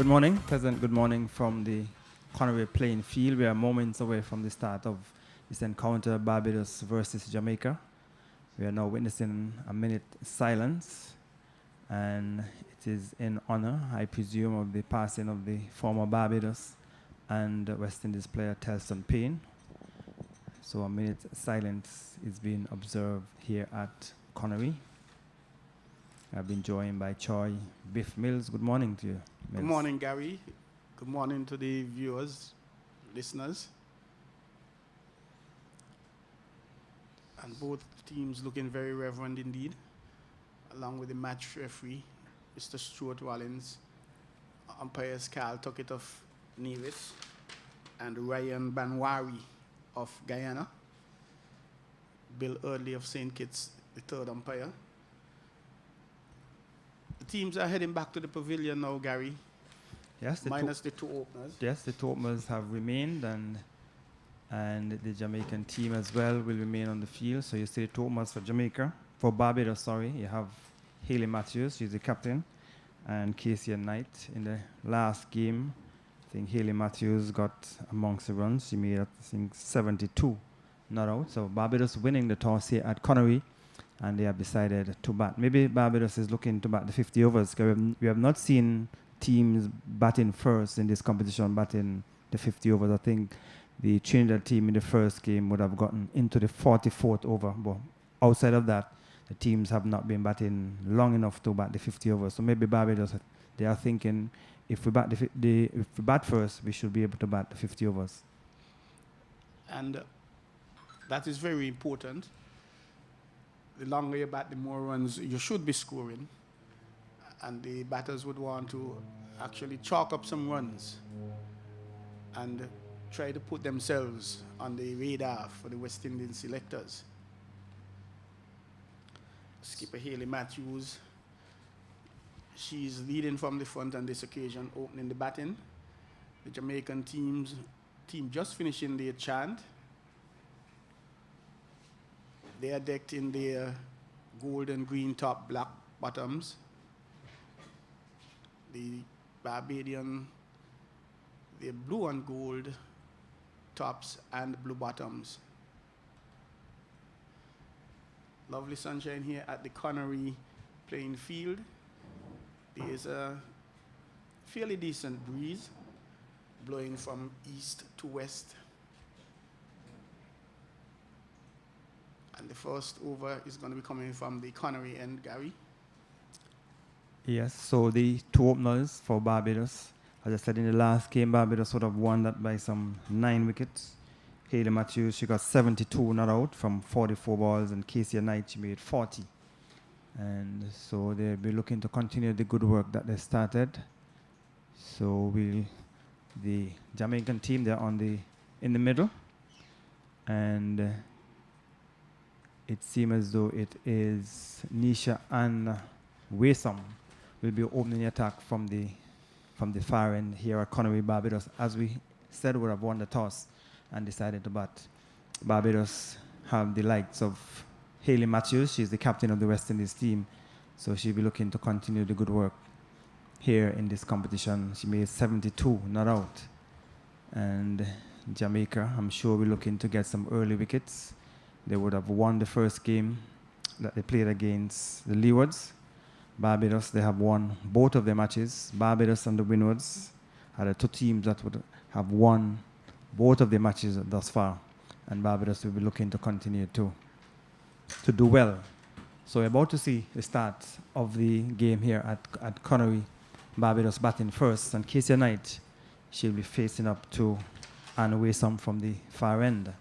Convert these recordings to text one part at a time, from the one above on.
Good morning, pleasant good morning from the Conway playing field. We are moments away from the start of this encounter, Barbados versus Jamaica. We are now witnessing a minute silence, and it is in honor, I presume, of the passing of the former Barbados and West Indies player Telston Payne. So a minute silence is being observed here at Connery. I've been joined by Choi Biff Mills. Good morning to you, Mills. Good morning, Gary. Good morning to the viewers, listeners. And both teams looking very reverend indeed, along with the match referee, Mr. Stuart Wallins, umpires Carl Tuckett of Nevis, and Ryan Banwari of Guyana, Bill Eardley of St. Kitts, the third umpire. The teams are heading back to the pavilion now, Gary. Yes, minus the two openers. Yes, the two openers have remained, and the Jamaican team as well will remain on the field. So you see the two openers for Jamaica. For Barbados, you have Hayley Matthews, she's the captain, and Casey Knight. In the last game, I think Hayley Matthews got amongst the runs. She made, I think, 72 not out. So Barbados winning the toss here at Connery, and they have decided to bat. Maybe Barbados is looking to bat the 50 overs. We have not seen teams batting first in this competition, batting the 50 overs. I think the Trinidad team in the first game would have gotten into the 44th over. But outside of that, the teams have not been batting long enough to bat the 50 overs. So maybe Barbados, they are thinking, if we bat first, we should be able to bat the 50 overs. And that is very important. The longer you bat, the more runs you should be scoring. And the batters would want to actually chalk up some runs and try to put themselves on the radar for the West Indian selectors. Skipper Hayley Matthews, she's leading from the front on this occasion, opening the batting. The Jamaican team just finishing their chant. They are decked in their gold and green top, black bottoms. The Barbadian, the blue and gold tops and blue bottoms. Lovely sunshine here at the Connery playing field. There is a fairly decent breeze blowing from east to west. And the first over is going to be coming from the Connery end, Gary. Yes, so the two openers for Barbados, as I said in the last game, Barbados would have won that by some 9 wickets. Hayley Matthews, she got 72 not out from 44 balls, and Casey Knight, she made 40. And so they'll be looking to continue the good work that they started. So the Jamaican team, they're in the middle, and it seems as though it is Nisha and Waysam will be opening the attack from the far end here at Connery. Barbados, as we said, would have won the toss and decided to bat. Barbados have the likes of Hayley Matthews. She's the captain of the West Indies team, so she'll be looking to continue the good work here in this competition. She made 72 not out. And Jamaica, I'm sure, we're looking to get some early wickets. They would have won the first game that they played against the Leewards. Barbados, they have won both of their matches. Barbados and the Windwards are the two teams that would have won both of their matches thus far. And Barbados will be looking to continue to do well. So we're about to see the start of the game here at Connery. Barbados batting first, and Casey Knight, she'll be facing up to Anna Waysam from the far end.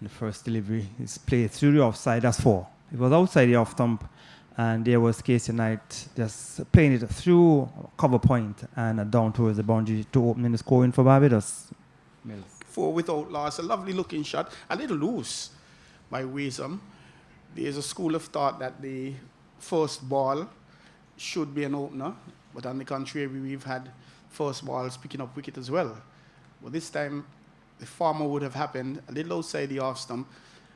The first delivery is played through the offside, that's 4. It was outside the off stump, and there was Casey Knight just playing it through cover point and down towards the boundary to opening the scoring for Barbados. Mills. 4 without loss, a lovely looking shot, a little loose by Waysam. There's a school of thought that the first ball should be an opener, but on the contrary, we've had first balls picking up wicket as well. But this time, the former would have happened a little outside the off stump,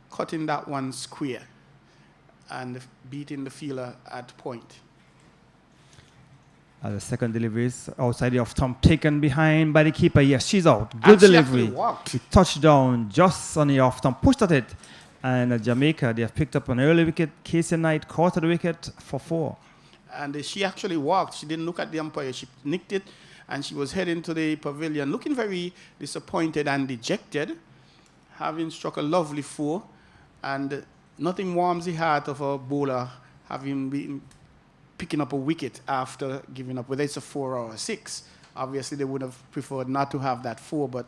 cutting that one square and beating the fielder at point. The second delivery is outside the off stump, taken behind by the keeper. Yes, she's out. Good And she delivery. actually walked. It touched down just on the off stump, pushed at it. And Jamaica, they have picked up an early wicket. Casey Knight caught the wicket for 4. And she actually walked. She didn't look at the umpire. She nicked it, and she was heading to the pavilion, looking very disappointed and dejected, having struck a lovely 4. And nothing warms the heart of a bowler having been picking up a wicket after giving up, whether it's a 4 or a 6. Obviously, they would have preferred not to have that 4, but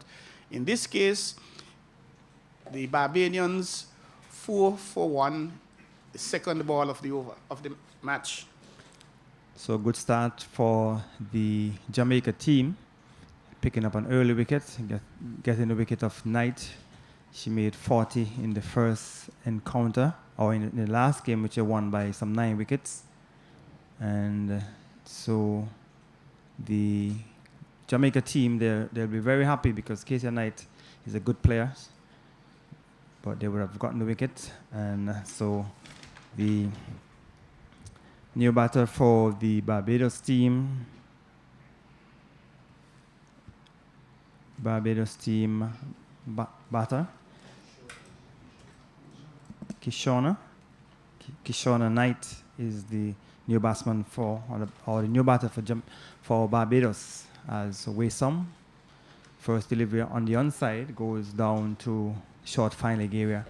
in this case, the Barbadians 4 for 1, the second ball of the over of the match. So good start for the Jamaica team, picking up an early wicket, getting the wicket of Knight. She made 40 in the first encounter, or in the last game, which they won by some 9 wickets. And so the Jamaica team, they'll be very happy because Casey Knight is a good player, but they would have gotten the wicket. And so the new batter for the Barbados team, batter, Kyshona. Kyshona Knight is the new batsman or the new batter for Barbados, as Waysome. First delivery on the onside goes down to short fine leg area,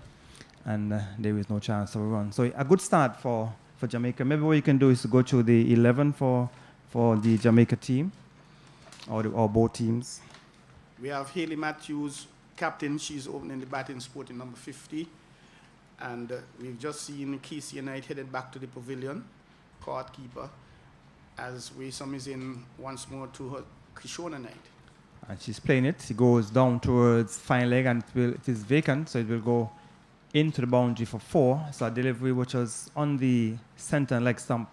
and there is no chance of a run. So a good start for Jamaica. Maybe what you can do is to go to the 11 for the Jamaica team, or both teams. We have Hayley Matthews, captain. She's opening the batting spot in number 50. And we've just seen Casey Knight headed back to the pavilion, court keeper, as Waysome is in once more to her Kyshona Knight. And she's playing it. It goes down towards fine leg, and it is vacant, so it will go into the boundary for 4. So a delivery which was on the center leg stump,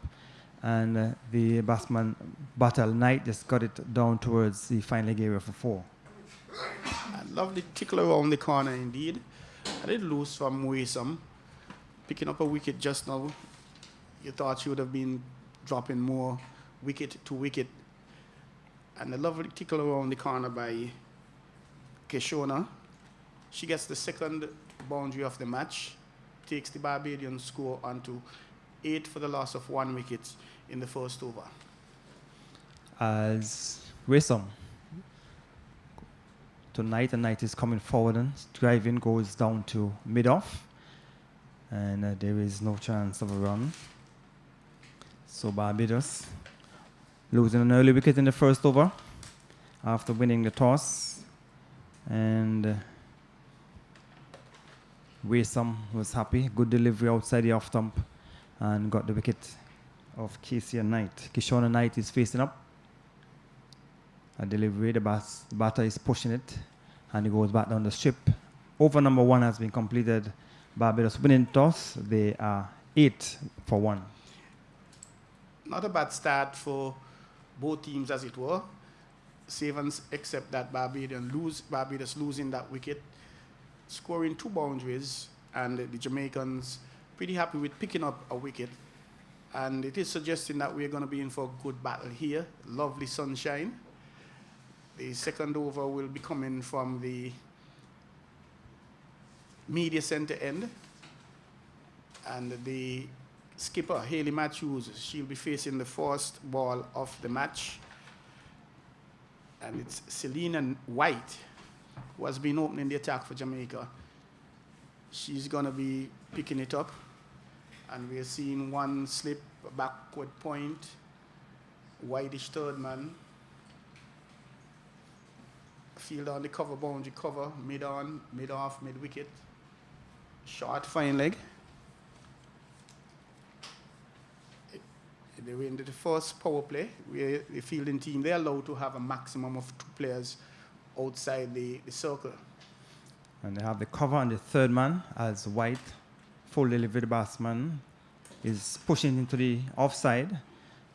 and the batsman Battle Knight just got it down towards the fine leg area for 4. A lovely tickle around the corner indeed. A little loose from Waysome, picking up a wicket just now. You thought she would have been dropping more wicket to wicket. And a lovely tickle around the corner by Kyshona. She gets the second boundary of the match, takes the Barbadian score onto 8 for the loss of 1 wicket in the first over. As Waysome tonight, and Knight is coming forward, and driving goes down to mid-off, and there is no chance of a run. So Barbados losing an early wicket in the first over after winning the toss, and Waysome was happy. Good delivery outside the off stump and got the wicket of Casey Knight. Kyshona Knight is facing up. A delivery, the batter is pushing it, and he goes back down the strip. Over number 1 has been completed. Barbados winning toss. They are 8 for 1. Not a bad start for both teams, as it were. Save and except that Barbados losing that wicket, scoring 2 boundaries, and the Jamaicans pretty happy with picking up a wicket. And it is suggesting that we're going to be in for a good battle here. Lovely sunshine. The second over will be coming from the media center end. And the skipper, Hayley Matthews, she'll be facing the first ball of the match. And it's Selena White, who has been opening the attack for Jamaica. She's going to be picking it up. And we're seeing one slip, a backward point, Whitish third man. Field on the cover, boundary cover, mid-on, mid-off, mid-wicket. Short, fine leg. They were in the first power play. The fielding team, they're allowed to have a maximum of 2 players outside the circle. And they have the cover on the third man as White, full delivery batsman, is pushing into the offside.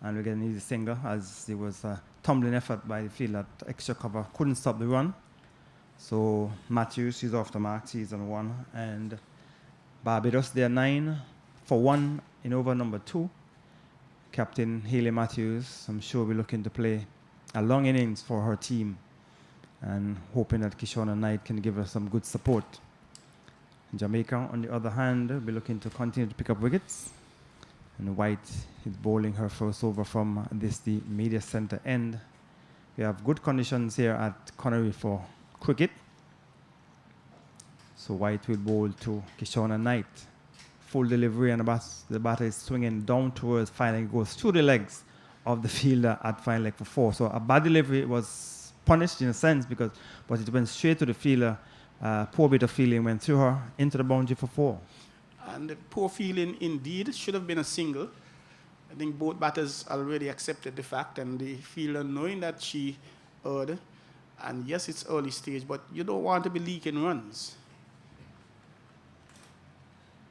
And we get an easy single as there was a tumbling effort by the field at extra cover. Couldn't stop the run. So Matthews, she's off the mark. She's on 1. And Barbados, they are 9 for 1 in over number 2. captain Hayley Matthews, I'm sure, will be looking to play a long innings for her team and hoping that Kyshona Knight can give her some good support. Jamaica, on the other hand, will be looking to continue to pick up wickets. And White is bowling her first over from the media center end. We have good conditions here at Connery for cricket. So White will bowl to Kyshona Knight. Full delivery, and the batter is swinging down towards fine leg, goes through the legs of the fielder at fine leg for 4. So a bad delivery was punished in a sense but it went straight to the fielder. Poor bit of fielding went through her into the boundary for 4. And the poor feeling indeed should have been a single. I think both batters already accepted the fact, and the fielder knowing that she erred. And yes, it's early stage, but you don't want to be leaking runs.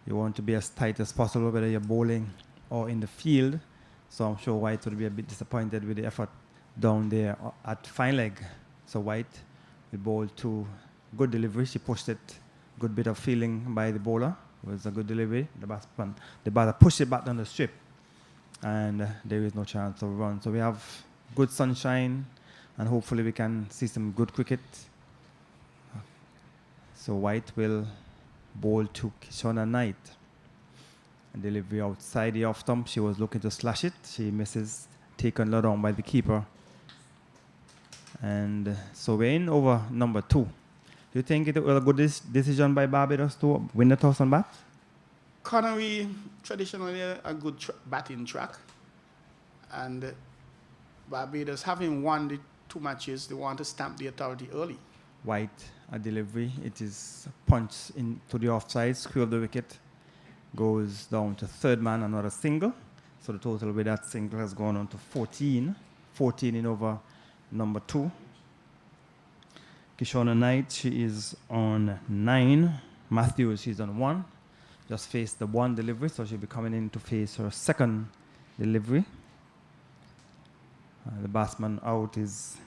You want to be as tight as possible, whether you're bowling or in the field. So I'm sure White would be a bit disappointed with the effort down there at fine leg. So White will bowl to good delivery. She pushed it. Good bit of fielding by the bowler. It was a good delivery. The batter pushed it back down the strip. And there is no chance of run. So we have good sunshine, and hopefully we can see some good cricket. So White will bowl to Kyshona Knight. And delivery outside the off stump. She was looking to slash it. She misses, taken low down by the keeper. And so we're in over number 2. Do you think it was a good decision by Barbados to win the toss and bat? Connery, traditionally a good batting track. And Barbados, having won the 2 matches, they want to stamp the authority early. White, a delivery. It is punched into the offside, screw of the wicket. Goes down to third man, another single. So the total with that single has gone on to 14. 14 in over number 2. Kyshona Knight, she is on 9. Matthews, she's on 1. Just faced the 1 delivery, so she'll be coming in to face her second delivery. The batsman out is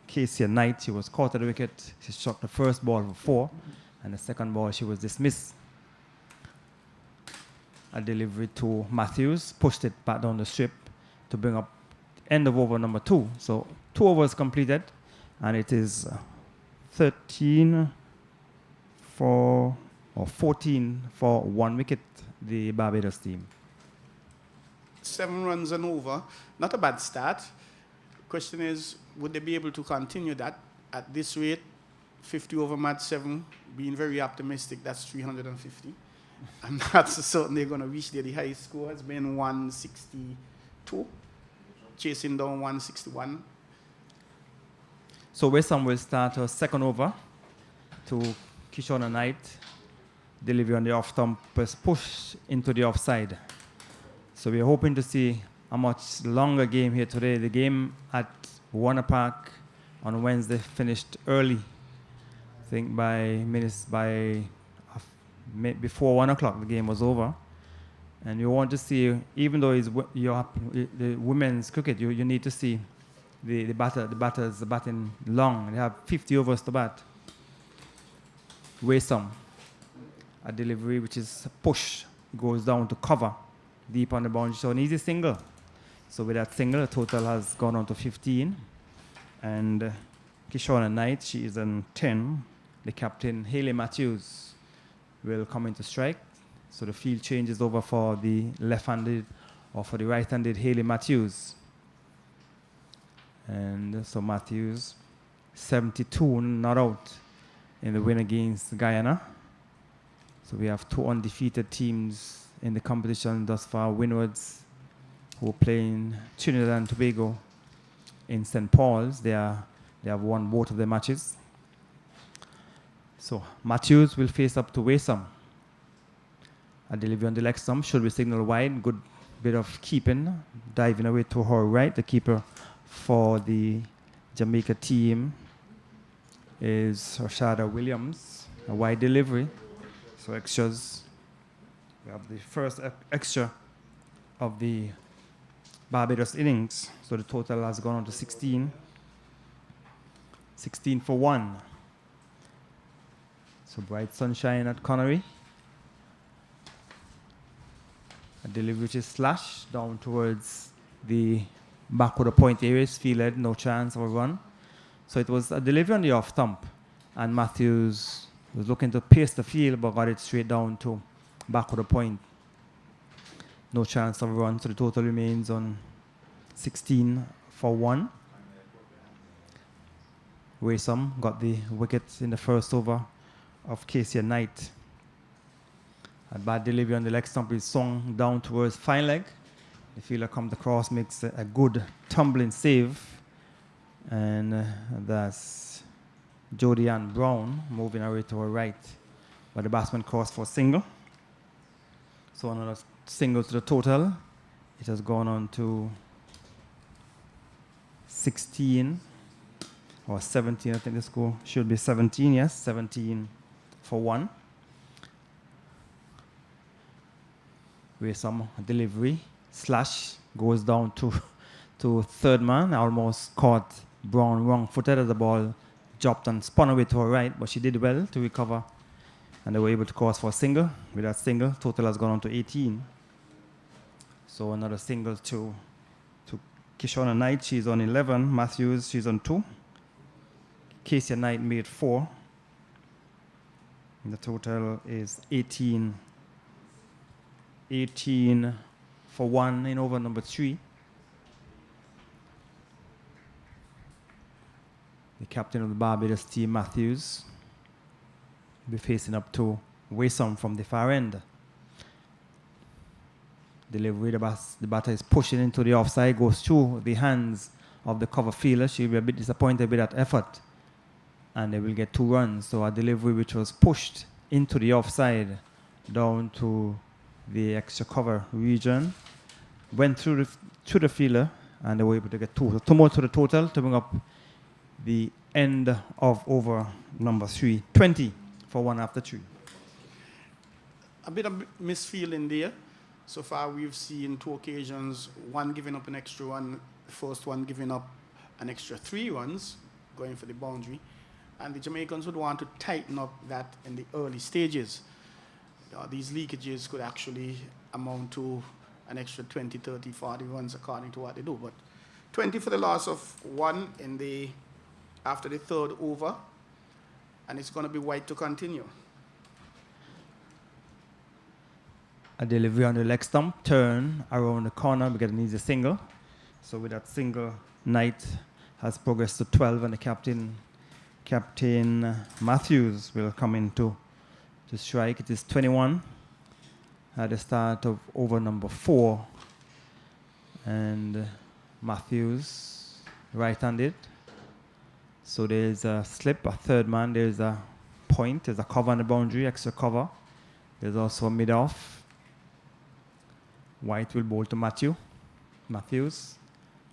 Kyshona Knight. She was caught at the wicket. She shot the first ball for 4, and the second ball she was dismissed. A delivery to Matthews, pushed it back down the strip to bring up end of over number 2. So 2 overs completed, and it is 14 for 1 wicket, the Barbados team. 7 runs and over, not a bad start. Question is, would they be able to continue that at this rate? 50 over match 7, being very optimistic, that's 350. I'm not so certain they're going to reach there. The highest score has been 162, chasing down 161. So West Ham will start her second over to Kyshona Knight. Delivery on the off stump is pushed into the offside. So we're hoping to see a much longer game here today. The game at Warner Park on Wednesday finished early. I think before 1 o'clock the game was over. And you want to see, even though the women's cricket, you need to see the batters batting long. They have 50 overs to bat. Waysome. A delivery which is push, goes down to cover deep on the boundary. So an easy single. So with that single, the total has gone on to 15. And Kyshona Knight, she is on 10. The captain, Hayley Matthews, will come into strike. So the field changes over for the left-handed or for the right-handed Hayley Matthews. And so Matthews, 72 not out in the win against Guyana. So we have 2 undefeated teams in the competition thus far. Windwards, who are playing Trinidad and Tobago in St. Paul's. They have won both of their matches. So Matthews will face up to Waysome. A delivery on the leg stump should be signaled wide. Good bit of keeping, diving away to her right. The keeper for the Jamaica team is Rashada Williams. A wide delivery. So extras. We have the first extra of the Barbados innings. So the total has gone on to 16. 16 for 1. So bright sunshine at Connery. A delivery which is slashed down towards the back of the point area. Fielded, no chance of a run. So it was a delivery on the off stump, and Matthews was looking to pace the field but got it straight down to back of the point. No chance of a run, so the total remains on 16 for 1. Waysome got the wicket in the first over of Kyshona Knight. A bad delivery on the leg stump is swung down towards fine leg. The fielder comes across, makes a good tumbling save. And that's Jodie Ann Brown moving away to her right. But the batsman crossed for a single. So another single to the total. It has gone on to 16 or 17. I think the score should be 17. Yes, 17 for 1. With some delivery slash goes down to third man. Almost caught Brown wrong-footed as the ball dropped and spun away to her right, but she did well to recover, and they were able to cross for a single. With that single, total has gone on to 18. So another single to Kyshona Knight. She's on 11. Matthews, she's on 2. Kyshona Knight made 4. And the total is 18 for 1 in over number 3. The captain of the Barbados team, Matthews, will be facing up to Waysome from the far end. Delivery, the batter is pushing into the offside, goes through the hands of the cover fielder. She'll be a bit disappointed with that effort, and they will get 2 runs. So a delivery which was pushed into the offside down to the extra cover region, went through the fielder, and they were able to get 2. So 2 more to the total to bring up the end of over number 3. 20 for 1 after 3. A bit of misfeeling there. So far we've seen 2 occasions, one giving up an extra one, the first one giving up an extra 3 runs, going for the boundary. And the Jamaicans would want to tighten up that in the early stages. These leakages could actually amount to an extra 20, 30, 40 runs according to what they do. But 20 for the loss of 1 after the third over, and it's going to be white to continue. A delivery on the leg stump, turn around the corner because it needs a single. So with that single, Knight has progressed to 12, and the Captain Matthews will come in to strike. It is 21 at the start of over number 4. And Matthews right-handed. So there's a slip, a third man, there's a point, there's a cover on the boundary, extra cover. There's also a mid-off. White will bowl to Matthews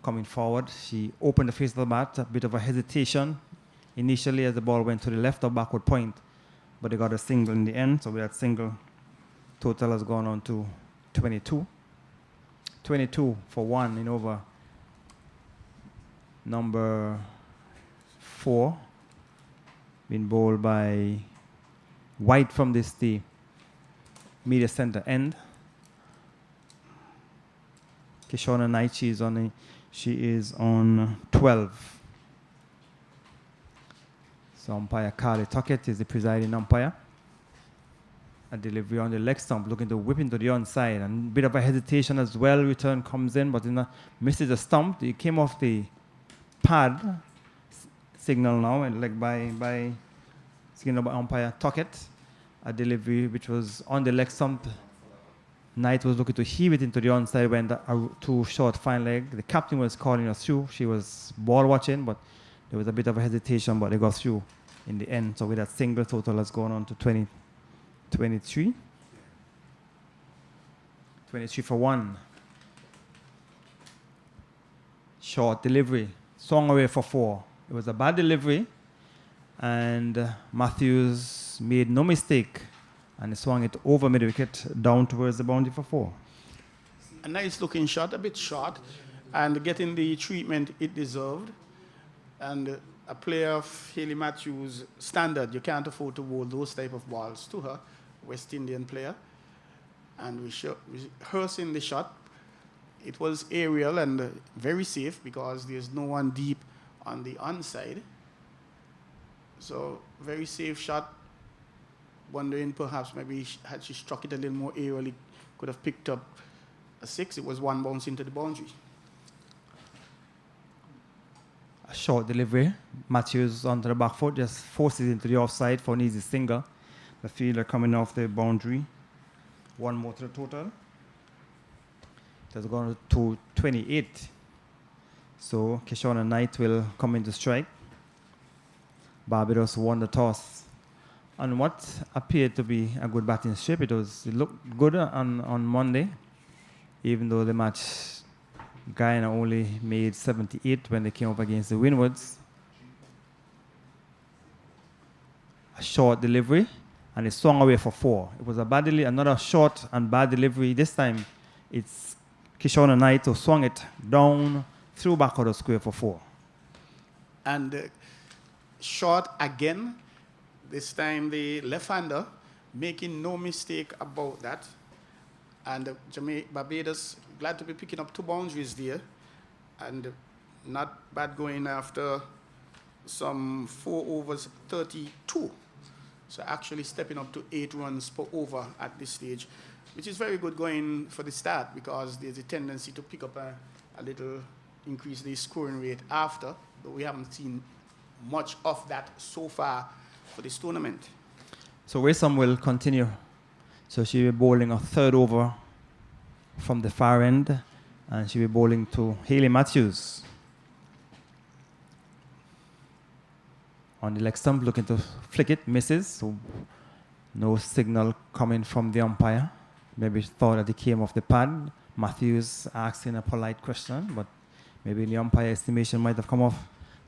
coming forward. She opened the face of the bat, a bit of a hesitation initially as the ball went to the left or backward point, but they got a single in the end. So with that single, total has gone on to 22. 22 for 1 in over number 4, being bowled by White from the media center end. Kyshona Knight, she is on 12. So umpire Carly Tuckett is the presiding umpire. A delivery on the leg stump, looking to whip into the onside, and a bit of a hesitation as well. Return comes in, but misses the stump. It came off the pad. Signal now, and like by signal by umpire Tuckett. A delivery which was on the leg stump. Knight was looking to heave it into the onside, went too short fine leg. The captain was calling us through. She was ball watching, but there was a bit of a hesitation, but they got through in the end. So with that single, total has gone on to 23. 23 for 1. Short delivery. Swung away for 4. It was a bad delivery, and Matthews made no mistake, and he swung it over mid-wicket down towards the boundary for 4. A nice looking shot, a bit short, and getting the treatment it deserved. And a player of Hayley Matthews' standard, you can't afford to bowl those type of balls to her, West Indian player. and rehearsing the shot. It was aerial and very safe because there's no one deep on the onside. So very safe shot. Wondering perhaps maybe had she struck it a little more aerially, could have picked up a 6. It was one bounce into the boundary. A short delivery. Matthews onto the back foot, just forces into the offside for an easy single. The fielder coming off the boundary. One more to the total. It has gone to 28. So Kyshona Knight will come into strike. Barbados won the toss. On what appeared to be a good batting strip, it looked good on Monday, even though the match Guyana only made 78 when they came up against the Windwards. A short delivery, and it swung away for 4. It was another short and bad delivery. This time, it's Kyshona Knight who swung it down through back of the square for 4. And short again. This time the left-hander making no mistake about that. And Barbados glad to be picking up 2 boundaries there. And not bad going after some 4 overs 32. So actually stepping up to 8 runs per over at this stage, which is very good going for the start because there's a tendency to pick up a little increase the scoring rate after, but we haven't seen much of that so far for this tournament. So Wesam will continue. So she'll be bowling a 3rd over from the far end, and she'll be bowling to Hayley Matthews. On the leg stump, looking to flick it, misses. So no signal coming from the umpire. Maybe thought that it came off the pad. Matthews asking a polite question, but maybe the umpire estimation might have come off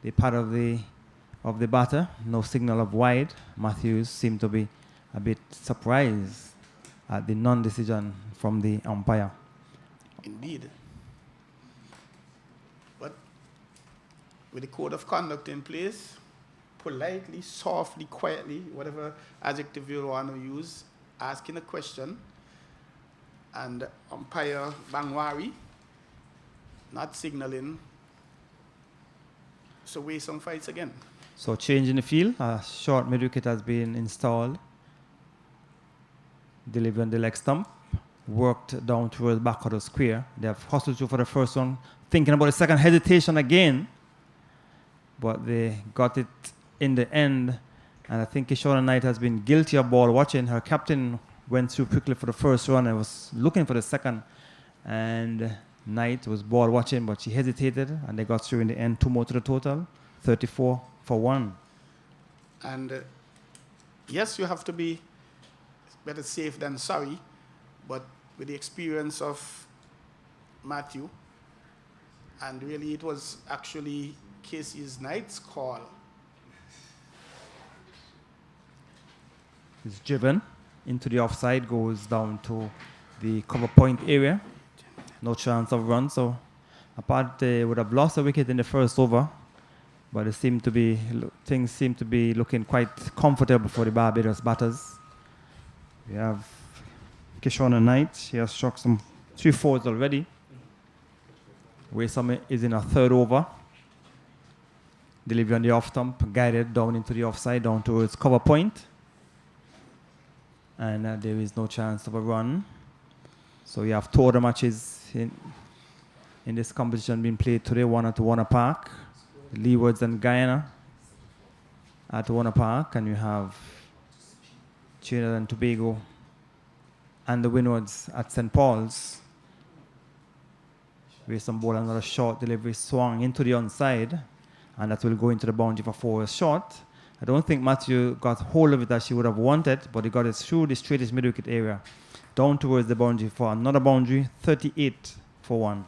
the pad of the batter. No signal of wide. Matthews seemed to be a bit surprised at the non-decision from the umpire. Indeed. But with the code of conduct in place, politely, softly, quietly, whatever adjective you want to use, asking a question, and umpire Bangwari not signaling. So Wesam fights again. So change in the field. A short mid-wicket has been installed. Delivery on the leg stump. Worked down towards the back of the square. They have hustled through for the first one. Thinking about the second, hesitation again. But they got it in the end. And I think Kyshona Knight has been guilty of ball watching. Her captain went through quickly for the first run and was looking for the second. And Knight was ball watching, but she hesitated. And they got through in the end. 2 more to the total. 34 for 1. And yes, you have to be better safe than sorry, but with the experience of Matthew, and really it was actually Casey's Knight's call. It's driven into the offside, goes down to the cover point area. No chance of run, so apart they would have lost a wicket in the first over. But things seem to be looking quite comfortable for the Barbados batters. We have Kyshona Knight. She has struck some 3 fours already. Wesam is in a 3rd over. Delivery on the off stump, guided down into the offside, down towards cover point. And there is no chance of a run. So you have 2 other matches in this competition being played today, one at Warner Park. Leewards and Guyana at Warner Park, and you have Trinidad and Tobago and the Windwards at St. Paul's. Wesam ball another short delivery, swung into the onside, and that will go into the boundary for 4 short. I don't think Matthew got hold of it as she would have wanted, but he got it through the straightest mid-wicket area, down towards the boundary for another boundary, 38 for 1.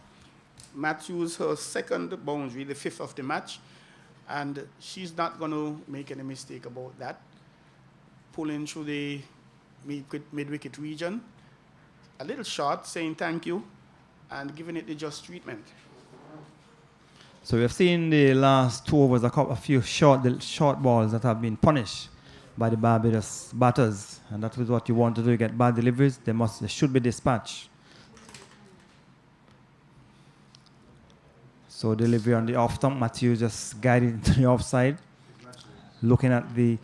Matthews, her 2nd boundary, the 5th of the match, and she's not going to make any mistake about that. Pulling through the mid-wicket region, a little short, saying thank you, and giving it the just treatment. So we have seen the last 2 overs a few short balls that have been punished. by the Barbados batters, and that was what you want to do. You get bad deliveries, they should be dispatched. So delivery on the off stump, Matthews just guided into the offside, looking at the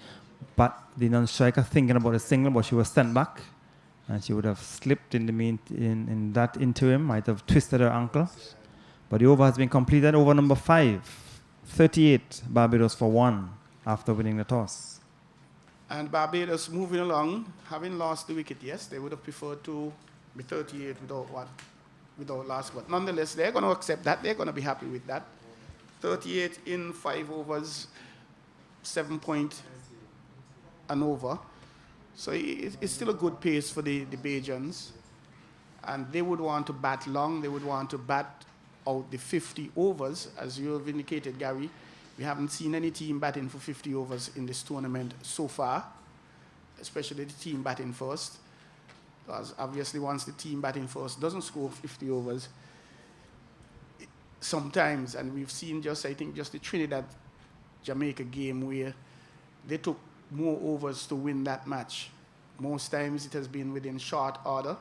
non-striker, thinking about a single, but she was sent back, and she would have slipped in that interim, might have twisted her ankle. But the over has been completed. Over number 5, 38 Barbados for 1 after winning the toss. And Barbados moving along, having lost the wicket, yes, they would have preferred to be 38 without last. But nonetheless, they're going to accept that. They're going to be happy with that. 38 in 5 overs, 7 point and over. So it's still a good pace for the Bajans. And they would want to bat long. They would want to bat out the 50 overs, as you have indicated, Gary. We haven't seen any team batting for 50 overs in this tournament so far, especially the team batting first. Because obviously once the team batting first doesn't score 50 overs, sometimes, and we've seen I think just the Trinidad-Jamaica game where they took more overs to win that match. Most times it has been within short order.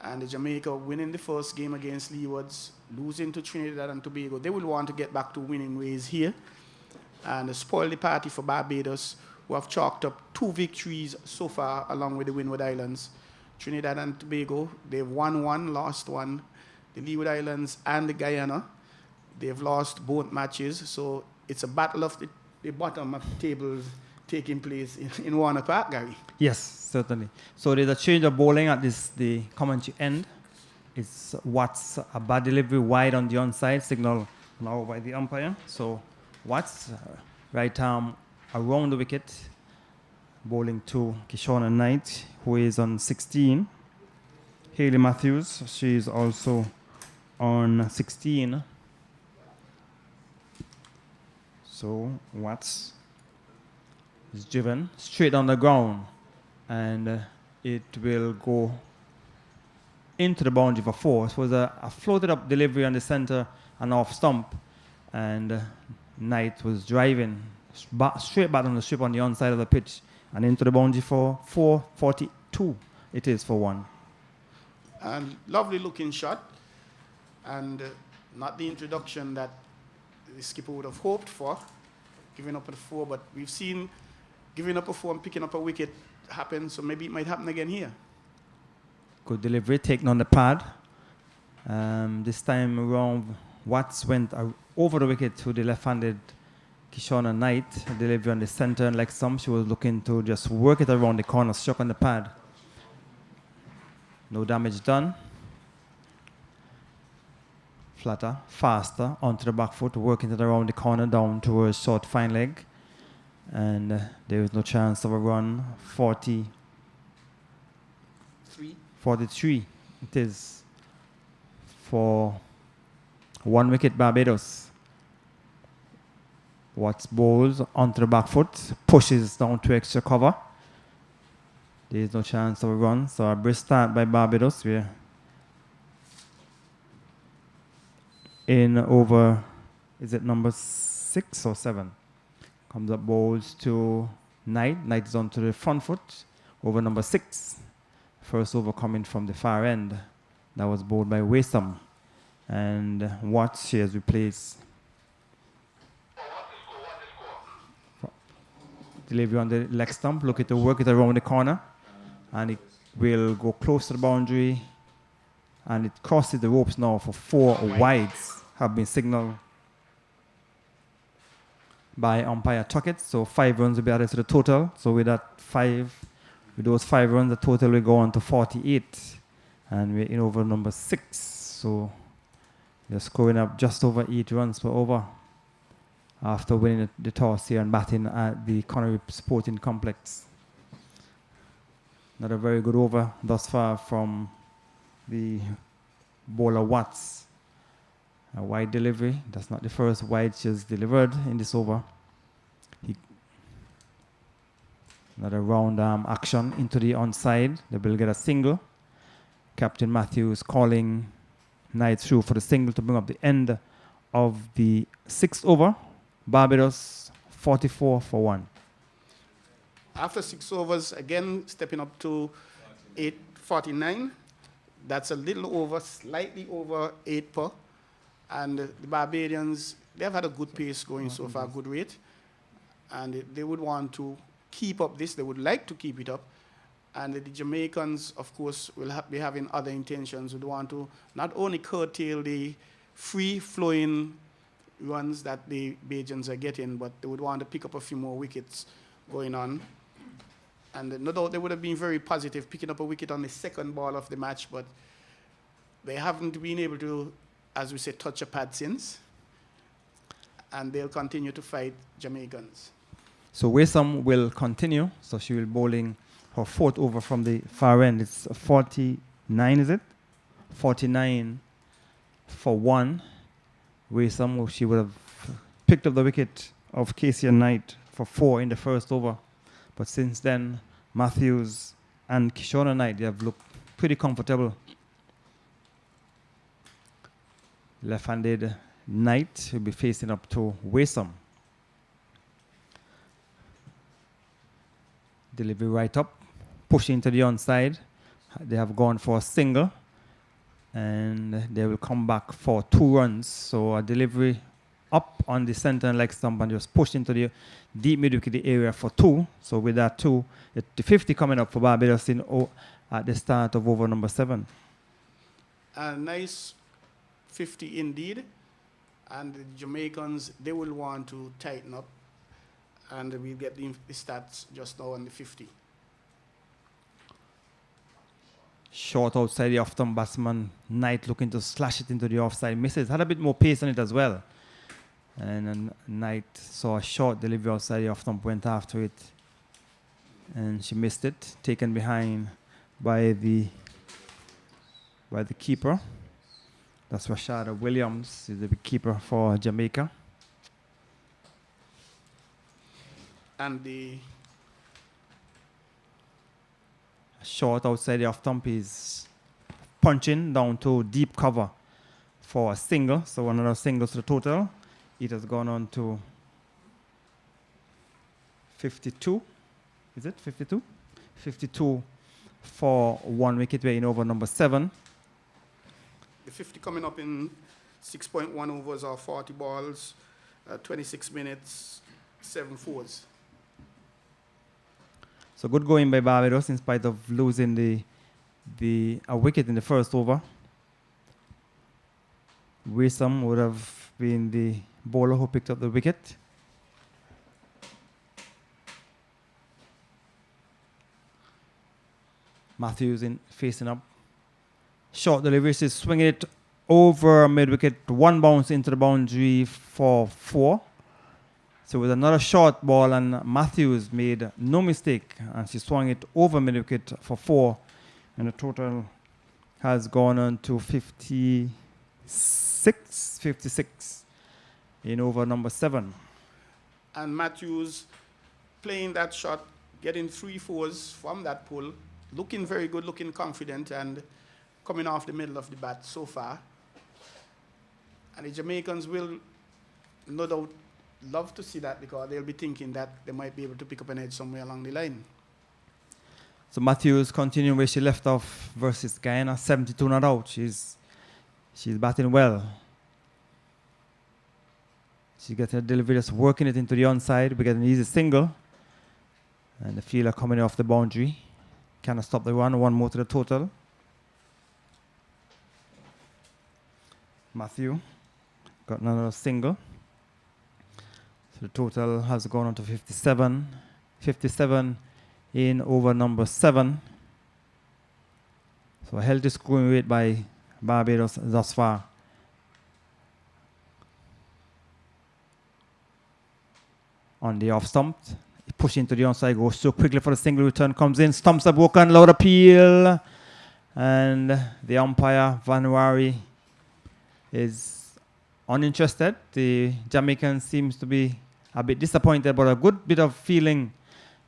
And the Jamaica winning the first game against Leewards, losing to Trinidad and Tobago. They will want to get back to winning ways here and spoil the party for Barbados, who have chalked up 2 victories so far along with the Windward Islands. Trinidad and Tobago, they've won 1, lost 1. The Leeward Islands and the Guyana, they've lost both matches. So it's a battle of the bottom of the table taking place in Warner Park, Gary. Yes, certainly. So there's a change of bowling at the commentary end. It's Watts, a bad delivery wide on the onside, signal now by the umpire. So Watts, right arm around the wicket, bowling to Kyshona Knight, who is on 16. Hayley Matthews, she is also on 16. So Watts is driven straight on the ground, and it will go into the boundary for 4. It was a floated up delivery on the center and off stump, and Knight was driving straight back on the strip on the onside of the pitch and into the boundary for 442. It is for 1. And lovely looking shot, and not the introduction that the skipper would have hoped for, giving up at 4, but we've seen giving up a 4 and picking up a wicket happen, so maybe it might happen again here. Good delivery, taken on the pad. This time around, Watts went over the wicket to the left-handed Kyshona Knight. Delivery on the center and leg stump. She was looking to just work it around the corner, struck on the pad. No damage done. Flatter, faster, onto the back foot, working it around the corner, down towards short fine leg. And there is no chance of a run. 43. It is for 1 wicket Barbados. Watts bowls onto the back foot, pushes down to extra cover. There is no chance of a run. So a brisk start by Barbados. We're in over, is it number 6 or 7? Comes up, bowls to Knight. Knight is onto the front foot. Over number 6. First over coming from the far end. That was bowled by Waysome. And Watts, she has replaced. Delivery on the leg stump. Looking to work it around the corner. And it will go close to the boundary. And it crosses the ropes now for 4 wides. Have been signaled by umpire Tuckett. So 5 runs will be added to the total. So with those 5 runs, the total will go on to 48. And we're in over number 6. So they're scoring up just over 8 runs per over after winning the toss here and batting at the Connery Sporting Complex. Not a very good over thus far from the bowler Watts. A wide delivery. That's not the first wide she's delivered in this over. Another round arm action into the onside. They will get a single. Captain Matthews calling Knight through for the single to bring up the end of the 6th over. Barbados 44 for 1. After 6 overs, again stepping up to 849. That's a little over, slightly over 8 per. And the Barbadians, they've had a good pace going so far, good rate. And they would want to keep up this. They would like to keep it up. And the Jamaicans, of course, will be having other intentions. Would want to not only curtail the free-flowing runs that the Bajans are getting, but they would want to pick up a few more wickets going on. And no doubt they would have been very positive picking up a wicket on the second ball of the match, but they haven't been able to, as we say, touch a pad since. And they'll continue to fight Jamaicans. So Wesam will continue. So she will be bowling her fourth over from the far end. It's 49, is it? 49 for 1. Wesam, she would have picked up the wicket of Kyshona Knight for 4 in the first over. But since then, Matthews and Kyshona Knight, they have looked pretty comfortable. Left-handed Knight will be facing up to Wesam. Delivery right up, pushing to the onside. They have gone for a single, and they will come back for 2 runs. So a delivery up on the center and leg stump and just pushed into the deep mid-wicket area for 2. So with that 2, the 50 coming up for Barbados at the start of over number 7. A nice 50 indeed. And the Jamaicans, they will want to tighten up. And we'll get the stats just now on the 50. Short outside the off-stump batsman. Knight looking to slash it into the offside. Misses. Had a bit more pace on it as well. And then Knight saw a short delivery outside the off-stump, went after it. And she missed it. Taken behind by the keeper. That's Rashada Williams. He's the big keeper for Jamaica. And the short outside the off-stump is punching down to deep cover for a single. So another single to the total. It has gone on to 52. Is it 52? 52 for 1 wicket. We're in over number 7. The 50 coming up in 6.1 overs or 40 balls, 26 minutes, 7 fours. So good going by Barbados in spite of losing a wicket in the first over. Wesam would have been the bowler who picked up the wicket. Matthews facing up. Short delivery, she's swinging it over mid-wicket. 1 bounce into the boundary for 4. So with another short ball, and Matthews made no mistake, and she swung it over mid-wicket for 4. And the total has gone on to 56 in over number 7. And Matthews playing that shot, getting 3 fours from that pull, looking very good, looking confident, and coming off the middle of the bat so far. And the Jamaicans will no doubt love to see that, because they'll be thinking that they might be able to pick up an edge somewhere along the line. So Matthews continuing where she left off versus Guyana, 72 not out. She's batting well. She's getting a delivery, just working it into the onside. We get an easy single. And the fielder coming off the boundary. Cannot stop the run. 1 more to the total. Matthew got another single. So the total has gone on to 57. 57 in over number 7. So a healthy scoring rate by Barbados thus far. On the off stump, push into the onside, goes so quickly for the single return, comes in, stumps are broken, loud appeal. And the umpire, Vanuari, is uninterested. The Jamaican seems to be a bit disappointed, but a good bit of feeling.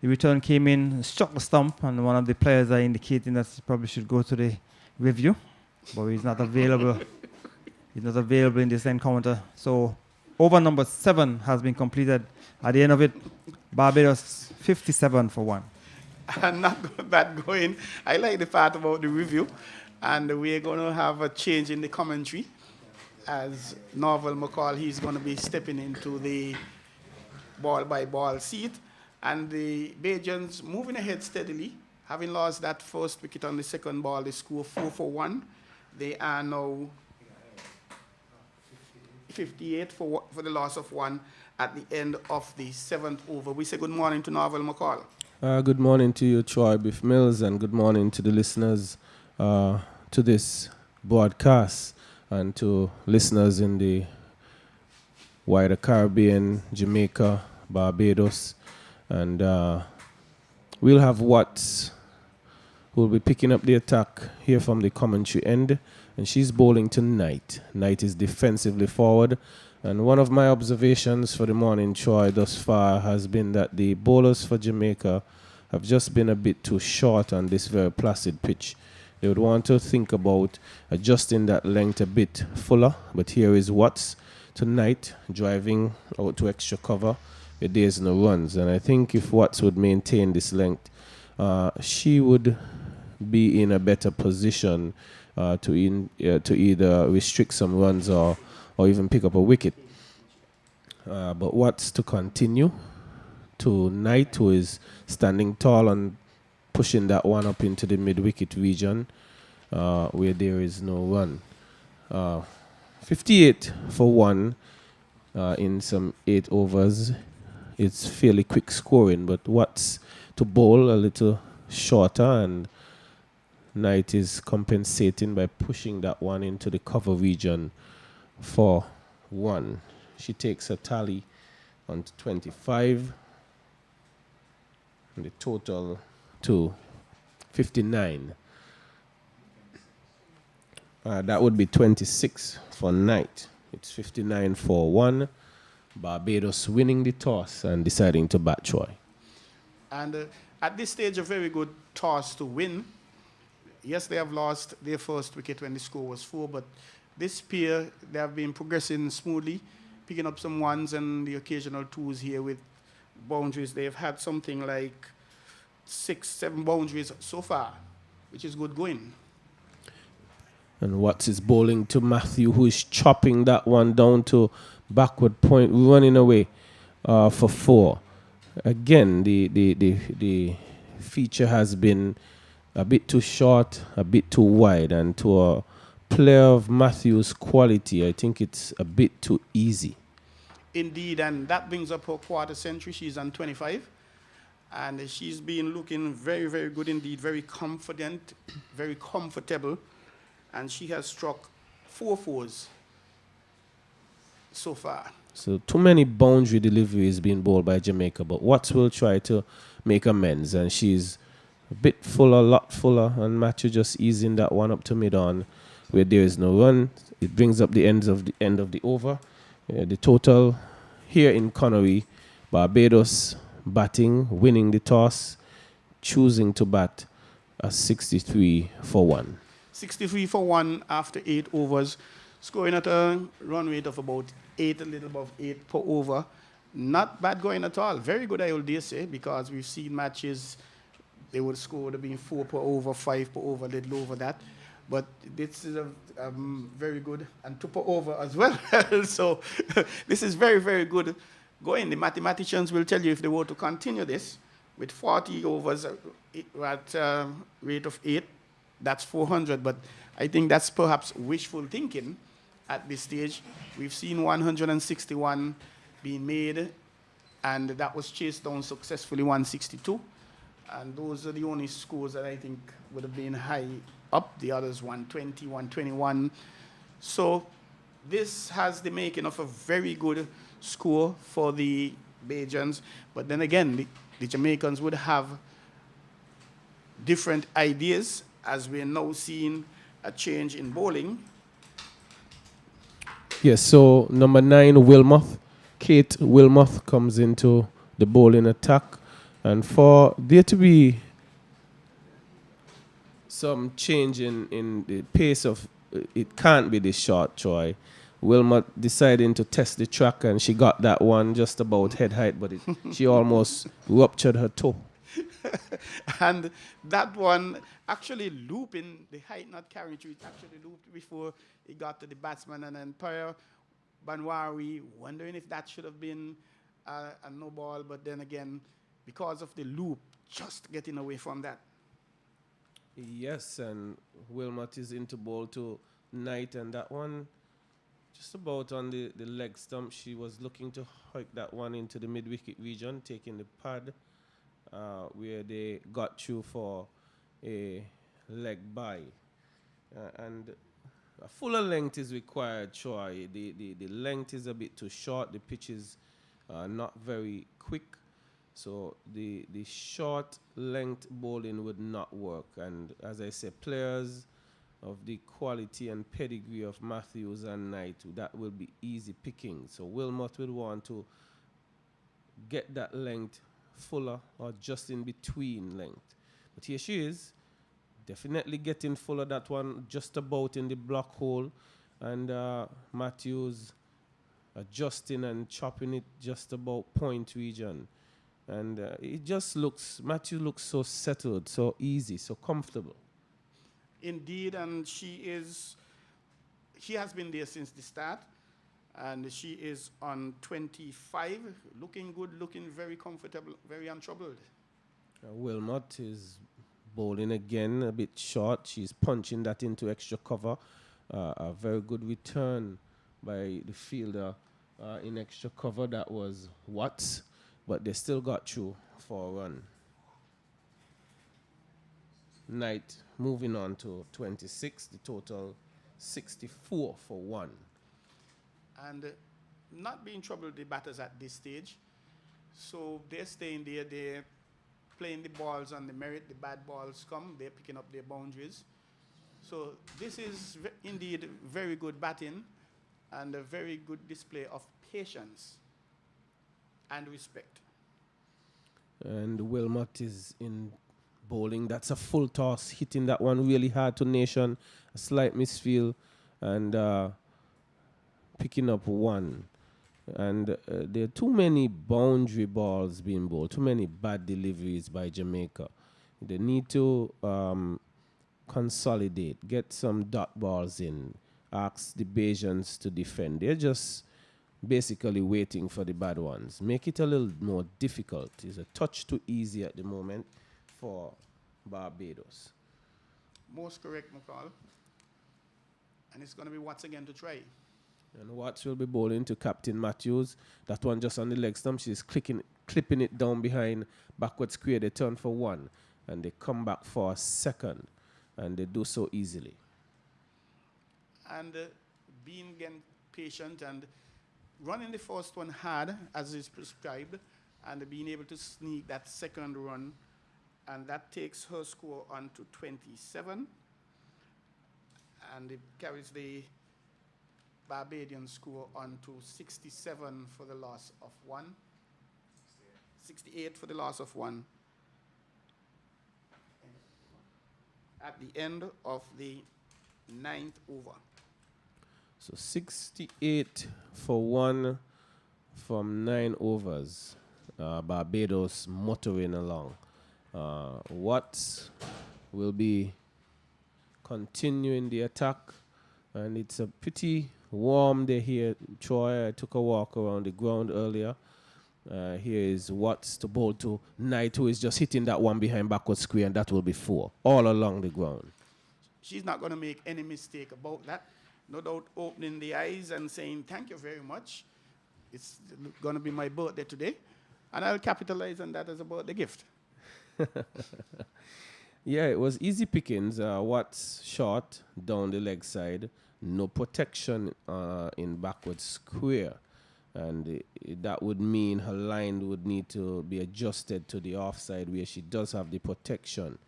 The return came in, struck the stump, and one of the players are indicating that he probably should go to the review, but he's not available. He's not available in this encounter. So over number 7 has been completed. At the end of it, Barbados 57 for 1. And not that going. I like the part about the review. And we're going to have a change in the commentary. As Norval McCall, he's going to be stepping into the ball-by-ball seat. And the Bajans moving ahead steadily. Having lost that first wicket on the second ball, they score 4 for 1. They are now 58 for the loss of 1 at the end of the 7th over. We say good morning to Norval McCall. Good morning to you, Troy Biff Mills, and good morning to the listeners to this broadcast and to listeners in the wider Caribbean, Jamaica, Barbados. And we'll have Watts, who will be picking up the attack here from the commentary end. And she's bowling to Knight. Knight is defensively forward. And one of my observations for the morning, Troy, thus far has been that the bowlers for Jamaica have just been a bit too short on this very placid pitch. They would want to think about adjusting that length a bit fuller. But here is Watts tonight, driving out to extra cover. There's no runs. And I think if Watts would maintain this length, she would be in a better position to either restrict some runs or even pick up a wicket. But Watts to continue to Knight, who is standing tall and pushing that one up into the mid-wicket region where there is no run. 58 for 1 in some 8 overs. It's fairly quick scoring, but Watts to bowl a little shorter, and Knight is compensating by pushing that one into the cover region for 1. She takes a tally on 25, and the total to 59. That would be 26 for Knight. It's 59 for 1. Barbados winning the toss and deciding to bat Troy. And at this stage, a very good toss to win. Yes, they have lost their first wicket when the score was 4, but this pair, they have been progressing smoothly, picking up some ones and the occasional twos here with boundaries. They've had something like 6-7 boundaries so far, which is good going. And Watts is bowling to Matthew, who is chopping that one down to backward point, running away for 4. Again, the feature has been a bit too short, a bit too wide, and to a player of Matthew's quality, I think it's a bit too easy. Indeed, and that brings up her quarter century. She's on 25, and she's been looking very, very good indeed, very confident, very comfortable, and she has struck 4 fours so far. So too many boundary deliveries being bowled by Jamaica, but Watts will try to make amends, and she's a bit fuller, a lot fuller, and Matthew just easing that one up to mid-on where there is no run. It brings up the end of the over. The total here in Connery, Barbados batting, winning the toss, choosing to bat a 63 for 1. 63 for 1 after 8 overs, scoring at a run rate of about 8, a little above 8 per over. Not bad going at all. Very good, I would dare say, because we've seen matches they would score would have been 4 per over, 5 per over, a little over that. But this is a very good, and 2 per over as well. So this is very, very good going. The mathematicians will tell you if they were to continue this with 40 overs at a rate of 8, that's 400. But I think that's perhaps wishful thinking at this stage. We've seen 161 being made, and that was chased down successfully, 162. And those are the only scores that I think would have been high up. The others 120, 121. So this has the making of a very good score for the Bajans. But then again, the Jamaicans would have different ideas, as we're now seeing a change in bowling. Yes, so number 9, Wilmoth. Kate Wilmoth comes into the bowling attack. And for there to be some change in the pace of, it can't be this short, Troy. Wilmot deciding to test the track, and she got that one just about head height, but she almost ruptured her toe. And that one actually looping the height, not carrying through. It actually looped before it got to the batsman, and then Paya Banwari wondering if that should have been a no ball, but then again, because of the loop, just getting away from that. Yes, and Wilmot is into ball to Knight, and that one just about on the leg stump. She was looking to hike that one into the mid-wicket region, taking the pad where they got through for a leg by. And a fuller length is required, Troy. The length is a bit too short. The pitch is not very quick. So the short length bowling would not work. And as I said, players of the quality and pedigree of Matthews and Knight, that will be easy picking. So Wilmot will want to get that length fuller or just in between length. But here she is, definitely getting fuller, that one just about in the block hole. And Matthews adjusting and chopping it just about point region. And it just looks, Matthew looks so settled, so easy, so comfortable. Indeed, and she has been there since the start, and she is on 25, looking good, looking very comfortable, very untroubled. Wilmot is bowling again, a bit short. She's punching that into extra cover. A very good return by the fielder in extra cover. That was Watts, but they still got through for a run. Knight moving on to 26, the total 64 for 1. And not being troubled, the batters at this stage. So they're staying there, they're playing the balls on the merit, the bad balls come, they're picking up their boundaries. So this is indeed very good batting and a very good display of patience and respect. And Wilmot is in bowling. That's a full toss, hitting that one really hard to Nation. A slight misfeel and picking up 1. And there are too many boundary balls being bowled, too many bad deliveries by Jamaica. They need to consolidate, get some dot balls in, ask the Bajans to defend. They're just basically waiting for the bad ones. Make it a little more difficult. It's a touch too easy at the moment for Barbados. Most correct, McCall. And it's going to be Watts again to try. And Watts will be bowling to Captain Matthews. That one just on the leg stump. She's clipping it down behind backward square. They turn for 1. And they come back for a second. And they do so easily. And being again patient and running the first one hard as is prescribed, and being able to sneak that second run, and that takes her score on to 27, and it carries the Barbadian score on to 67 for the loss of 1, 68 for the loss of 1 at the end of the 9th over. So 68 for 1 from 9 overs. Barbados motoring along. Watts will be continuing the attack. And it's a pretty warm day here, Troy. I took a walk around the ground earlier. Here is Watts to bowl to Knight, who is just hitting that one behind backward square, and that will be 4 all along the ground. She's not going to make any mistake about that. No doubt opening the eyes and saying, thank you very much. It's going to be my birthday today. And I'll capitalize on that as a birthday gift. Yeah, it was easy pickings. Watts short down the leg side. No protection in backward square. And that would mean her line would need to be adjusted to the offside where she does have the protection.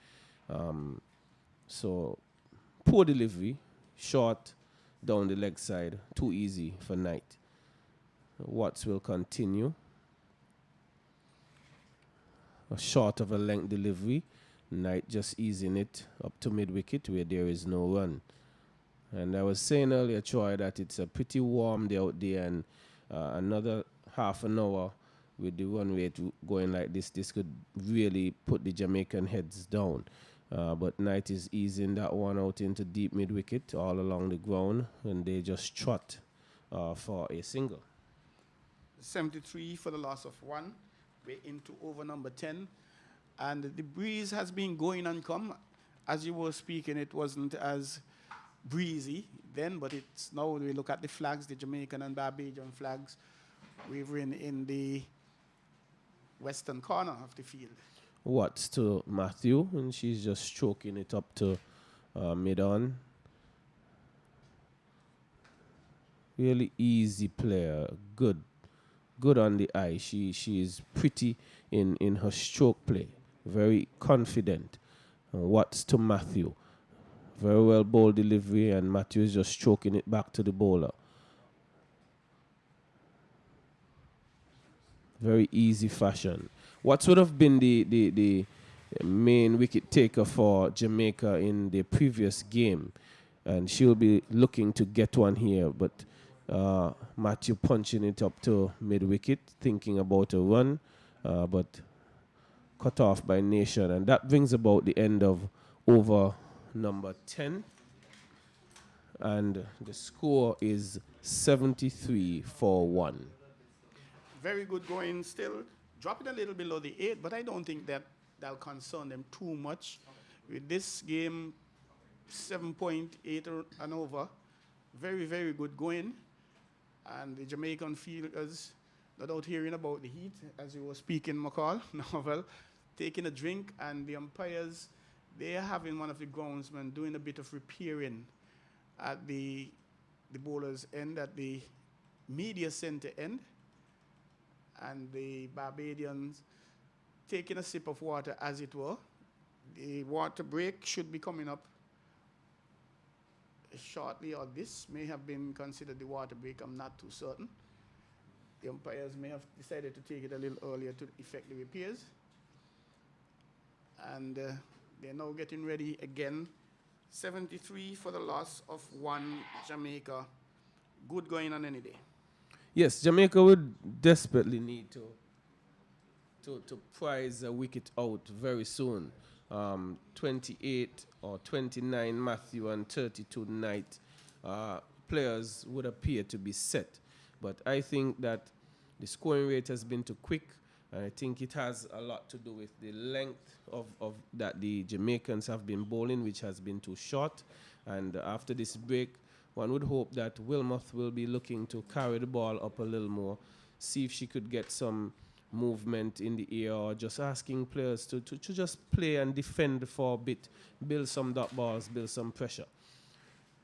So poor delivery, short down the leg side, too easy for Knight. Watts will continue. A short of a length delivery. Knight just easing it up to mid-wicket where there is no run. And I was saying earlier, Troy, that it's a pretty warm day out there, and another half an hour with the run rate going like this could really put the Jamaican heads down. But Knight is easing that one out into deep mid wicket all along the ground, and they just trot for a single. 73 for the loss of 1. We're into over number 10. And the breeze has been going and come. As you were speaking, it wasn't as breezy then, but it's now we look at the flags, the Jamaican and Barbadian flags, wavering in the western corner of the field. Watts to Matthew, and she's just stroking it up to mid-on. Really easy player, good on the eye. She is pretty in her stroke play, very confident. Watts to Matthew, very well ball delivery, and Matthew is just stroking it back to the bowler. Very easy fashion. What would have been the main wicket taker for Jamaica in the previous game? And she'll be looking to get one here, but Matthew punching it up to mid-wicket, thinking about a run, but cut off by Nation. And that brings about the end of over number 10. And the score is 73 for 1. Very good going still. Dropping a little below the 8, but I don't think that'll concern them too much. With this game, 7.8 and over. Very, very good going. And the Jamaican fielders, no doubt hearing about the heat, as you were speaking, McCall, novel, taking a drink, and the umpires, they're having one of the groundsmen doing a bit of repairing at the bowler's end, at the media center end. And the Barbadians taking a sip of water, as it were. The water break should be coming up shortly, or this may have been considered the water break. I'm not too certain. The umpires may have decided to take it a little earlier to effect the repairs. And they're now getting ready again. 73 for the loss of 1, Jamaica. Good going on any day. Yes, Jamaica would desperately need to prize a wicket out very soon. 28 or 29 Matthew and 32 Knight players would appear to be set. But I think that the scoring rate has been too quick. And I think it has a lot to do with the length of that the Jamaicans have been bowling, which has been too short. And after this break, one would hope that Wilmoth will be looking to carry the ball up a little more, see if she could get some movement in the air, or just asking players to just play and defend for a bit, build some dot balls, build some pressure.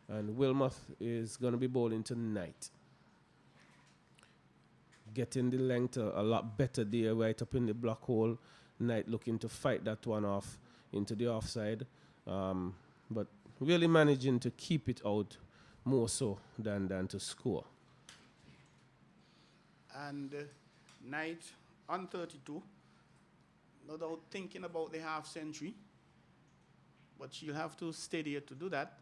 And Wilmoth is going to be bowling tonight. Getting the length a lot better there, right up in the block hole. Knight looking to fight that one off into the offside. But really managing to keep it out more so than to score. And Knight on 32, no doubt thinking about the half century, but she'll have to steady it to do that.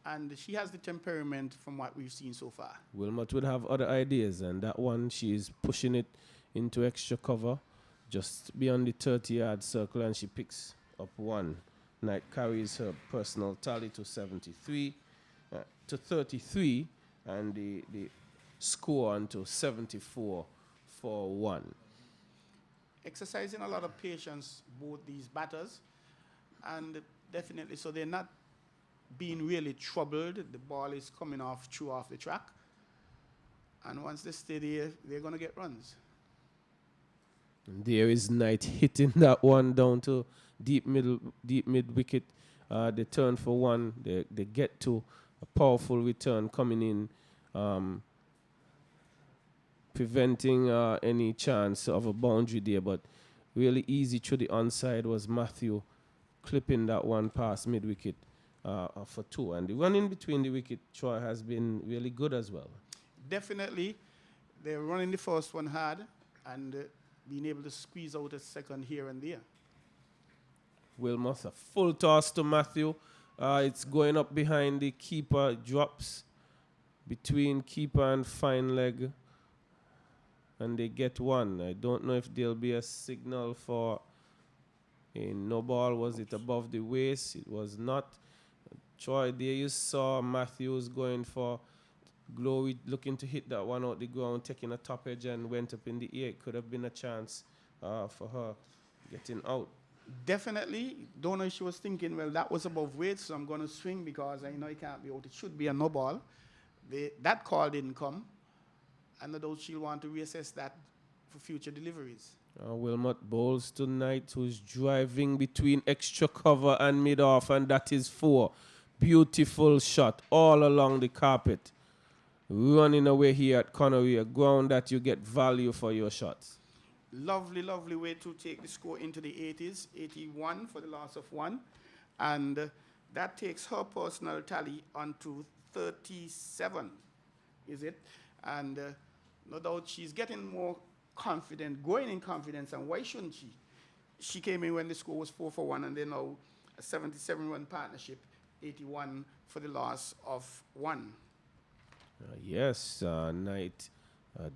And she has the temperament from what we've seen so far. Wilmot would have other ideas, and that one, she's pushing it into extra cover, just beyond the 30-yard circle, and she picks up one. Knight carries her personal tally to 73, to 33, and the score onto 74 for 1. Exercising a lot of patience, both these batters, and definitely so they're not being really troubled. The ball is coming off the track, and once they stay there, they're going to get runs. And there is Knight hitting that one down to deep mid wicket. They turn for one. They get to a powerful return coming in, preventing any chance of a boundary there. But really easy through the onside was Matthew clipping that one past mid wicket for 2. And the run in between the wicket, Troy, has been really good as well. Definitely. They're running the first one hard and being able to squeeze out a second here and there. Wilmoth, a full toss to Matthew, It's going up behind the keeper, drops between keeper and fine leg, and they get one. I don't know if there'll be a signal for a no ball. Was it above the waist? It was not. Troy, there you saw Matthews going for Glory, looking to hit that one out the ground, taking a top edge and went up in the air. It could have been a chance for her getting out. Definitely. Don't know if she was thinking, well, that was above weight, so I'm going to swing because I know it can't be out. It should be a no ball. That call didn't come. And no doubt she'll want to reassess that for future deliveries. Wilmot bowls tonight, who's driving between extra cover and mid-off, and that is 4. Beautiful shot all along the carpet. Running away here at Connery, a ground that you get value for your shots. Lovely, lovely way to take the score into the 80s. 81 for the loss of 1. And that takes her personal tally onto 37, is it? And no doubt she's getting more confident, growing in confidence, and why shouldn't she? She came in when the score was 4-1, and then now a 77-run partnership, 81 for the loss of 1. Yes, Knight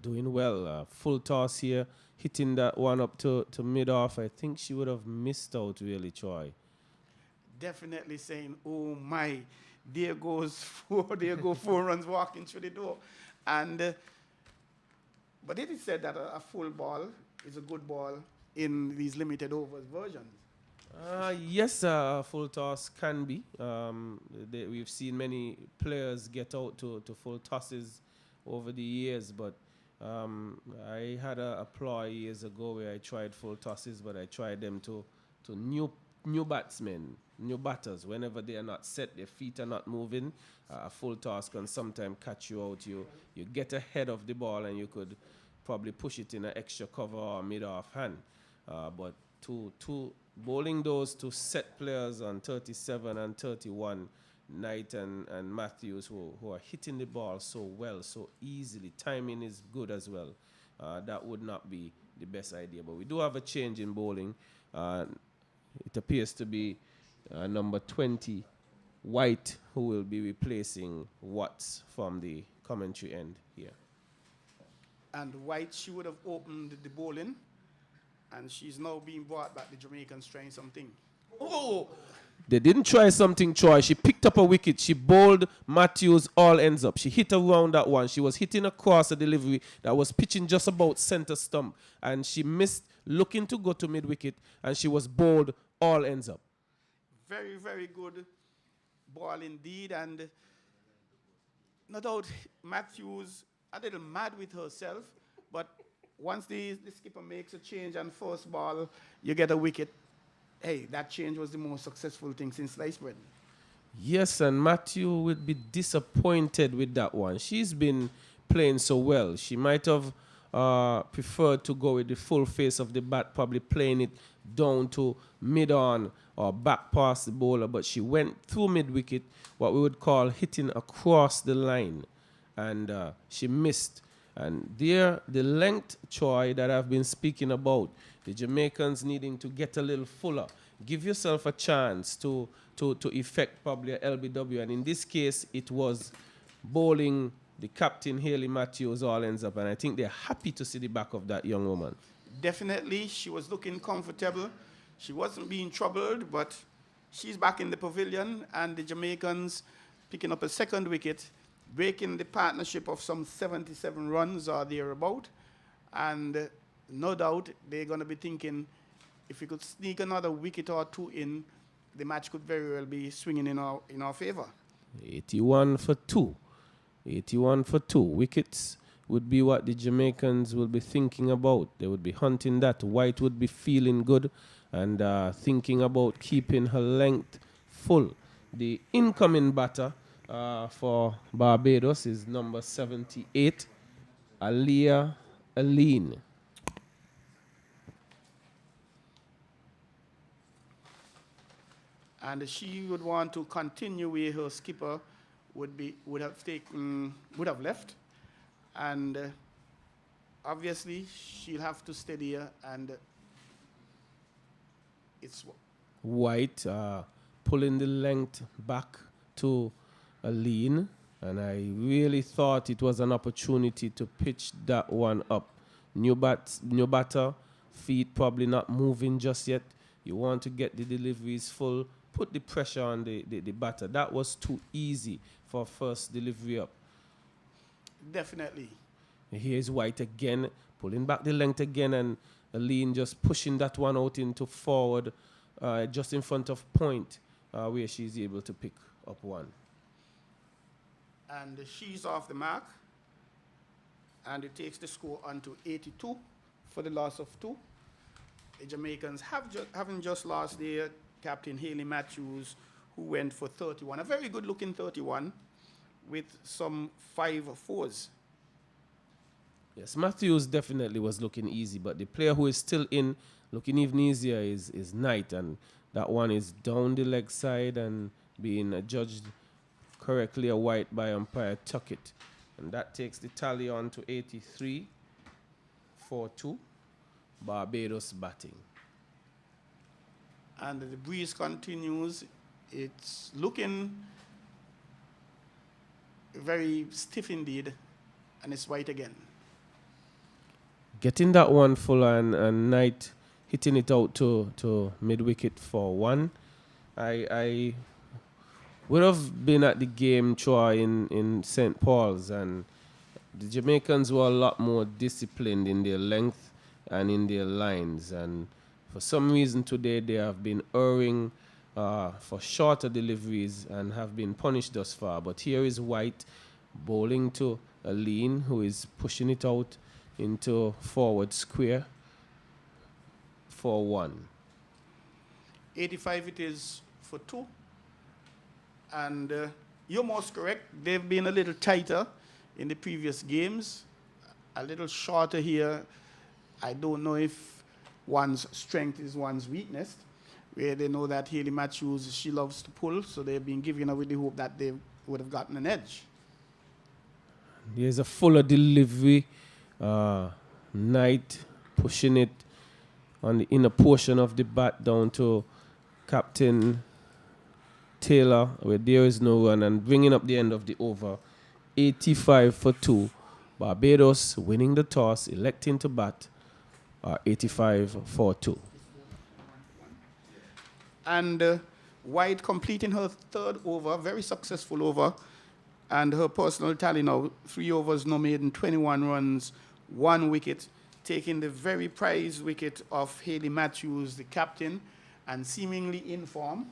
doing well. Full toss here, hitting that one up to mid-off. I think she would have missed out, really, Troy. Definitely saying, oh my, there goes 4, there go 4 runs walking through the door. And but it is said that a full ball is a good ball in these limited overs versions. Yes, full toss can be. We've seen many players get out to full tosses over the years, but I had a ploy years ago where I tried full tosses, but I tried them to new batsmen, new batters. Whenever they are not set, their feet are not moving, a full toss can sometimes catch you out. You get ahead of the ball and you could probably push it in an extra cover or mid-off hand. But to bowling those to set players on 37 and 31, Knight and Matthews, who are hitting the ball so well, so easily. Timing is good as well. That would not be the best idea. But we do have a change in bowling. It appears to be number 20, White, who will be replacing Watts from the commentary end here. And White, she would have opened the bowling, and she's now being brought back. The Jamaicans trying something. Oh! They didn't try something, Troy. She picked up a wicket. She bowled Matthews all ends up. She hit around that one. She was hitting across a delivery that was pitching just about center stump. And she missed looking to go to mid-wicket, and she was bowled all ends up. Very, very good ball indeed. And no doubt Matthews a little mad with herself, but once the skipper makes a change and first ball, you get a wicket. Hey, that change was the most successful thing since sliced bread. Yes, and Matthew would be disappointed with that one. She's been playing so well. She might have preferred to go with the full face of the bat, probably playing it down to mid-on or back past the bowler, but she went through mid-wicket, what we would call hitting across the line, and she missed. And there, the length, Troy, that I've been speaking about, the Jamaicans needing to get a little fuller. Give yourself a chance to effect probably a LBW. And in this case, it was bowling the captain, Haley Matthews, all ends up. And I think they're happy to see the back of that young woman. Definitely, she was looking comfortable. She wasn't being troubled, but she's back in the pavilion, and the Jamaicans picking up a second wicket, breaking the partnership of some 77 runs or thereabout. And no doubt they're going to be thinking, if we could sneak another wicket or two in, the match could very well be swinging in our favor. 81 for 2. 81 for 2. Wickets would be what the Jamaicans will be thinking about. They would be hunting that. White would be feeling good and thinking about keeping her length full. The incoming batter for Barbados is number 78, Aliyah Aline. And she would want to continue where her skipper would have left, and obviously she'll have to steady her, and it's White pulling the length back to a lean, and I really thought it was an opportunity to pitch that one up. New batter, feet probably not moving just yet. You want to get the deliveries full, put the pressure on the batter. That was too easy for first delivery up. Definitely. Here's White again, pulling back the length again, and Aline just pushing that one out into forward, just in front of point, where she's able to pick up one. And she's off the mark. And it takes the score on to 82 for the loss of 2. The Jamaicans haven't just lost their captain, Haley Matthews, who went for 31. A very good-looking 31 with some 5 fours. Yes, Matthews definitely was looking easy, but the player who is still in, looking even easier, is Knight, and that one is down the leg side and being judged correctly a White by umpire Tuckett. And that takes the tally on to 83 4-2, Barbados batting. And the breeze continues. It's looking very stiff indeed, and it's White again. Getting that one full and Knight hitting it out to mid-wicket for 1. I would have been at the game, Troy, in St. Paul's, and the Jamaicans were a lot more disciplined in their length and in their lines. And for some reason today, they have been erring for shorter deliveries and have been punished thus far. But here is White bowling to Aline, who is pushing it out into forward square for 1. 85 it is for 2. And you're most correct. They've been a little tighter in the previous games, a little shorter here. I don't know if one's strength is one's weakness, where they know that Haley Matthews, she loves to pull, so they've been giving her with the hope that they would have gotten an edge. There's a fuller delivery. Knight pushing it on the inner portion of the bat down to Captain Taylor, where there is no run, and bringing up the end of the over. 85 for 2. Barbados winning the toss, electing to bat. 85 for 2. And White completing her 3rd over, very successful over. And her personal tally now, 3 overs, no maiden, 21 runs, 1 wicket, taking the very prized wicket of Haley Matthews, the captain, and seemingly in form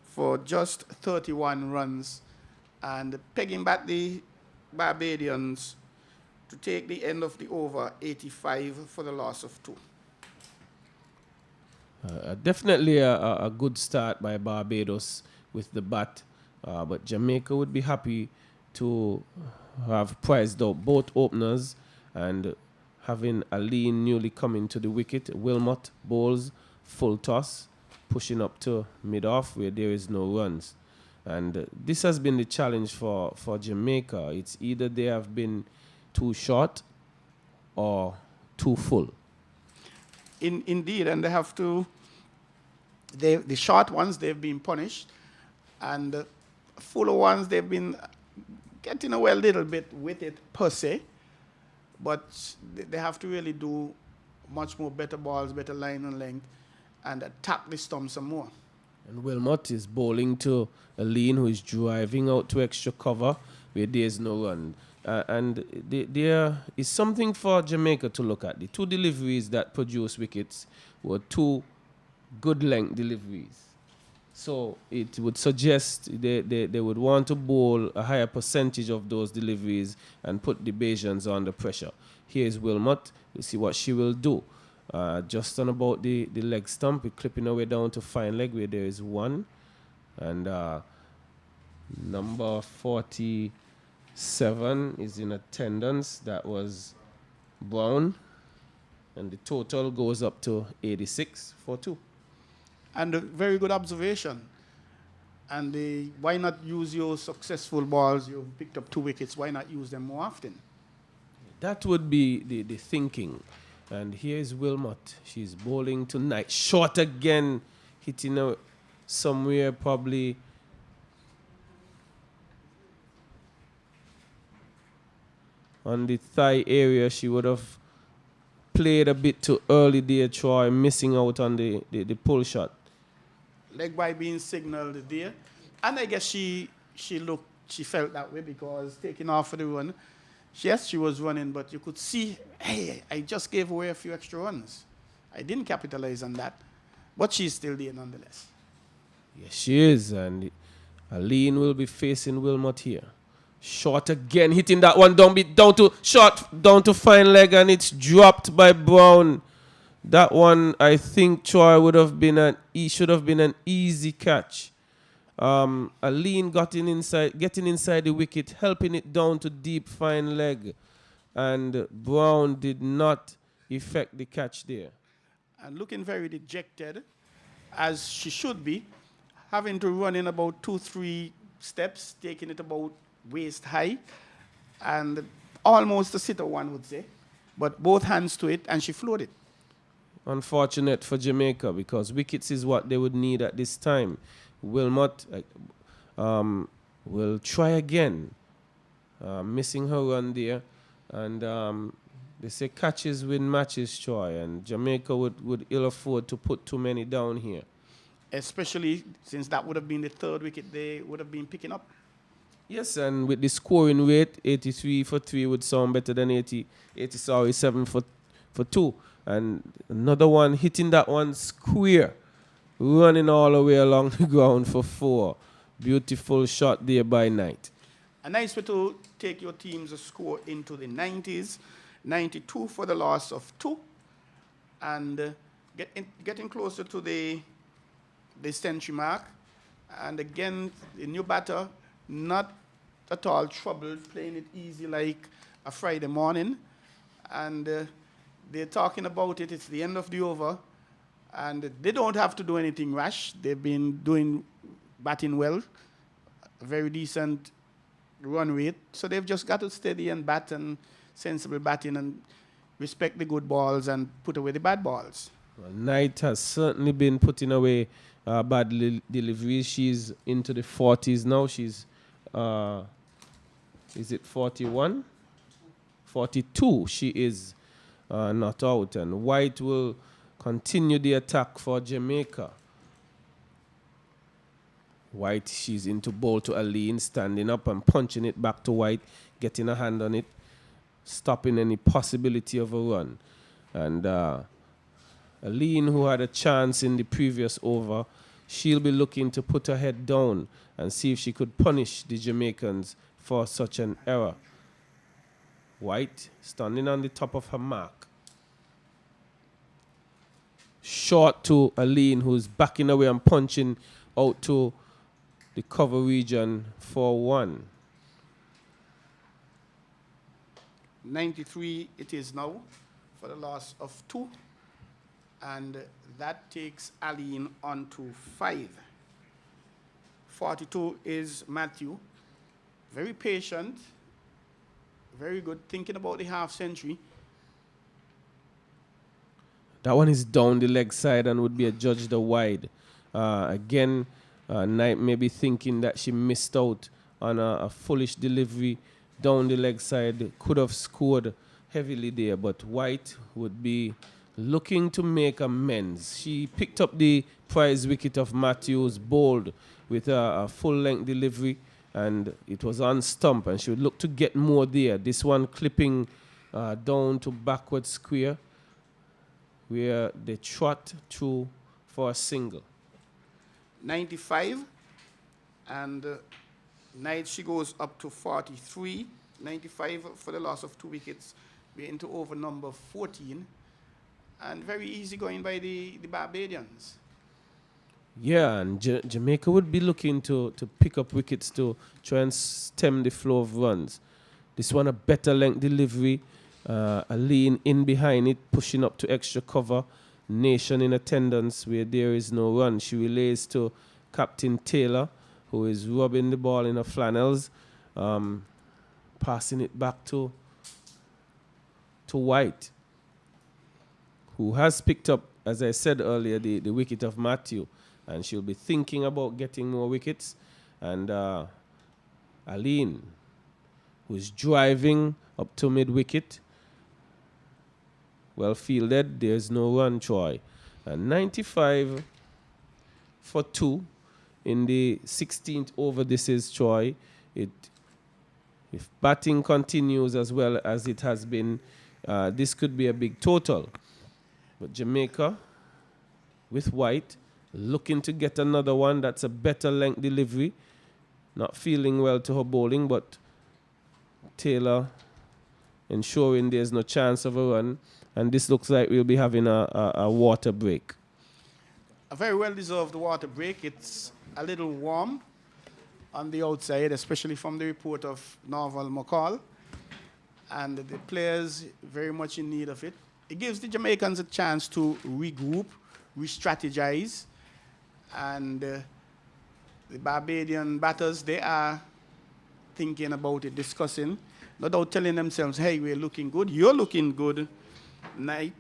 for just 31 runs, and pegging back the Barbadians to take the end of the over, 85 for the loss of 2. Definitely a good start by Barbados with the bat, but Jamaica would be happy to have prized out both openers, and having Aline newly coming to the wicket. Wilmot bowls full toss, pushing up to mid-off where there is no runs. And this has been the challenge for Jamaica. It's either they have been too short or too full. Indeed, and they have to, the short ones, they've been punished, and the fuller ones, they've been getting away a little bit with it per se, but they have to really do much more better balls, better line and length, and attack the stump some more. And Wilmot is bowling to Aline, who is driving out to extra cover where there is no run. And there is something for Jamaica to look at. The 2 deliveries that produced wickets were 2 good length deliveries. So it would suggest they would want to bowl a higher percentage of those deliveries and put the Bajans under pressure. Here's Wilmot. We'll see what she will do. Just on about the leg stump, we're clipping our way down to fine leg where there is 1. And number 47 is in attendance. That was Brown. And the total goes up to 86 for 2. And a very good observation. And why not use your successful balls? You've picked up 2 wickets. Why not use them more often? That would be the thinking. And here's Wilmot. She's bowling tonight. Short again, hitting somewhere probably on the thigh area. She would have played a bit too early there, Troy, missing out on the pull shot. Leg by being signaled there. And I guess she felt that way because taking off for the run, yes, she was running, but you could see, hey, I just gave away a few extra runs. I didn't capitalize on that, but she's still there nonetheless. Yes, she is, and Aline will be facing Wilmot here. Short again, hitting that one down to fine leg, and it's dropped by Brown. That one, I think, Troy should have been an easy catch. Aline getting inside the wicket, helping it down to deep fine leg, and Brown did not effect the catch there. And looking very dejected, as she should be, having to run in about 2-3 steps, taking it about waist high, and almost a sitter, one would say, but both hands to it, and she floated. Unfortunate for Jamaica, because wickets is what they would need at this time. Wilmot will try again, missing her run there, and they say catches win matches, Troy, and Jamaica would ill afford to put too many down here. Especially since that would have been the third wicket they would have been picking up. Yes, and with the scoring rate, 83 for 3 would sound better than 7 for 2. And another one hitting that one square, running all the way along the ground for 4. Beautiful shot there by Knight. A nice way to take your team's score into the 90s. 92 for the loss of 2. And getting closer to the century mark. And again, the new batter, not at all troubled, playing it easy like a Friday morning. And they're talking about it. It's the end of the over. And they don't have to do anything rash. They've been batting well, a very decent run rate. So they've just got to steady and bat and sensible batting and respect the good balls and put away the bad balls. Well, Knight has certainly been putting away bad deliveries. She's into the 40s now. She's, is it 41? 42. She is not out. And White will continue the attack for Jamaica. White, she's into ball to Aline, standing up and punching it back to White, getting a hand on it, stopping any possibility of a run. And Aline, who had a chance in the previous over, she'll be looking to put her head down and see if she could punish the Jamaicans for such an error. White, standing on the top of her mark. Short to Aline, who's backing away and punching out to the cover region for 1. 93 it is now for the loss of 2. And that takes Aline on to 5. 42 is Matthew. Very patient. Very good. Thinking about the half century. That one is down the leg side and would be adjudged a wide. Again, Knight may be thinking that she missed out on a foolish delivery down the leg side. Could have scored heavily there, but White would be looking to make amends. She picked up the prize wicket of Matthews, bowled with a full-length delivery, and it was on stump, and she would look to get more there. This one clipping down to backward square, where they trot through for a single. 95, and Knight, she goes up to 43. 95 for the loss of 2 wickets. We're into over number 14. And very easy going by the Barbadians. Yeah, and Jamaica would be looking to pick up wickets to try and stem the flow of runs. This one a better length delivery. Aline in behind it, pushing up to extra cover. Nation in attendance where there is no run. She relays to Captain Taylor, who is rubbing the ball in her flannels, passing it back to White, who has picked up, as I said earlier, the wicket of Matthew. and she'll be thinking about getting more wickets. And Aline, who's driving up to mid-wicket, well fielded, there's no run, Troy. And 95 for 2 in the 16th over. This is Troy. If batting continues as well as it has been, this could be a big total. But Jamaica with White looking to get another one. That's a better length delivery. Not feeling well to her bowling, but Taylor ensuring there's no chance of a run. And this looks like we'll be having a water break. A very well-deserved water break. It's a little warm on the outside, especially from the report of Norval McCall. And the players very much in need of it. It gives the Jamaicans a chance to regroup, re-strategize. And the Barbadian batters, they are thinking about it, discussing, no doubt telling themselves, hey, we're looking good. You're looking good. Knight,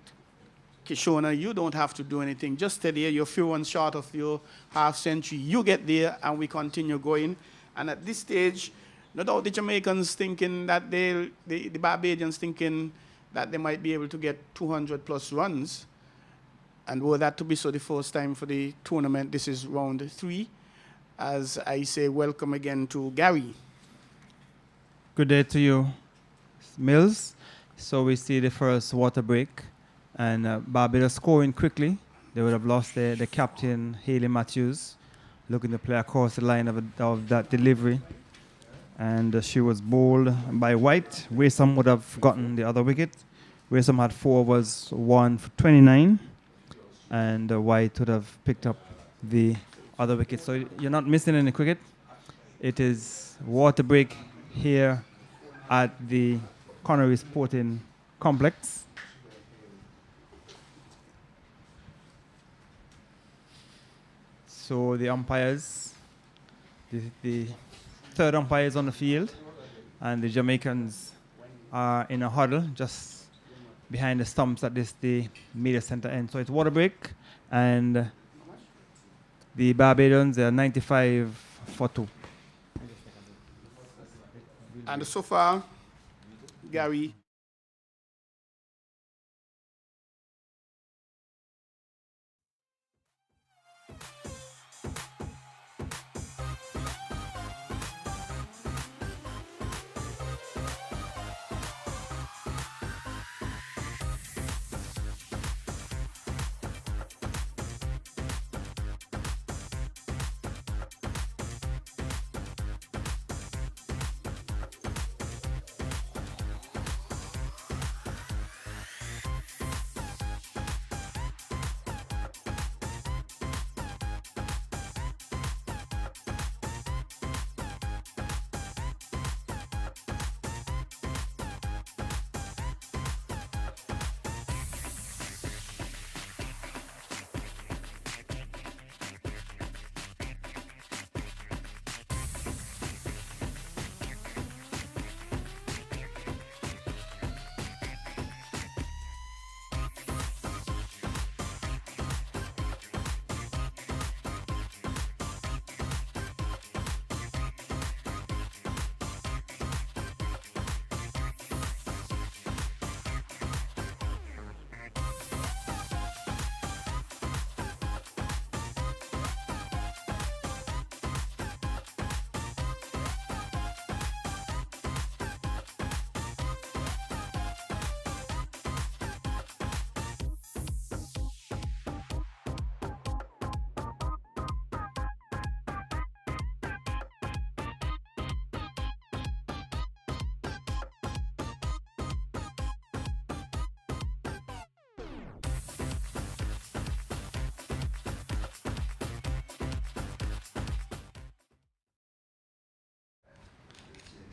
Kyshona, you don't have to do anything. Just stay there. You're a few runs short of your half century. You get there, and we continue going. And at this stage, no doubt the Jamaicans thinking that the Barbadians thinking that they might be able to get 200-plus runs. And were that to be so the first time for the tournament, this is round 3. As I say, welcome again to Gary. Good day to you, Mills. So we see the first water break, and Barbados scoring quickly. They would have lost the captain, Haley Matthews, looking to play across the line of that delivery. And she was bowled by White. Waysome would have gotten the other wicket. Waysome had 4 overs, 1 for 29. And White would have picked up the other wicket. So you're not missing any cricket. It is water break here at the Connery Sporting Complex. So the umpires, the third umpire is on the field, and the Jamaicans are in a huddle just behind the stumps at the media center end. So it's water break, and the Barbadians are 95 for 2. And so far, Gary.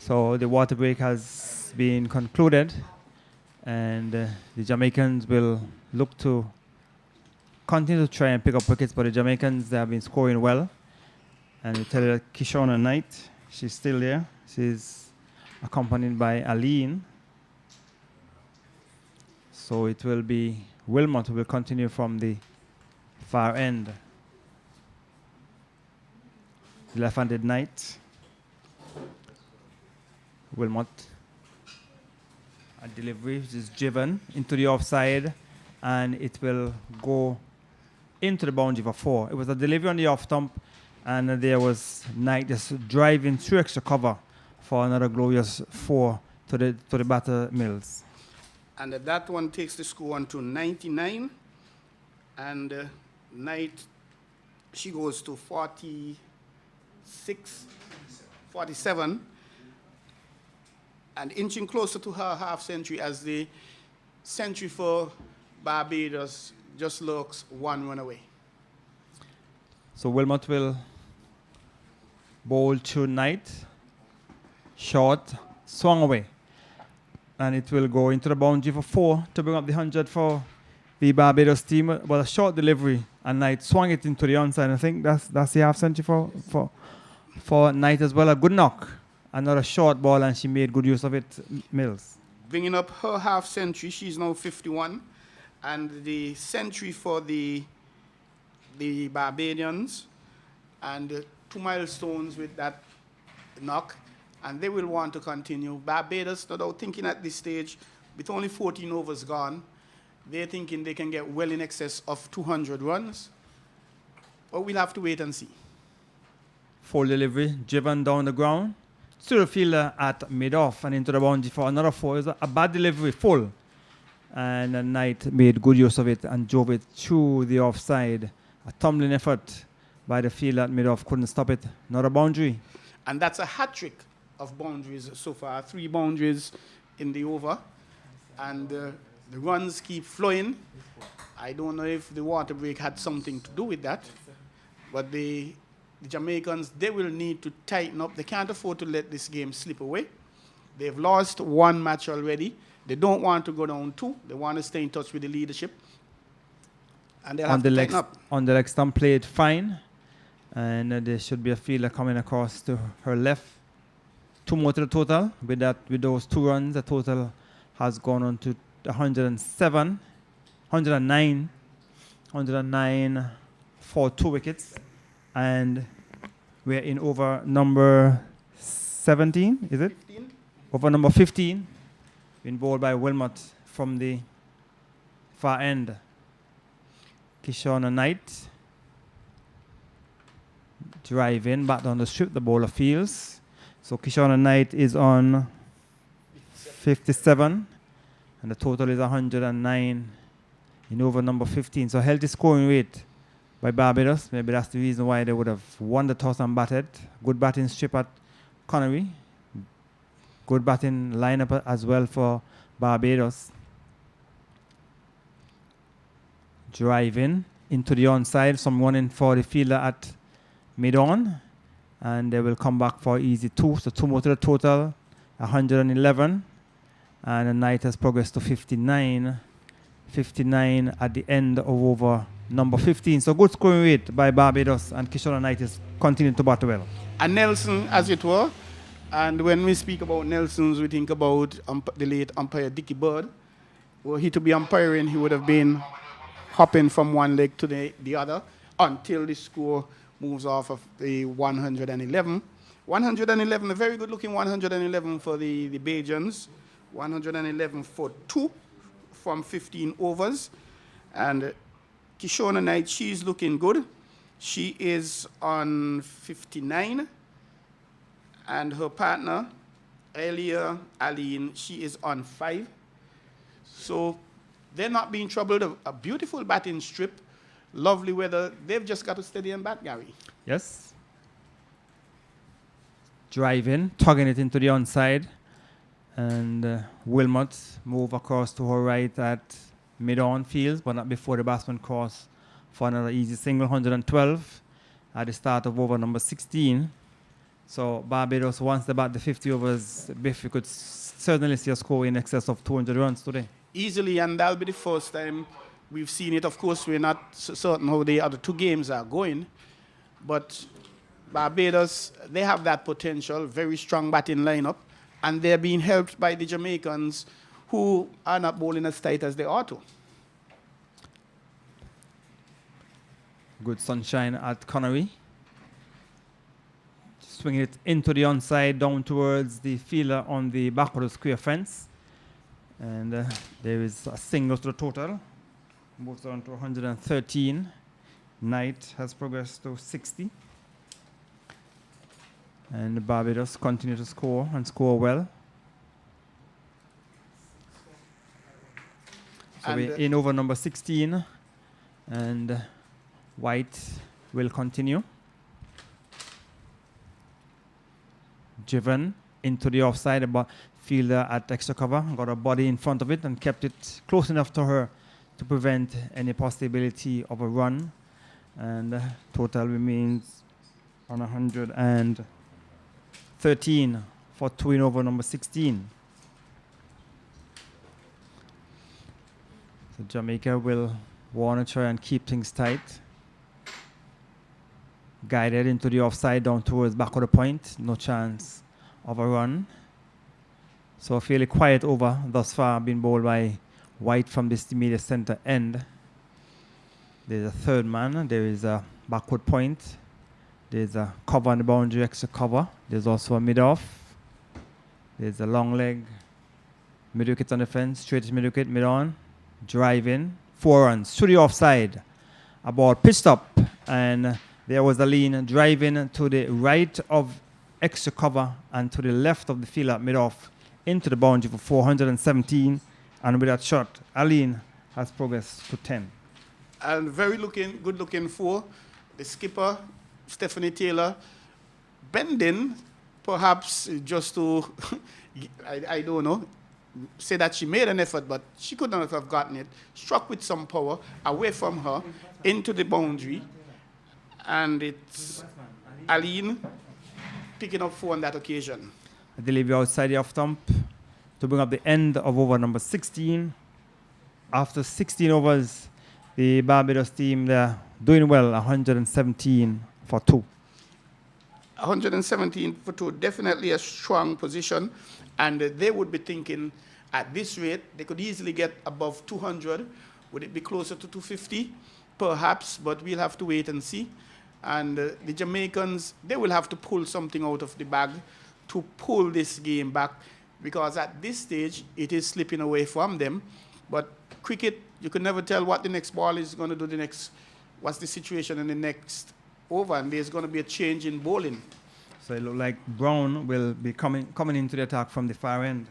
So the water break has been concluded, and the Jamaicans will look to continue to try and pick up wickets, but the Jamaicans, they have been scoring well. And we tell you that Kyshona Knight, she's still there. She's accompanied by Aline. So it will be Wilmot who will continue from the far end. left-handed Knight. Wilmot. A delivery which is driven into the offside, and it will go into the boundary for 4. It was a delivery on the off stump, and there was Knight just driving through extra cover for another glorious 4 to the batter Mills. And that one takes the score on to 99. And Knight, she goes to 46, 47. And inching closer to her half century as the century for Barbados just looks 1 run away. So Wilmot will bowl to Knight. Short, swung away. And it will go into the boundary for 4 to bring up the 100 for the Barbados team. But a short delivery, and Knight swung it into the onside. I think that's the half century for Knight as well. A good knock. Another short ball, and she made good use of it, Mills. Bringing up her half century, she's now 51. And the century for the Barbadians, and 2 milestones with that knock. And they will want to continue. Barbados, no doubt, thinking at this stage, with only 14 overs gone, they're thinking they can get well in excess of 200 runs. But we'll have to wait and see. Full delivery, driven down the ground. Still a fielder at mid-off and into the boundary for another 4. It was a bad delivery, full. And Knight made good use of it and drove it through the offside. A tumbling effort by the fielder at mid-off. Couldn't stop it. Not a boundary. And that's a hat-trick of boundaries so far. 3 boundaries in the over. And the runs keep flowing. I don't know if the water break had something to do with that. But the Jamaicans, they will need to tighten up. They can't afford to let this game slip away. They've lost 1 match already. They don't want to go down 2. They want to stay in touch with the leadership. And they'll have to tighten up. On the leg stump, played fine. And there should be a fielder coming across to her left. 2 more to the total. With those 2 runs, the total has gone on to 109 for 2 wickets. And we're in over number 17, is it? 15. Over number 15, been bowled by Wilmot from the far end. Kyshona Knight. Drive in, back down the strip, the bowler fields. So Kyshona Knight is on 57, and the total is 109 in over number 15. So healthy scoring rate by Barbados. Maybe that's the reason why they would have won the toss and batted. Good batting strip at Connery. Good batting lineup as well for Barbados. Drive in into the onside. Someone in for the fielder at mid-on. And they will come back for easy 2. So 2 more to the total. 111. And the Knight has progressed to 59. 59 at the end of over number 15. So good scoring rate by Barbados, and Kyshona Knight is continuing to bat well. And Nelson, as it were. And when we speak about Nelsons, we think about the late umpire Dickie Bird. Were he to be umpiring, he would have been hopping from one leg to the other until the score moves off of the 111. 111, a very good looking 111 for the Bajans. 111 for 2 from 15 overs. And Kyshona Knight, she's looking good. She is on 59. And her partner, Elia Aline, she is on 5. So they're not being troubled. A beautiful batting strip. Lovely weather. They've just got to steady and bat, Gary. Yes. Drive in, tugging it into the onside. And Wilmot move across to her right at mid-on fields, but not before the batsman cross for another easy single, 112 at the start of over number 16. So Barbados, once they bat the 50 overs, Biff, you could certainly see a score in excess of 200 runs today. Easily, and that'll be the first time we've seen it. Of course, we're not certain how the other 2 games are going, but Barbados, they have that potential, very strong batting lineup, and they're being helped by the Jamaicans, who are not bowling as tight as they ought to. Good sunshine at Connery. swinging it into the onside down towards the fielder on the back of the square fence. And there is a single to the total. Moves on to 113. Knight has progressed to 60. And Barbados continue to score and score well. So we're in over number 16. And White will continue. Driven into the offside, but fielder at extra cover got a body in front of it and kept it close enough to her to prevent any possibility of a run. And total remains on 113 for 2 in over number 16. So Jamaica will want to try and keep things tight. Guided into the offside down towards back of the point. No chance of a run. So a fairly quiet over thus far, being bowled by White from this immediate center end. There's a third man. There is a backward point. There's a cover on the boundary, extra cover. There's also a mid-off. There's a long leg. Mid-wicket on the fence. Straight mid-wicket, mid-on. Drive in. 4 runs to the offside. A ball pitched up, and there was a lean driving to the right of extra cover and to the left of the fielder mid-off into the boundary for 417. And with that shot, Aline has progressed to 10. And good looking for the skipper, Stephanie Taylor, bending, perhaps just to, I don't know, say that she made an effort, but she could not have gotten it. Struck with some power away from her into the boundary. And it's Aline picking up 4 on that occasion. A delivery outside the off stump to bring up the end of over number 16. After 16 overs, the Barbados team, they're doing well, 117 for 2. 117 for 2, definitely a strong position. And they would be thinking, at this rate, they could easily get above 200. Would it be closer to 250? Perhaps, but we'll have to wait and see. And the Jamaicans, they will have to pull something out of the bag to pull this game back, because at this stage, it is slipping away from them. But cricket, you can never tell what the next ball is going to do what's the situation in the next over, and there's going to be a change in bowling. So it looks like Brown will be coming into the attack from the far end.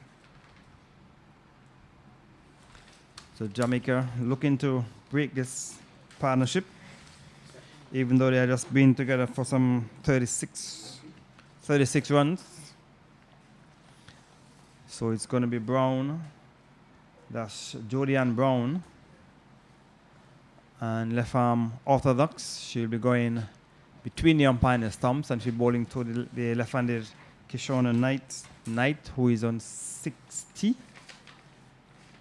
So Jamaica looking to break this partnership, even though they have just been together for some 36 runs. So it's going to be Brown. That's Jodianne Brown. And left arm orthodox. She'll be going between the umpire and the stumps, and she'll be bowling to the left-handed Kyshona Knight, who is on 60.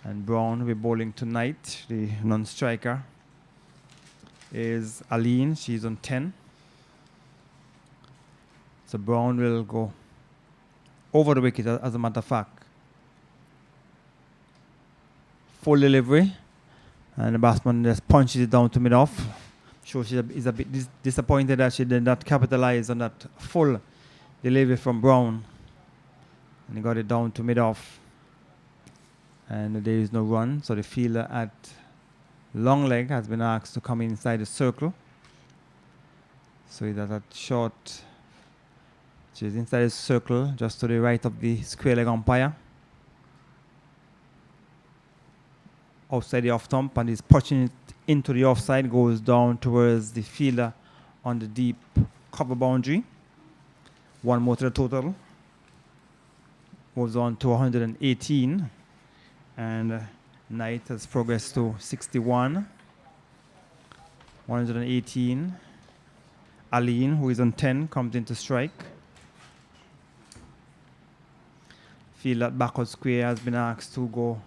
And Brown will be bowling to Knight, the non-striker. Is Aline, she's on 10. So Brown will go over the wicket, as a matter of fact. Full delivery, and the batsman just punches it down to mid-off. So she is a bit disappointed that she did not capitalize on that full delivery from Brown. And he got it down to mid-off. And there is no run, so the fielder at long leg has been asked to come inside the circle. So he's at that short. She's inside the circle, just to the right of the square leg umpire. Outside the off stump, and he's punching it into the offside, goes down towards the fielder on the deep cover boundary. 1 more to the total. Moves on to 118. And Knight has progressed to 61. 118. Aline, who is on 10, comes into strike. Fielder at backward square has been asked to go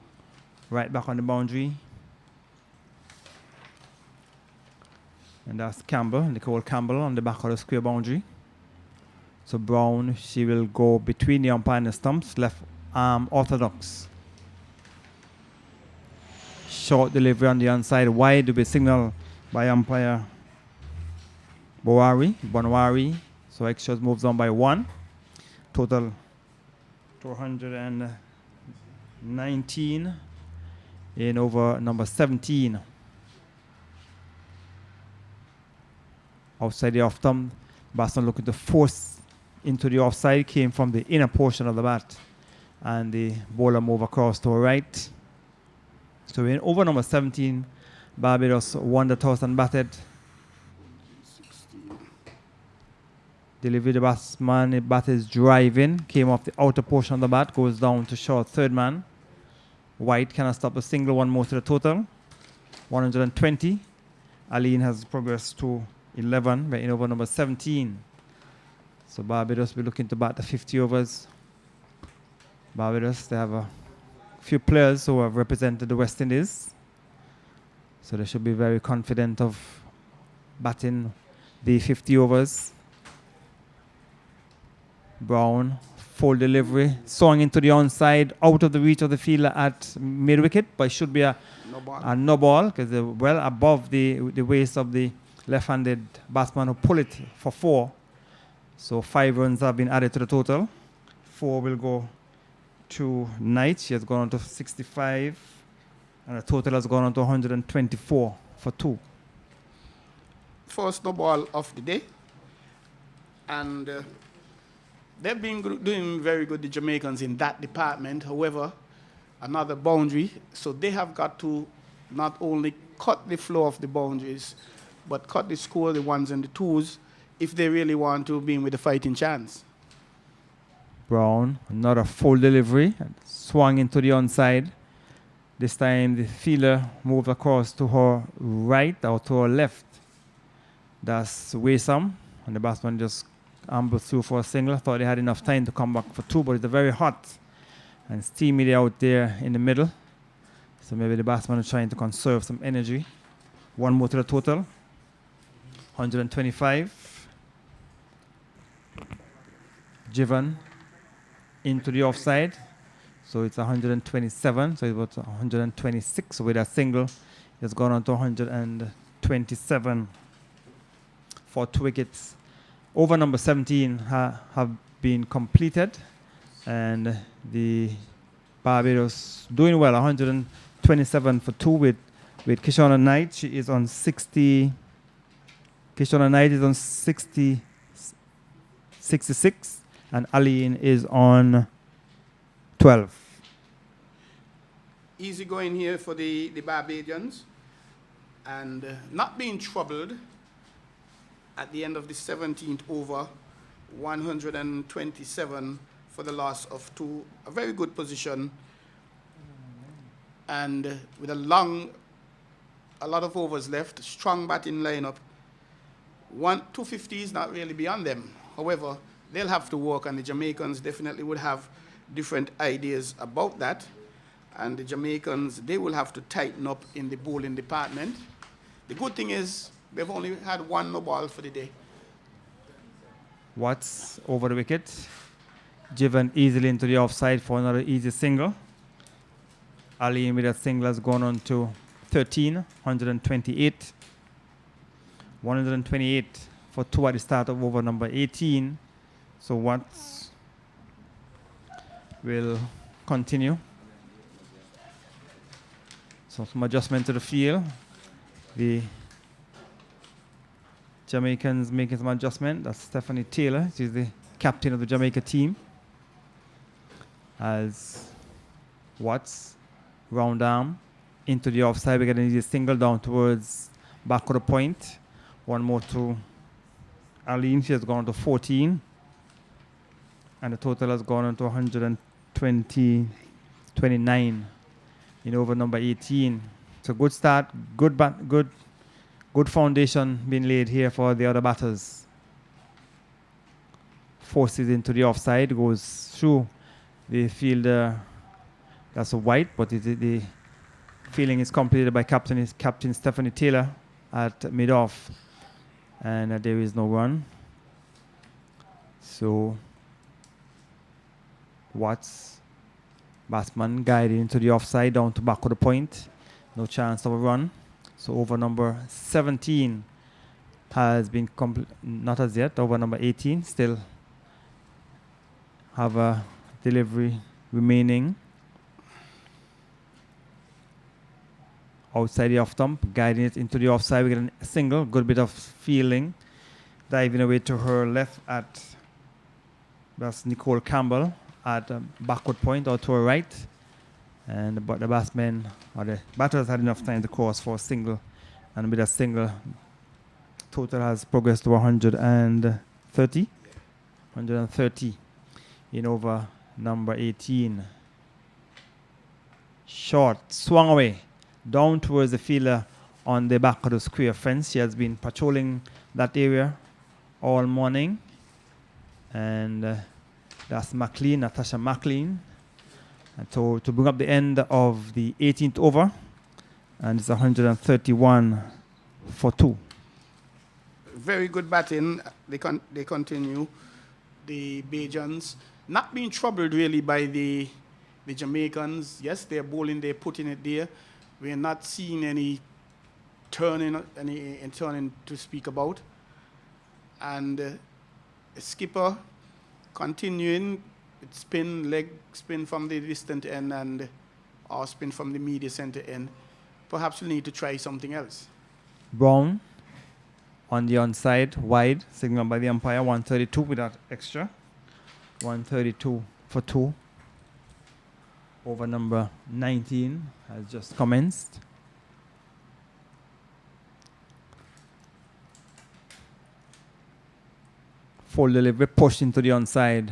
right back on the boundary. And that's Campbell, Nicole Campbell, on the back of the square boundary. So Brown, she will go between the umpire and the stumps, left arm orthodox. Short delivery on the onside, wide to be signaled by umpire Bonwari. So extras moves on by 1. Total 219 in over number 17. Outside the off thumb, batsman looking to force into the offside, came from the inner portion of the bat, and the bowler move across to a right. So in over number 17, Barbados won the toss and batted. Delivery, the batsman, the bat is driving, came off the outer portion of the bat, goes down to short third man. White cannot stop a single, one more to the total. 120. Aline has progressed to 11, but in over number 17. So Barbados will be looking to bat the 50 overs. Barbados, they have a few players who have represented the West Indies. So they should be very confident of batting the 50 overs. Brown, full delivery, swung into the onside, out of the reach of the fielder at mid-wicket, but it should be a no ball because they're well above the waist of the left-handed batsman who pull it for 4. So 5 runs have been added to the total. 4 will go to Knight. She has gone on to 65, and the total has gone on to 124 for 2. First no ball of the day, and they've been doing very good, the Jamaicans, in that department. However, another boundary, so they have got to not only cut the flow of the boundaries, but cut the score, the 1s and the 2s, if they really want to be in with a fighting chance. Brown, another full delivery, swung into the onside. This time the fielder moved across to her right or to her left. That's Waysam, and the batsman just ambled through for a single. Thought they had enough time to come back for 2, but it's very hot and steamy out there in the middle. So maybe the batsman is trying to conserve some energy. 1 more to the total, 125. Jivan into the offside, so it's 127, so it was 126 with a single. It's gone on to 127 for 2 wickets. Over number 17 have been completed, and the Barbados doing well, 127 for 2 with Kyshona Knight. She is on 60. Kyshona Knight is on 66, and Aline is on 12. Easy going here for the Barbadians, and not being troubled at the end of the 17th over, 127 for the loss of 2. A very good position, and with a lot of overs left, strong batting lineup. 250 is not really beyond them. However, they'll have to work, and the Jamaicans definitely would have different ideas about that. And the Jamaicans, they will have to tighten up in the bowling department. The good thing is they've only had 1 no ball for the day. Watts over the wicket. Jivan easily into the offside for another easy single. Aline with a single has gone on to 13, 128. 128 for 2 at the start of over number 18. So Watts will continue. So some adjustment to the field. The Jamaicans making some adjustment. That's Stephanie Taylor. She's the captain of the Jamaica team. As Watts, round arm, into the offside. We're getting a single down towards back of the point. 1 more to Aline. She has gone to 14. And the total has gone on to 129 in over number 18. So good start, good foundation being laid here for the other batters. Forces into the offside, goes through the fielder. That's a White, but the fielding is completed by Captain Stephanie Taylor at mid-off, and there is no run. So Watts, batsman, guided into the offside down to back of the point. No chance of a run. So over number 17, has been not as yet. Over number 18 still have a delivery remaining. Outside the off stump, guiding it into the offside. We get a single, good bit of fielding. Diving away to her left that's Nicole Campbell at backward point or to her right. And the batsmen or the batters had enough time to cross for a single. And with a single, total has progressed to 130 in over number 18. Short, swung away, down towards the fielder on the back of the square fence. She has been patrolling that area all morning. And that's McLean, Natasha McLean. And to bring up the end of the 18th over. And it's 131 for 2. Very good batting. They continue. The Bajans not being troubled really by the Jamaicans. Yes, they're bowling, they're putting it there. We're not seeing any turning to speak about. And the skipper continuing with spin, leg spin from the distant end and or spin from the media center end. Perhaps we'll need to try something else. Brown on the onside, wide, signaled by the umpire, 132 without extra. 132 for 2. Over number 19 has just commenced. Full delivery pushed into the onside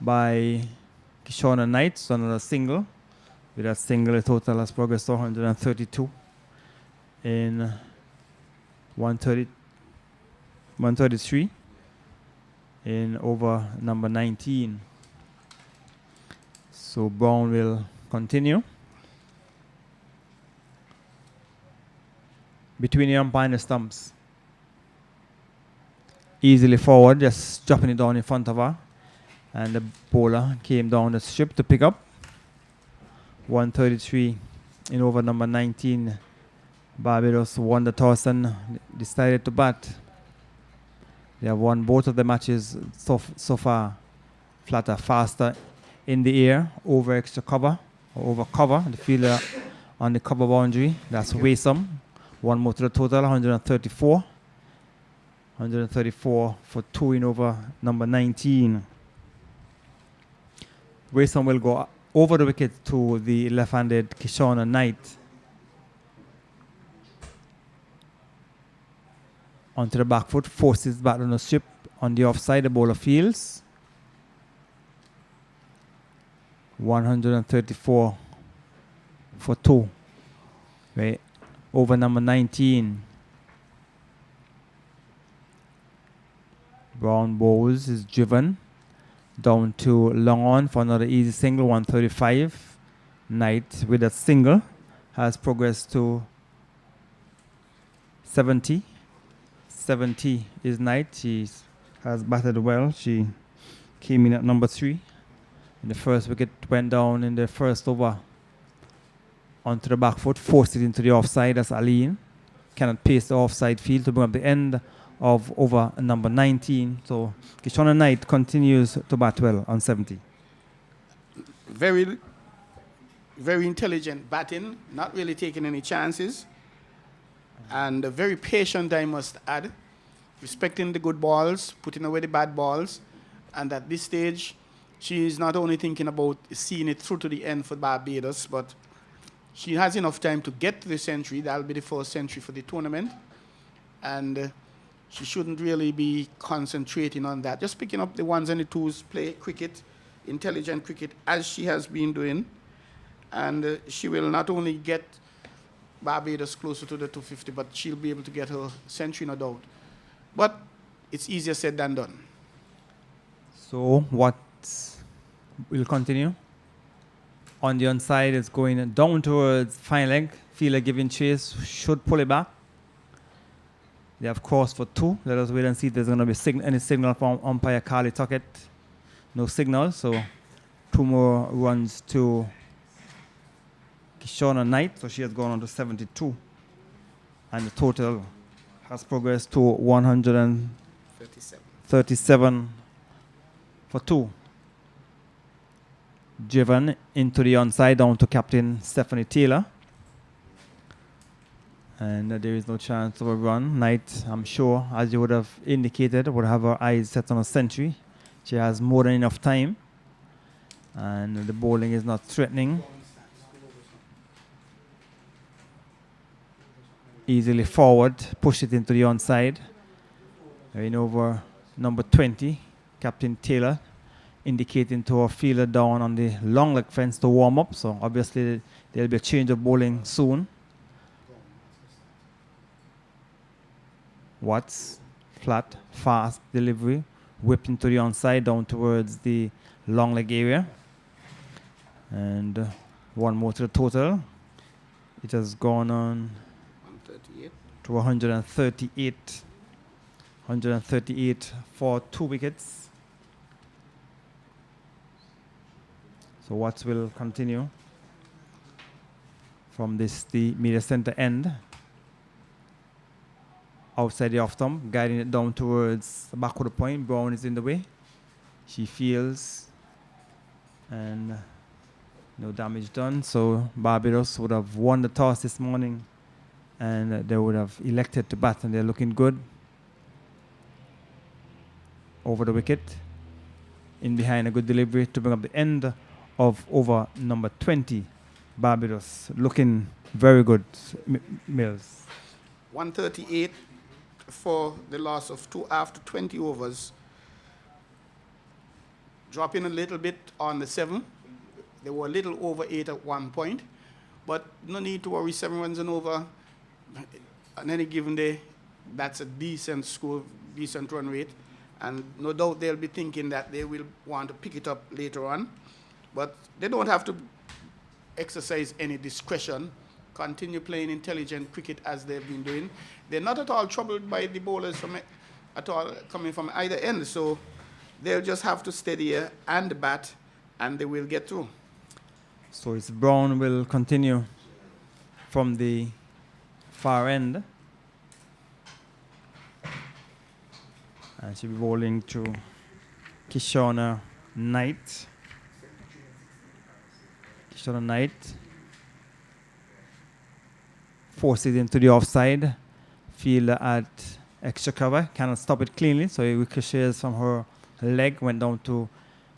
by Kyshona Knight, so another single. With that single, the total has progressed to 132 in 133 in over number 19. So Brown will continue. Between the umpire and the stumps. Easily forward, just dropping it down in front of her. And the bowler came down the strip to pick up. 133 in over number 19. Barbados won the toss and decided to bat. They have won both of the matches so far. Flatter, faster in the air, over extra cover, or over cover. The fielder on the cover boundary. That's Waysome. One more to the total, 134. 134 for 2 in over number 19. Waysome will go over the wicket to the left-handed Kyshona Knight. Onto the back foot, forces back on the strip on the offside, the bowler fields. 134 for 2. Right. Over number 19. Brown bowls is driven down to long on for another easy single, 135. Knight with a single has progressed to 70. 70 is Knight. She has batted well. She came in at number 3. And the first wicket went down in the first over. Onto the back foot, forced it into the offside. That's Aline. Cannot pace the offside field to bring up the end of over number 19. So Kyshona Knight continues to bat well on 70. Very, very intelligent batting, not really taking any chances. And very patient, I must add. Respecting the good balls, putting away the bad balls. And at this stage, she is not only thinking about seeing it through to the end for Barbados, but she has enough time to get to the century. That'll be the first century for the tournament. And she shouldn't really be concentrating on that. Just picking up the ones and the twos, play cricket, intelligent cricket, as she has been doing. And she will not only get Barbados closer to the 250, but she'll be able to get her century, no doubt. But it's easier said than done. So what will continue? On the onside, it's going down towards fine leg. Fielder giving chase, should pull it back. They have crossed for 2. Let us wait and see if there's going to be any signal from umpire Carly Tuckett. No signal, so 2 more runs to Kyshona Knight. So she has gone on to 72. And the total has progressed to 137 37. for 2. Driven into the onside down to Captain Stephanie Taylor. And there is no chance of a run. Knight, I'm sure, as you would have indicated, would have her eyes set on a century. She has more than enough time. And the bowling is not threatening. Easily forward, push it into the onside. In over number 20, Captain Taylor, indicating to our fielder down on the long leg fence to warm up. So obviously there'll be a change of bowling soon. Watts, flat, fast delivery, whipped into the onside down towards the long leg area. And one more to the total. It has gone on 138. to 138. 138 for 2 wickets. So Watts will continue from the media center end. Outside the off stump, guiding it down towards the back of the point. Brown is in the way. She feels, and no damage done. So Barbados would have won the toss this morning, and they would have elected to bat, and they're looking good. Over the wicket, in behind a good delivery to bring up the end of over number 20. Barbados looking very good. Mills. 138 for the loss of 2 after 20 overs. Dropping a little bit on the 7. They were a little over 8 at one point. But no need to worry, 7 runs and over. On any given day, that's a decent score, decent run rate. And no doubt they'll be thinking that they will want to pick it up later on. But they don't have to exercise any discretion. Continue playing intelligent cricket as they've been doing. They're not at all troubled by the bowlers at all coming from either end. So they'll just have to steady and bat, and they will get through. So it's Brown will continue from the far end. And she'll be bowling to Kyshona Knight. Kyshona Knight forces into the offside. Fielder at extra cover, cannot stop it cleanly, so it ricochets from her leg, went down to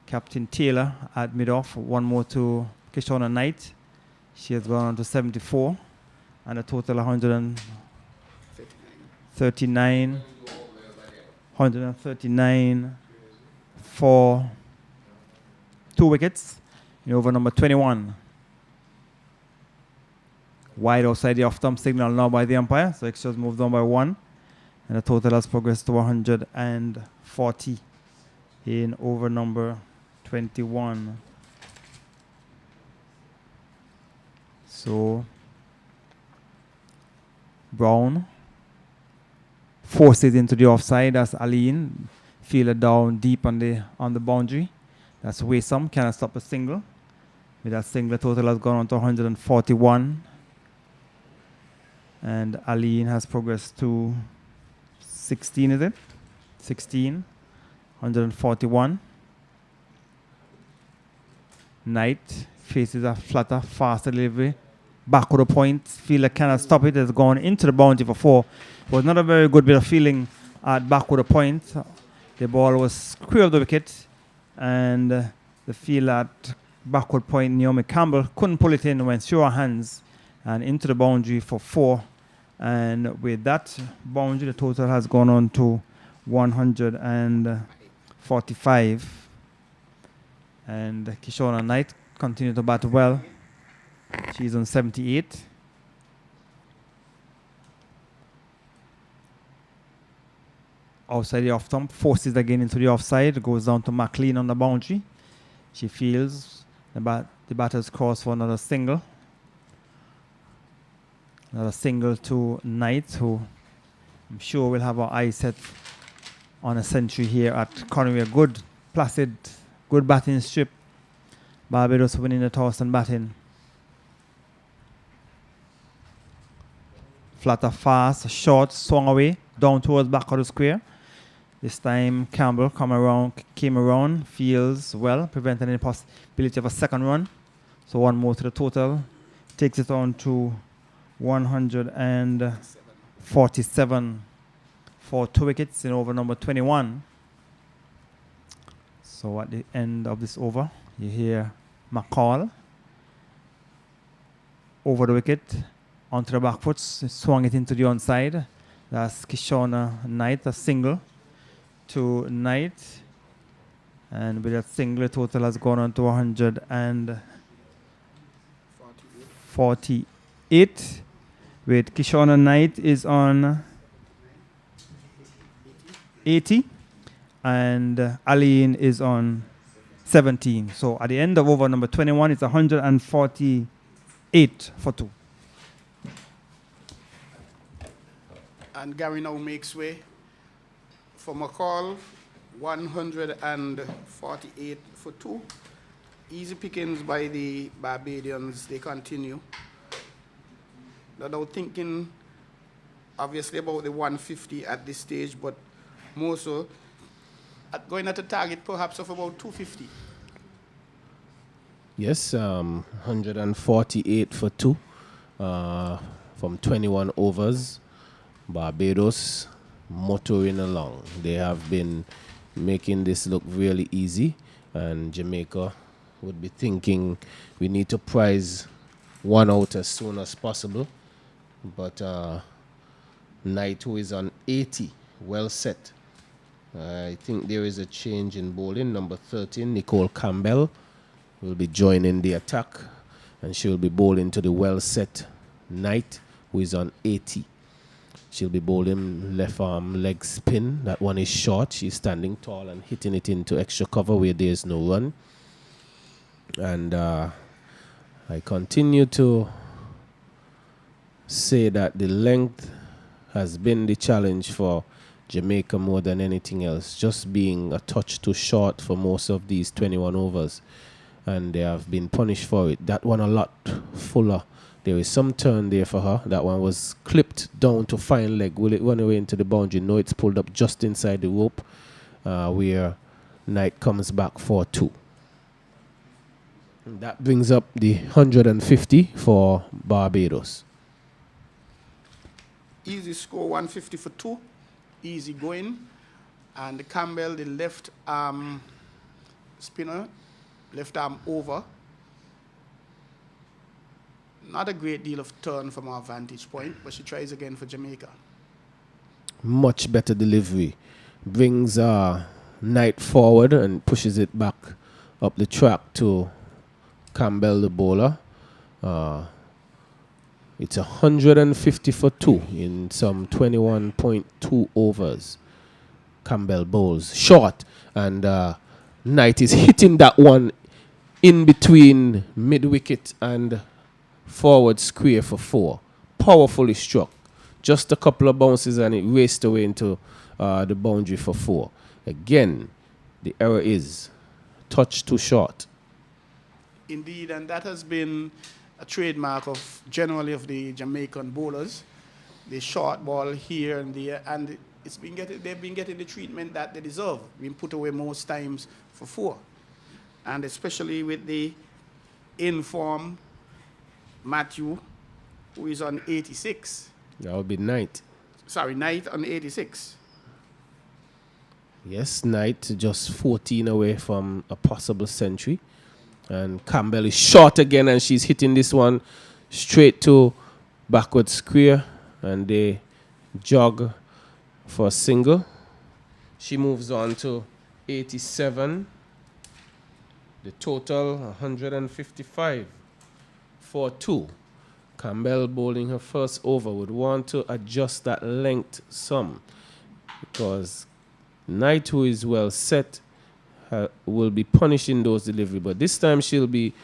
Captain Taylor at mid-off. One more to Kyshona Knight. She has gone on to 74, and a total 139. 139 for 2 wickets in over number 21. Wide outside the off-stump signal now by the umpire, so extras moved on by 1, and the total has progressed to 140 in over number 21. So Brown forces into the offside. That's Aline. Fielder down deep on the boundary. That's Waysome. Cannot stop a single. With that single, total has gone on to 141. And Aline has progressed to 16, is it? 16. 141. Knight faces a flatter, faster delivery. Back of the point. Fielder cannot stop it. It's gone into the boundary for 4. It was not a very good bit of feeling at back of the point. The ball was clear of the wicket, and the fielder at backward point, Naomi Campbell, couldn't pull it in, went through her hands and into the boundary for 4. And with that boundary, the total has gone on to 145. And Kyshona Knight continued to bat well. She's on 78. Outside the off stump, forces again into the offside, goes down to McLean on the boundary. She feels the batter's cross for another single. Another single to Knight, who I'm sure will have our eyes set on a century here at Conway. A good, placid, good batting strip. Barbados winning the toss and batting. Flatter fast, short, swung away, down towards back of the square. This time Campbell came around, feels well, preventing any possibility of a second run. So one more to the total. Takes it on to 147 for 2 wickets in over number 21. So at the end of this over, you hear McCall over the wicket, onto the back foot, swung it into the onside. That's Kyshona Knight, a single to Knight. And with that single, total has gone on to 148. With Kyshona Knight is on 80. And Aline is on 17. So at the end of over number 21, it's 148 for 2. And Gary now makes way for McCall, 148 for 2. Easy pickings by the Barbadians. They continue. They're now thinking, obviously, about the 150 at this stage, but more so going at a target perhaps of about 250. Yes, 148 for 2 from 21 overs. Barbados motoring along. They have been making this look really easy, and Jamaica would be thinking we need to prize one out as soon as possible. But Knight, who is on 80, well set. I think there is a change in bowling. Number 13, Nicole Campbell, will be joining the attack, and she will be bowling to the well set Knight, who is on 80. She'll be bowling left arm leg spin. That one is short. She's standing tall and hitting it into extra cover where there's no run. And I continue to say that the length has been the challenge for Jamaica more than anything else, just being a touch too short for most of these 21 overs, and they have been punished for it. That one a lot fuller. There is some turn there for her. That one was clipped down to fine leg. Will it run away into the boundary? No, it's pulled up just inside the rope, where Knight comes back for 2. And that brings up the 150 for Barbados. Easy score, 150 for 2. Easy going. And Campbell, the left arm spinner, left arm over. Not a great deal of turn from our vantage point, but she tries again for Jamaica. Much better delivery. Brings Knight forward and pushes it back up the track to Campbell, the bowler. It's 150 for 2 in some 21.2 overs. Campbell bowls short, and Knight is hitting that one in between mid-wicket and forward square for 4. Powerfully struck. Just a couple of bounces and it raced away into the boundary for 4. Again, the error is touch too short. Indeed, and that has been a trademark of generally of the Jamaican bowlers. The short ball here and there, and they've been getting the treatment that they deserve. Being put away most times for 4, and especially with the in-form Matthew, who is on 86. That would be Knight. Sorry, Knight on 86. Yes, Knight just 14 away from a possible century. And Campbell is short again, and she's hitting this one straight to backward square, and they jog for a single. She moves on to 87. The total 155 for 2. Campbell bowling her first over would want to adjust that length some, because Knight, who is well set, will be punishing those delivery, but this time she'll be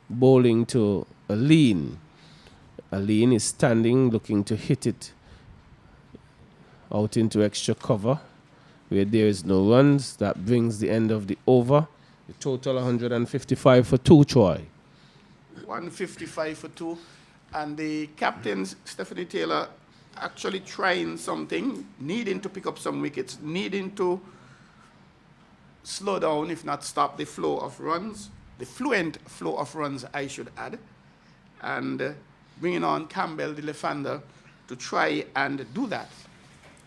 bowling to Aline. Aline is standing, looking to hit it out into extra cover where there is no runs. That brings the end of the over. The total 155 for 2, Troy. 155 for 2. And the captains, Stephanie Taylor, actually trying something, needing to pick up some wickets, needing to slow down, if not stop, the flow of runs, the fluent flow of runs, I should add, and bringing on Campbell, the left-hander, to try and do that.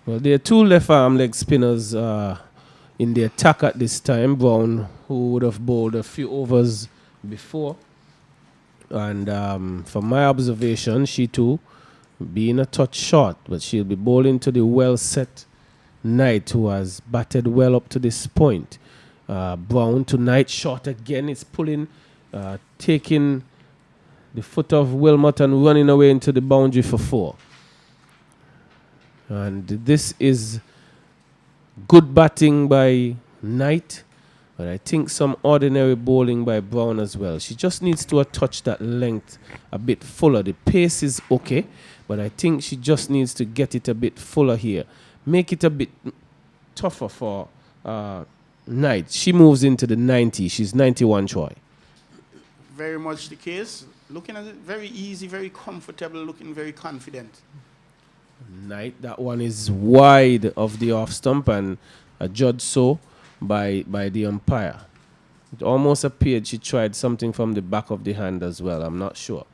Well, there are two left-arm leg spinners in the attack at this time. Brown, who would have bowled a few overs before. And from my observation, she too, being a touch short, but she'll be bowling to the well-set Knight, who has batted well up to this point. Brown to Knight, short again. It's pulling, taking the foot of Wilmot and running away into the boundary for 4. And this is good batting by Knight, but I think some ordinary bowling by Brown as well. She just needs to touch that length a bit fuller. The pace is okay, but I think she just needs to get it a bit fuller here. Make it a bit tougher for Knight. She moves into the 90. She's 91, Troy. Very much the case. Looking at it, very easy, very comfortable, looking very confident. Knight, that one is wide of the off stump and adjudged so by the umpire. It almost appeared she tried something from the back of the hand as well. I'm not sure.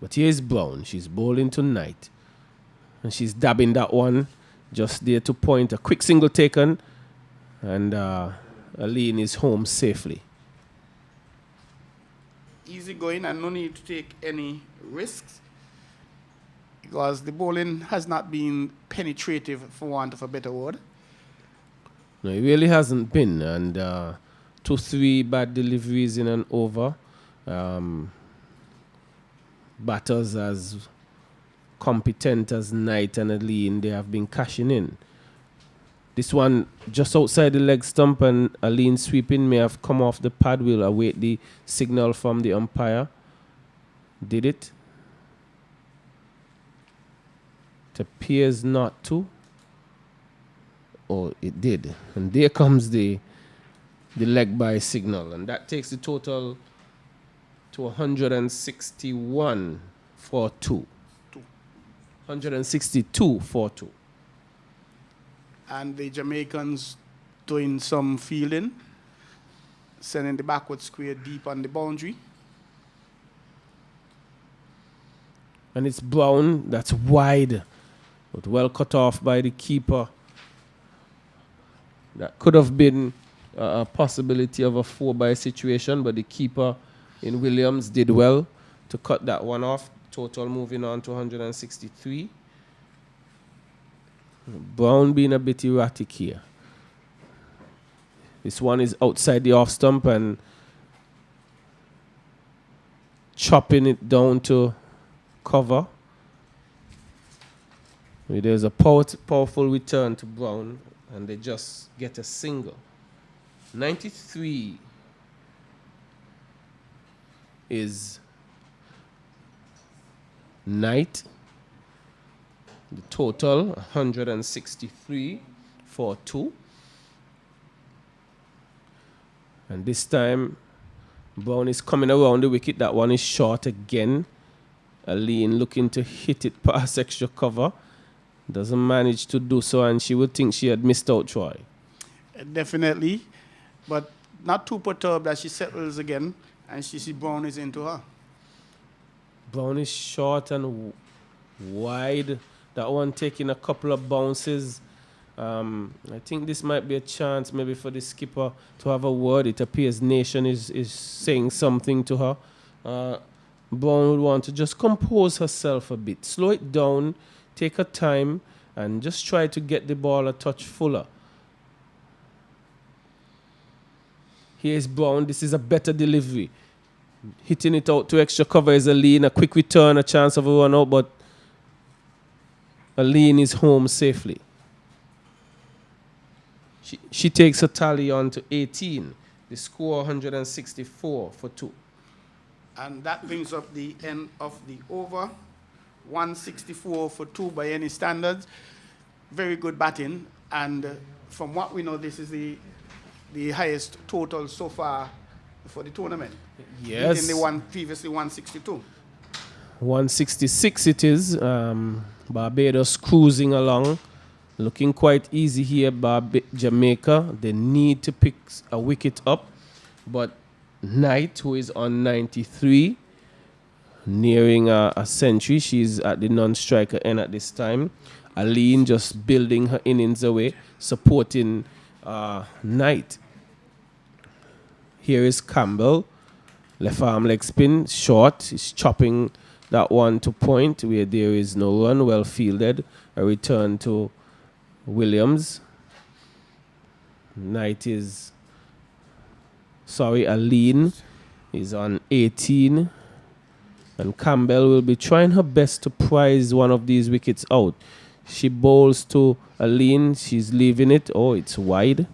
But here's Brown. She's bowling to Knight. And she's dabbing that one just there to point. A quick single taken. And Aline is home safely. Easy going and no need to take any risks because the bowling has not been penetrative, for want of a better word. No, it really hasn't been. And 2-3 bad deliveries in an over. Batters as competent as Knight and Aline, they have been cashing in. This one just outside the leg stump and Aline sweeping may have come off the pad. We'll await the signal from the umpire. Did it? It appears not to. Oh, it did. And there comes the leg by signal. And that takes the total to 161 for 2. 162 for 2. And the Jamaicans doing some fielding, sending the backward square deep on the boundary. And it's Brown, that's wide, but well cut off by the keeper. That could have been a possibility of a 4-by situation, but the keeper in Williams did well to cut that one off. Total moving on to 163. Brown being a bit erratic here. This one is outside the off stump and chopping it down to cover. There's a powerful return to Brown and they just get a single. 93 is Knight. The total 163 for 2. And this time Brown is coming around the wicket. That one is short again. Aline looking to hit it past extra cover. Doesn't manage to do so, and she would think she had missed out, Troy. Definitely. But not too perturbed as she settles again and she sees Brown is into her. Brown is short and wide. That one taking a couple of bounces. I think this might be a chance maybe for the skipper to have a word. It appears Nation is saying something to her. Brown would want to just compose herself a bit. Slow it down, take her time, and just try to get the ball a touch fuller. Here's Brown. This is a better delivery. Hitting it out to extra cover is Aline. A quick return, a chance of a run out, but Aline is home safely. She takes a tally on to 18. The score 164 for 2. And that brings up the end of the over. 164 for 2 by any standards. Very good batting. And from what we know, this is the highest total so far for the tournament. Yes. Beating the one previously 162. 166 it is. Barbados cruising along. Looking quite easy here, Jamaica. They need to pick a wicket up. But Knight, who is on 93, nearing a century. She's at the non-striker end at this time. Aline just building her innings away, supporting Knight. Here is Campbell. Left arm leg spin, short. He's chopping that one to point where there is no run. Well fielded. A return to Williams. Knight is... Sorry, Aline is on 18. And Campbell will be trying her best to prize one of these wickets out. She bowls to Aline. She's leaving it. Oh, it's wide.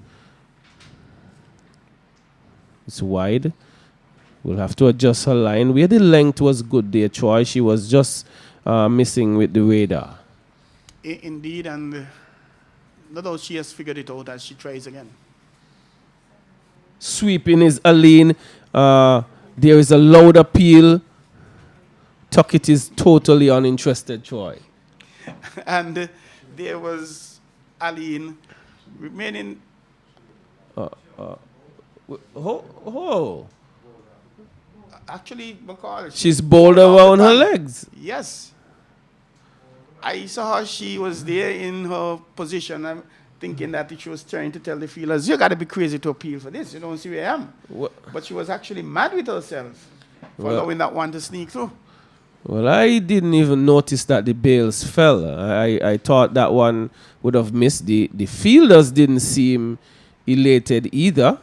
It's wide. We'll have to adjust her line. Where the length was good there, Troy. She was just missing with the radar. Indeed, and no doubt she has figured it out as she tries again. Sweeping is Aline. There is a loud appeal. Tuckett is totally uninterested, Troy. And there was Aline remaining. Actually, McCall. She's bowled around her legs. Yes. I saw her. She was there in her position. I'm thinking that she was trying to tell the fielders, you got to be crazy to appeal for this. You don't see where I am. But she was actually mad with herself for allowing that one to sneak through. Well, I didn't even notice that the bails fell. I thought that one would have missed. The fielders didn't seem elated either.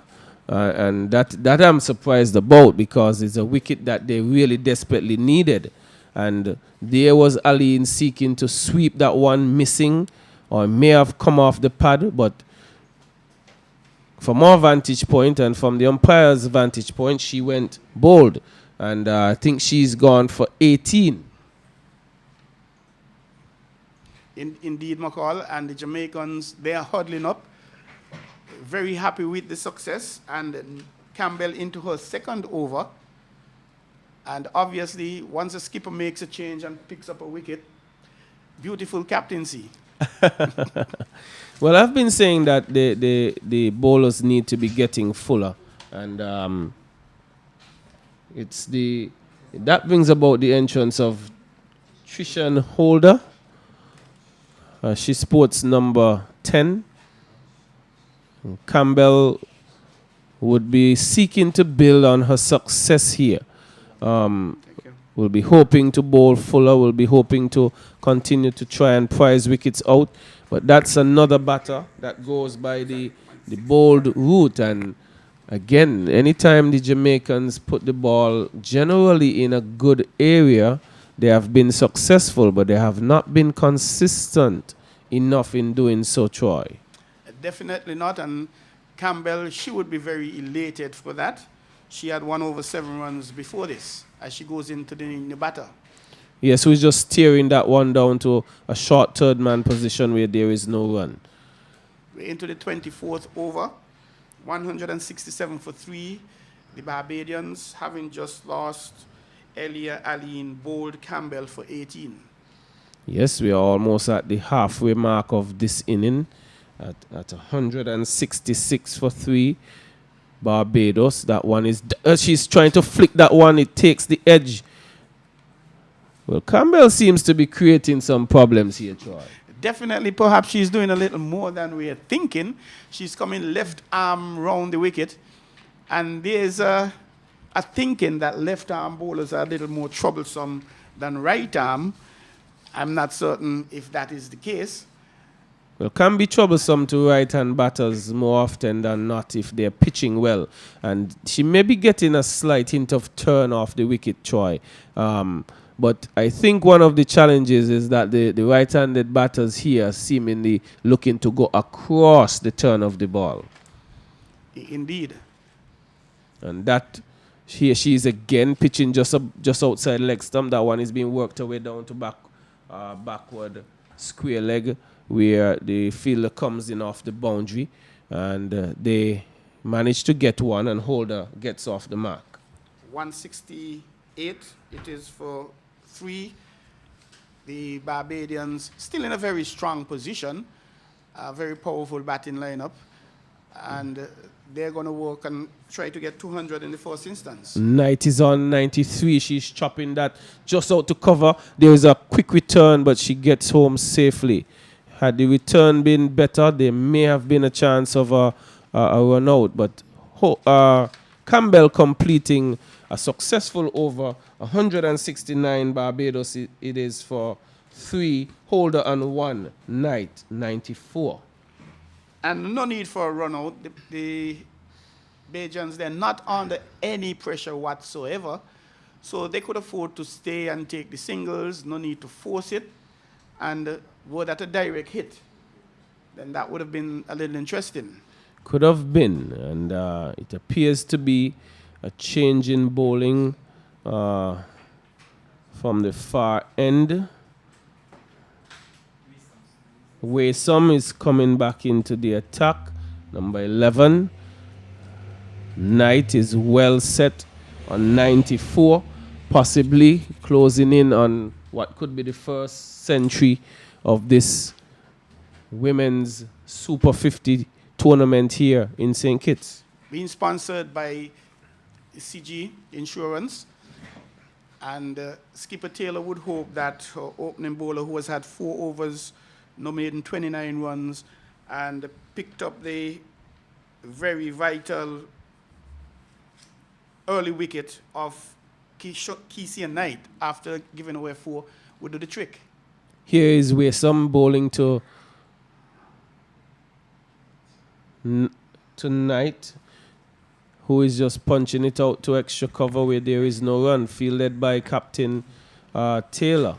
And that I'm surprised about because it's a wicket that they really desperately needed. And there was Aline seeking to sweep that one missing or may have come off the pad. But from our vantage point and from the umpire's vantage point, she went bold. And I think she's gone for 18. Indeed, McCall. And the Jamaicans, they are huddling up. Very happy with the success. And Campbell into her second over. And obviously, once a skipper makes a change and picks up a wicket, beautiful captaincy. Well, I've been saying that the bowlers need to be getting fuller. And that brings about the entrance of Trishan Holder. She sports number 10. Campbell would be seeking to build on her success here. We'll be hoping to bowl fuller. We'll be hoping to continue to try and prize wickets out. But that's another batter that goes by the bold route. And again, anytime the Jamaicans put the ball generally in a good area, they have been successful, but they have not been consistent enough in doing so, Troy. Definitely not. And Campbell, she would be very elated for that. She had 1 over 7 runs before this as she goes into the batter. Yes, we're just steering that one down to a short third man position where there is no run. We're into the 24th over. 167 for 3. The Barbadians, having just lost earlier, Aline bowled Campbell for 18. Yes, we are almost at the halfway mark of this inning at 166 for 3. Barbados, that one is... she's trying to flick that one. It takes the edge. Well, Campbell seems to be creating some problems here, Troy. Definitely, perhaps she's doing a little more than we're thinking. She's coming left arm round the wicket. And there's a thinking that left arm bowlers are a little more troublesome than right arm. I'm not certain if that is the case. Well, can be troublesome to right-hand batters more often than not if they're pitching well. And she may be getting a slight hint of turn off the wicket, Troy. But I think one of the challenges is that the right-handed batters here are seemingly looking to go across the turn of the ball. Indeed. And that here she is again pitching just outside leg stump. That one is being worked away down to backward square leg, where the fielder comes in off the boundary, and they manage to get one, and Holder gets off the mark. 168 it is for 3. The Barbadians still in a very strong position, a very powerful batting lineup, and they're going to work and try to get 200 in the first instance. Knight is on 93. She's chopping that just out to cover. There is a quick return, but she gets home safely. Had the return been better, there may have been a chance of a run out. But Campbell completing a successful over 169 Barbados. It is for 3, Holder and 1, Knight 94. And no need for a run out. The Bajans, they're not under any pressure whatsoever. So they could afford to stay and take the singles, no need to force it. And were that a direct hit, then that would have been a little interesting. Could have been. And it appears to be a change in bowling from the far end. Waysome is coming back into the attack. Number 11. Knight is well set on 94, possibly closing in on what could be the first century of this women's Super 50 tournament here in St. Kitts. Being sponsored by CG Insurance, and Skipper Taylor would hope that her opening bowler, who has had 4 overs, no made in 29 runs, and picked up the very vital early wicket of Kyshona Knight after giving away 4, would do the trick. Here is Waysome bowling to Knight, who is just punching it out to extra cover where there is no run, fielded by Captain Taylor.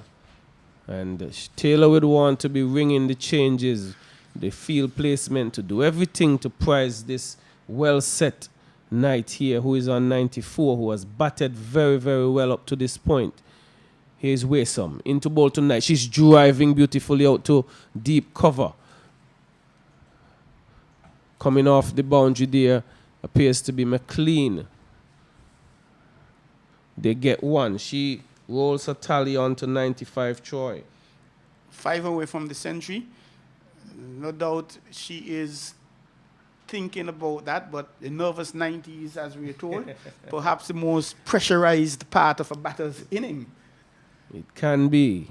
And Taylor would want to be ringing the changes, the field placement, to do everything to prize this well-set Knight here, who is on 94, who has batted very, very well up to this point. Here's Waysome into ball to Knight. She's driving beautifully out to deep cover. Coming off the boundary there appears to be McLean. They get 1. She rolls her tally on to 95 Troy. 5 away from the century. No doubt she is thinking about that, but the nervous 90s, as we are told, perhaps the most pressurized part of a batter's inning. It can be,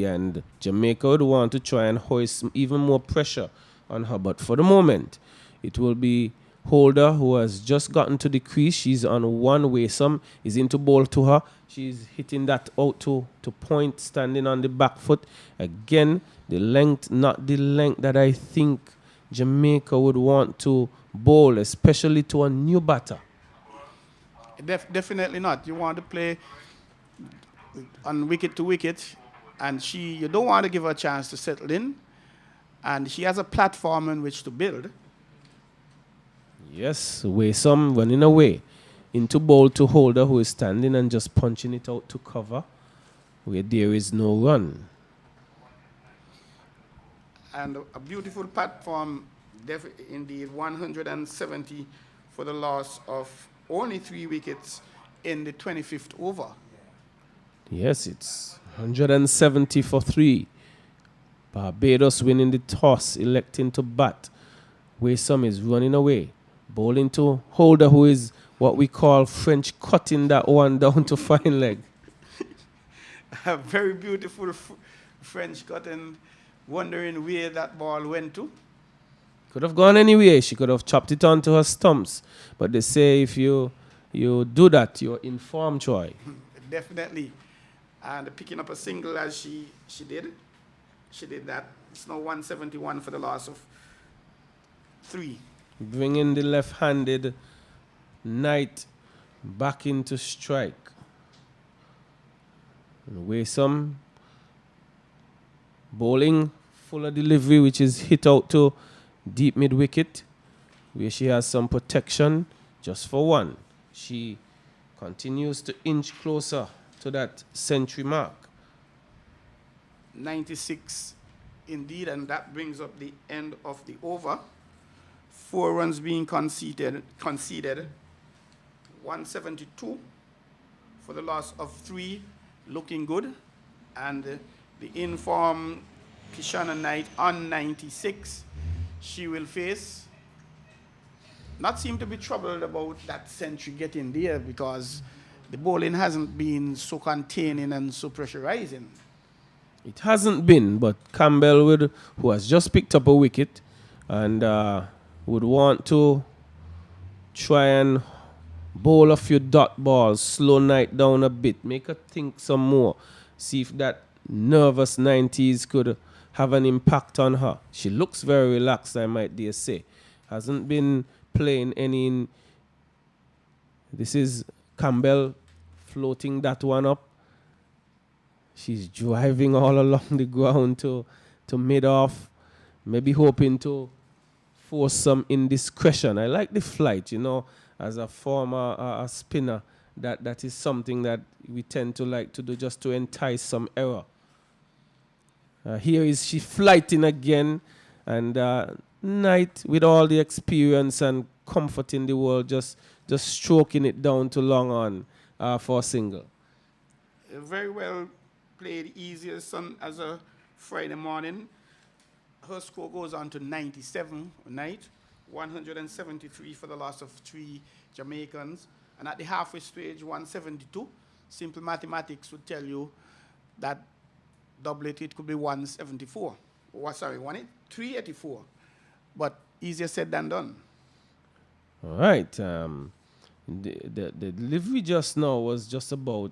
and Jamaica would want to try and hoist even more pressure on her, but for the moment, it will be Holder, who has just gotten to the crease. She's on 1. Waysome is into ball to her. She's hitting that out to point, standing on the back foot. Again, the length, not the length that I think Jamaica would want to bowl, especially to a new batter. Definitely not. You want to play on wicket to wicket, and you don't want to give her a chance to settle in, and she has a platform in which to build. Yes, Waysome running away into ball to Holder, who is standing and just punching it out to cover where there is no run. And a beautiful platform, indeed, 170 for the loss of only 3 wickets in the 25th over. Yes, it's 170 for 3. Barbados winning the toss, electing to bat. Waysome is running away. Bowling to Holder, who is what we call French cutting that one down to fine leg. A very beautiful French cutting, wondering where that ball went to. Could have gone anywhere. She could have chopped it onto her stumps. But they say if you do that, you're in form, Troy. Definitely. And picking up a single as she did. She did that. It's now 171 for the loss of 3. Bringing the left-handed Knight back into strike. And Waysome bowling fuller delivery, which is hit out to deep mid-wicket, where she has some protection just for 1. She continues to inch closer to that century mark. 96 indeed, and that brings up the end of the over. 4 runs being conceded. 172 for the loss of 3. looking good. And the informed Kyshona Knight on 96, she will face, not seem to be troubled about that century getting there because the bowling hasn't been so containing and so pressurizing. It hasn't been, but Campbell, who has just picked up a wicket and would want to try and bowl a few dot balls, slow Knight down a bit, make her think some more, see if that nervous 90s could have an impact on her. She looks very relaxed, I might dare say. Hasn't been playing any. This is Campbell floating that one up. She's driving all along the ground to mid-off, maybe hoping to force some indiscretion. I like the flight, as a former a spinner. That is something that we tend to like to do just to entice some error. Here is she flighting again, and Knight, with all the experience and comfort in the world, just stroking it down to long on for a single. Very well played, easiest as a Friday morning. Her score goes on to 97 Knight, 173 for the loss of 3 Jamaicans. And at the halfway stage, 172. Simple mathematics would tell you that double it could be 174. 384. But easier said than done. All right. The delivery just now was just about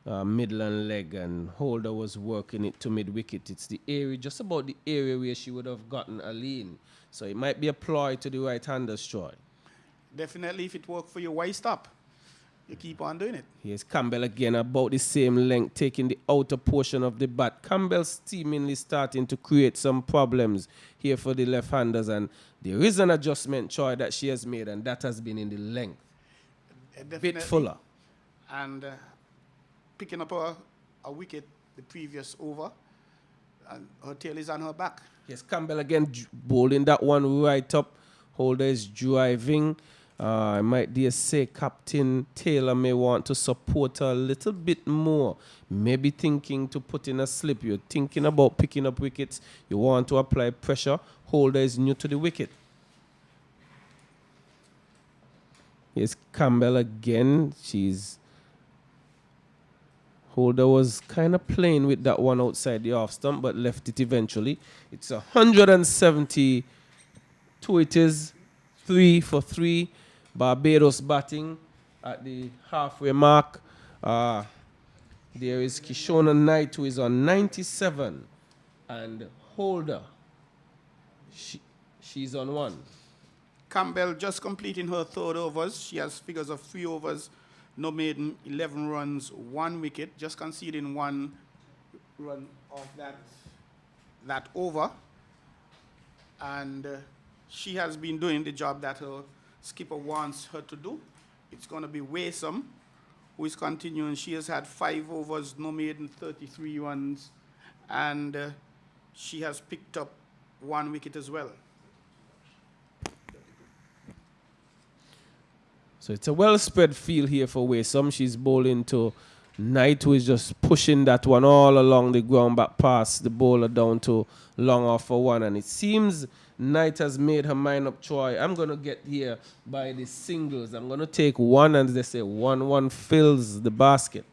middle and leg, and Holder was working it to mid-wicket. It's the area, just about the area where she would have gotten a lean. So it might be a ploy to the right-handers, Troy. Definitely, if it worked for you, why stop? You keep on doing it. Here's Campbell again, about the same length, taking the outer portion of the bat. Campbell's seemingly starting to create some problems here for the left-handers, and there is an adjustment, Troy, that she has made, and that has been in the length. Definitely. Bit fuller. And picking up a wicket the previous over, and her tail is on her back. Yes, Campbell again bowling that one right up. Holder is driving. I might dare say Captain Taylor may want to support her a little bit more. Maybe thinking to put in a slip. You're thinking about picking up wickets. You want to apply pressure. Holder is new to the wicket. Here's Campbell again. Holder was kind of playing with that one outside the off stump, but left it eventually. It's 172 it is. 3 for 3. Barbados batting at the halfway mark. There is Kyshona Knight, who is on 97. And Holder, she's on 1. Campbell just completing her third overs. She has figures of 3 overs, no maiden, 11 runs, 1 wicket, just conceding 1 run of that over. And she has been doing the job that her skipper wants her to do. It's going to be Waysome, who is continuing. She has had 5 overs, no maiden, 33 runs, and she has picked up 1 wicket as well. So it's a well-spread field here for Waysome. She's bowling to Knight, who is just pushing that one all along the ground back past the bowler down to long off for 1. And it seems Knight has made her mind up, Troy. I'm going to get here by the singles. I'm going to take 1, and they say 1-1 fills the basket.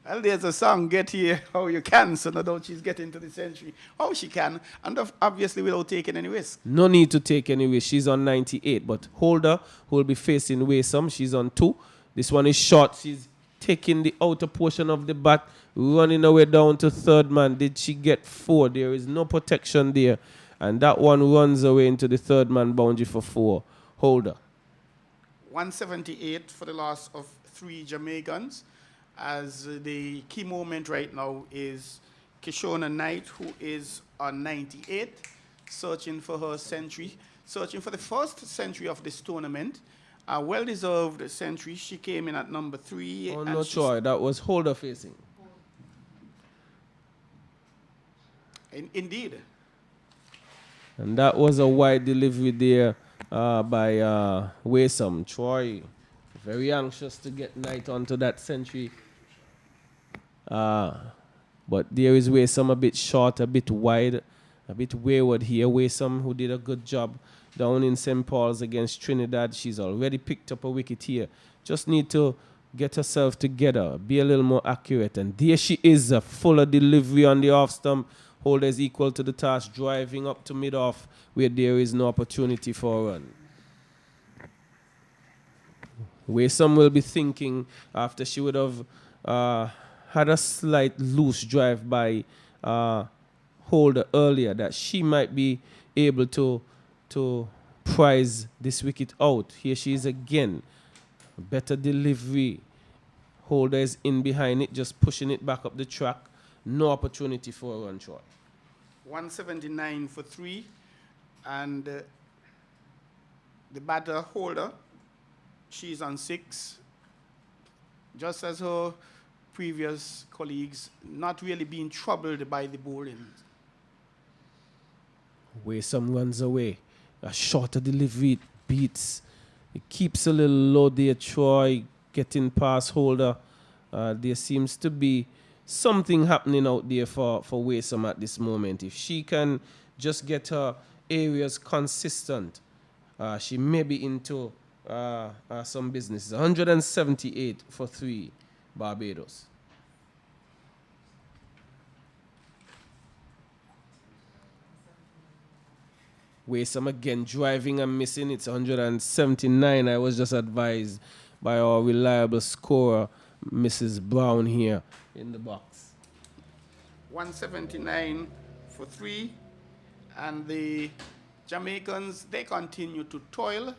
Well, there's a song, Get Here How You Can, so no doubt she's getting to the century how she can, and obviously without taking any risk. No need to take any risk. She's on 98, but Holder, who will be facing Waysome, she's on 2. This one is short. She's taking the outer portion of the bat, running away down to third man. Did she get 4? There is no protection there. And that one runs away into the third man boundary for 4. Holder. 178 for the loss of 3 Jamaicans. As the key moment right now is Kyshona Knight, who is on 98, searching for her century, searching for the first century of this tournament. A well-deserved century. She came in at number 3. Oh, no, Troy. That was Holder facing. Indeed. And that was a wide delivery there by Waysome. Troy, very anxious to get Knight onto that century But there is Waysome a bit short, a bit wide, a bit wayward here. Waysome, who did a good job down in St. Paul's against Trinidad. She's already picked up a wicket here. Just need to get herself together, be a little more accurate. And there she is, a fuller delivery on the off stump. Holder is equal to the task, driving up to mid-off where there is no opportunity for a run. Waysome will be thinking after she would have had a slight loose drive by Holder earlier that she might be able to prize this wicket out. Here she is again. Better delivery. Holder is in behind it, just pushing it back up the track. No opportunity for a run shot. 179 for 3. And the batter Holder, she's on 6. Just as her previous colleagues, not really being troubled by the bowling. Waysome runs away. A shorter delivery, it beats. It keeps a little low there, Troy, getting past Holder. There seems to be something happening out there for Waysome at this moment. If she can just get her areas consistent, she may be into some business. 178 for 3, Barbados. Waysome again driving and missing. It's 179. I was just advised by our reliable scorer, Mrs. Brown, here in the box. 179 for 3. And the Jamaicans, they continue to toil.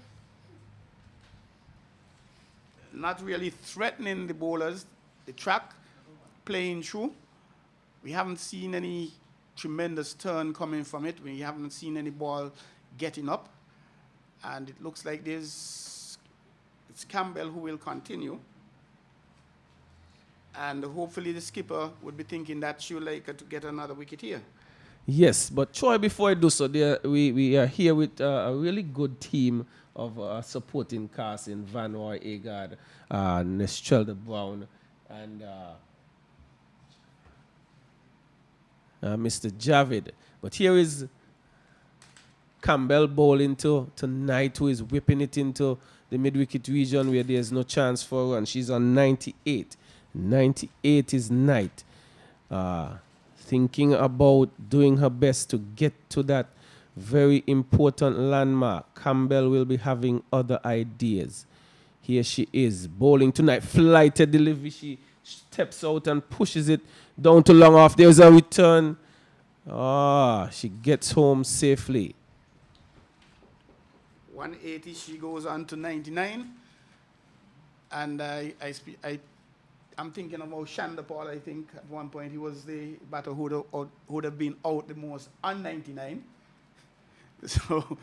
Not really threatening the bowlers. The track playing through. We haven't seen any tremendous turn coming from it. We haven't seen any ball getting up. And it looks like it's Campbell who will continue. And hopefully the skipper would be thinking that she would like to get another wicket here. Yes, but Troy, before I do so, we are here with a really good team of supporting cast in Van Roy Agard, Nestrelda Brown, and Mr. Javid. But here is Campbell bowling to Knight, who is whipping it into the mid-wicket region where there's no chance for a run. She's on 98. 98 is Knight. Thinking about doing her best to get to that very important landmark. Campbell will be having other ideas. Here she is, bowling tonight. Flighted delivery. She steps out and pushes it down to long off. There's a return. She gets home safely. 180, she goes on to 99. And I'm thinking about Shandapal. I think at one point he was the batter who would have been out the most on 99. So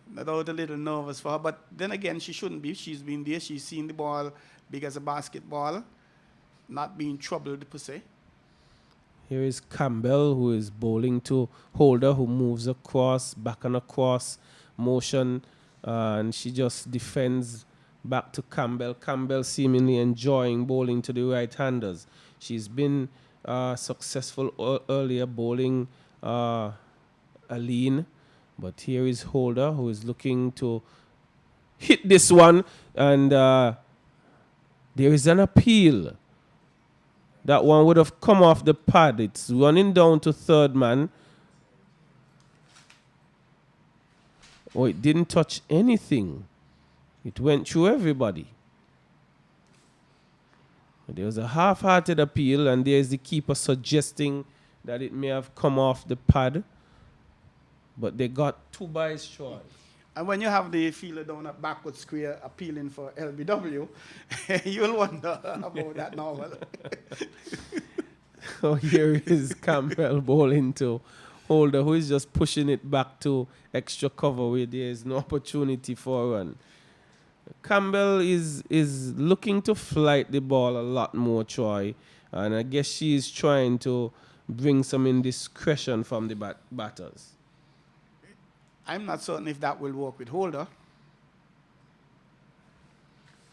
no doubt a little nervous for her. But then again, she shouldn't be. She's been there. She's seen the ball big as a basketball, not being troubled per se. Here is Campbell, who is bowling to Holder, who moves across, back and across, motion, and she just defends back to Campbell. Campbell seemingly enjoying bowling to the right-handers. She's been successful earlier bowling Aline, but here is Holder, who is looking to hit this one, and there is an appeal. That one would have come off the pad. It's running down to third man. Oh, it didn't touch anything. It went through everybody. There was a half-hearted appeal, and there's the keeper suggesting that it may have come off the pad. But they got 2 byes short. And when you have the fielder down at backward square appealing for LBW, you'll wonder about that novel. So here is Campbell bowling to Holder, who is just pushing it back to extra cover where there is no opportunity for a run. Campbell is looking to flight the ball a lot more, Troy. And I guess she is trying to bring some indiscretion from the batters. I'm not certain if that will work with Holder.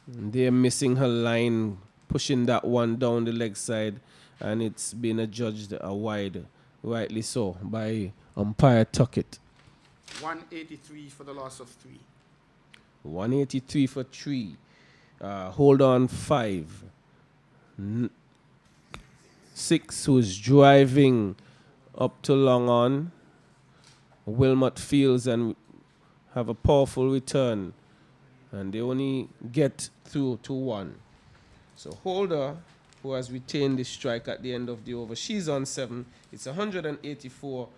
They're missing her line, pushing that one down the leg side. and it's been adjudged a wide, rightly so, by umpire Tuckett. 183 for the loss of 3. 183 for 3. Hold on 5. 6, who's driving up to long on. Wilmot Fields and have a powerful return, and they only get through to 1. So Holder, who has retained the strike at the end of the over, she's on 7. It's 184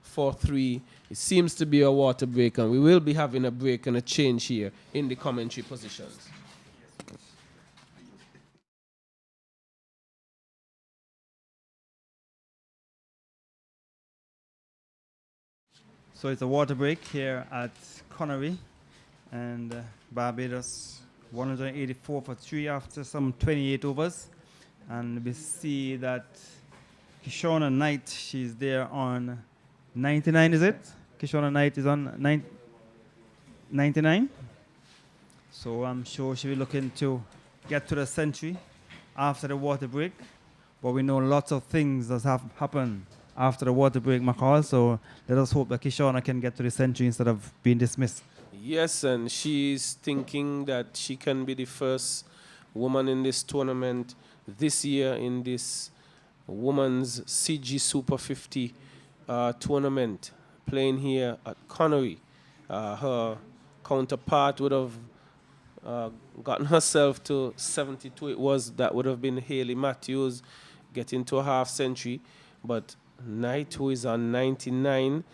for 3. It seems to be a water break, and we will be having a break and a change here in the commentary positions. So it's a water break here at Connery, and Barbados 184 for 3 after some 28 overs. And we see that Kyshona Knight, she's there on 99, is it? Kyshona Knight is on 99. So I'm sure she'll be looking to get to the century after the water break. But we know lots of things that have happened after the water break, McCall. So let us hope that Kyshona can get to the century instead of being dismissed. Yes, and she's thinking that she can be the first woman in this tournament this year in this women's CG Super 50 tournament, playing here at Connery. Her counterpart would have gotten herself to 72. That would have been Hayley Matthews getting to a half century, but Knight, who is on 99,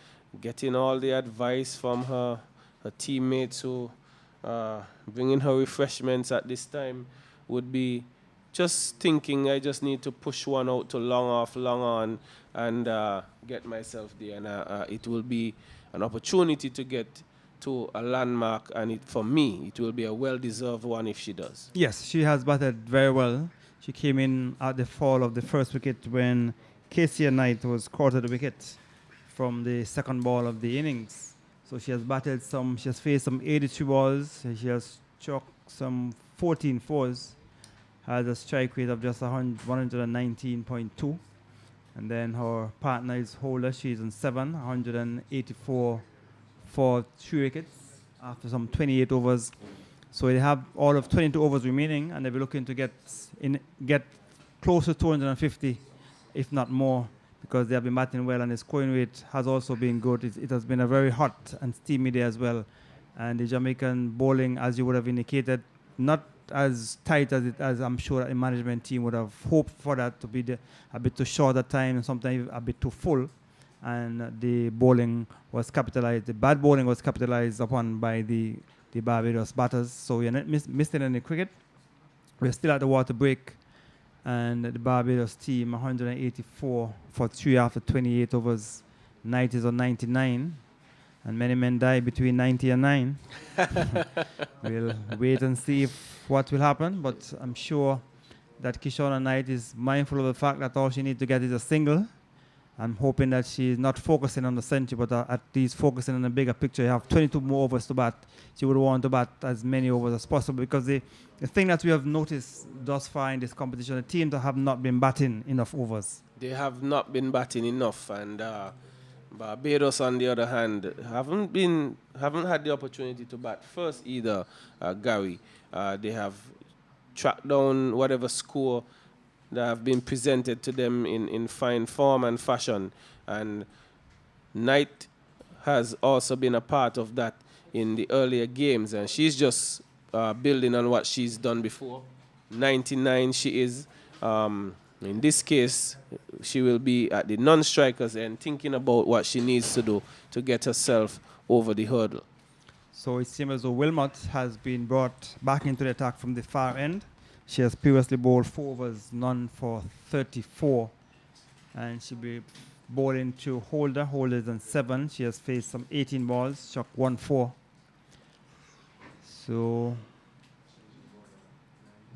getting all the advice from her teammates who bringing her refreshments at this time, would be just thinking, I just need to push one out to long off, long on, and get myself there. And it will be an opportunity to get to a landmark, and for me, it will be a well-deserved one if she does. Yes, she has batted very well. She came in at the fall of the first wicket when Kyshona Knight was caught at the wicket from the second ball of the innings. So she has batted she has faced some 83 balls. She has chalked some 14 fours, has a strike rate of just 119.2. And then her partner is Holder. She's on 7, 184 for 3 wickets after some 28 overs. So they have all of 22 overs remaining, and they'll be looking to get close to 250, if not more, because they have been batting well, and the scoring rate has also been good. It has been a very hot and steamy day as well. And the Jamaican bowling, as you would have indicated, not as tight as I'm sure a management team would have hoped for that to be a bit too short at time and sometimes a bit too full. And the bowling was capitalized. The bad bowling was capitalized upon by the Barbados batters. So we're not missing any cricket. We're still at the water break. And the Barbados team, 184 for 3 after 28 overs. Knight is on 99. And many men die between 90 and 9. We'll wait and see what will happen. But I'm sure that Kyshona Knight is mindful of the fact that all she needs to get is a single. I'm hoping that she's not focusing on the century, but at least focusing on the bigger picture. You have 22 more overs to bat. She would want to bat as many overs as possible, because the thing that we have noticed thus far in this competition, the teams that have not been batting enough overs. They have not been batting enough, and Barbados, on the other hand, haven't had the opportunity to bat first either, Gary. They have tracked down whatever score that have been presented to them in fine form and fashion. And Knight has also been a part of that in the earlier games, and she's just building on what she's done before. 99 she is. In this case, she will be at the non-strikers and thinking about what she needs to do to get herself over the hurdle. So it seems as though Wilmot has been brought back into the attack from the far end. She has previously bowled 4 overs, none for 34. And she'll be bowling to Holder. Holder is on 7. She has faced some 18 balls, struck 1-4. So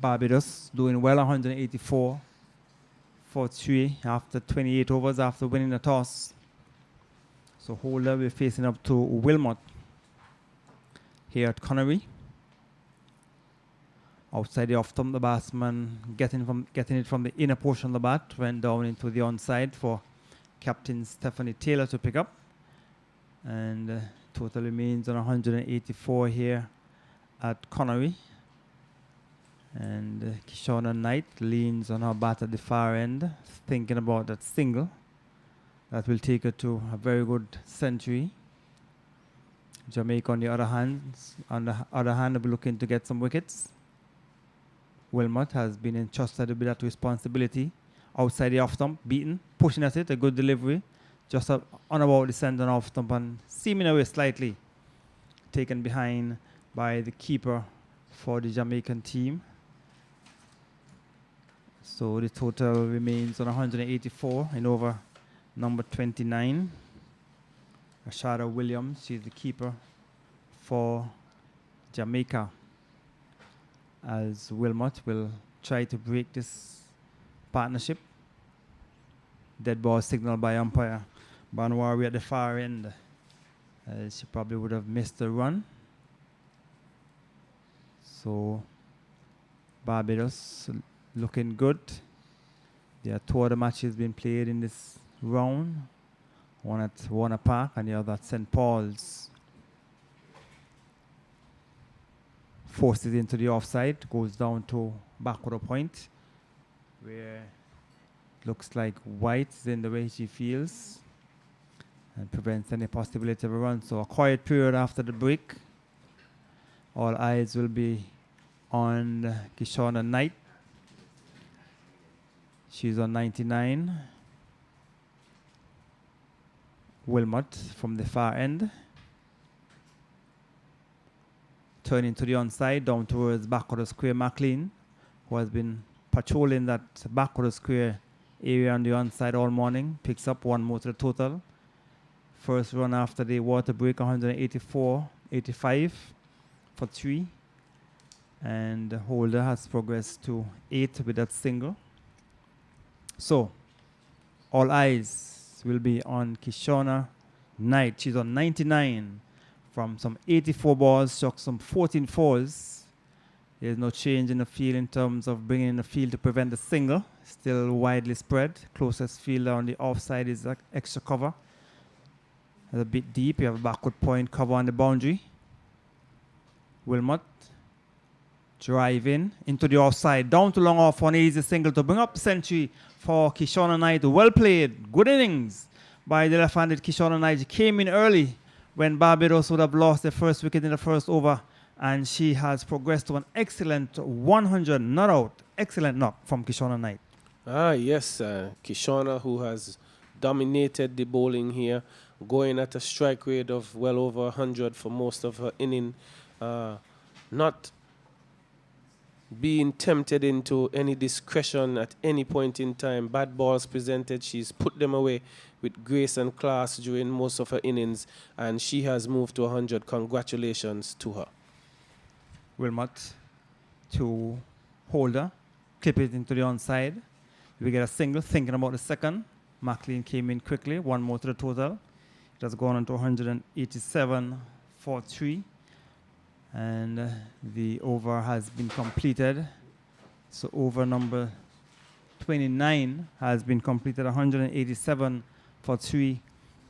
Barbados doing well, 184 for 3 after 28 overs after winning the toss. So Holder will be facing up to Wilmot here at Connery. Outside the off stump, the batsman getting it from the inner portion of the bat, went down into the onside for Captain Stephanie Taylor to pick up. And total remains on 184 here at Connery. And Kyshona Knight leans on her bat at the far end, thinking about that single. That will take her to a very good century. Jamaica on the other hand will be looking to get some wickets. Wilmot has been entrusted with that responsibility. Outside the off stump, beaten, pushing at it, a good delivery. Just on about the centre off stump and seeming away slightly. Taken behind by the keeper for the Jamaican team. So the total remains on 184 in over number 29. Rashada Williams, she's the keeper for Jamaica. As Wilmot will try to break this partnership. Dead ball signaled by umpire Banwari at the far end. She probably would have missed the run. So Barbados looking good. There are two other matches being played in this round. One at Warner Park and the other at St. Paul's. Forces into the offside, goes down to backward point, where looks like White is in the way she feels and prevents any possibility of a run. So a quiet period after the break. All eyes will be on Kyshona Knight. She's on 99. Wilmot from the far end. Turning to the onside, down towards back of the square, McLean, who has been patrolling that back of the square area on the onside all morning, picks up one more to the total. First run after the water break, 184.85 for 3. And the holder has progressed to 8 with that single. So, all eyes will be on Kyshona Knight. She's on 99. From some 84 balls, struck some 14 fours. There's no change in the field in terms of bringing in the field to prevent the single. Still widely spread. Closest fielder on the offside is extra cover. A bit deep. You have a backward point cover on the boundary. Wilmot driving into the offside. Down to long off, one easy single to bring up the century for Kyshona Knight. Well played. Good innings by the left-handed Kyshona Knight. She came in early when Barbados would have lost the first wicket in the first over, and she has progressed to an excellent 100 not out. Excellent knock from Kyshona Knight. Yes, Kyshona, who has dominated the bowling here, going at a strike rate of well over 100 for most of her inning, not being tempted into any discretion at any point in time. Bad balls presented, she's put them away with grace and class during most of her innings, and she has moved to 100. Congratulations to her. Wilmot to holder, clip it into the onside. We get a single, thinking about the second. McLean came in quickly, one more to the total. It has gone on to 187 for 3. And the over has been completed. So over number 29 has been completed, 187 for 3.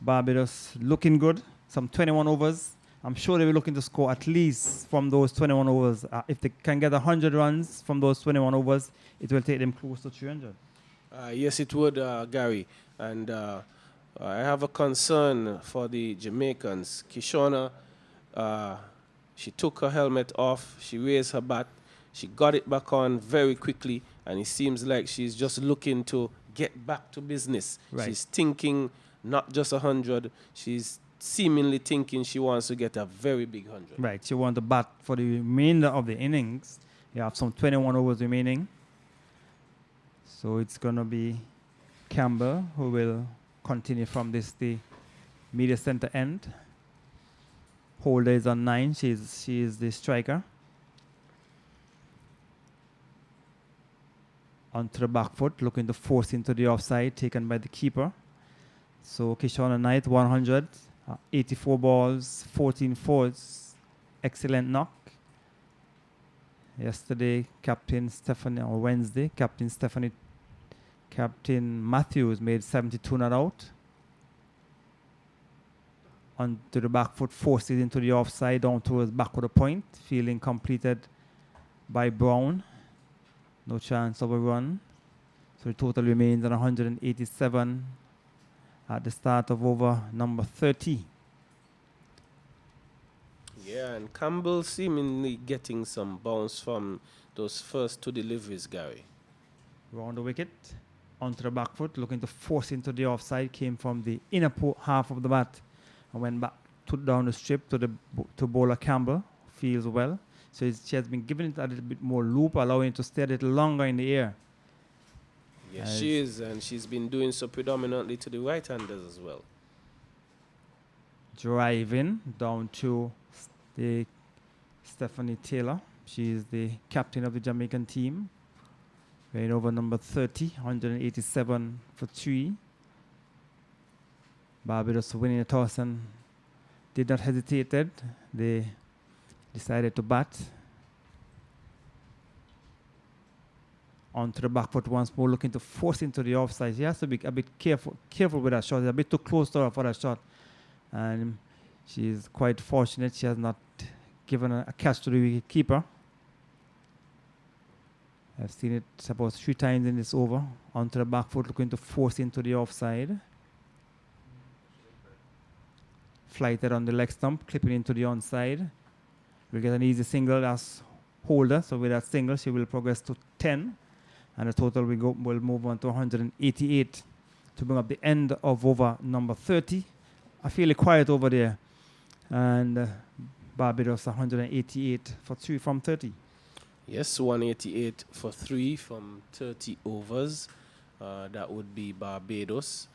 Barbados looking good. Some 21 overs. I'm sure they were looking to score at least from those 21 overs. If they can get 100 runs from those 21 overs, it will take them close to 300. Yes, it would, Gary. And I have a concern for the Jamaicans. Kyshona, she took her helmet off. She raised her bat. She got it back on very quickly. And it seems like she's just looking to get back to business. Right. She's thinking not just 100. She's seemingly thinking she wants to get a very big 100. Right. She wants to bat for the remainder of the innings. You have some 21 overs remaining. So it's going to be Campbell who will continue from the media center end. Holder is on 9. She is the striker. Onto the back foot, looking to force into the offside, taken by the keeper. So Kyshona Knight, 100, 84 balls, 14 fours. Excellent knock. Yesterday, Wednesday, Captain Matthews made 72 not out. Onto the back foot, forced it into the offside, down towards back of the point. Fielding completed by Brown. No chance of a run. So the total remains at 187 at the start of over number 30. Yeah, and Campbell seemingly getting some bounce from those first two deliveries, Gary. Round the wicket, onto the back foot, looking to force into the offside, came from the inner half of the bat and went back down the strip to bowler Campbell. Feels well. So she has been giving it a little bit more loop, allowing it to stay a little longer in the air. Yes, she is, and she's been doing so predominantly to the right-handers as well. Driving down to the Stephanie Taylor. She is the captain of the Jamaican team. Going over number 30, 187 for 3. Barbados winning the toss and did not hesitate. They decided to bat. Onto the back foot once more, looking to force into the offside. She has to be a bit careful with that shot. It's a bit too close to her for that shot. And she is quite fortunate. She has not given a catch to the wicket keeper. I've seen it about 3 times in this over. Onto the back foot, looking to force into the offside. Flighted on the leg stump, clipping into the onside. We'll get an easy single as holder. So with that single, she will progress to 10. And the total will move on to 188 to bring up the end of over number 30. I feel it quiet over there. And Barbados 188 for 3 from 30. Yes, 188 for 3 from 30 overs. That would be Barbados.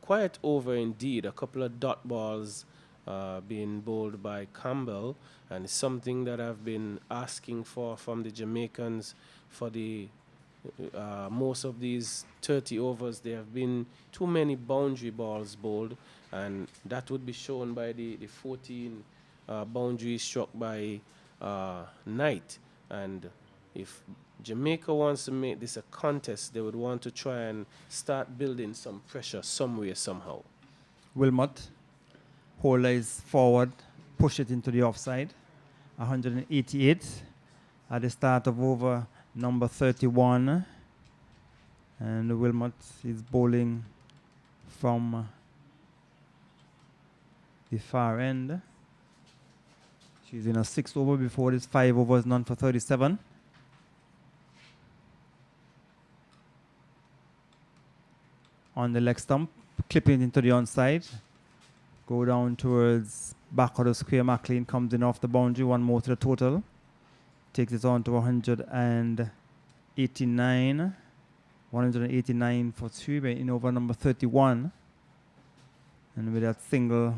Quiet over indeed. A couple of dot balls being bowled by Campbell. And it's something that I've been asking for from the Jamaicans for the most of these 30 overs. There have been too many boundary balls bowled, and that would be shown by the 14 boundaries struck by Knight. And if Jamaica wants to make this a contest, they would want to try and start building some pressure somewhere, somehow. Wilmot, holder is forward, push it into the offside. 188 at the start of over number 31. And Wilmot is bowling from the far end. She's in a 6th over before this 5 overs, none for 37. On the leg stump, clipping into the onside. Go down towards back of the square. McLean comes in off the boundary, one more to the total. Takes it on to 189. 189 for 3 in over number 31. And with that single,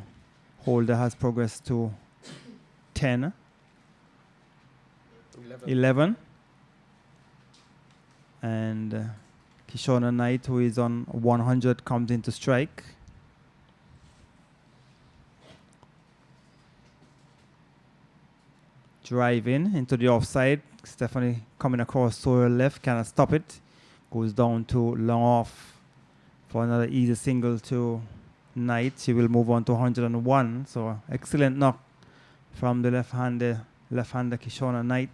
holder has progressed to 10. 11. And Kyshona Knight, who is on 100, comes in to strike. Drive into the offside. Stephanie coming across to her left, cannot stop it. Goes down to long off for another easy single to Knight. She will move on to 101. So excellent knock from the left-hander Kyshona Knight.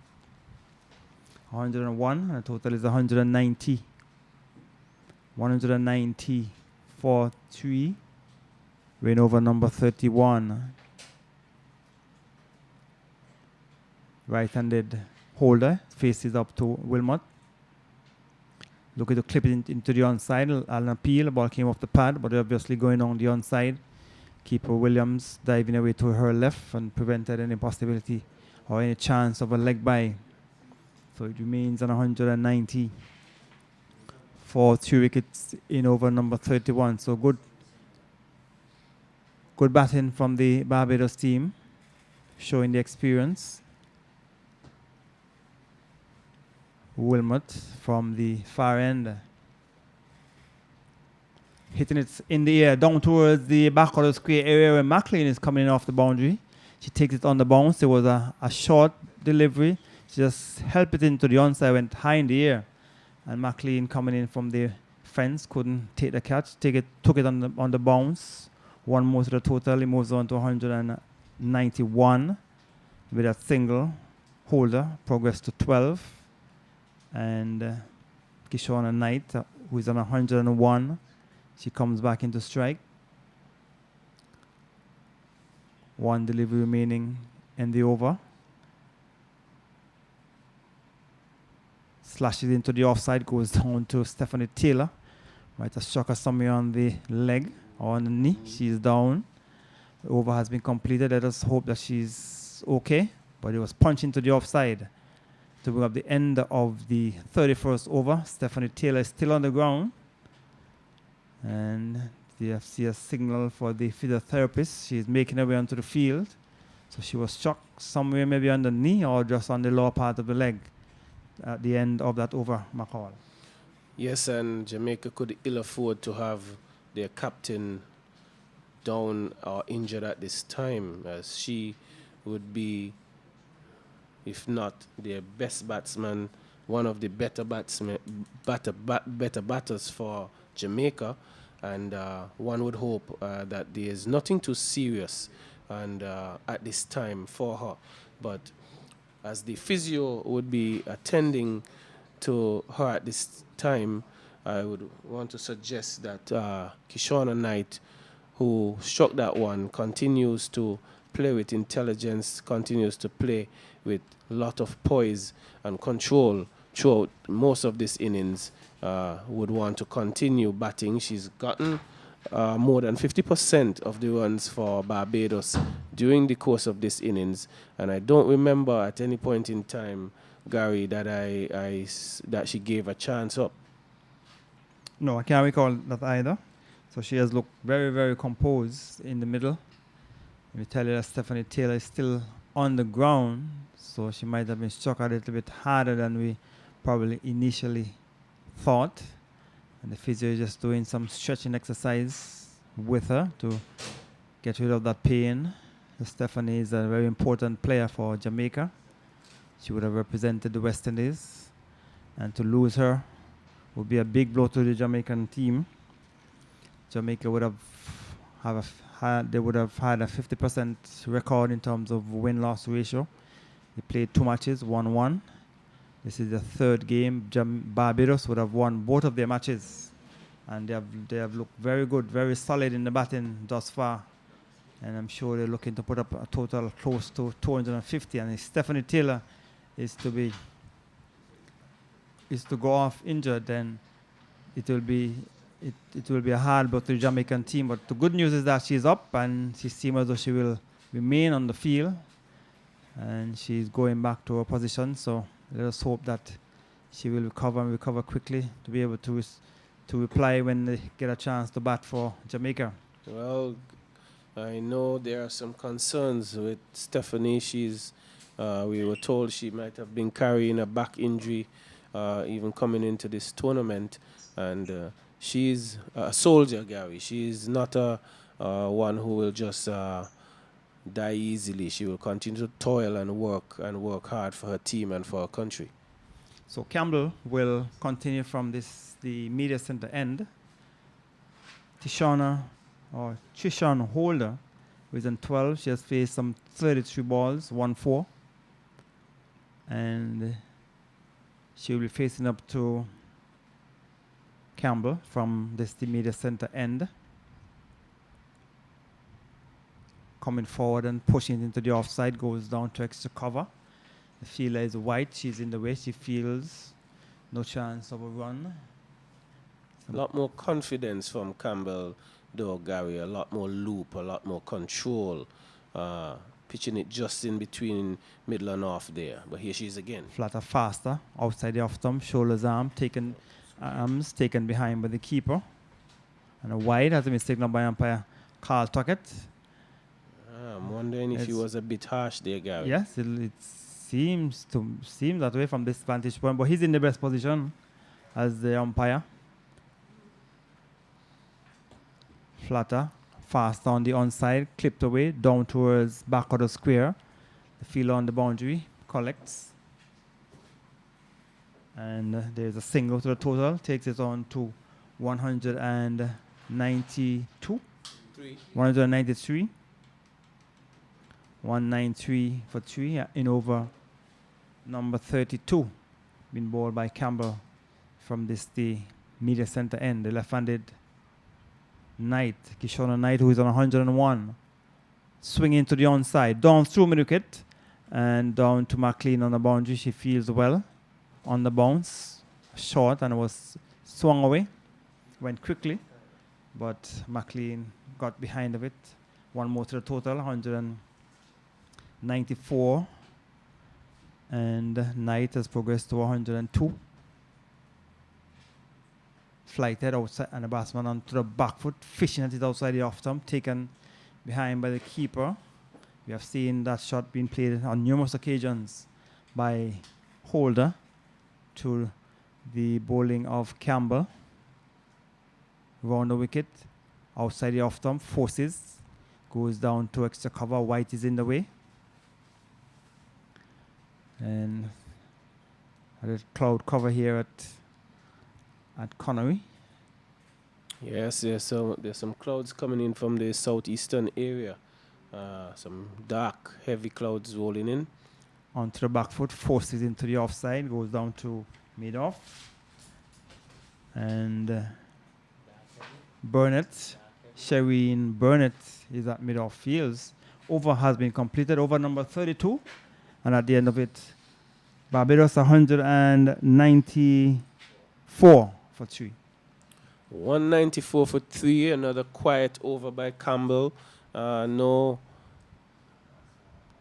101, and the total is 190. 190 for 3. Win over number 31. Right-handed holder faces up to Wilmot. Looking to clip it into the onside. An appeal. The ball came off the pad, but obviously going on the onside. Keeper Williams diving away to her left and prevented any possibility or any chance of a leg by. So it remains on 190 for 2 wickets in over number 31. So good batting from the Barbados team, showing the experience. Wilmot from the far end, hitting it in the air down towards the back of the square area where McLean is coming in off the boundary. She takes it on the bounce. There was a short delivery. She just helped it into the onside, went high in the air. And McLean coming in from the fence couldn't take the catch, took it on the bounce. One more to the total. He moves on to 191 with a single. Holder progressed to 12. And Kyshona Knight, who is on 101, she comes back into strike. One delivery remaining in the over. Slashes into the offside, goes down to Stephanie Taylor. Right, a shocker somewhere on the leg or on the knee. She's down. The over has been completed. Let us hope that she's okay. But it was punched into the offside. To bring up the end of the 31st over. Stephanie Taylor is still on the ground. And the FC has signal for the physiotherapist. She's making her way onto the field. So she was struck somewhere maybe on the knee or just on the lower part of the leg at the end of that over, McCall. Yes, and Jamaica could ill afford to have their captain down or injured at this time, as she would be, if not their best batsman, one of the better batters for Jamaica. And one would hope that there is nothing too serious and at this time for her. But as the physio would be attending to her at this time, I would want to suggest that Kyshona Knight, who struck that one, continues to play with intelligence, continues to play with a lot of poise and control throughout most of this innings, would want to continue batting. She's gotten more than 50% of the runs for Barbados during the course of this innings, and I don't remember at any point in time, Gary, that that she gave a chance up. No, I can't recall that either. So she has looked very, very composed in the middle. Let me tell you that Stephanie Taylor is still on the ground, so she might have been struck a little bit harder than we probably initially thought. And the physio is just doing some stretching exercise with her to get rid of that pain. Stephanie is a very important player for Jamaica. She would have represented the West Indies, and to lose her would be a big blow to the Jamaican team. Jamaica would have had a 50% record in terms of win-loss ratio. They played 2 matches, 1-1. This is the third game. Barbados would have won both of their matches, and they have looked very good, very solid in the batting thus far. And I'm sure they're looking to put up a total close to 250. And if Stephanie Taylor is to go off injured, then it will be a hard blow to the Jamaican team. But the good news is that she's up, and she seems as though she will remain on the field, and she's going back to her position. So let us hope that she will recover quickly to be able to reply when they get a chance to bat for Jamaica. Well, I know there are some concerns with Stephanie. We were told she might have been carrying a back injury even coming into this tournament. And she's a soldier, Gary. She's not one who will just die easily. She will continue to toil and work hard for her team and for her country. So Campbell will continue from the media center end. Kyshona Holder, who is on 12. She has faced some 33 balls, 1-4. And she will be facing up to Campbell from the media center end. Coming forward and pushing it into the offside, goes down to extra cover. The fielder is white. She's in the way. She feels no chance of a run. A lot more confidence from Campbell, though, Gary. A lot more loop, a lot more control. Pitching it just in between middle and off there. But here she is again. Flatter, faster, outside the off stump, shoulders, arms taken behind by the keeper. And a wide has been signaled by umpire Carl Tuckett. I'm wondering if he was a bit harsh there, Gary. Yes, it seems that way from this vantage point, but he's in the best position as the umpire. Flatter, fast on the onside, clipped away, down towards back of the square. The fielder on the boundary collects. And there's a single to the total, takes it on to 192, 193. 193 for 3 in over number 32, been bowled by Campbell from the media center end, the left-handed Knight, Kyshona Knight, who is on 101, swinging to the onside, down through mid-wicket and down to McLean on the boundary. She feels well on the bounce, short, and was swung away, went quickly, but McLean got behind of it. One more to the total, 194, and Knight has progressed to 102. Flighted outside, and the batsman onto the back foot, fishing at it outside the off stump, taken behind by the keeper. We have seen that shot being played on numerous occasions by Holder to the bowling of Campbell. Round the wicket, outside the off stump, forces, goes down to extra cover. White is in the way. And a cloud cover here at Connery. Yes, there's some clouds coming in from the southeastern area. Some dark, heavy clouds rolling in. Onto the back foot, forces into the offside, goes down to mid-off. And Burnett, Shireen Burnett is at mid-off fields. Over has been completed, over number 32. And at the end of it, Barbados 194 for 3. 194 for 3, another quiet over by Campbell. No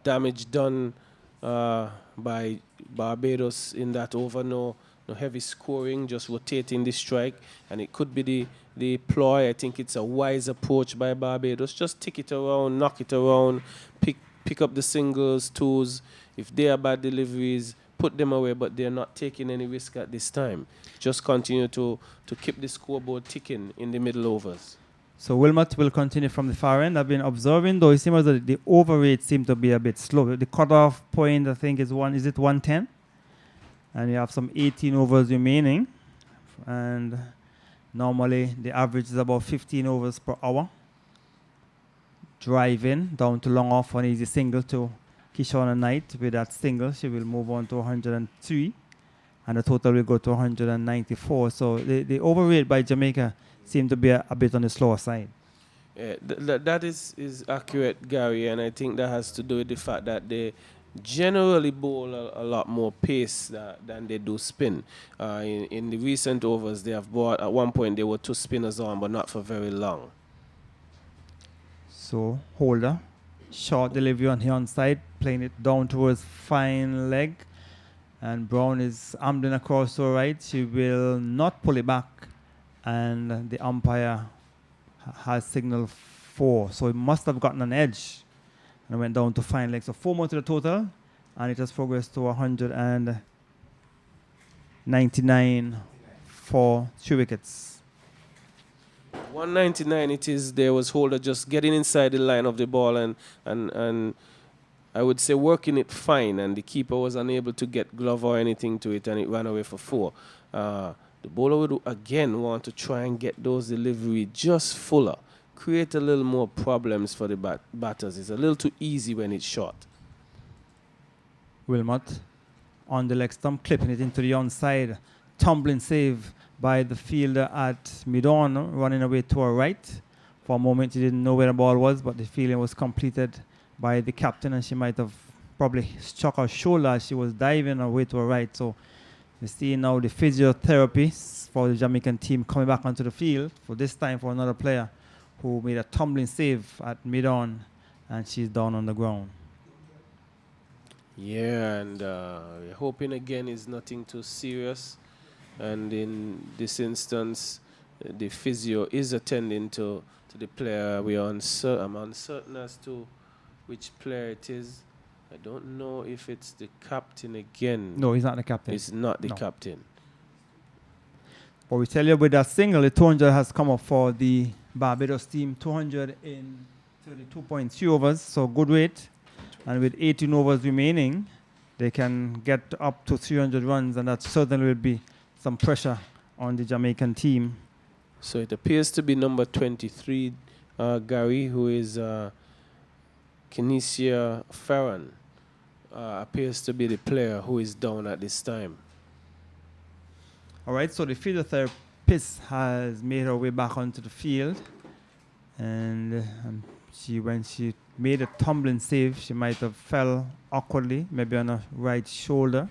damage done by Barbados in that over. No heavy scoring, just rotating the strike. And it could be the ploy. I think it's a wise approach by Barbados. Just tick it around, knock it around, pick up the singles, twos. If they are bad deliveries, put them away, but they're not taking any risk at this time. Just continue to keep the scoreboard ticking in the middle overs. So Wilmot will continue from the far end. I've been observing, though, it seems that the over rate seems to be a bit slow. The cutoff point, I think, is 110? And you have some 18 overs remaining. And normally the average is about 15 overs per hour. Drive in, down to long off, one easy single to Kyshona Knight. With that single, she will move on to 103. And the total will go to 194. So the over rate by Jamaica seem to be a bit on the slower side. Yeah, that is accurate, Gary, and I think that has to do with the fact that they generally bowl a lot more pace than they do spin. In the recent overs, they have bowled, at one point they were 2 spinners on, but not for very long. So Holder, short delivery on the onside, playing it down towards fine leg. And Brown is ambling across to the right. She will not pull it back. And the umpire has signaled 4. So it must have gotten an edge. And went down to fine leg. So 4 more to the total. And it has progressed to 199 for 3 wickets. 199 it is. There was Holder just getting inside the line of the ball and I would say working it fine, and the keeper was unable to get glove or anything to it, and it ran away for 4. The bowler would again want to try and get those delivery just fuller, create a little more problems for the batters. It's a little too easy when it's short. Wilmot on the leg stump, clipping it into the onside, tumbling save by the fielder at mid-on, running away to her right. For a moment, he didn't know where the ball was, but the fielding was completed by the captain, and she might have probably struck her shoulder as she was diving away to her right. So we see now the physiotherapy for the Jamaican team coming back onto the field, for this time for another player who made a tumbling save at mid-on, and she's down on the ground. Yeah, and we're hoping again is nothing too serious. And in this instance, the physio is attending to the player. I'm uncertain as to which player it is. I don't know if it's the captain again. No, he's not the captain. It's not the captain. But we tell you with that single, the 200 has come up for the Barbados team. 200 in 32.3 overs, so good weight. And with 18 overs remaining, they can get up to 300 runs, and that certainly will be some pressure on the Jamaican team. So it appears to be number 23, Gary, who is Kinesia Farron. Appears to be the player who is down at this time. All right, so the physiotherapist has made her way back onto the field, and when she made a tumbling save, she might have fell awkwardly, maybe on her right shoulder.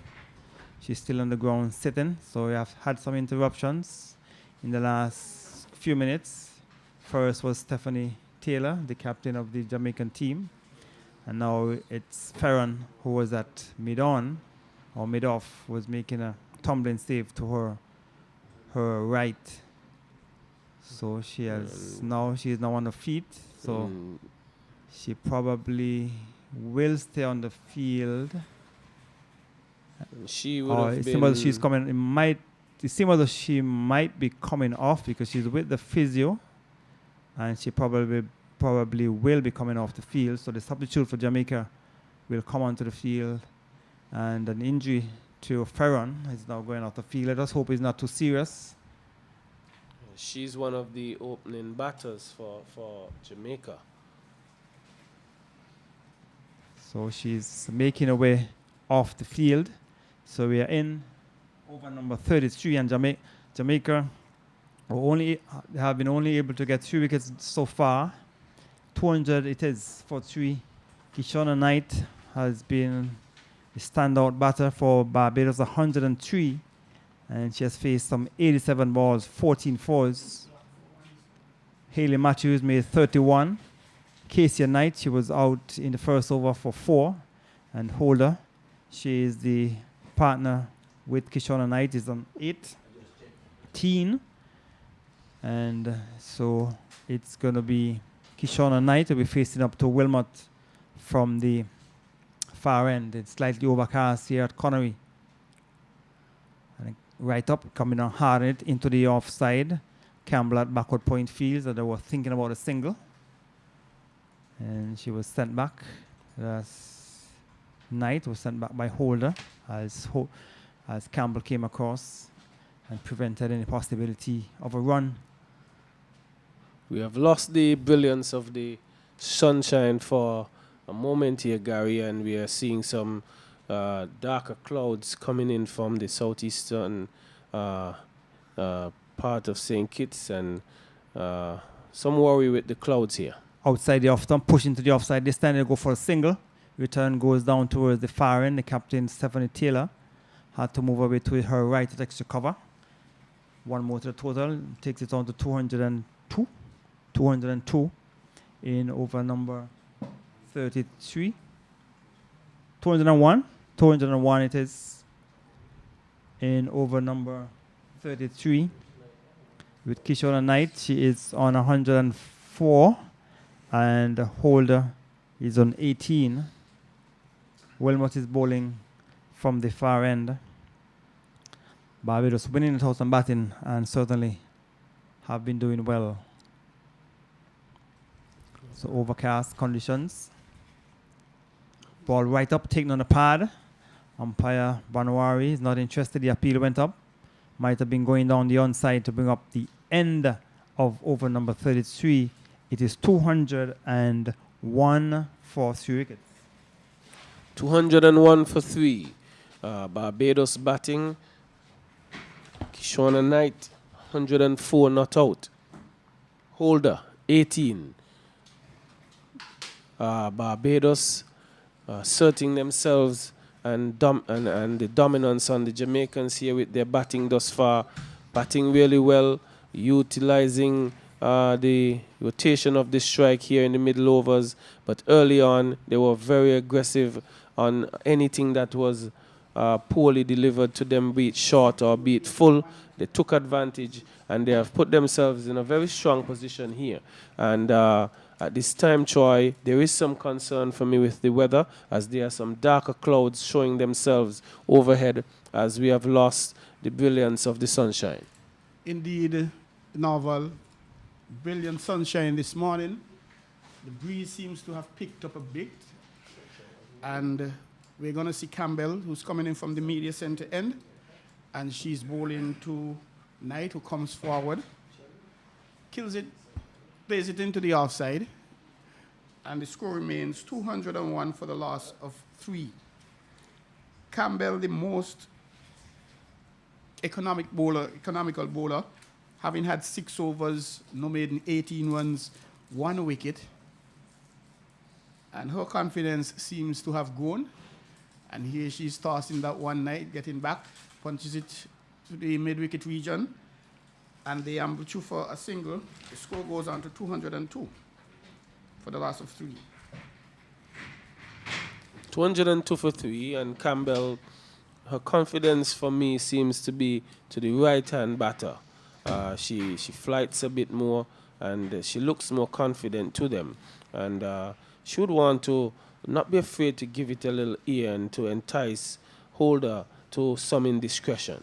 She's still on the ground sitting, so we have had some interruptions in the last few minutes. First was Stephanie Taylor, the captain of the Jamaican team, and now it's Farron, who was at mid-on or mid-off, was making a tumbling save to her right. So she is now on her feet, so she probably will stay on the field. She would have been... It seems as though she might be coming off because she's with the physio, and she probably will be coming off the field. So the substitute for Jamaica will come onto the field, and an injury to Farron is now going off the field. Let us hope it's not too serious. She's one of the opening batters for Jamaica. So she's making her way off the field. So we are in over number 33, and Jamaica have been only able to get 3 wickets so far. 200 it is for 3. Kyshona Knight has been the standout batter for Barbados, 103, and she has faced some 87 balls, 14 fours. Hayley Matthews made 31. Kyshona Knight, she was out in the first over for 4. And Holder, she is the partner with Kyshona Knight, is on 18. And so it's going to be Kyshona Knight will be facing up to Wilmot from the far end. It's slightly overcast here at Connery. And right up, coming on hard it into the offside. Campbell at backward point fields, that they were thinking about a single. And she was sent back. Knight was sent back by Holder as Campbell came across and prevented any possibility of a run. We have lost the brilliance of the sunshine for a moment here, Gary, and we are seeing some darker clouds coming in from the southeastern part of St. Kitts, and some worry with the clouds here. Outside the off-stump, push into the offside. This time they go for a single. Return goes down towards the far end. The captain, Stephanie Taylor, had to move away to her right at extra cover. One more to the total. Takes it on to 202. 202 in over number 33. 201. 201 it is in over number 33. With Kyshona Knight, she is on 104. And Holder is on 18. Wilmot is bowling from the far end. Barbados winning the toss and batting, and certainly have been doing well. So overcast conditions. Ball right up, taken on the pad. Umpire Banwari is not interested. The appeal went up. Might have been going down the onside to bring up the end of over number 33. It is 201 for 3 wickets. 201 for 3. Barbados batting. Kyshona Knight, 104 not out. Holder, 18. Barbados asserting themselves and the dominance on the Jamaicans here with their batting thus far. Batting really well, utilizing the rotation of the strike here in the middle overs, but early on they were very aggressive on anything that was poorly delivered to them, be it short or be it full. They took advantage and they have put themselves in a very strong position here. And at this time, Troy, there is some concern for me with the weather, as there are some darker clouds showing themselves overhead as we have lost the brilliance of the sunshine. Indeed, Novel, brilliant sunshine this morning. The breeze seems to have picked up a bit. And we're going to see Campbell, who's coming in from the media center end, and she's bowling to Knight, who comes forward, kills it, plays it into the offside, and the score remains 201 for the loss of 3. Campbell, the most economical bowler, having had 6 overs, no maiden, 18 runs, 1 wicket. And her confidence seems to have grown. And here she's tossing that one Knight, getting back, punches it to the mid-wicket region. And they ambush for a single. The score goes on to 202 for the loss of 3. 202 for 3, and Campbell, her confidence for me seems to be to the right-hand batter. She flights a bit more, and she looks more confident to them. And she would want to not be afraid to give it a little ear and to entice Holder to some indiscretion.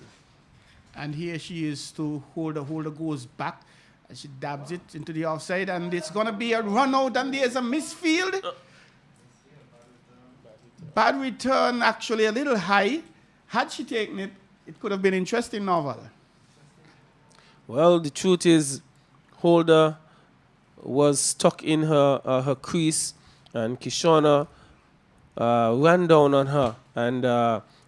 And here she is to Holder. Holder goes back, and she dabs it into the offside, and it's going to be a run out, and there's a misfield. Bad return, actually a little high. Had she taken it, it could have been interesting novel. Well, the truth is, Holder was stuck in her crease, and Kyshona ran down on her. And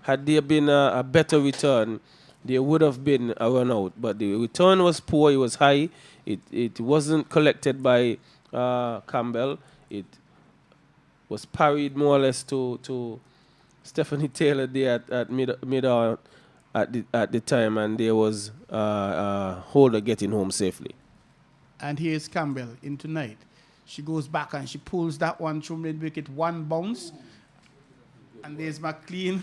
had there been a better return, there would have been a run out. But the return was poor, it was high. It wasn't collected by Campbell. It was parried more or less to Stephanie Taylor there at mid-hour at the time, and there was Holder getting home safely. And here's Campbell into Knight. She goes back and she pulls that one through mid-wicket, 1 bounce. And there's McLean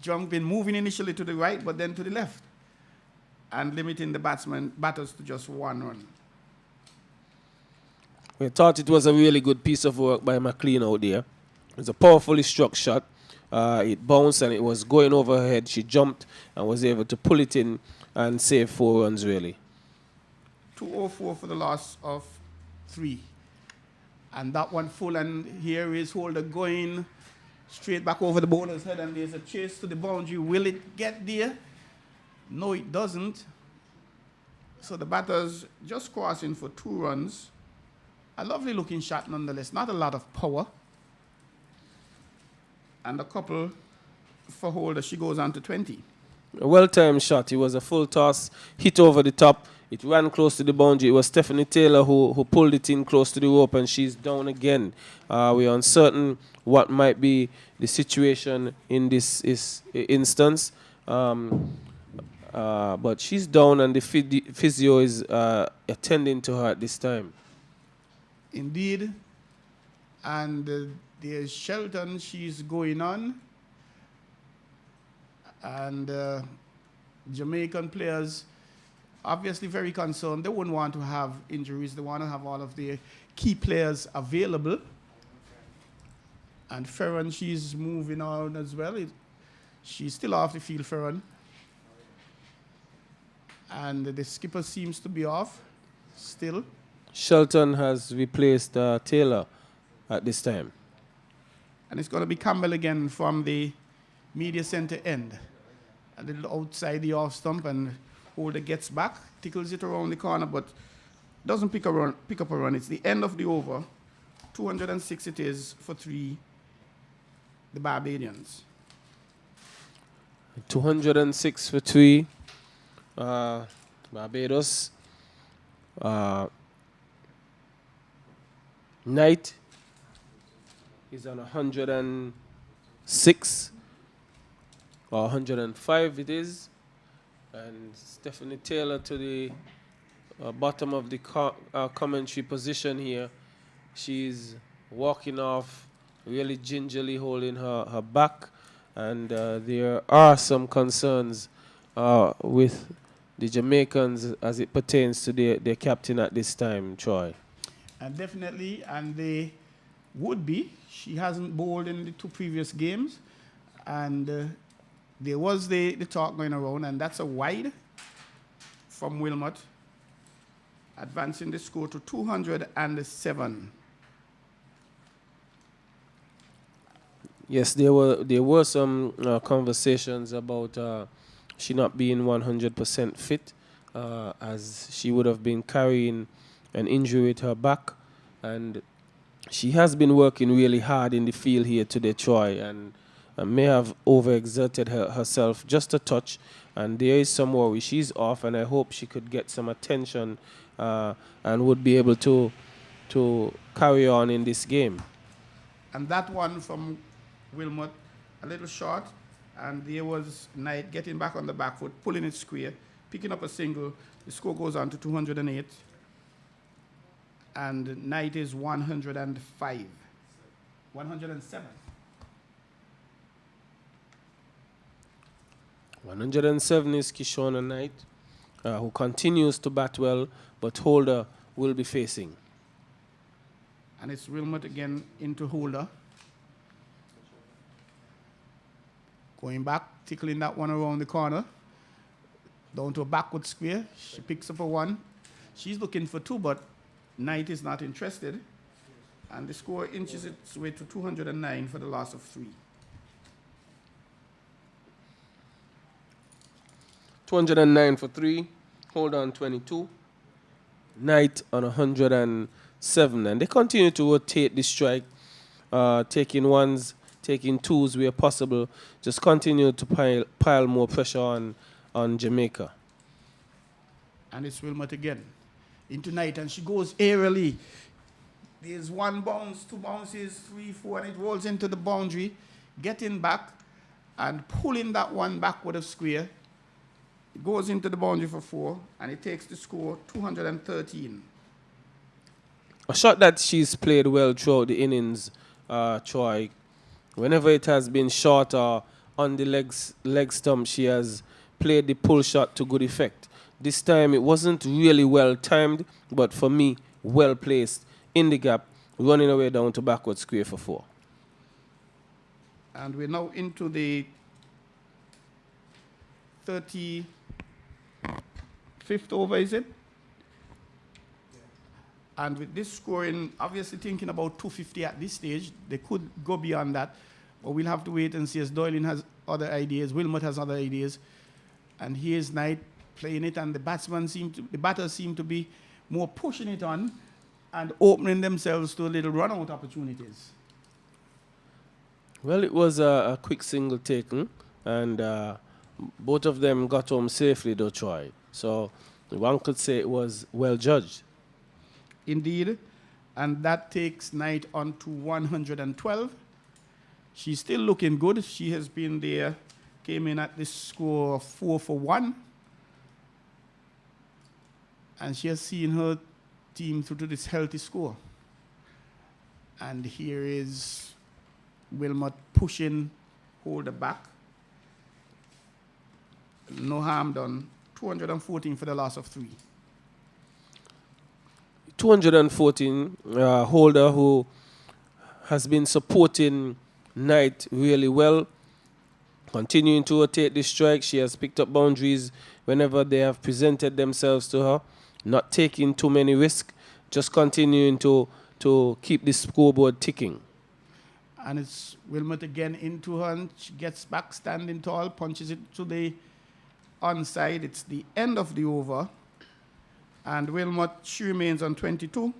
jumping, moving initially to the right, but then to the left, and limiting the batters to just 1 run. We thought it was a really good piece of work by McLean out there. It was a powerfully struck shot. It bounced and it was going over her head. She jumped and was able to pull it in and save 4 runs, really. 204 for the loss of 3. And that one full, and here is Holder going straight back over the bowler's head, and there's a chase to the boundary. Will it get there? No, it doesn't. So the batters just crossing for 2 runs. A lovely looking shot nonetheless, not a lot of power. And a couple for Holder. She goes on to 20. A well-timed shot. It was a full toss, hit over the top. It ran close to the boundary. It was Stephanie Taylor who pulled it in close to the rope, and she's down again. We're uncertain what might be the situation in this instance. But she's down, and the physio is attending to her at this time. Indeed. And there's Shelton. She's going on. And Jamaican players obviously very concerned. They wouldn't want to have injuries. They want to have all of their key players available. And Ferron, she's moving on as well. She's still off the field, Ferron. And the skipper seems to be off still. Shelton has replaced Taylor at this time. And it's going to be Campbell again from the media center end. A little outside the off stump, and Holder gets back, tickles it around the corner, but doesn't pick up a run. It's the end of the over. 206 it is for 3, the Barbadians. 206 for 3, Barbados. Knight is on 106 or 105 it is, and Stephanie Taylor to the bottom of the commentary position here. She's walking off really gingerly, holding her back, and there are some concerns with the Jamaicans as it pertains to their captain at this time, Troy. And definitely, and they would be. She hasn't bowled in the 2 previous games, and there was the talk going around, and that's a wide from Wilmot, advancing the score to 207. Yes, there were some conversations about she not being 100% fit, as she would have been carrying an injury with her back, and she has been working really hard in the field here today, Troy, and may have overexerted herself just a touch, and there is some worry. She's off, and I hope she could get some attention and would be able to carry on in this game. And that one from Wilmot, a little short, and there was Knight getting back on the back foot, pulling it square, picking up a single. The score goes on to 208. And Knight is 105. 107. 107 is Kyshona Knight, who continues to bat well, but Holder will be facing. And it's Wilmot again into Holder. Going back, tickling that one around the corner. Down to a backward square. She picks up a one. She's looking for two, but Knight is not interested. And the score inches its way to 209 for the loss of 3. 209 for 3. Hold on 22. Knight on 107. And they continue to rotate the strike, taking ones, taking twos where possible. Just continue to pile more pressure on Jamaica. And it's Wilmot again. Into Knight, and she goes aerially. There's one bounce, two bounces, 3, 4, and it rolls into the boundary, getting back and pulling that one backward of square. It goes into the boundary for 4, and it takes the score 213. A shot that she's played well throughout the innings, Troy. Whenever it has been short or on the leg stump, she has played the pull shot to good effect. This time it wasn't really well timed, but for me, well placed in the gap, running away down to backward square for 4. And we're now into the 35th over, is it? And with this scoring, obviously thinking about 250 at this stage, they could go beyond that, but we'll have to wait and see as Doylan has other ideas, Wilmot has other ideas, and here's Knight playing it, and the batters seem to be more pushing it on and opening themselves to little run-out opportunities. Well, it was a quick single taken, and both of them got home safely, though, Troy. So one could say it was well judged. Indeed, and that takes Knight on to 112. She's still looking good. She has been there, came in at this score of 4 for 1. And she has seen her team through to this healthy score. And here is Wilmot pushing Holder back. No harm done. 214 for the loss of 3. 214, Holder, who has been supporting Knight really well, continuing to rotate the strike. She has picked up boundaries whenever they have presented themselves to her, not taking too many risks, just continuing to keep the scoreboard ticking. And it's Wilmot again into her, and she gets back standing tall, punches it to the onside. It's the end of the over. And Wilmot, she remains on 22.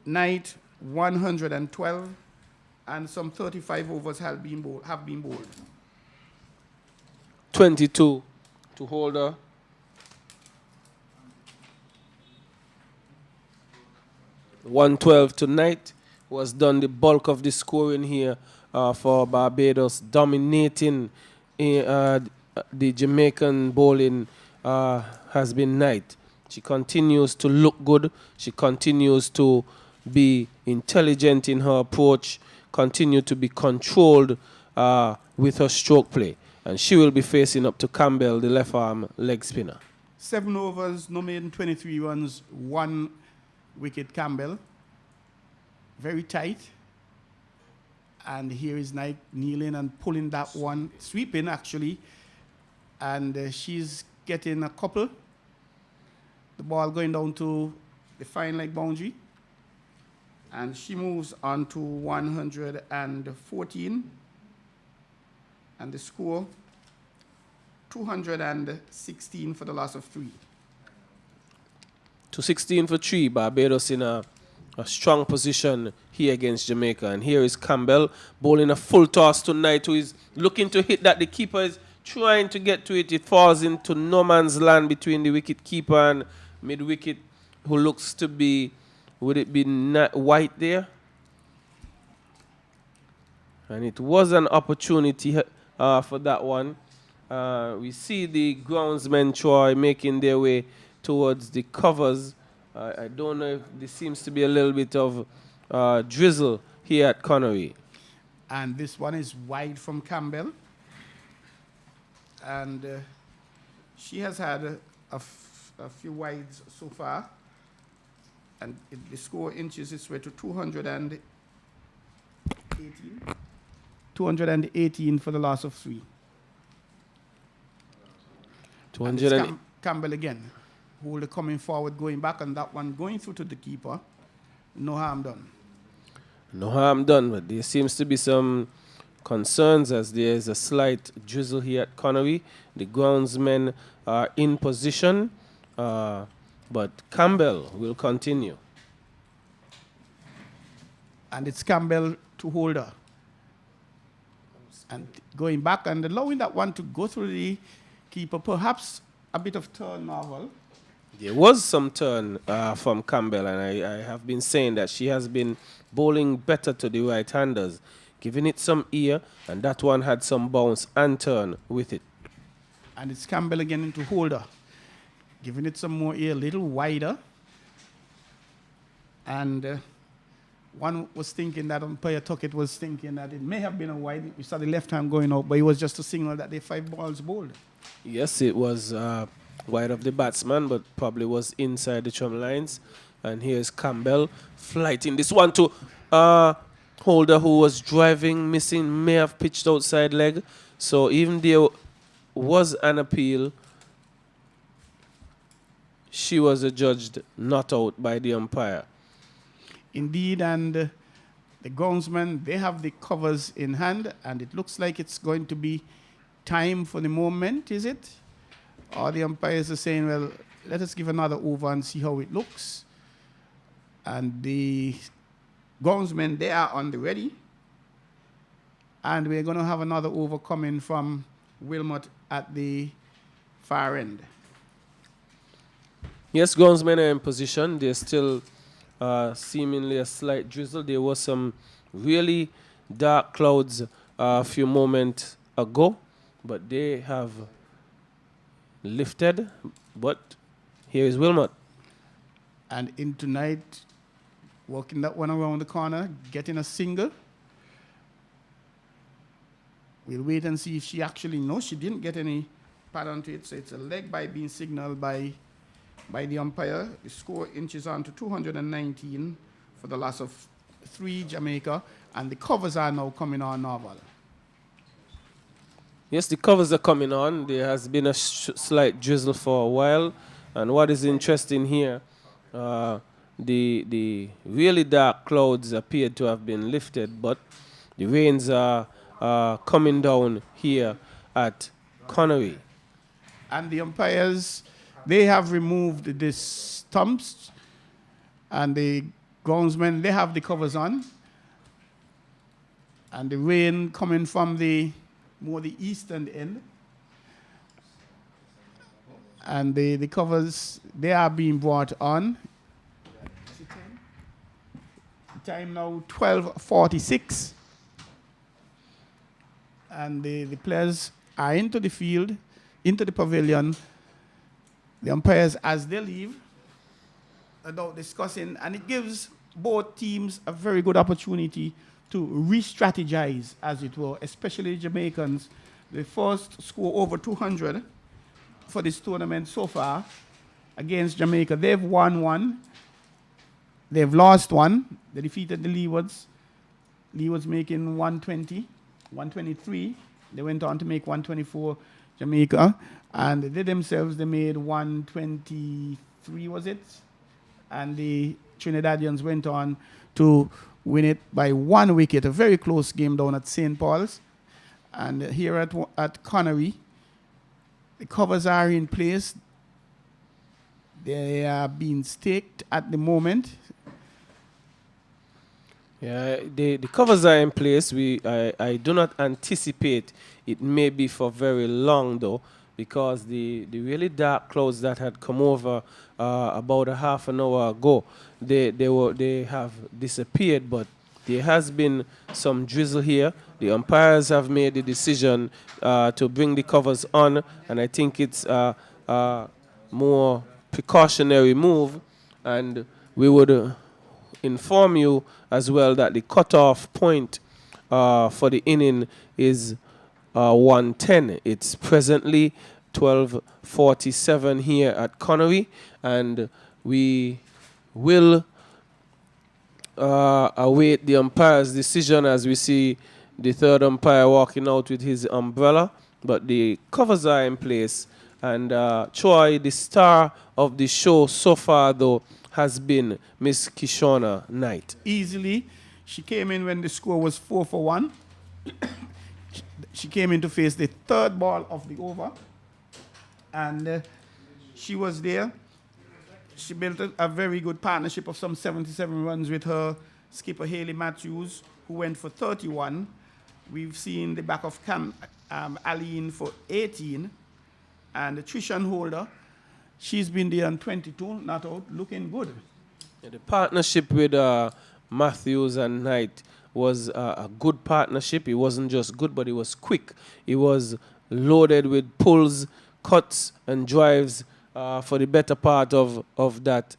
Knight, 112. And some 35 overs have been bowled. 22 to Holder. 112 to Knight, who has done the bulk of the scoring here for Barbados, dominating the Jamaican bowling has been Knight. She continues to look good. She continues to be intelligent in her approach, continue to be controlled with her stroke play. And she will be facing up to Campbell, the left arm leg spinner. 7 overs, no maiden, 23 runs, 1 wicket Campbell. Very tight. And here is Knight kneeling and pulling that one, sweeping actually. And she's getting a couple. The ball going down to the fine leg boundary. And she moves on to 114. And the score, 216 for the loss of 3. 216 for 3. Barbados in a strong position here against Jamaica. And here is Campbell bowling a full toss tonight, who is looking to hit that. The keeper is trying to get to it. It falls into no man's land between the wicket keeper and mid-wicket, who looks to be, would it be White there? And it was an opportunity for that one. We see the groundsmen Troy making their way towards the covers. I don't know if there seems to be a little bit of drizzle here at Connery. And this one is wide from Campbell. And she has had a few wides so far. And the score inches its way to 218. 218 for the loss of 3. Campbell again. Holder coming forward, going back, and that one going through to the keeper. No harm done. No harm done, but there seems to be some concerns as there is a slight drizzle here at Connery. The groundsmen are in position, but Campbell will continue. And it's Campbell to Holder. And going back and allowing that one to go through the keeper, perhaps a bit of turn, Marvel. There was some turn from Campbell, and I have been saying that she has been bowling better to the right-handers, giving it some ear, and that one had some bounce and turn with it. And it's Campbell again into Holder, giving it some more ear, a little wider. And one was thinking that umpire Tuckett was thinking that it may have been a wide. We saw the left hand going out, but it was just a signal that they 5 balls bowled. Yes, it was wide of the batsman, but probably was inside the trum lines. And here's Campbell flighting this one to Holder, who was driving, missing, may have pitched outside leg. So even there was an appeal, she was adjudged not out by the umpire. Indeed, and the groundsmen, they have the covers in hand, and it looks like it's going to be time for the moment, is it? Or the umpires are saying, well, let us give another over and see how it looks. And the groundsmen, they are on the ready. And we're going to have another over coming from Wilmot at the far end. Yes, groundsmen are in position. They're still seemingly a slight drizzle. There was some really dark clouds a few moments ago, but they have lifted. But here is Wilmot. And in tonight, walking that one around the corner, getting a single. We'll wait and see if she actually knows. She didn't get any pad onto it, so it's a leg by being signaled by the umpire. The score inches on to 219 for the loss of 3, Jamaica, and the covers are now coming on, Norval. Yes, the covers are coming on. There has been a slight drizzle for a while, and what is interesting here, the really dark clouds appear to have been lifted, but the rains are coming down here at Connery. And the umpires, they have removed the stumps, and the groundsmen, they have the covers on. And the rain coming from the eastern end. And the covers, they are being brought on. Time now 12:46. And the players are into the field, into the pavilion. The umpires, as they leave, are now discussing, and it gives both teams a very good opportunity to re-strategize, as it were, especially Jamaicans. The first score over 200 for this tournament so far against Jamaica. They've won 1. They've lost 1. They defeated the Leewards. Leewards making 120, 123. They went on to make 124, Jamaica. And they themselves, they made 123, was it? And the Trinidadians went on to win it by 1 wicket. A very close game down at St. Paul's. And here at Connery, the covers are in place. They are being staked at the moment. Yeah, the covers are in place. I do not anticipate it may be for very long though, because the really dark clouds that had come over about a half an hour ago, they have disappeared, but there has been some drizzle here. The umpires have made the decision to bring the covers on, and I think it's a more precautionary move, and we would inform you as well that the cutoff point for the inning is 1:10. It's presently 12:47 here at Connery, and we will await the umpire's decision as we see the third umpire walking out with his umbrella. But the covers are in place, and Troy, the star of the show so far though, has been Miss Kyshona Knight. Easily. She came in when the score was 4-1. She came in to face the third ball of the over. And she was there. She built a very good partnership of some 77 runs with her skipper, Haley Matthews, who went for 31. We've seen the back of Aline for 18. And the Trishan Holder, she's been there on 22, not out, looking good. Yeah, the partnership with Matthews and Knight was a good partnership. It wasn't just good, but it was quick. It was loaded with pulls, cuts, and drives for the better part of that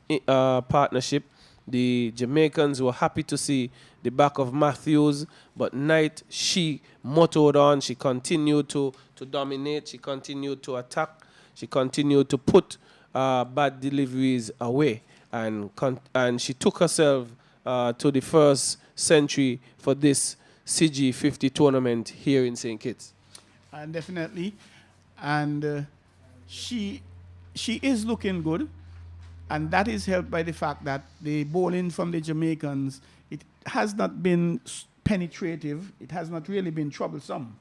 partnership. The Jamaicans were happy to see the back of Matthews, but Knight, she mottoed on. She continued to dominate. She continued to attack. She continued to put bad deliveries away, and she took herself to the first century for this CG50 tournament here in St. Kitts. And definitely, and she is looking good, and that is helped by the fact that the bowling from the Jamaicans, it has not been penetrative. It has not really been troublesome.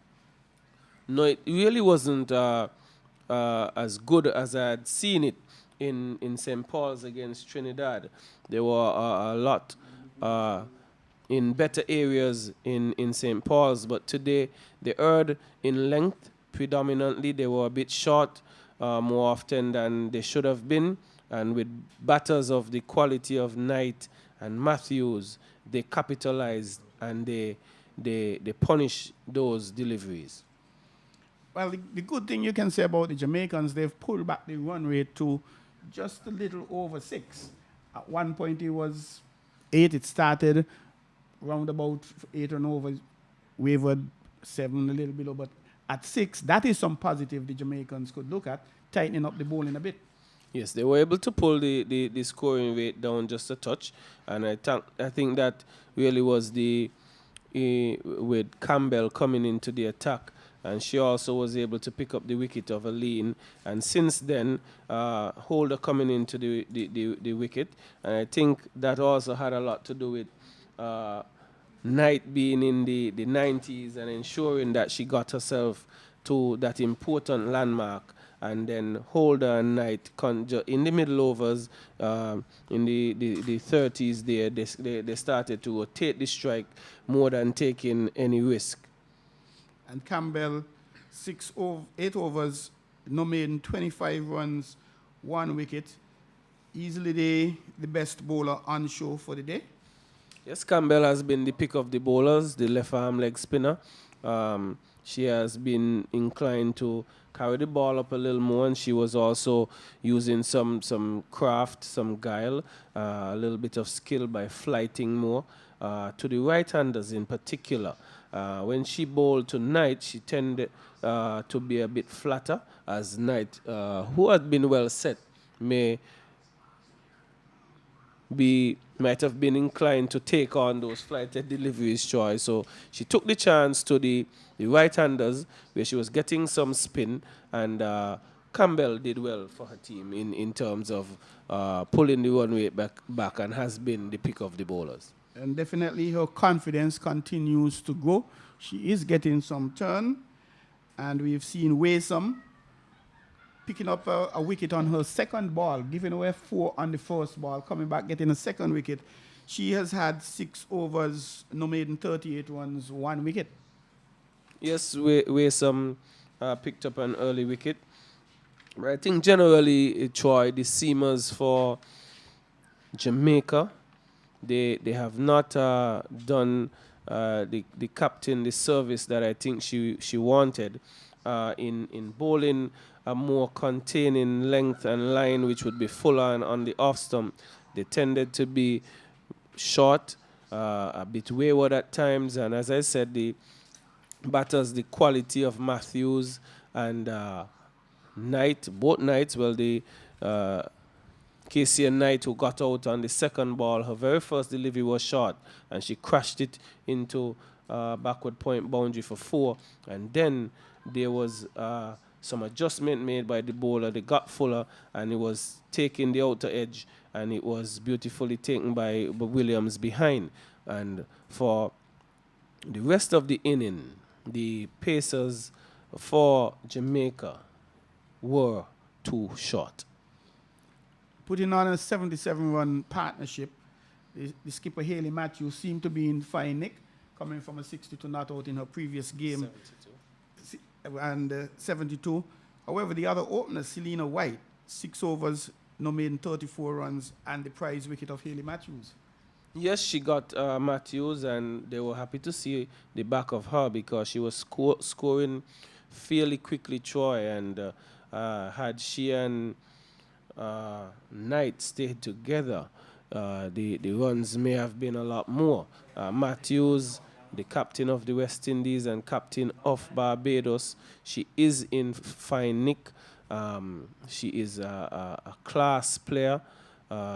No, it really wasn't as good as I had seen it in St. Paul's against Trinidad. There were a lot in better areas in St. Paul's, but today they erred in length predominantly. They were a bit short more often than they should have been, and with batters of the quality of Knight and Matthews, they capitalized and they punished those deliveries. Well, the good thing you can say about the Jamaicans, they've pulled back the run rate to just a little over 6. At one point it was 8. It started round about 8 and over, wavered 7 a little below, but at 6, that is some positive the Jamaicans could look at, tightening up the bowling a bit. Yes, they were able to pull the scoring rate down just a touch, and I think that really was with Campbell coming into the attack, and she also was able to pick up the wicket of Aline, and since then Holder coming into the wicket, and I think that also had a lot to do with Knight being in the 90s and ensuring that she got herself to that important landmark. And then Holder and Knight in the middle overs, in the 30s there, they started to rotate the strike more than taking any risk. And Campbell, 8 overs, no maiden, 25 runs, 1 wicket. Easily the best bowler on show for the day. Yes, Campbell has been the pick of the bowlers, the left arm leg spinner. She has been inclined to carry the ball up a little more, and she was also using some craft, some guile, a little bit of skill by flighting more to the right-handers in particular. When she bowled to Knight, she tended to be a bit flatter, as Knight, who had been well set, might have been inclined to take on those flighted deliveries, Troy. So she took the chance to the right-handers, where she was getting some spin, and Campbell did well for her team in terms of pulling the run rate back and has been the pick of the bowlers. And definitely her confidence continues to grow. She is getting some turn. And we've seen Waysome picking up a wicket on her second ball, giving away 4 on the first ball, coming back, getting a second wicket. She has had 6 overs, no maiden 38 runs, 1 wicket. Yes, Waysome picked up an early wicket. But I think generally, Troy, the seamers for Jamaica, they have not done the captain the service that I think she wanted in bowling a more containing length and line, which would be fuller and on the off stump. They tended to be short, a bit wayward at times, and as I said, the batters, the quality of Matthews and Knight, both Knights, well, the Casey and Knight, who got out on the second ball, her very first delivery was short, and she crashed it into backward point boundary for 4. And then there was some adjustment made by the bowler. They got fuller, and it was taking the outer edge, and it was beautifully taken by Williams behind. And for the rest of the inning, the Pacers for Jamaica were too short. Putting on a 77-run partnership, the skipper Hayley Matthews seemed to be in fine nick, coming from a 62 not out in her previous game. 72. And 72. However, the other opener, Selena White, 6 overs, no maiden 34 runs, and the prize wicket of Hayley Matthews. Yes, she got Matthews, and they were happy to see the back of her because she was scoring fairly quickly, Troy, and had she and Knight stayed together, the runs may have been a lot more. Matthews, the captain of the West Indies and captain of Barbados, she is in fine nick. She is a class player.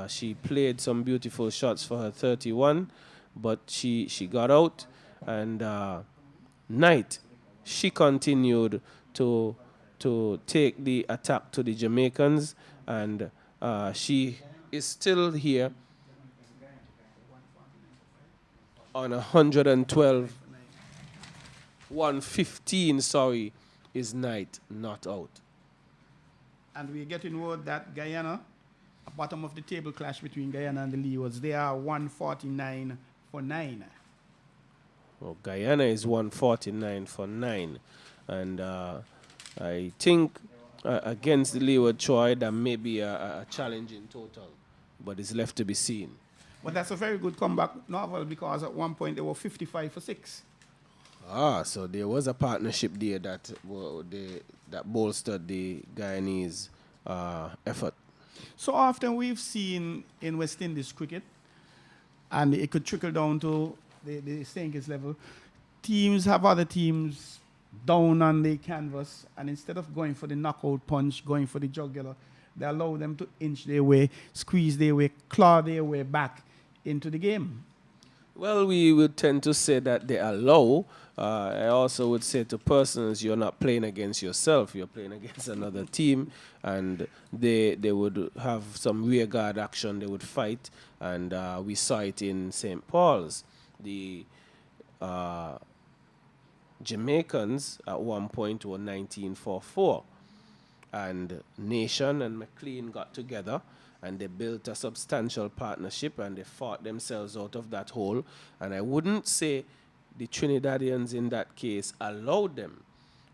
She played some beautiful shots for her 31, but she got out. And Knight, she continued to take the attack to the Jamaicans, and she is still here on 112. 115, sorry, is Knight not out. And we're getting word that Guyana, a bottom of the table clash between Guyana and the Leewards, they are 149 for 9. Well, Guyana is 149 for 9. And I think against the Leeward Troy, that may be a challenge in total, but it's left to be seen. But that's a very good comeback novel because at one point they were 55 for 6. So there was a partnership there that bolstered the Guyanese effort. So often we've seen in West Indies cricket, and it could trickle down to the St. Kitts level, teams have other teams down on the canvas, and instead of going for the knockout punch, going for the jugular, they allow them to inch their way, squeeze their way, claw their way back into the game. Well, we would tend to say that they allow. I also would say to persons, you're not playing against yourself, you're playing against another team, and they would have some rearguard action, they would fight, and we saw it in St. Paul's. The Jamaicans at one point were 19-4-4, and Nation and McLean got together, and they built a substantial partnership, and they fought themselves out of that hole. And I wouldn't say the Trinidadians in that case allowed them.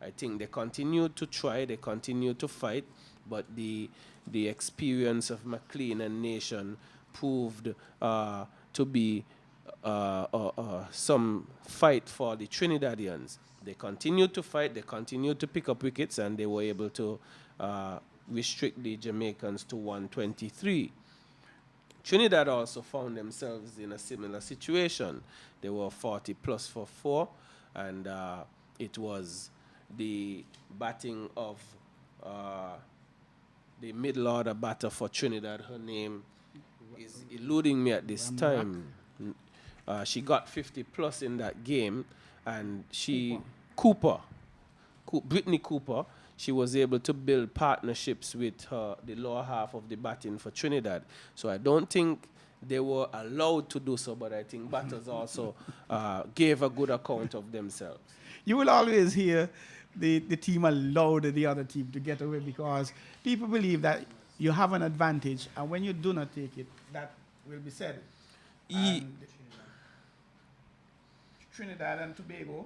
I think they continued to try, they continued to fight, but the experience of McLean and Nation proved to be some fight for the Trinidadians. They continued to fight, they continued to pick up wickets, and they were able to restrict the Jamaicans to 123. Trinidad also found themselves in a similar situation. They were 40 plus for 4, and it was the batting of the middle order batter for Trinidad. Her name is eluding me at this time. She got 50 plus in that game, and Brittany Cooper, she was able to build partnerships with the lower half of the batting for Trinidad. So I don't think they were allowed to do so, but I think batters also gave a good account of themselves. You will always hear the team allowed the other team to get away because people believe that you have an advantage, and when you do not take it, that will be said. And Trinidad and Tobago,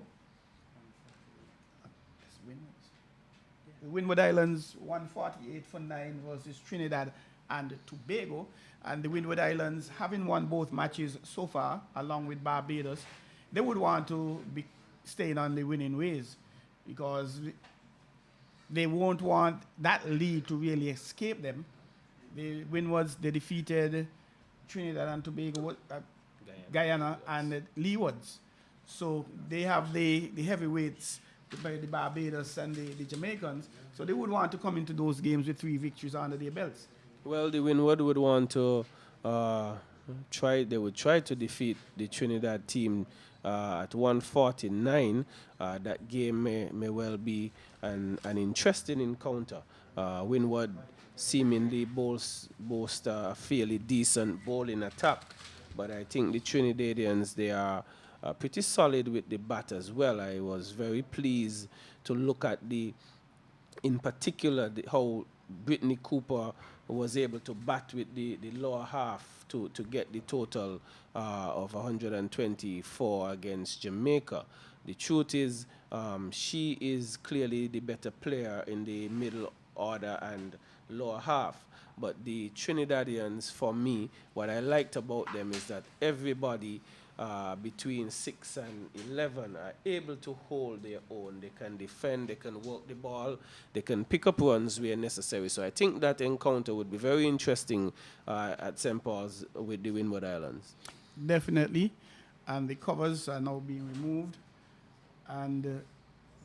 the Windward Islands 148 for 9 versus Trinidad and Tobago, and the Windward Islands, having won both matches so far, along with Barbados, they would want to be staying on the winning ways because they won't want that lead to really escape them. The Windwards, they defeated Trinidad and Tobago, Guyana and Leewards. So they have the heavyweights, the Barbados and the Jamaicans. So they would want to come into those games with 3 victories under their belts. Well, the Windward would want to they would try to defeat the Trinidad team at 149. That game may well be an interesting encounter. Windward seemingly boast a fairly decent bowling attack, but I think the Trinidadians, they are pretty solid with the bat as well. I was very pleased to look at in particular, how Brittany Cooper was able to bat with the lower half to get the total of 124 against Jamaica. The truth is, she is clearly the better player in the middle order and lower half. But the Trinidadians, for me, what I liked about them is that everybody between 6 and 11 are able to hold their own. They can defend, they can work the ball, they can pick up runs where necessary. So I think that encounter would be very interesting at St. Paul's with the Windward Islands. Definitely. And the covers are now being removed. And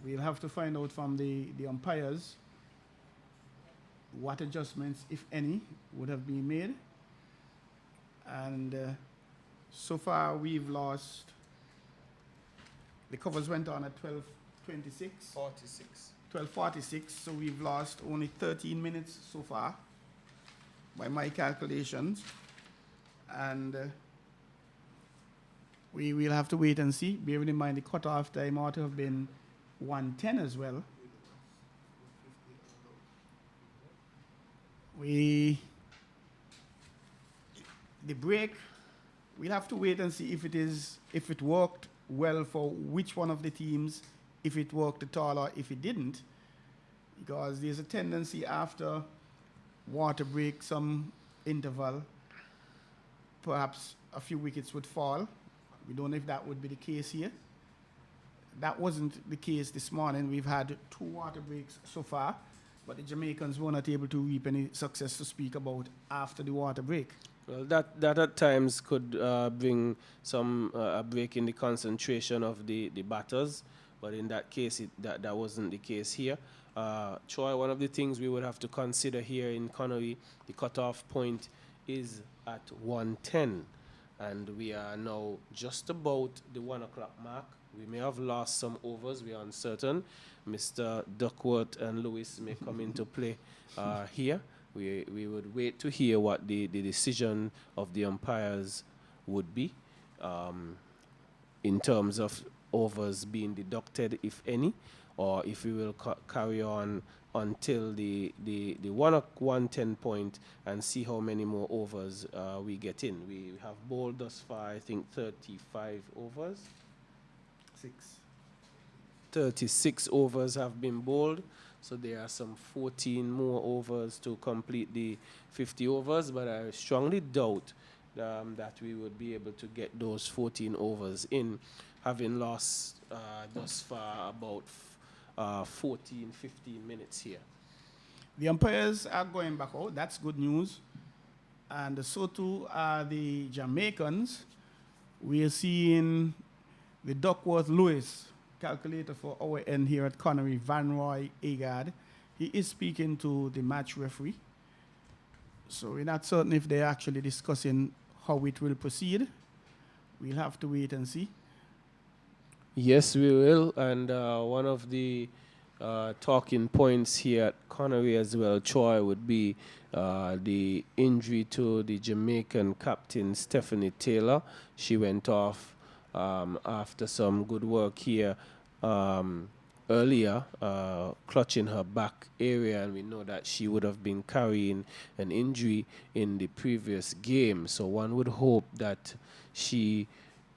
we'll have to find out from the umpires what adjustments, if any, would have been made. And so far, we've lost. The covers went on at 12:26. 12:46. So we've lost only 13 minutes so far, by my calculations. And we will have to wait and see. Bearing in mind the cutoff time ought to have been 1:10 as well. The break, we'll have to wait and see if it worked well for which one of the teams, if it worked at all or if it didn't, because there's a tendency after water break, some interval, perhaps a few wickets would fall. We don't know if that would be the case here. That wasn't the case this morning. We've had 2 water breaks so far, but the Jamaicans were not able to reap any success to speak about after the water break. Well, that at times could bring some a break in the concentration of the batters, but in that case, that wasn't the case here. Troy, one of the things we would have to consider here in Connery, the cutoff point is at 1:10, and we are now just about the 1 o'clock mark. We may have lost some overs, we are uncertain. Mr. Duckworth and Lewis may come into play here. We would wait to hear what the decision of the umpires would be in terms of overs being deducted, if any, or if we will carry on until the 1:10 point and see how many more overs we get in. We have bowled thus far, I think, 35 overs. 36 overs have been bowled. So there are some 14 more overs to complete the 50 overs, but I strongly doubt that we would be able to get those 14 overs in, having lost thus far about 14, 15 minutes here. The umpires are going back out. That's good news. And so too are the Jamaicans. We are seeing the Duckworth Lewis calculator for our end here at Connery, Van Roy Agard. He is speaking to the match referee. So we're not certain if they're actually discussing how it will proceed. We'll have to wait and see. Yes, we will. And one of the talking points here at Connery as well, Troy, would be the injury to the Jamaican captain Stephanie Taylor. She went off after some good work here earlier, clutching her back area, and we know that she would have been carrying an injury in the previous game. So one would hope that she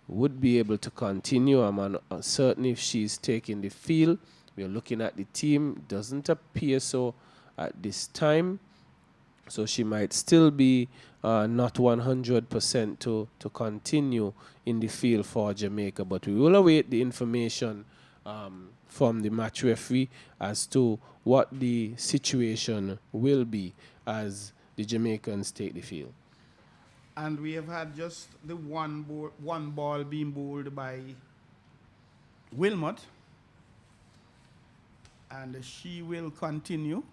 would be able to continue. I'm uncertain if she's taking the field. We're looking at the team. Doesn't appear so at this time. So she might still be not 100% to continue in the field for Jamaica. But we will await the information from the match referee as to what the situation will be as the Jamaicans take the field. And we have had just the one ball being bowled by Wilmot. And she will continue.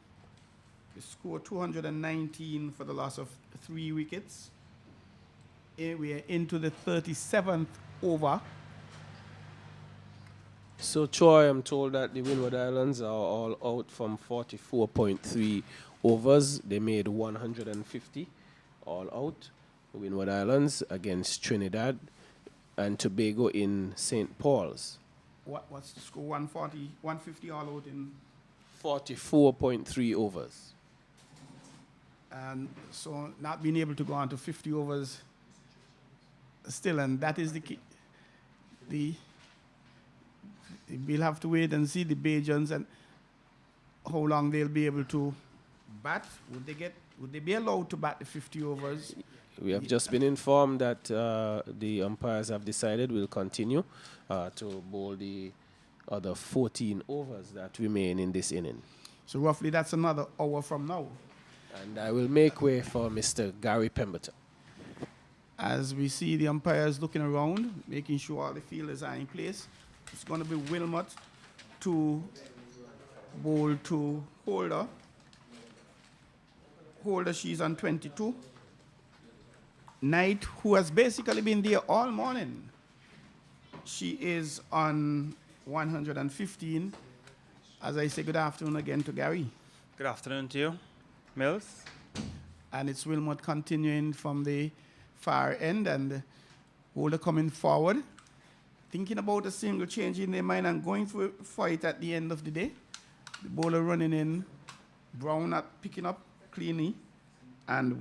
The score 219 for the loss of 3 wickets. We are into the 37th over. So, Troy, I'm told that the Windward Islands are all out from 44.3 overs. They made 150 all out. The Windward Islands against Trinidad and Tobago in St. Paul's. What's the score? 140, 150 all out in 44.3 overs. And so not being able to go on to 50 overs still, and that is the key. We'll have to wait and see the Bajans and how long they'll be able to bat. Would they be allowed to bat the 50 overs? We have just been informed that the umpires have decided we'll continue to bowl the other 14 overs that remain in this inning. So roughly that's another hour from now. And I will make way for Mr. Gary Pemberton. As we see the umpires looking around, making sure all the fielders are in place, it's going to be Wilmot to bowl to Holder. Holder, she's on 22. Knight, who has basically been there all morning, she is on 115. As I say, good afternoon again to Gary. Good afternoon to you, Mills. And it's Wilmot continuing from the far end and Holder coming forward, thinking about a single change in their mind and going for it at the end of the day. The bowler running in, Brown not picking up cleanly, and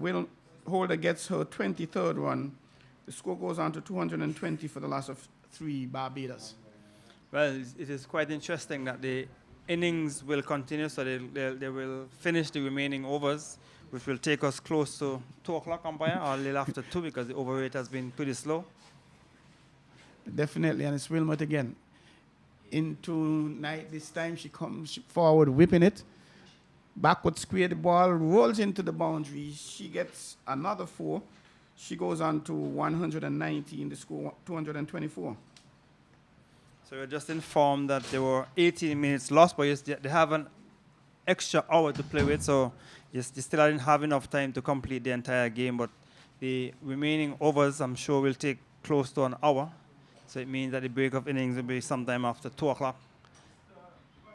Holder gets her 23rd run. The score goes on to 220 for the loss of 3 Barbados. Well, it is quite interesting that the innings will continue, so they will finish the remaining overs, which will take us close to 2 o'clock umpire, or a little after 2, because the over rate has been pretty slow. Definitely, and it's Wilmot again. Into Knight this time, she comes forward, whipping it. Backward square, the ball rolls into the boundary. She gets another 4. She goes on to 119, the score 224. So we're just informed that there were 18 minutes lost, but they have an extra hour to play with, so yes, they still didn't have enough time to complete the entire game, but the remaining overs, I'm sure, will take close to an hour. So it means that the break of innings will be sometime after 2 o'clock.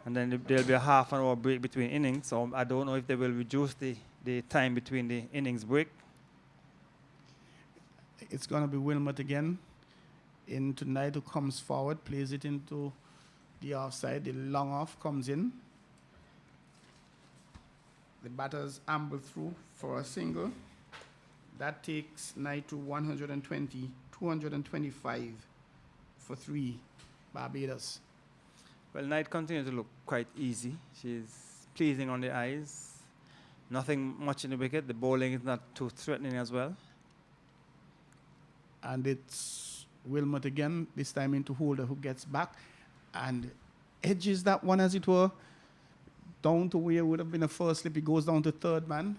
And then there'll be a half an hour break between innings, so I don't know if they will reduce the time between the innings break. It's going to be Wilmot again. In tonight, who comes forward, plays it into the offside. The long off comes in. The batters amble through for a single. That takes Knight to 120, 225 for 3 Barbados. Well, Knight continues to look quite easy. She's pleasing on the eyes. Nothing much in the wicket. The bowling is not too threatening as well. And it's Wilmot again, this time into Holder, who gets back and edges that one, as it were, down to where would have been a first slip. He goes down to third man.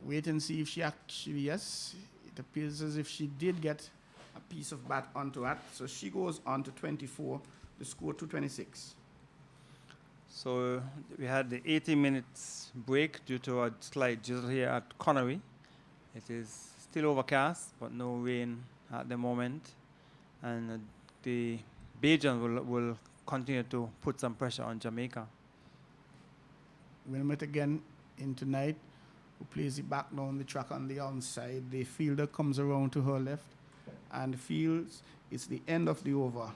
Wait and see if she actually, yes, it appears as if she did get a piece of bat onto that. So she goes on to 24, the score 226. So we had the 80 minutes break due to a slight drizzle here at Connery. It is still overcast, but no rain at the moment. And the Bajans will continue to put some pressure on Jamaica. Wilmot again in tonight, who plays it back down the track on the onside. The fielder comes around to her left and fields. It's the end of the over.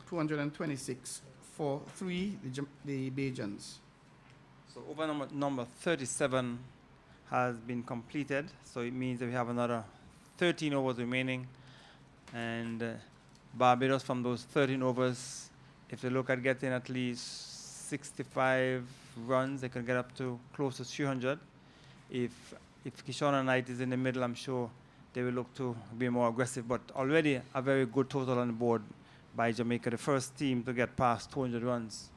226 for 3, the Bajans. So over number 37 has been completed. So it means that we have another 13 overs remaining. And Barbados, from those 13 overs, if they look at getting at least 65 runs, they can get up to close to 300. If Kyshona Knight is in the middle, I'm sure they will look to be more aggressive. But already a very good total on the board by Jamaica, the first team to get past 200 runs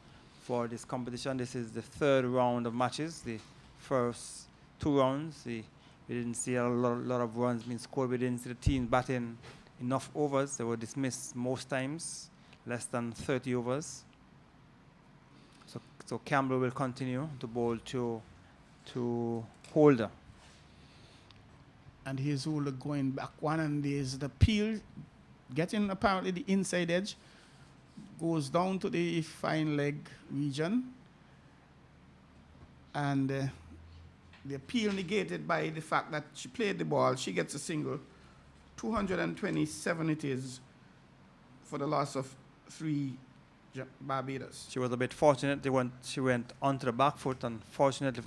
for this competition. This is the third round of matches. The first 2 rounds, we didn't see a lot of runs being scored. We didn't see the team batting enough overs. They were dismissed most times, less than 30 overs. So Campbell will continue to bowl to Holder. And here's Holder going back one, and there's the peel getting apparently the inside edge, goes down to the fine leg region, and the appeal negated by the fact that she played the ball. She gets a single. 227 it is for the loss of 3 Barbados. She was a bit fortunate. She went onto the back foot, and fortunately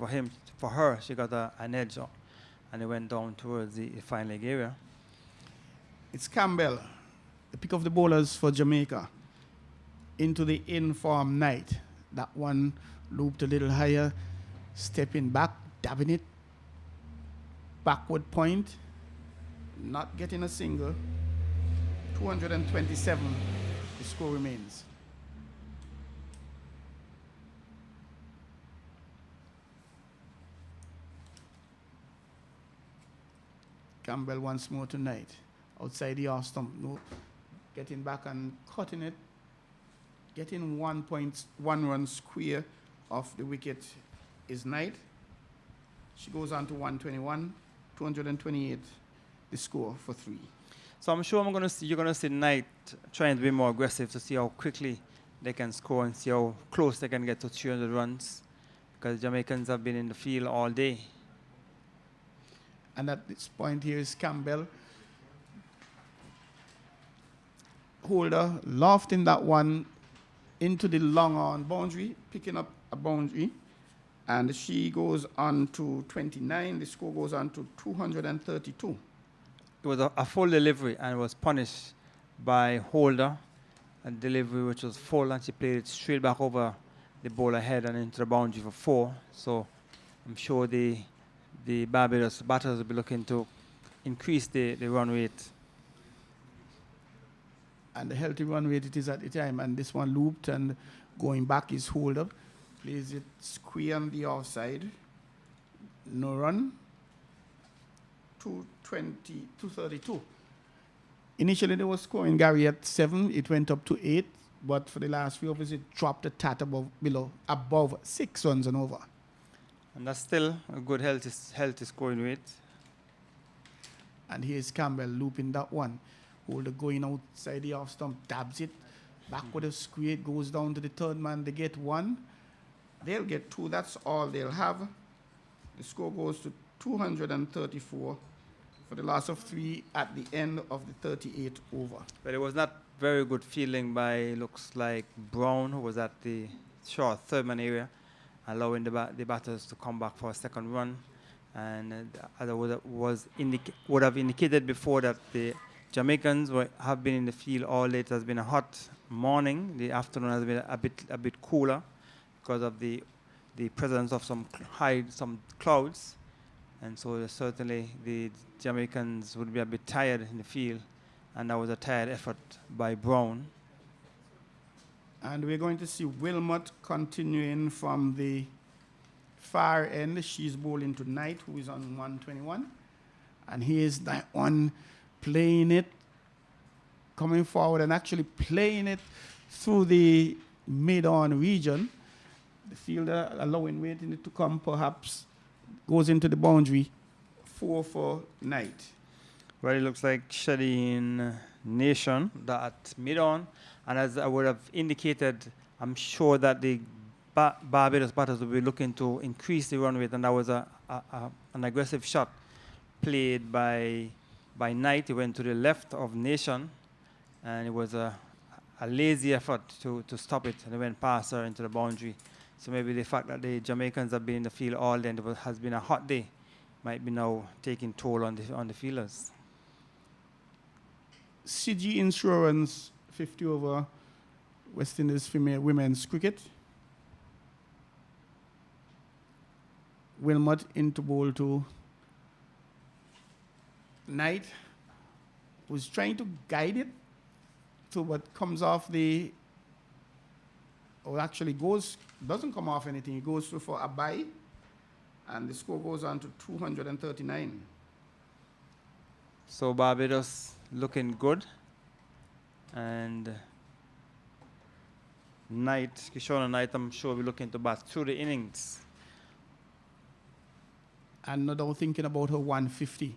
for her, she got an edge on, and it went down towards the fine leg area. It's Campbell, the pick of the bowlers for Jamaica, into the in-form Knight. That one looped a little higher, stepping back, dabbing it, backward point, not getting a single. 227, the score remains. Campbell once more tonight. Outside the off stump, no, getting back and cutting it, getting 1.1 run square off the wicket is Knight. She goes on to 121, 228, the score for 3. So I'm sure you're going to see Knight trying to be more aggressive to see how quickly they can score and see how close they can get to 300 runs, because Jamaicans have been in the field all day. And at this point here is Campbell. Holder lofting that one into the long on boundary, picking up a boundary, and she goes on to 29. The score goes on to 232. It was a full delivery and was punished by Holder, a delivery which was full, and she played it straight back over the bowler head and into the boundary for 4. So I'm sure the Barbados batters will be looking to increase the run rate. And the healthy run rate it is at the time, and this one looped and going back is Holder. Plays it square on the offside. No run. 232. Initially they were scoring Gary at 7. It went up to 8, but for the last few overs it dropped a tad above 6 runs and over. And that's still a good healthy scoring rate. And here's Campbell looping that one. Holder going outside the off stump, dabs it, back with a square, it goes down to the third man. They get 1. They'll get 2. That's all they'll have. The score goes to 234 for the loss of 3 at the end of the 38 over. But it was not very good fielding by, looks like, Brown, who was at the short third man area, allowing the batters to come back for a second run. And as I would have indicated before, that the Jamaicans have been in the field all day. It has been a hot morning. The afternoon has been a bit cooler because of the presence of some clouds, and so certainly the Jamaicans would be a bit tired in the field, and that was a tired effort by Brown. And we're going to see Wilmot continuing from the far end. She's bowling to Knight, who is on 121, and here's that one playing it, coming forward and actually playing it through the mid-on region. The fielder allowing waiting it to come, perhaps goes into the boundary. 4 for Knight. Well, it looks like Shadeen Nation at mid-on, and as I would have indicated, I'm sure that the Barbados batters will be looking to increase the run rate, and that was an aggressive shot played by Knight. He went to the left of Nation, and it was a lazy effort to stop it, and it went past her into the boundary. So maybe the fact that the Jamaicans have been in the field all day and it has been a hot day might be now taking toll on the fielders. CG Insurance 50 over West Indies female women's cricket. Wilmot into bowl to Knight, who's trying to guide it to what comes off the, or actually doesn't come off anything. He goes through for a bye, and the score goes on to 239. So Barbados looking good, and Kyshona Knight, I'm sure we're looking to bat through the innings. And no doubt thinking about her 150,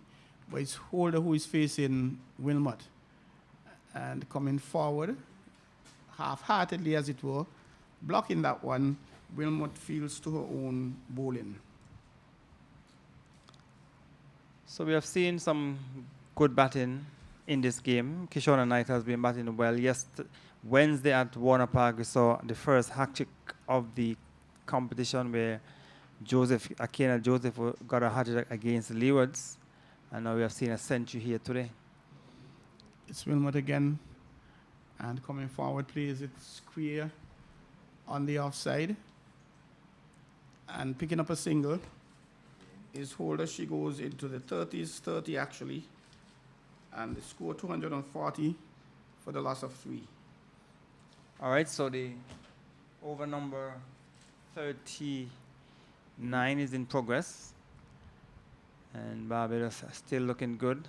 but it's Holder who is facing Wilmot, and coming forward, half-heartedly as it were, blocking that one. Wilmot fields to her own bowling. So we have seen some good batting in this game. Kyshona Knight has been batting well. Wednesday at Warner Park, we saw the first hat-trick of the competition where Akena Joseph got a hat-trick against the Leewards, and now we have seen a century here today. It's Wilmot again, and coming forward plays it square on the offside, and picking up a single is Holder. She goes into the 30s, 30 actually, and the score 240 for the loss of 3. All right, so the over number 39 is in progress, and Barbados are still looking good.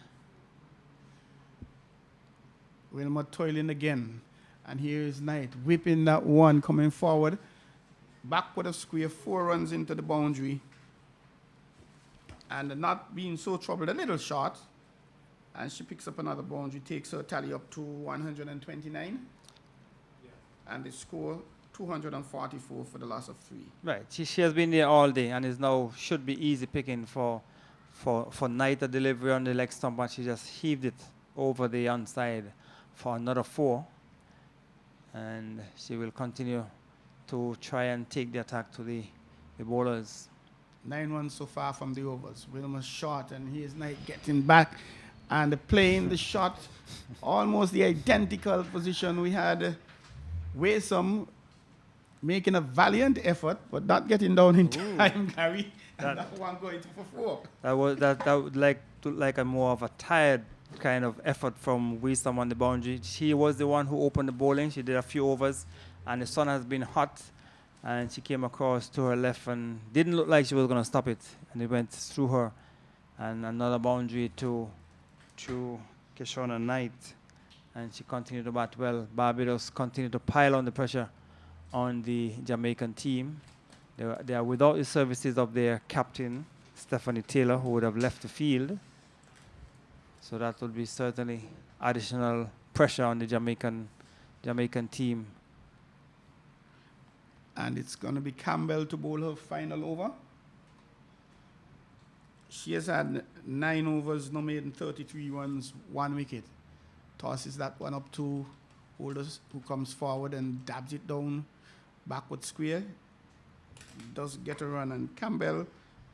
Wilmot toiling again, and here is Knight whipping that one, coming forward, back with a square, 4 runs into the boundary, and not being so troubled, a little short, and she picks up another boundary, takes her tally up to 129, and the score 244 for the loss of 3. Right, she has been there all day, and is now should be easy picking for Knight. A delivery on the leg stump, and she just heaved it over the onside for another 4, and she will continue to try and take the attack to the bowlers. 9 runs so far from the overs. Wilmot short, and here's Knight getting back and playing the shot, almost the identical position. We had Waysome making a valiant effort, but not getting down in time, Gary. And that one going to for 4. That would like a more of a tired kind of effort from Wisdom on the boundary. She was the one who opened the bowling. She did a few overs, and the sun has been hot, and she came across to her left and didn't look like she was going to stop it, and it went through her, and another boundary to Kyshona Knight, and she continued to bat well. Barbados continued to pile on the pressure on the Jamaican team. They are without the services of their captain, Stephanie Taylor, who would have left the field. So that would be certainly additional pressure on the Jamaican team. And it's going to be Campbell to bowl her final over. She has had 9 overs, no made in 33 runs, 1 wicket. Tosses that one up to Holders, who comes forward and dabs it down backward square. Does get a run, and Campbell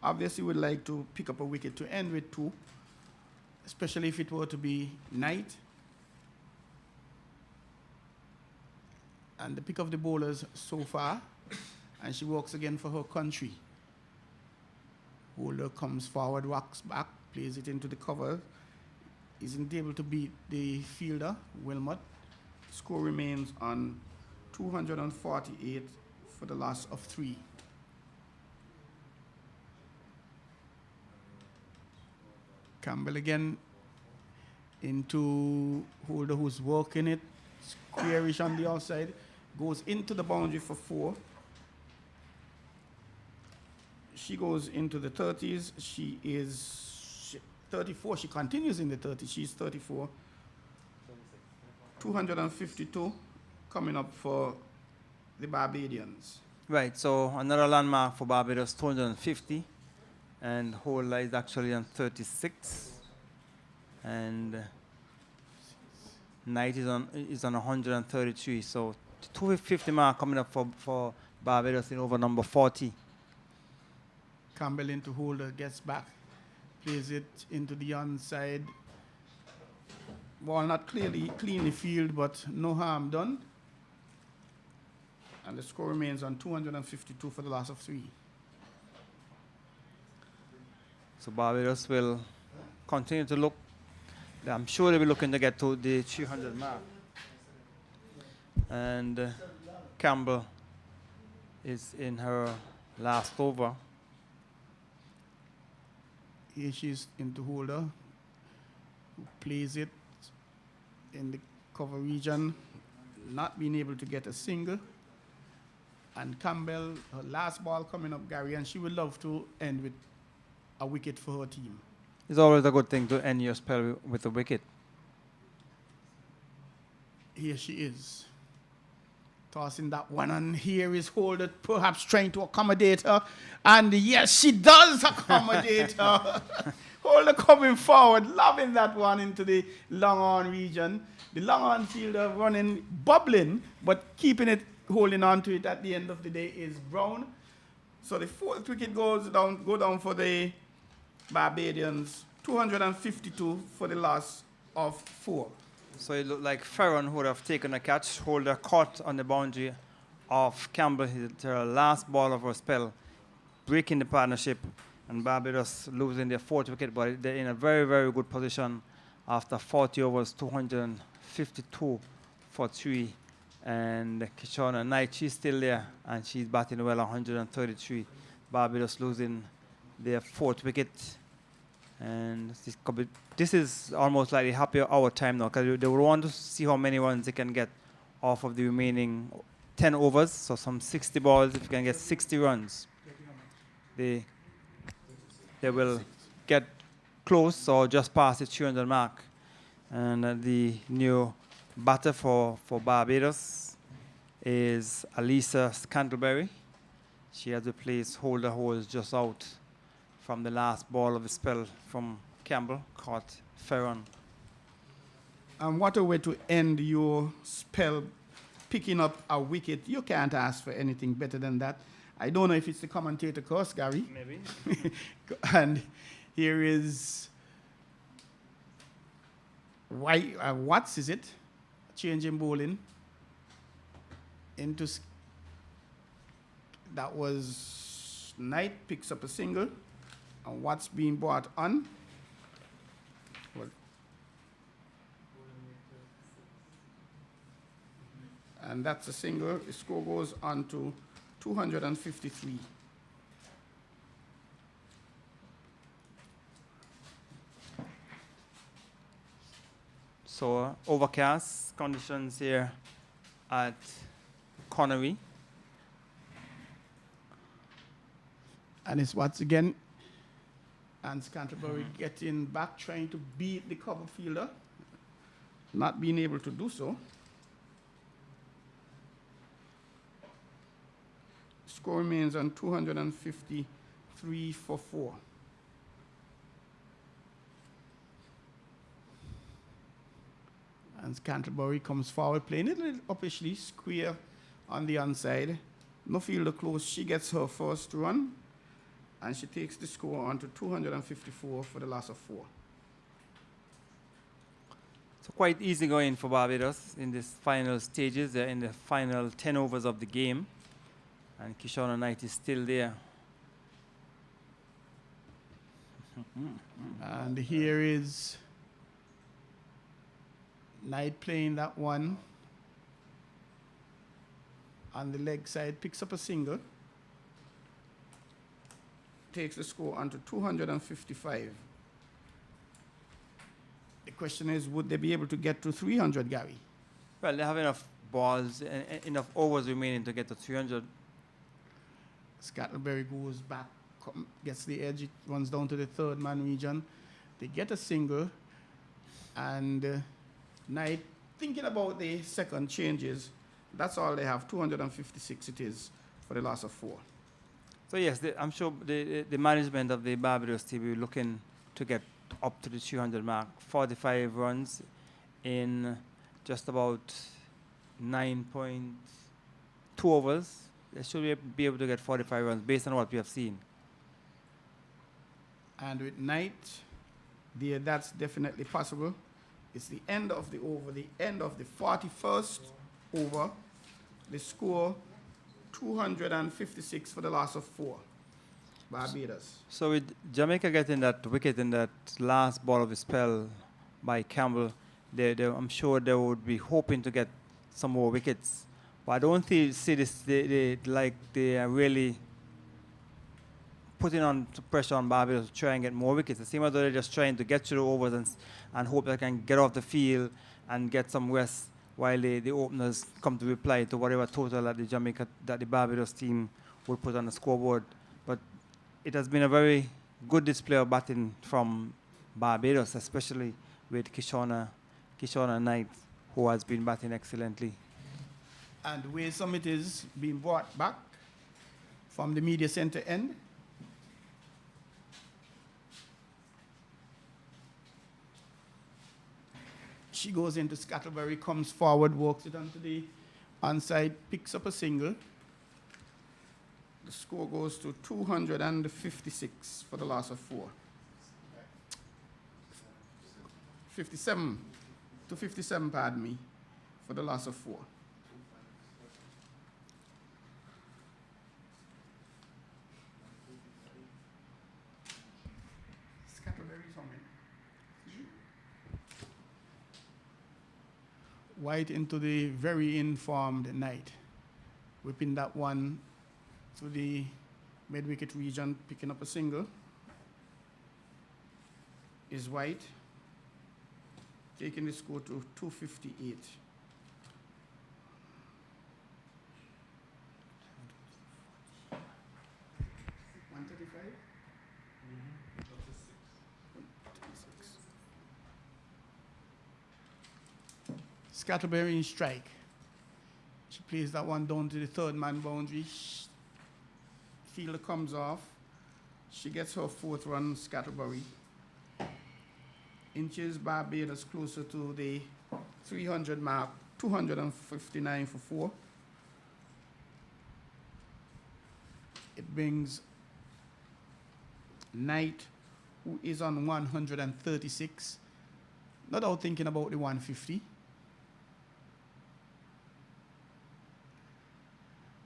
obviously would like to pick up a wicket to end with 2, especially if it were to be Knight. And the pick of the bowlers so far, and she walks again for her country. Holder comes forward, walks back, plays it into the cover. Isn't able to beat the fielder, Wilmot. Score remains on 248 for the loss of 3. Campbell again into Holder, who's working it. Squarish on the outside. Goes into the boundary for 4. She goes into the 30s. She is 34. She continues in the 30s. She's 34. 252 coming up for the Barbadians. Right, so another landmark for Barbados, 250. And Holder is actually on 36. And Knight is on 133. So 250 mark coming up for Barbados in over number 40. Campbell into Holder, gets back, plays it into the onside. Ball not cleanly field, but no harm done. And the score remains on 252 for the last of 3. So Barbados will continue to look. I'm sure they'll be looking to get to the 300 mark. And Campbell is in her last over. Here she's into Holder, who plays it in the cover region, not being able to get a single. And Campbell, her last ball coming up, Gary, and she would love to end with a wicket for her team. It's always a good thing to end your spell with a wicket. Here she is, tossing that one, and here is Holder, perhaps trying to accommodate her. And yes, she does accommodate her. Holder coming forward, loving that one into the long on region. The long on fielder running, bubbling, but keeping it, holding on to it at the end of the day is Brown. So the 4th wicket go down for the Barbadians, 252 for the loss of 4. So it looked like Ferron would have taken a catch. Holder caught on the boundary of Campbell, her last ball of her spell, breaking the partnership, and Barbados losing their 4th wicket, but they're in a very, very good position after 40 overs, 252 for 3. And Kyshona Knight, she's still there, and she's batting well, 133. Barbados losing their 4th wicket. And this is almost like a happy hour time now, because they will want to see how many runs they can get off of the remaining 10 overs. So some 60 balls, if you can get 60 runs, they will get close or just past the 300 mark. And the new batter for Barbados is Alisa Scantlebury. She has replaced Holder, who is just out from the last ball of the spell from Campbell, caught Ferron. And what a way to end your spell, picking up a wicket. You can't ask for anything better than that. I don't know if it's the commentator curse, Gary. Maybe. And here is Watts, is it? Changing bowling into that was Knight, picks up a single, and Watts being brought on. Well, and that's a single. The score goes on to 253. So overcast conditions here at Connery. And it's Watts again. And Canterbury getting back, trying to beat the cover fielder, not being able to do so. Score remains on 253 for 4. And Canterbury comes forward, playing it a little uppishly, square on the onside. No fielder close. She gets her first run, and she takes the score on to 254 for the loss of 4. So quite easy going for Barbados in this final stages. They're in the final 10 overs of the game, and Kyshona Knight is still there. And here is Knight playing that one on the leg side, picks up a single, takes the score onto 255. The question is, would they be able to get to 300, Gary? Well, they have enough balls, enough overs remaining to get to 300. Scantlebury goes back, gets the edge, it runs down to the third man region. They get a single, and Knight thinking about the second changes, that's all they have. 256 it is for the loss of 4. So yes, I'm sure the management of the Barbados team will be looking to get up to the 300 mark. 45 runs in just about 9.2 overs. They should be able to get 45 runs based on what we have seen. And with Knight, that's definitely possible. It's the end of the over, the end of the 41st over. The score 256 for the loss of 4. Barbados. So with Jamaica getting that wicket in that last ball of the spell by Campbell, I'm sure they would be hoping to get some more wickets. But I don't see this they are really putting on pressure on Barbados to try and get more wickets. It seems as though they're just trying to get through the overs and hope they can get off the field and get some rest while the openers come to reply to whatever total that the Barbados team would put on the scoreboard. But it has been a very good display of batting from Barbados, especially with Kyshona Knight, who has been batting excellently. And where some it is being brought back from the media center end. She goes into Scatterbury, comes forward, walks it onto the onside, picks up a single. The score goes to 256 for the loss of 4. 57 to 57, pardon me, for the loss of 4. White into the very informed Knight, whipping that one to the mid-wicket region, picking up a single. Is White, taking the score to 258. Scatterbury in strike. She plays that one down to the third man boundary. Fielder comes off. She gets her 4th run, Scatterbury. Inches Barbados closer to the 300 mark, 259 for 4. It brings Knight, who is on 136, not out thinking about the 150.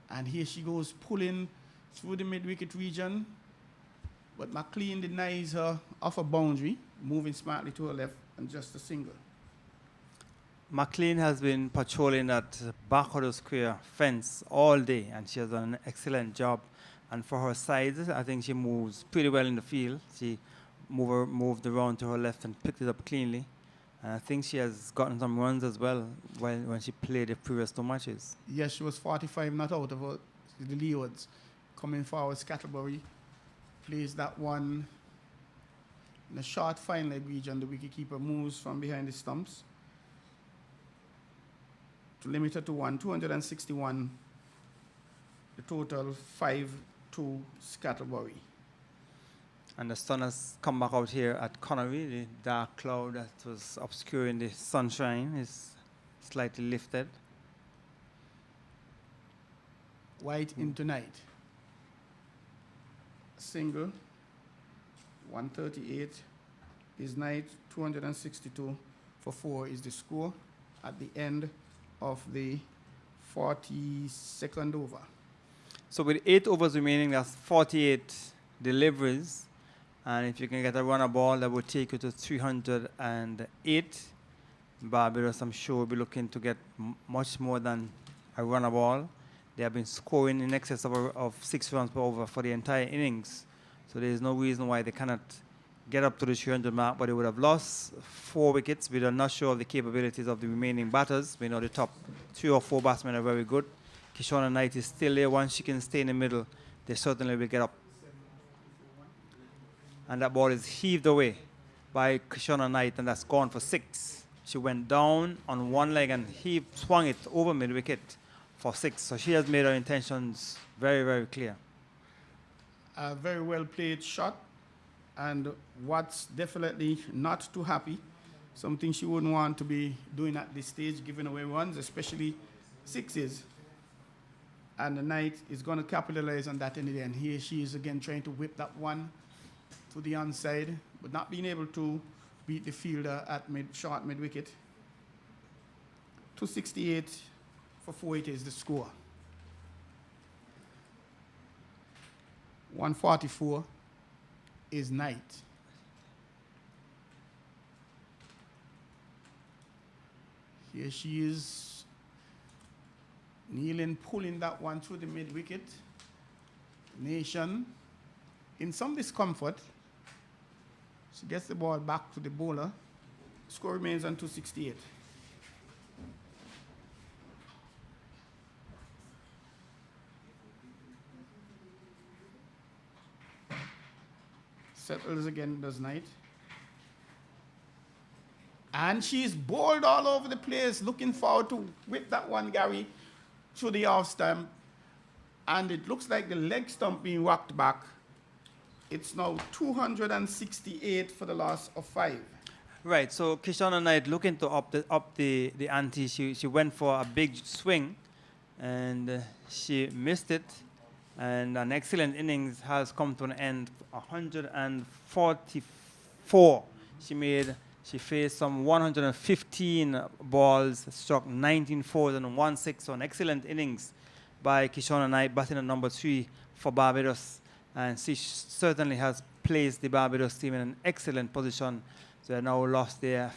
And here she goes pulling through the mid-wicket region, but McLean denies her off a boundary, moving smartly to her left, and just a single. McLean has been patrolling that back of the square fence all day, and she has done an excellent job. And for her size, I think she moves pretty well in the field. She moved around to her left and picked it up cleanly. And I think she has gotten some runs as well when she played the previous 2 matches. Yes, she was 45 not out of her, the Leowards. Coming forward, Scatterbury plays that one in a short fine leg region. The wicketkeeper moves from behind the stumps to limit her to 261. The total 5-2 Scatterbury. And the sun has come back out here at Connery. The dark cloud that was obscuring the sunshine is slightly lifted. White into Knight. Single, 138 is Knight, 262 for 4 is the score at the end of the 42nd over. So with 8 overs remaining, that's 48 deliveries. And if you can get a runner ball, that would take you to 308. Barbados, I'm sure, will be looking to get much more than a runner ball. They have been scoring in excess of 6 runs per over for the entire innings. So there is no reason why they cannot get up to the 300 mark, but they would have lost 4 wickets. We are not sure of the capabilities of the remaining batters. We know the top 3 or 4 batsmen are very good. Kyshona Knight is still there. Once she can stay in the middle, they certainly will get up. And that ball is heaved away by Kyshona Knight, and that's gone for 6. She went down on one leg and he swung it over mid-wicket for 6. So she has made her intentions very, very clear. A very well played shot. And what's definitely not too happy, something she wouldn't want to be doing at this stage, giving away runs, especially 6s. And the Knight is going to capitalize on that in the end. Here she is again trying to whip that one to the onside, but not being able to beat the fielder at short mid-wicket. 268 for 480 is the score. 144 is Knight. Here she is kneeling, pulling that one through the mid-wicket. Nation in some discomfort. She gets the ball back to the bowler. Score remains on 268. Settles again, does Knight. And she's bowled all over the place, looking forward to whip that one, Gary, through the off stump. And it looks like the leg stump being whacked back. It's now 268 for the loss of 5. Right, so Kyshona Knight looking to up the ante. She went for a big swing and she missed it. And an excellent innings has come to an end. 144 she faced some 115 balls, struck 19 fours and 1 6. So an excellent innings by Kyshona Knight, batting at number 3 for Barbados. And she certainly has placed the Barbados team in an excellent position. So they now lost their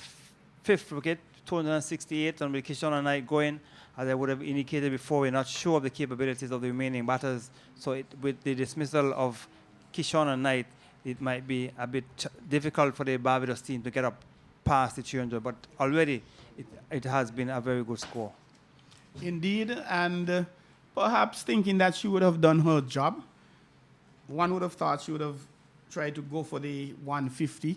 5th wicket, 268, and with Kyshona Knight going, as I would have indicated before, we're not sure of the capabilities of the remaining batters. So with the dismissal of Kyshona Knight, it might be a bit difficult for the Barbados team to get up past the 300, but already it has been a very good score. Indeed, and perhaps thinking that she would have done her job, one would have thought she would have tried to go for the 150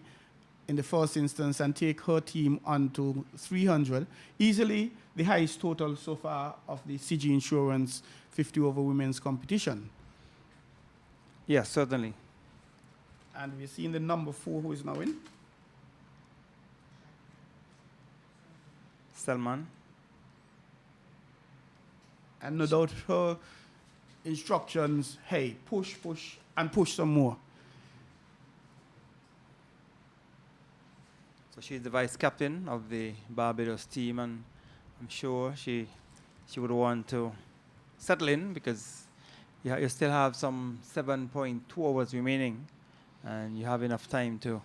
in the first instance and take her team on to 300. Easily the highest total so far of the CG Insurance 50 over women's competition. Yes, certainly. And we're seeing the number 4 who is now in. Salman. And no doubt her instructions, hey, push, and push some more. So she's the vice captain of the Barbados team, and I'm sure she would want to settle in because you still have some 7.2 hours remaining, and you have enough time to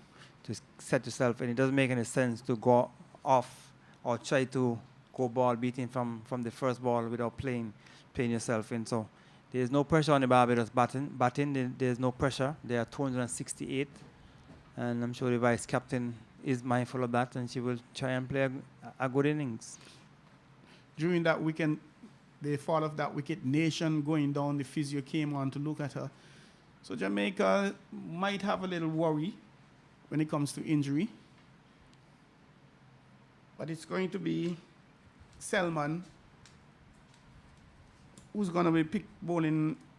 set yourself. And it doesn't make any sense to go off or try to go ball beating from the first ball without playing yourself in. So there's no pressure on the Barbados batting. There's no pressure. They are 268, and I'm sure the vice captain is mindful of that, and she will try and play a good innings. During that weekend, the fall of that wicket, Nation going down, the physio came on to look at her. So Jamaica might have a little worry when it comes to injury. But it's going to be Selman who's going to be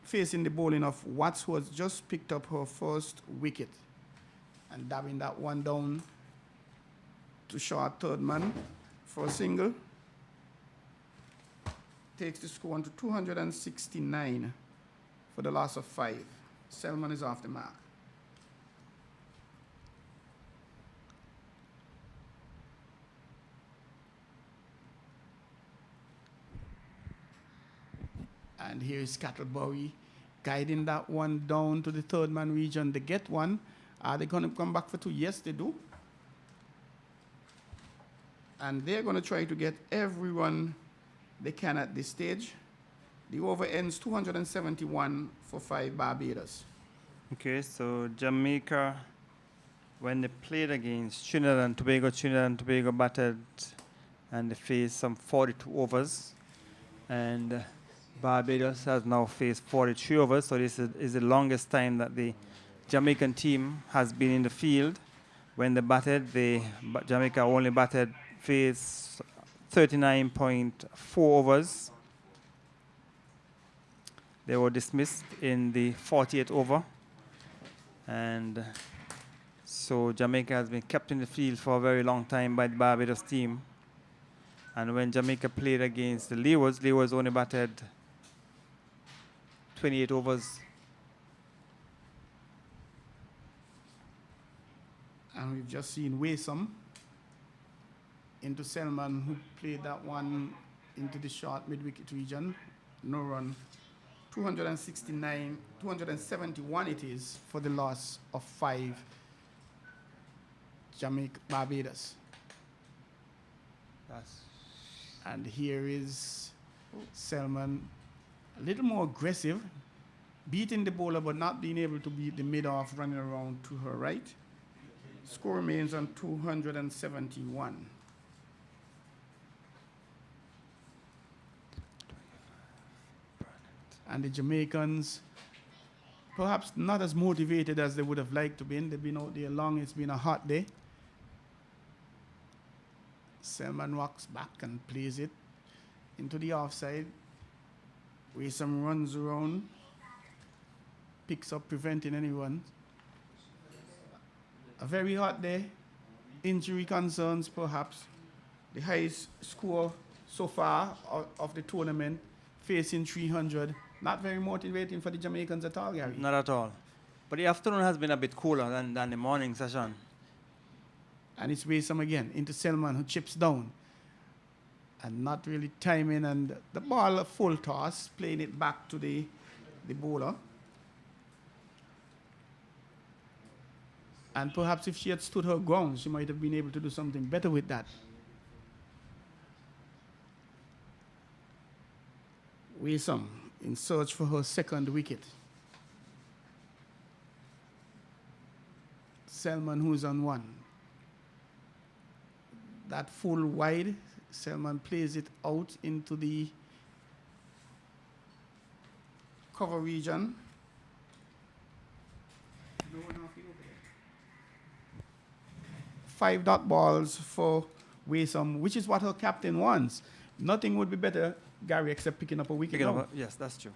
facing the bowling of Watts, who has just picked up her first wicket. And dabbing that one down to short third man for a single. Takes the score on to 269 for the loss of 5. Selman is off the mark. And here is Cattlebury guiding that one down to the third man region. They get one. Are they going to come back for 2? Yes, they do. And they're going to try to get everyone they can at this stage. The over ends 271 for 5 Barbados. Okay, so Jamaica, when they played against Trinidad and Tobago batted and they faced some 42 overs. And Barbados has now faced 43 overs, so this is the longest time that the Jamaican team has been in the field. When they batted, Jamaica only batted faced 39.4 overs. They were dismissed in the 40th over. And so Jamaica has been kept in the field for a very long time by the Barbados team. And when Jamaica played against the Leewards, Leewards only batted 28 overs. And we've just seen Waysome into Selman, who played that one into the short mid-wicket region. No run. 271 it is for the loss of 5 Barbados. And here is Selman, a little more aggressive, beating the bowler but not being able to beat the mid-off running around to her right. Score remains on 271. And the Jamaicans, perhaps not as motivated as they would have liked to be. They've been out there long. It's been a hot day. Selman walks back and plays it into the offside. Waysome runs around, picks up, preventing anyone. A very hot day. Injury concerns, perhaps. The highest score so far of the tournament, facing 300. Not very motivating for the Jamaicans at all, Gary. Not at all. But the afternoon has been a bit cooler than the morning session. And it's Waysome again into Selman, who chips down. And not really timing. And the ball, a full toss, playing it back to the bowler. And perhaps if she had stood her ground, she might have been able to do something better with that. Waysome in search for her second wicket. Selman, who's on one. That full wide, Selman plays it out into the cover region. 5 dot balls for Waysome, which is what her captain wants. Nothing would be better, Gary, except picking up a wicket. Yes, that's true.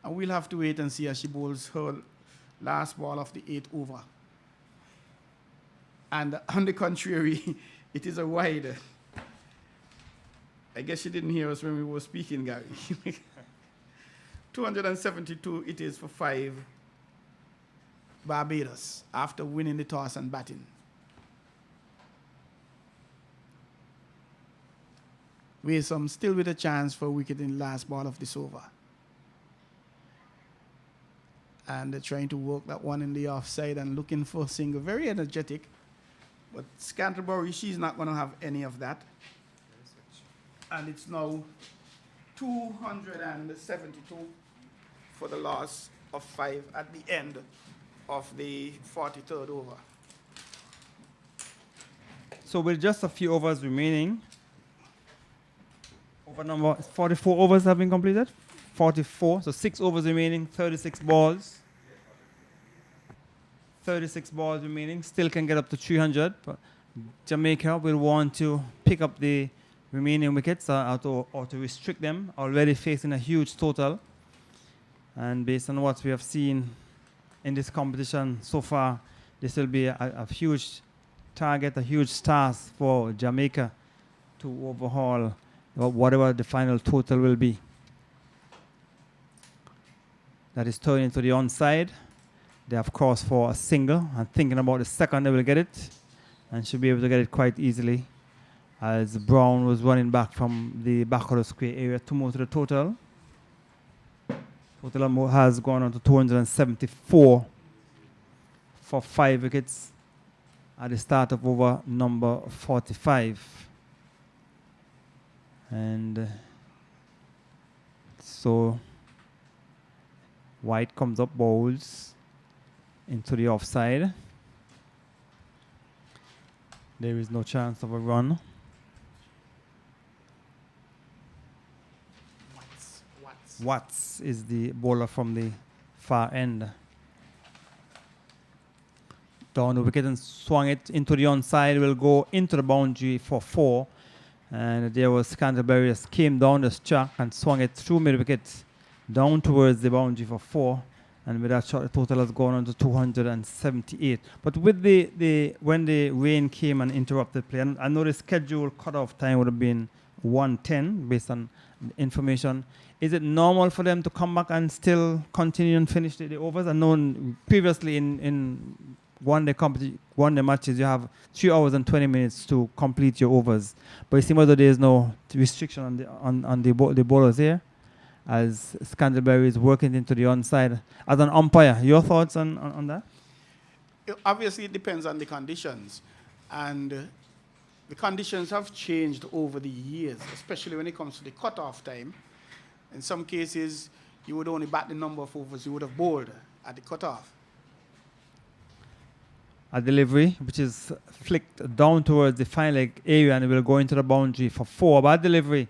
And we'll have to wait and see as she bowls her last ball of the 8th over. And on the contrary, it is a wide. I guess she didn't hear us when we were speaking, Gary. 272 it is for 5 Barbados after winning the toss and batting. Waysome still with a chance for a wicket in the last ball of this over. And they're trying to work that one in the offside and looking for a single. Very energetic. But Scantlebury, she's not going to have any of that. And it's now 272 for the loss of 5 at the end of the 43rd over. So with just a few overs remaining, over number 44 overs have been completed. 44, so 6 overs remaining, 36 balls. 36 balls remaining, still can get up to 300. But Jamaica will want to pick up the remaining wickets or to restrict them, already facing a huge total. And based on what we have seen in this competition so far, this will be a huge target, a huge task for Jamaica to overhaul whatever the final total will be. That is turning to the onside. They have crossed for a single, and thinking about the second they will get it, and should be able to get it quite easily, as Brown was running back from the back of the square area to move to the total. Total has gone on to 274 for 5 wickets at the start of over number 45. And so White comes up, bowls into the offside. There is no chance of a run. Watts is the bowler from the far end. down the wicket and swung it into the onside, will go into the boundary for 4. And there was Canterbury just came down the track and swung it through mid-wicket down towards the boundary for 4. And with that shot, the total has gone on to 278. But with when the rain came and interrupted play, and I know the scheduled cut-off time would have been 1:10 based on information. Is it normal for them to come back and still continue and finish the overs? I know previously in one day matches you have 3 hours and 20 minutes to complete your overs, but it seems as though there is no restriction on the bowlers here, as Canterbury is working into the onside. As an umpire, your thoughts on that? Obviously, it depends on the conditions, and the conditions have changed over the years, especially when it comes to the cut-off time. In some cases, you would only bat the number of overs you would have bowled at the cut-off. A delivery which is flicked down towards the fine leg area and will go into the boundary for 4. Bad delivery,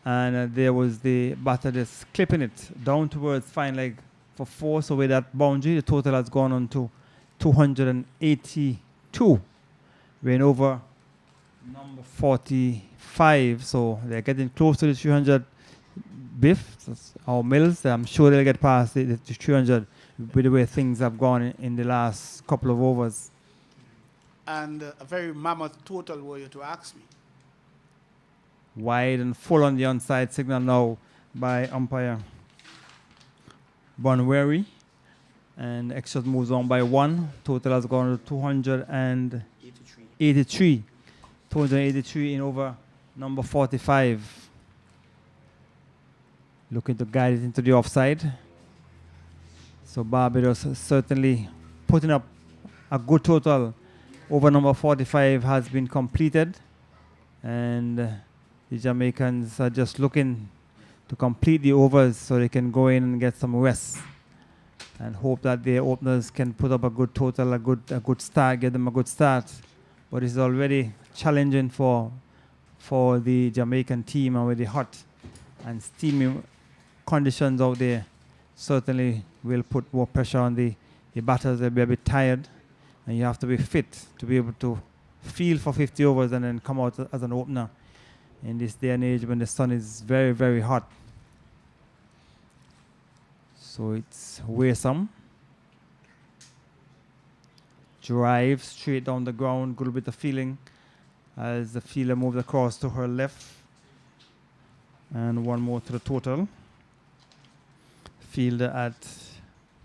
and there was the batter just clipping it down towards fine leg for 4. So with that boundary, the total has gone on to 282. We're in over number 45, so they're getting close to the 300 Biff or Mills. I'm sure they'll get past the 300 with the way things have gone in the last couple of overs. And a very mammoth total, were you to ask me. Wide and full on the onside signal now by umpire Bonwary. And extra moves on by 1. Total has gone to 283. 283 in over number 45. Looking to guide it into the offside. So Barbados certainly putting up a good total. Over number 45 has been completed. And the Jamaicans are just looking to complete the overs so they can go in and get some rest. And hope that their openers can put up a good total, a good start, get them a good start. But it's already challenging for the Jamaican team, and with the hot and steamy conditions out there, certainly will put more pressure on the batters. They'll be a bit tired, and you have to be fit to be able to field for 50 overs and then come out as an opener in this day and age when the sun is very, very hot. So it's wearsome. Drive straight down the ground, good bit of feeling as the fielder moves across to her left. And one more to the total. Fielder at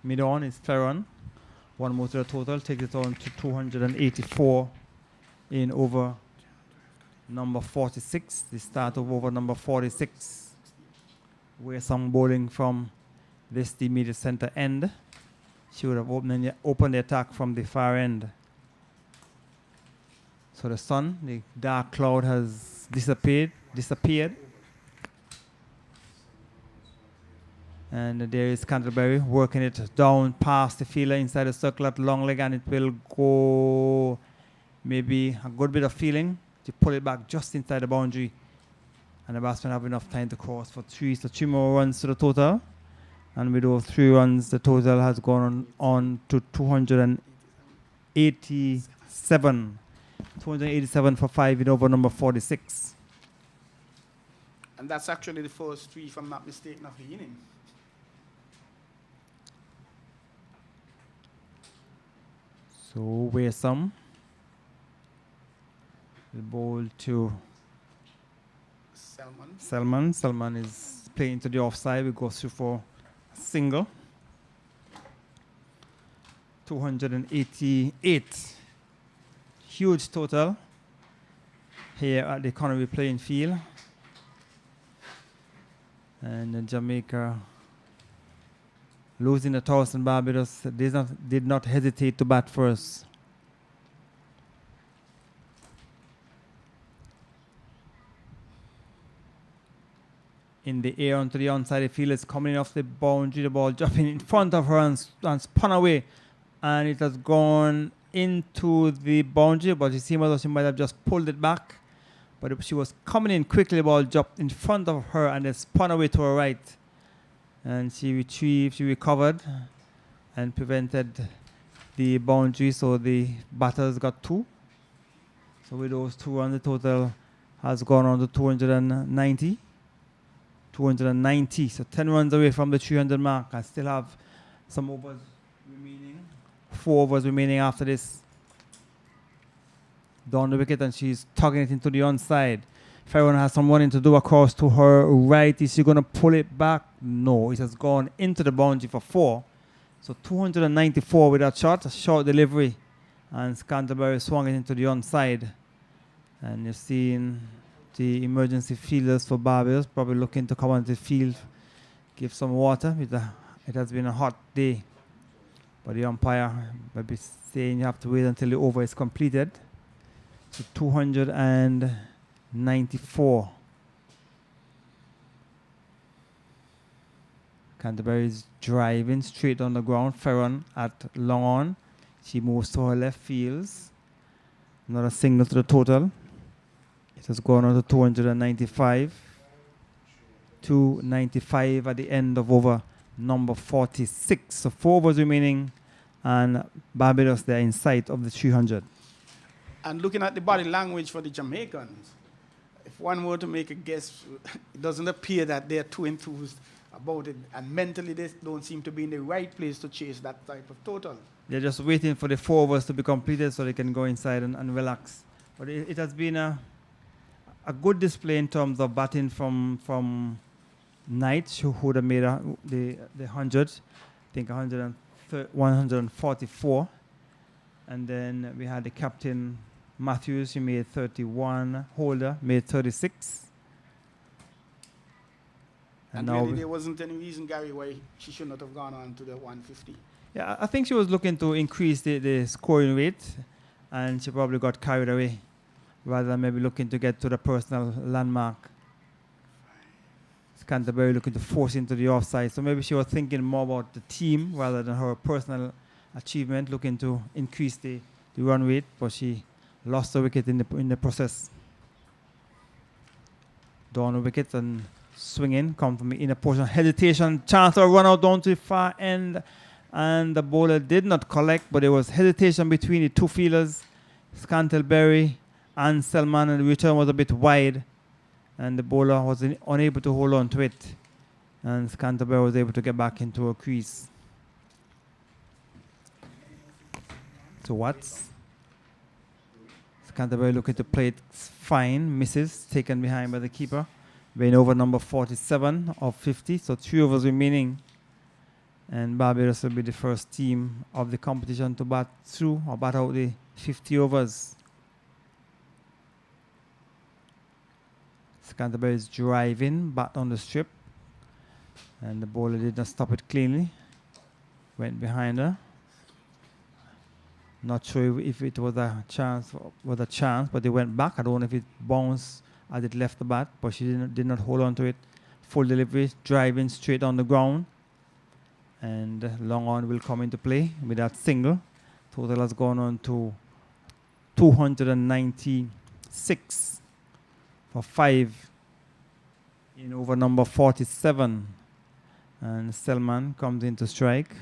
mid-on is Ferron. One more to the total, takes it on to 284 in over number 46. The start of over number 46. Where some bowling from this the immediate center end. She would have opened the attack from the far end. So the sun, the dark cloud has disappeared. And there is Canterbury working it down past the fielder inside the circle at long leg, and it will go maybe a good bit of feeling to pull it back just inside the boundary. And the batsman have enough time to cross for 3. So 3 more runs to the total. And with those 3 runs, the total has gone on to 287. 287 for 5 in over number 46. And that's actually the first 3, if I'm not mistaken, of the inning. So where some the ball to Selman. Selman is playing to the offside. We go through for a single. 288. Huge total here at the economy playing field. And Jamaica losing the toss, and Barbados did not hesitate to bat first. In the air onto the onside, the field is coming off the boundary, the ball dropping in front of her and spun away, and it has gone into the boundary, but it seems as though she might have just pulled it back. But she was coming in quickly, the ball dropped in front of her and then spun away to her right. And she recovered and prevented the boundary, so the batters got 2. So with those 2 runs, the total has gone on to 290. 290, so 10 runs away from the 300 mark. I still have some overs remaining, 4 overs remaining after this. Down the wicket, and she's tugging it into the onside. Farron has some running to do across to her right. Is she going to pull it back? No, it has gone into the boundary for 4. So 294 with that shot, a short delivery. And Scantlebury swung it into the onside. And you're seeing the emergency fielders for Barbados probably looking to come onto the field, give some water. It has been a hot day. But the umpire might be saying you have to wait until the over is completed. So 294. Canterbury is driving straight on the ground. Farron at long on. She moves to her left fields. Another single to the total. It has gone on to 295. 295 at the end of over number 46. So 4 overs remaining, and Barbados, they're in sight of the 300. And looking at the body language for the Jamaicans, if one were to make a guess, it doesn't appear that they're too enthused about it. And mentally, they don't seem to be in the right place to chase that type of total. They're just waiting for the 4 overs to be completed so they can go inside and relax. But it has been a good display in terms of batting from Knight, who would have made the 100, I think 144. And then we had the captain, Matthews, he made 31. Holder made 36. And really there wasn't any reason, Gary, why she should not have gone on to the 150. Yeah, I think she was looking to increase the scoring rate, and she probably got carried away rather than maybe looking to get to the personal landmark. Canterbury looking to force into the offside. So maybe she was thinking more about the team rather than her personal achievement, looking to increase the run rate, but she lost the wicket in the process. Down the wicket and swinging, come from the inner portion. Hesitation, chance of run out down to the far end, and the bowler did not collect, but there was hesitation between the 2 fielders, Scantlebury and Selman, and the return was a bit wide, and the bowler was unable to hold on to it, and Scantlebury was able to get back into a crease. So Watts, Canterbury looking to play it fine, misses, taken behind by the keeper. Weighing over number 47 of 50, so 3 overs remaining. And Barbados will be the first team of the competition to bat through or bat out the 50 overs. Canterbury is driving, bat on the strip. And the bowler did not stop it cleanly. Went behind her. Not sure if it was a chance, but they went back. I don't know if it bounced as it left the bat, but she did not hold on to it. Full delivery, driving straight on the ground. And long on will come into play with that single. Total has gone on to 296 for 5 in over number 47. And Selman comes into strike.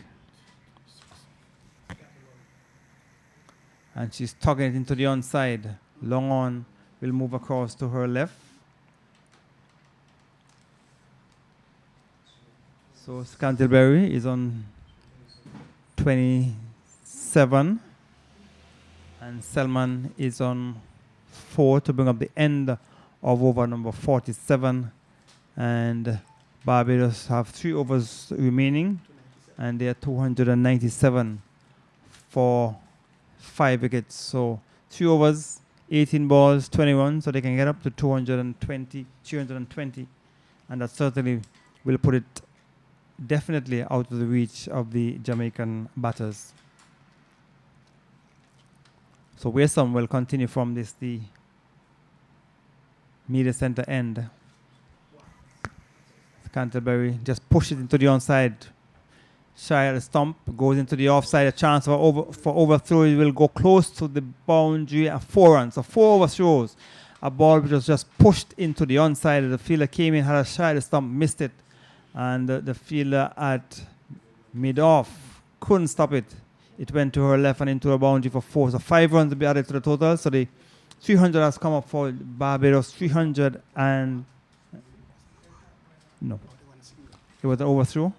And she's tugging it into the onside. Long on will move across to her left. So Scantlebury is on 27. And Selman is on 4 to bring up the end of over number 47. And Barbados have 3 overs remaining. And they are 297 for 5 wickets. So 3 overs, 18 balls, 21. So they can get up to 320. And that certainly will put it definitely out of the reach of the Jamaican batters. So Wesam will continue from the media center end. Canterbury just pushes it into the onside. Shy at the stump, goes into the offside. A chance for overthrow. It will go close to the boundary at 4 runs. So 4 overthrows. A ball which was just pushed into the onside. The fielder came in, had a shy at the stump, missed it. And the fielder at mid-off couldn't stop it. It went to her left and into a boundary for 4. So 5 runs will be added to the total. So the 300 has come up for Barbados. 300 and... No. It was an overthrow.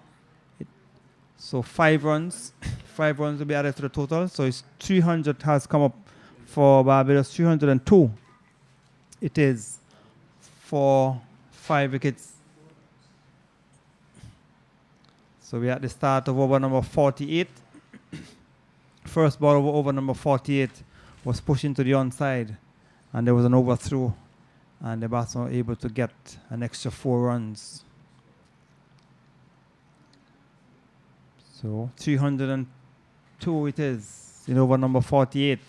So 5 runs. 5 runs will be added to the total. So it's 300 has come up for Barbados. 302. It is for 5 wickets. So we're at the start of over number 48. First ball of over number 48 was pushed into the onside, and there was an overthrow, and the batsmen were able to get an extra 4 runs. So 302 it is in over number 48.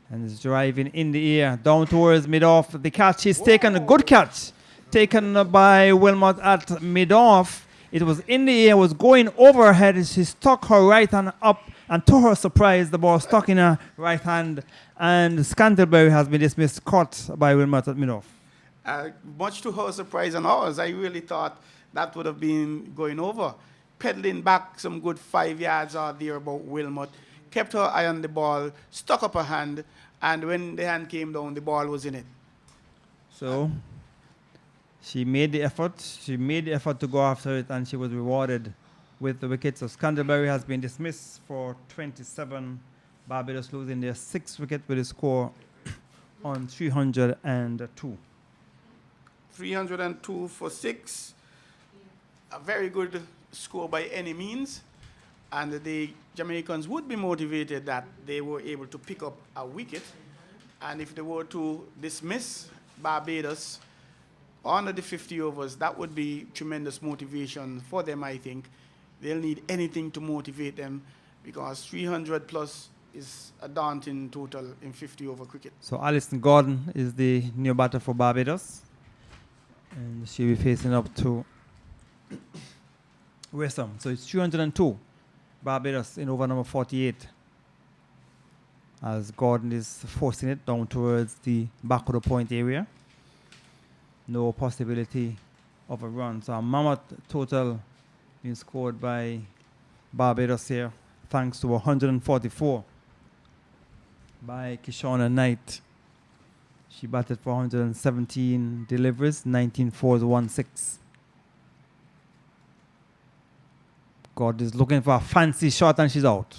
And it's driving in the air down towards mid-off. The catch is taken, a good catch, taken by Wilmot at mid-off. It was in the air, was going overhead. She stuck her right hand up, and to her surprise, the ball stuck in her right hand. And Scantlebury has been dismissed, caught by Wilmot at mid-off. Much to her surprise and ours, I really thought that would have been going over. Pedaling back some good 5 yards out there about Wilmot. Kept her eye on the ball, stuck up her hand, and when the hand came down, the ball was in it. So she made the effort. She made the effort to go after it, and she was rewarded with the wicket. So Scantlebury has been dismissed for 27. Barbados losing their 6th wicket with a score on 302. 302 for 6. A very good score by any means. And the Jamaicans would be motivated that they were able to pick up a wicket. And if they were to dismiss Barbados under the 50 overs, that would be tremendous motivation for them, I think. They'll need anything to motivate them, because 300 plus is a daunting total in 50 over cricket. So Alison Gordon is the new batter for Barbados. And she'll be facing up to Westham. So it's 302. Barbados in over number 48, as Gordon is forcing it down towards the back of the point area. No possibility of a run. So a mammoth total being scored by Barbados here, thanks to 144 by Kyshona Knight. She batted for 117 deliveries, 19 fours, 1 6. God is looking for a fancy shot, and she's out.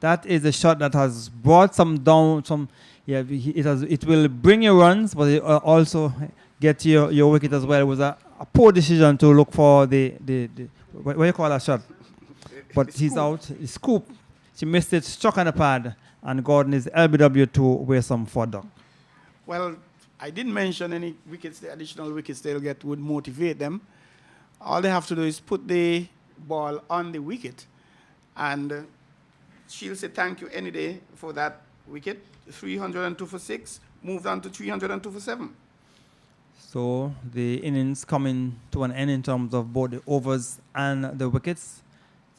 That is a shot that has brought some down. It will bring you runs, but it also get your wicket as well. It was a poor decision to look for the what do you call that shot? But he's out. The scoop. She missed it, struck on the pad, and Gordon is LBW to Westham for duck. Well, I didn't mention any wickets. The additional wickets they'll get would motivate them. All they have to do is put the ball on the wicket, and she'll say thank you any day for that wicket. 302 for 6, moved on to 302 for 7. So the innings coming to an end in terms of both the overs and the wickets.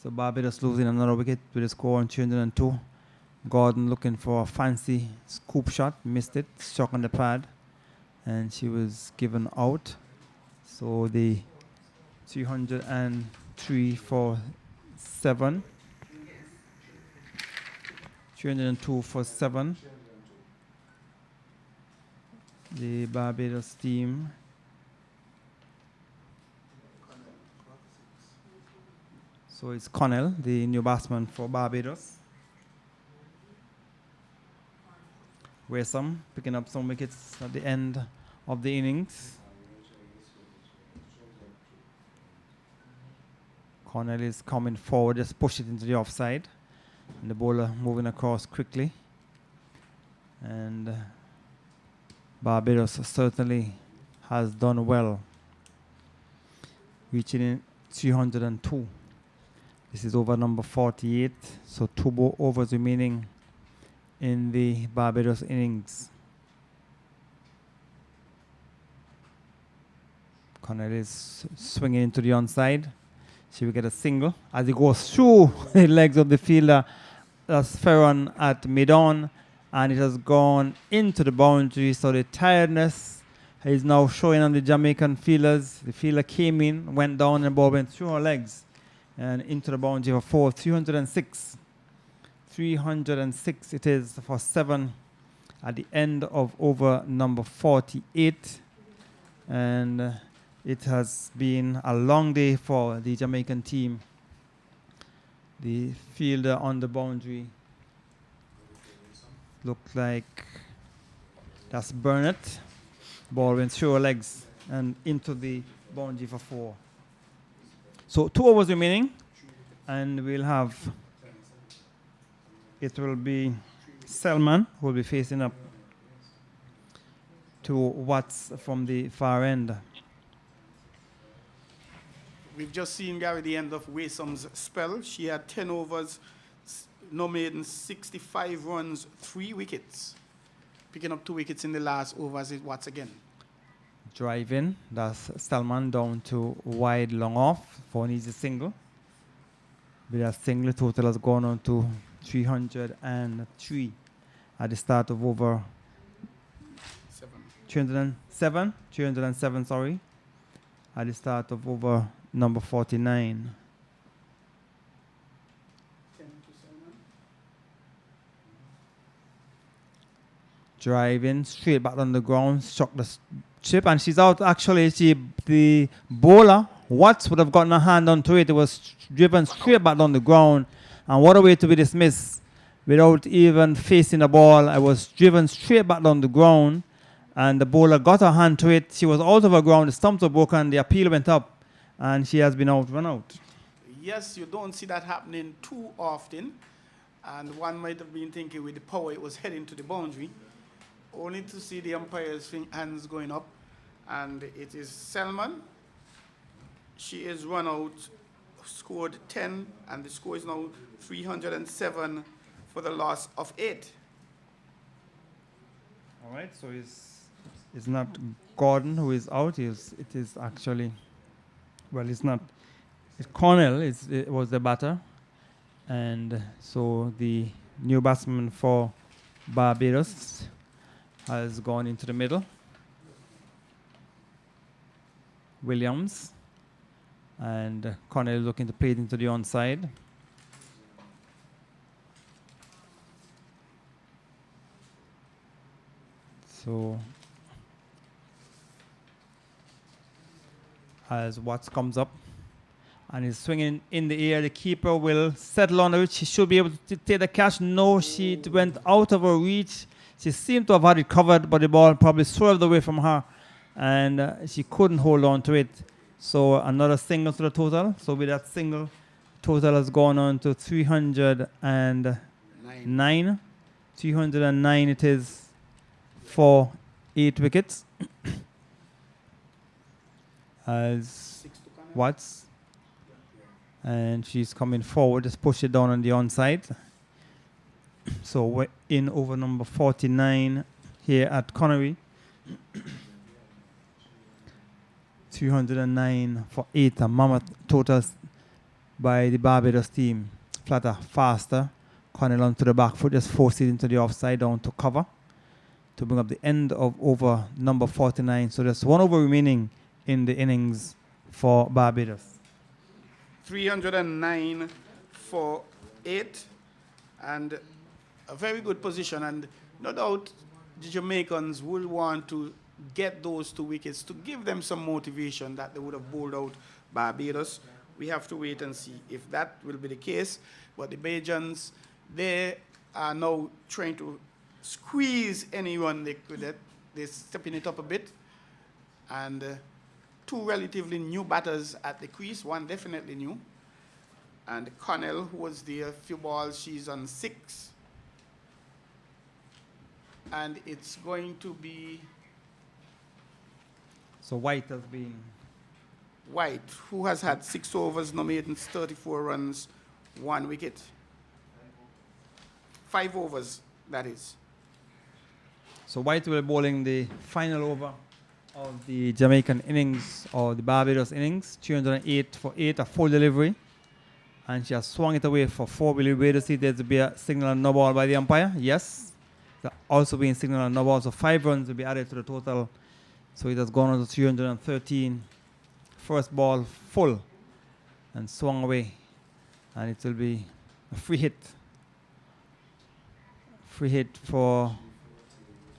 So Barbados losing another wicket with a score on 302. Gordon looking for a fancy scoop shot, missed it, struck on the pad, and she was given out. So the 303 for 7. 302 for 7. The Barbados team. So it's Connell, the new batsman for Barbados. Westham picking up some wickets at the end of the innings. Connell is coming forward, just push it into the offside. And the bowler moving across quickly. And Barbados certainly has done well, reaching in 302. This is over number 48, so 2 more overs remaining in the Barbados innings. Connell is swinging into the onside. She will get a single as it goes through the legs of the fielder. That's Ferron at mid-on, and it has gone into the boundary. So the tiredness is now showing on the Jamaican fielders. The fielder came in, went down, and the ball went through her legs and into the boundary for 4. 306 306 it is for 7 at the end of over number 48. And it has been a long day for the Jamaican team. The fielder on the boundary looked like that's Burnett. Ball went through her legs and into the boundary for 4. So 2 overs remaining, and we'll have, it will be Selman who will be facing up to Watts from the far end. We've just seen, Gary, the end of Waysom's spell. She had 10 overs, no maiden, 65 runs, 3 wickets. Picking up 2 wickets in the last overs is Watts again. Driving, that's Salman down to wide long off for an easy single. With that single, total has gone on to 303 at the start of over 307, sorry, at the start of over number 49. Driving straight back on the ground, struck the chip, and she's out. Actually, the bowler, Watts, would have gotten a hand onto it. It was driven straight back on the ground, and what a way to be dismissed without even facing the ball. I was driven straight back on the ground, and the bowler got her hand to it. She was out of the ground, the stumps were broken, the appeal went up, and she has been run out. Yes, you don't see that happening too often, and one might have been thinking with the power it was heading to the boundary, only to see the umpire's hands going up, and it is Selman. She is run out, scored 10, and the score is now 307 for the loss of 8. All right, so it's not Gordon who is out. It is actually, well, it's not. It's Cornell. It was the batter, and so the new batsman for Barbados has gone into the middle. Williams, and Cornell looking to play it into the onside. So as Watts comes up and is swinging in the air, the keeper will settle on it. She should be able to take the catch. No, she went out of her reach. She seemed to have had it covered, but the ball probably swerved away from her, and she couldn't hold on to it. So another single to the total. So with that single, total has gone on to 309. 309 it is for 8 wickets. As Watts, and she's coming forward, just push it down on the onside. So we're in over number 49 here at Connery. 309 for 8, a mammoth totals by the Barbados team. Flatter, faster, Connell onto the back foot, just force it into the offside down to cover to bring up the end of over number 49. So there's 1 over remaining in the innings for Barbados. 309 for 8, and a very good position, and no doubt the Jamaicans will want to get those 2 wickets to give them some motivation that they would have bowled out Barbados. We have to wait and see if that will be the case. But the Bajans, they are now trying to squeeze any run they could get. They're stepping it up a bit. And 2 relatively new batters at the crease, 1 definitely new. And Connell, who was there a few balls, she's on 6. And it's going to be So White has been White, who has had 6 overs, no maidens, 34 runs, 1 wicket. 5 overs, that is. So White will be bowling the final over of the Jamaican innings, or the Barbados innings. 308 for 8, a full delivery. And she has swung it away for 4. Will you wait to see there's be a signal and no ball by the umpire? Yes. Also being signal and no ball, so 5 runs will be added to the total. So it has gone on to 313. First ball full and swung away. And it will be a free hit Free hit for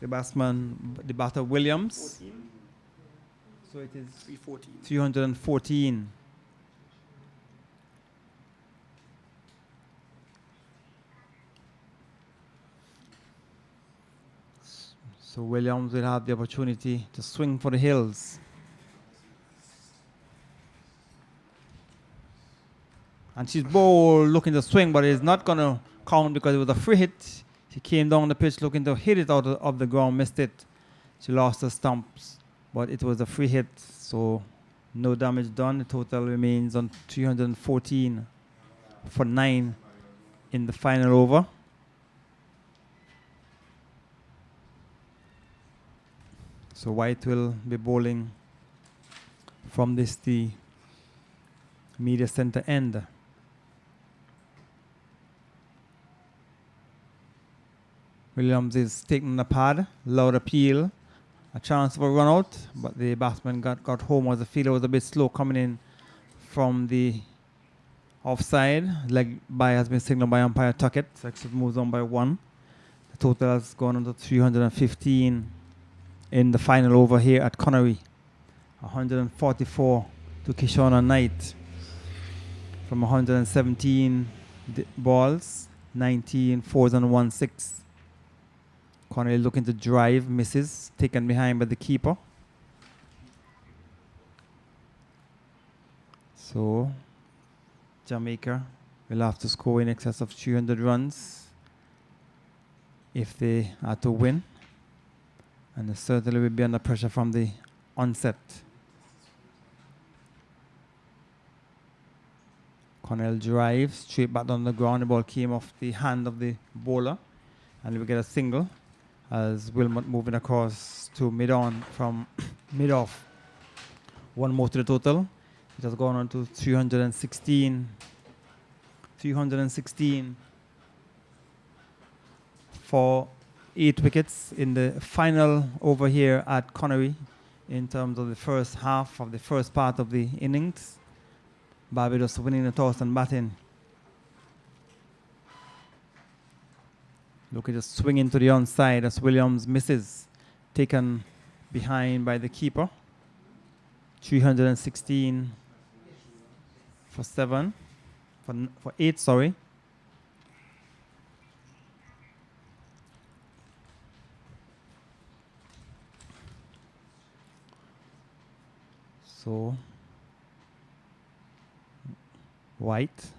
the batter Williams. 14, So it is 314. 314. So Williams will have the opportunity to swing for the hills. And she's bowled looking to swing, but it's not going to count because it was a free hit. She came down the pitch looking to hit it out of the ground, missed it. She lost the stumps, but it was a free hit, so no damage done. The total remains on 314 for 9 in the final over. So White will be bowling from the media center end. Williams is taking the pad, loud appeal, a chance for a run out, but the batsman got home as the fielder was a bit slow coming in from the offside. Leg by has been signaled by umpire Tuckett, so it moves on by 1. The total has gone on to 315 in the final over here at Connery. 144 to Kyshona Knight from 117 balls, 19 fours and 1 6. Connery looking to drive, misses, taken behind by the keeper. So Jamaica will have to score in excess of 300 runs if they are to win. And they certainly will be under pressure from the onset. Cornell drives straight back down the ground. The ball came off the hand of the bowler. And we get a single as Wilmot moving across to mid-on from mid-off. 1 more to the total. It has gone on to 316. 316 for 8 wickets in the final over here at Connery in terms of the first half of the first part of the innings. Barbados winning the toss and batting. Look at the swing into the onside as Williams misses. Taken behind by the keeper. 316 for 7. For 8, sorry. So White.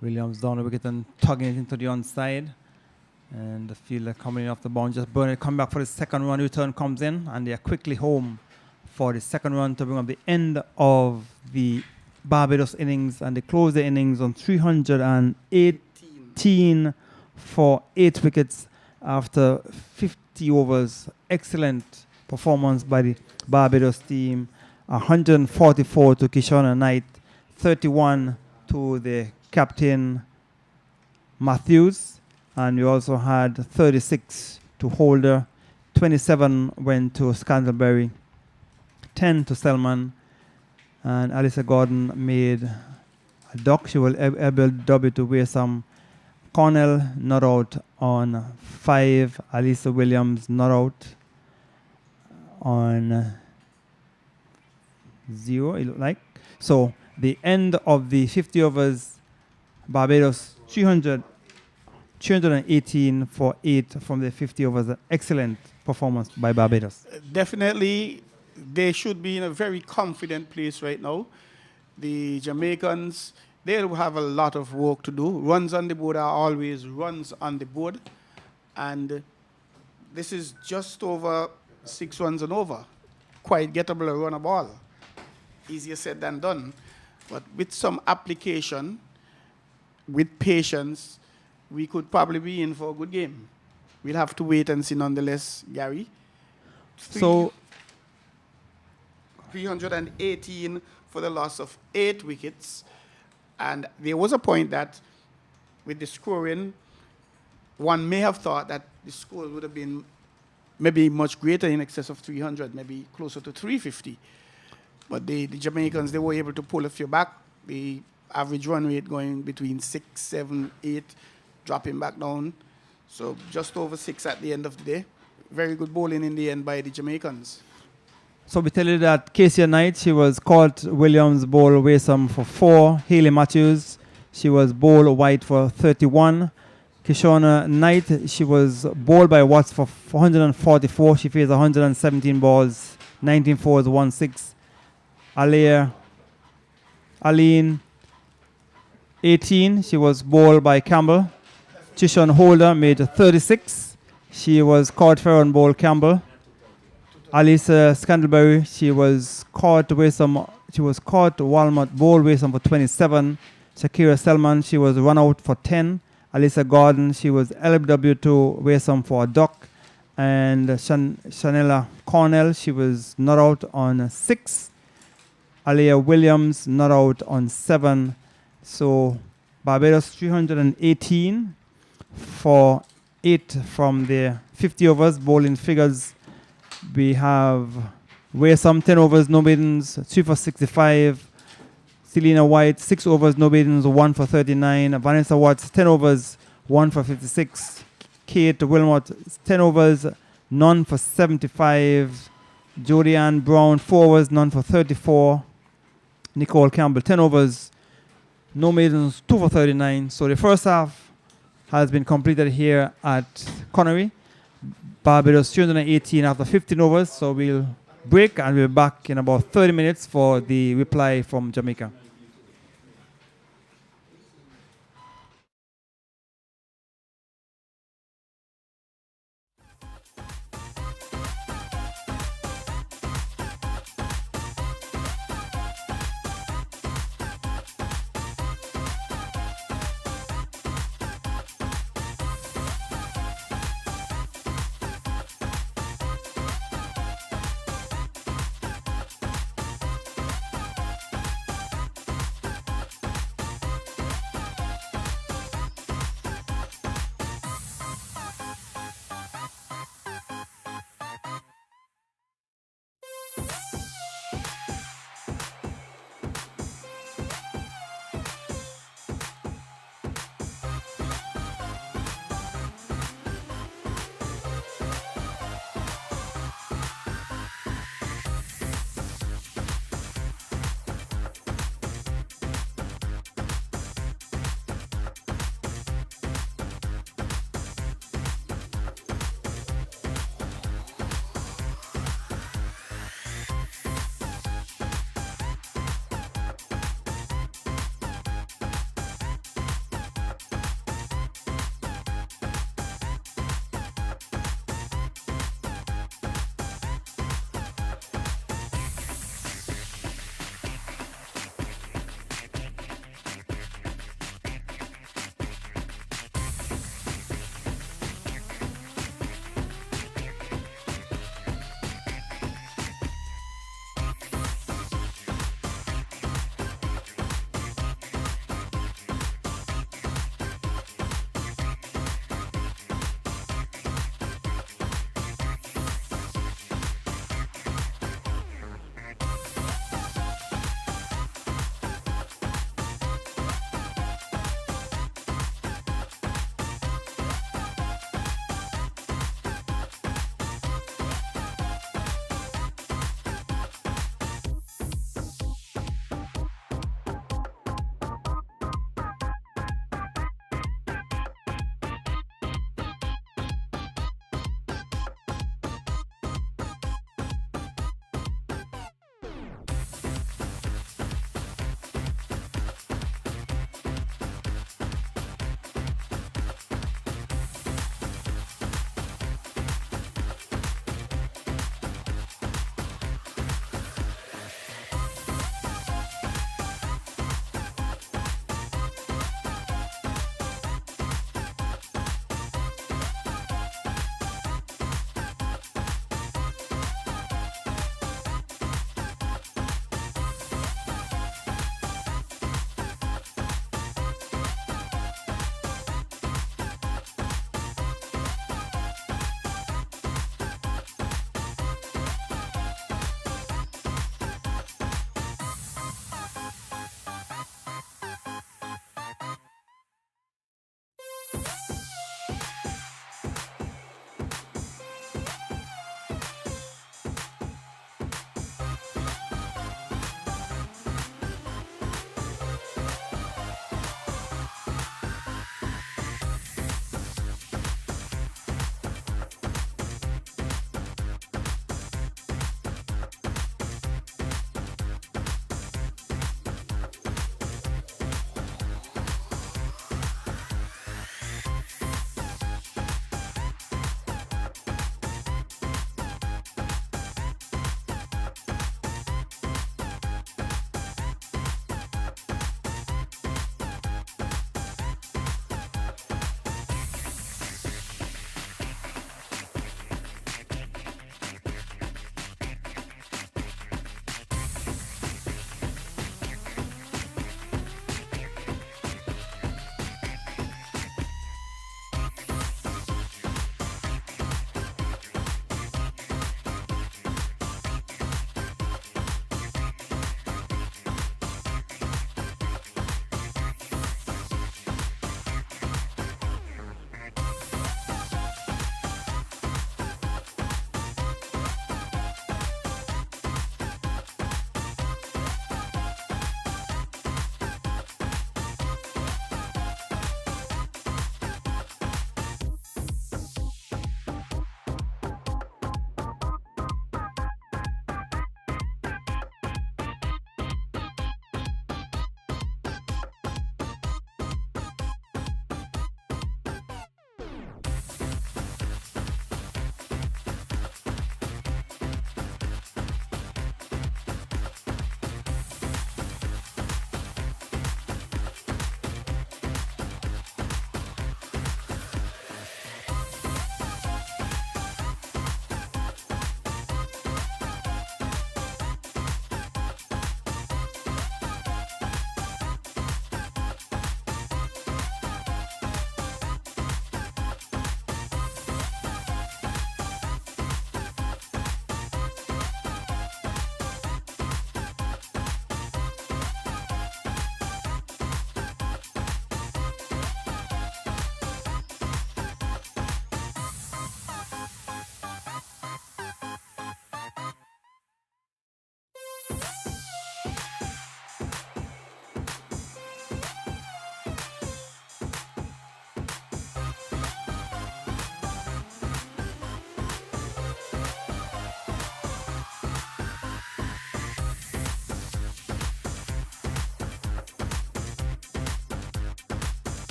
Williams down the wicket and tugging it into the onside. And the fielder coming in off the bounce. Just burn it, come back for the second run. Return comes in and they are quickly home for the second run to bring up the end of the Barbados innings. And they close the innings on 318 for 8 wickets after 50 overs. Excellent performance by the Barbados team. 144 to Kyshona Knight, 31 to the captain Matthews, and we also had 36 to Holder, 27 went to Scantlebury, 10 to Selman, and Alyssa Gordon made a duck. She will able W to wear some. Cornell not out on 5, Alyssa Williams not out on 0, it looked like. So the end of the 50 overs, Barbados 318 for 8 from the 50 overs. An excellent performance by Barbados. Definitely, they should be in a very confident place right now. The Jamaicans, they'll have a lot of work to do. Runs on the board are always runs on the board. And this is just over 6 runs and over. Quite gettable a run a ball. Easier said than done. But with some application, with patience, we could probably be in for a good game. We'll have to wait and see nonetheless, Gary. So 318 for the loss of 8 wickets. And there was a point that with the scoring, one may have thought that the score would have been maybe much greater, in excess of 300, maybe closer to 350. But the Jamaicans, they were able to pull a few back. The average run rate going between 6, 7, 8. dropping back down. So just over 6 at the end of the day. Very good bowling in the end by the Jamaicans. So we tell you that Casey Knight, she was caught Williams bowl Waysome for 4. Haley Matthews, she was bowl White for 31. Kyshona Knight, she was bowled by Watts for 144. She faced 117 balls, 19 fours, 1 6. Aline, 18. She was bowled by Campbell. Tishon Holder made 36. She was caught fair on bowl Campbell. Alisa Scandalberry, she was caught Walmart bowl Waysome for 27. Shakira Selman, she was run out for 10. Alisa Gordon, she was LBW to Waysome for a duck. And Shanella Cornell, she was not out on 6. Aliyah Williams not out on 7. So Barbados 318 for 8 from their 50 overs. Bowling figures, we have Waysome 10 overs, no maidens, 3 for 65. Selena White 6 overs, no maidens, 1 for 39. Vanessa Watts 10 overs, 1 for 56. Kate Wilmot 10 overs, none for 75. Jodianne Brown 4 overs, none for 34. Nicole Campbell 10 overs, no maidens, 2 for 39. So the first half has been completed here at Connery. Barbados 318 after 15 overs. So we'll break and we'll be back in about 30 minutes for the reply from Jamaica.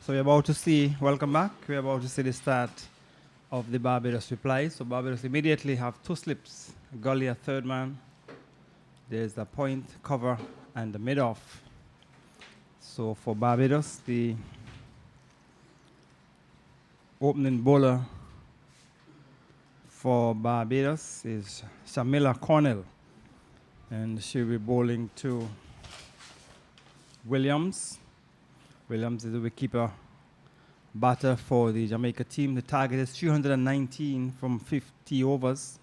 So we're about to see, welcome back. We're about to see the start of the Barbados reply. So Barbados immediately have two slips. Gully, a third man. There's the point, cover, and the mid-off. So for Barbados, the opening bowler for Barbados is Shamila Cornell. And she'll be bowling to Williams. Williams is the wicketkeeper batter for the Jamaica team. The target is 319 from 50 overs.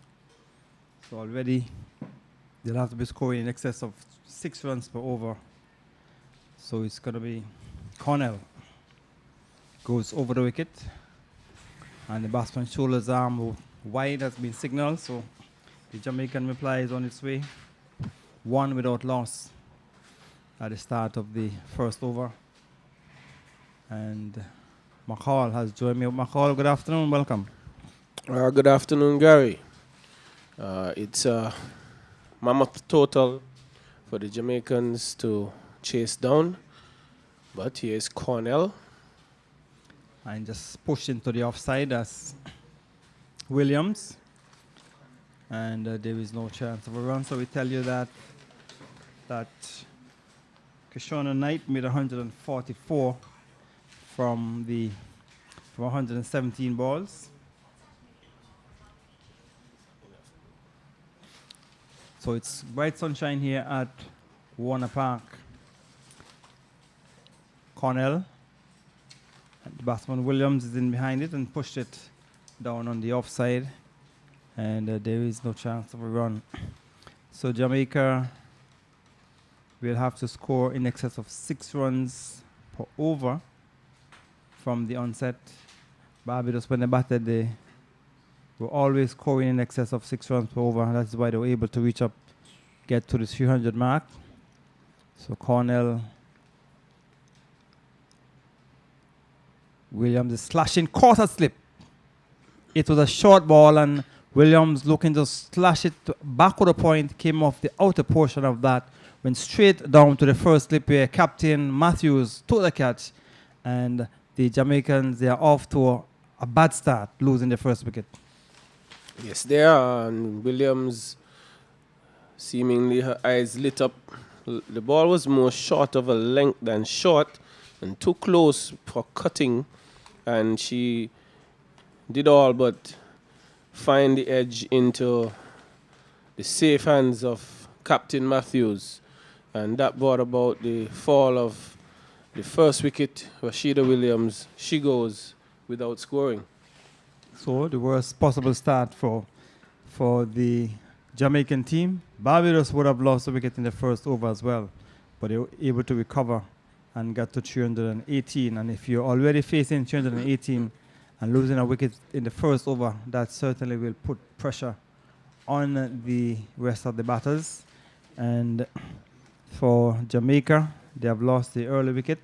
So already they'll have to be scoring in excess of 6 runs per over. So it's going to be Cornell. Goes over the wicket. And the batsman's shoulder's arm wide has been signaled. So the Jamaican reply is on its way. 1 without loss at the start of the first over. And McCall has joined me. McCall, good afternoon. Welcome. Good afternoon, Gary. It's a mammoth total for the Jamaicans to chase down. But here's Cornell. And just pushed into the offside as Williams. And there is no chance of a run. So we tell you that Kyshona Knight made 144 from 117 balls. So it's bright sunshine here at Warner Park. Cornell, and the batsman Williams is in behind it and pushed it down on the offside. And there is no chance of a run. So Jamaica will have to score in excess of 6 runs per over from the onset. Barbados, when they batted, they were always scoring in excess of 6 runs per over. That's why they were able to reach up, get to the 300 mark. So Cornell, Williams is slashing, caught a slip. It was a short ball and Williams looking to slash it back to the point, came off the outer portion of that, went straight down to the first slip where Captain Matthews took the catch, and the Jamaicans, they are off to a bad start, losing the first wicket. Yes, they are. And Williams, seemingly her eyes lit up. The ball was more short of a length than short and too close for cutting. And she did all but find the edge into the safe hands of Captain Matthews. And that brought about the fall of the first wicket, Rashida Williams. She goes without scoring. So the worst possible start for the Jamaican team. Barbados would have lost a wicket in the first over as well, but they were able to recover and got to 318. And if you're already facing 318 and losing a wicket in the first over, that certainly will put pressure on the rest of the batters. And for Jamaica, they have lost the early wicket.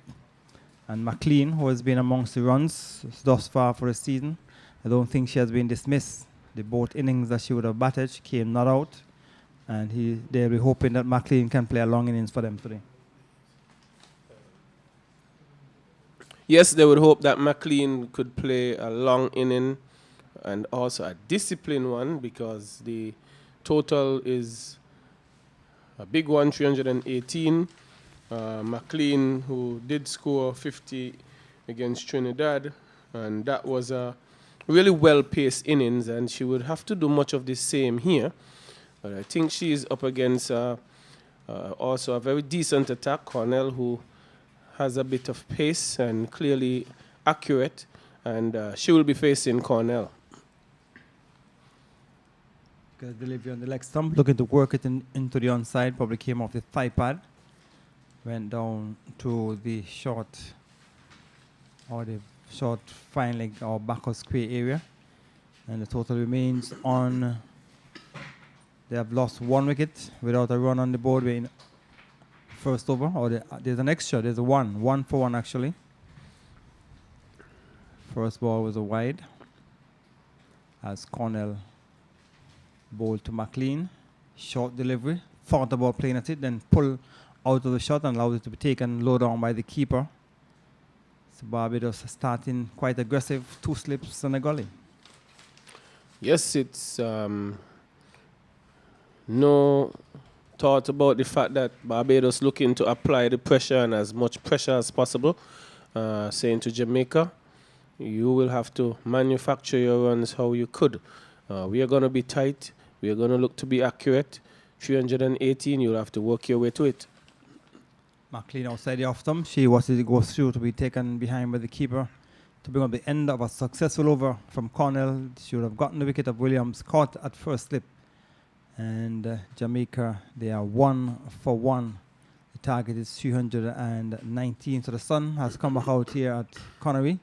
And McLean, who has been amongst the runs thus far for the season, I don't think she has been dismissed. The both innings that she would have batted, she came not out. And they'll be hoping that McLean can play a long innings for them today. Yes, they would hope that McLean could play a long inning and also a disciplined one, because the total is a big one, 318. McLean, who did score 50 against Trinidad, and that was a really well-paced innings, and she would have to do much of the same here. But I think she is up against also a very decent attack, Cornell, who has a bit of pace and clearly accurate, and she will be facing Cornell. Good delivery on the leg stump, looking to work it into the onside, probably came off the thigh pad, went down to the short fine leg or back of square area, and the total remains on. They have lost 1 wicket without a run on the board in first over, or there's an extra, there's a 1 for 1 actually. First ball was a wide as Cornell bowled to McLean. Short delivery, thought about playing at it, then pull out of the shot and allowed it to be taken low down by the keeper. So Barbados starting quite aggressive, 2 slips and a gully. Yes, it's no thought about the fact that Barbados looking to apply the pressure and as much pressure as possible, saying to Jamaica, you will have to manufacture your runs how you could. We are going to be tight. We are going to look to be accurate. 318, you'll have to work your way to it. McLean outside the off stump. She was to go through to be taken behind by the keeper to bring up the end of a successful over from Cornell. She would have gotten the wicket of Williams, caught at first slip. And Jamaica, they are 1 for 1. The target is 319. So the sun has come back out here at Connery.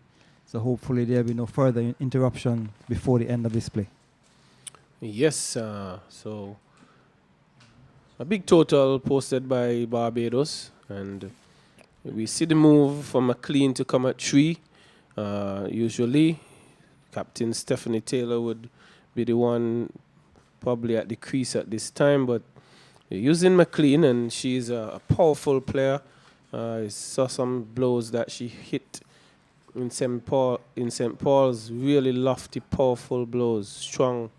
So hopefully there will be no further interruption before the end of this play. Yes, so a big total posted by Barbados. And we see the move for McLean to come at 3. Usually, Captain Stephanie Taylor would be the one probably at the crease at this time, but using McLean, and she's a powerful player. I saw some blows that she hit in St. Paul's, really lofty, powerful blows, strong,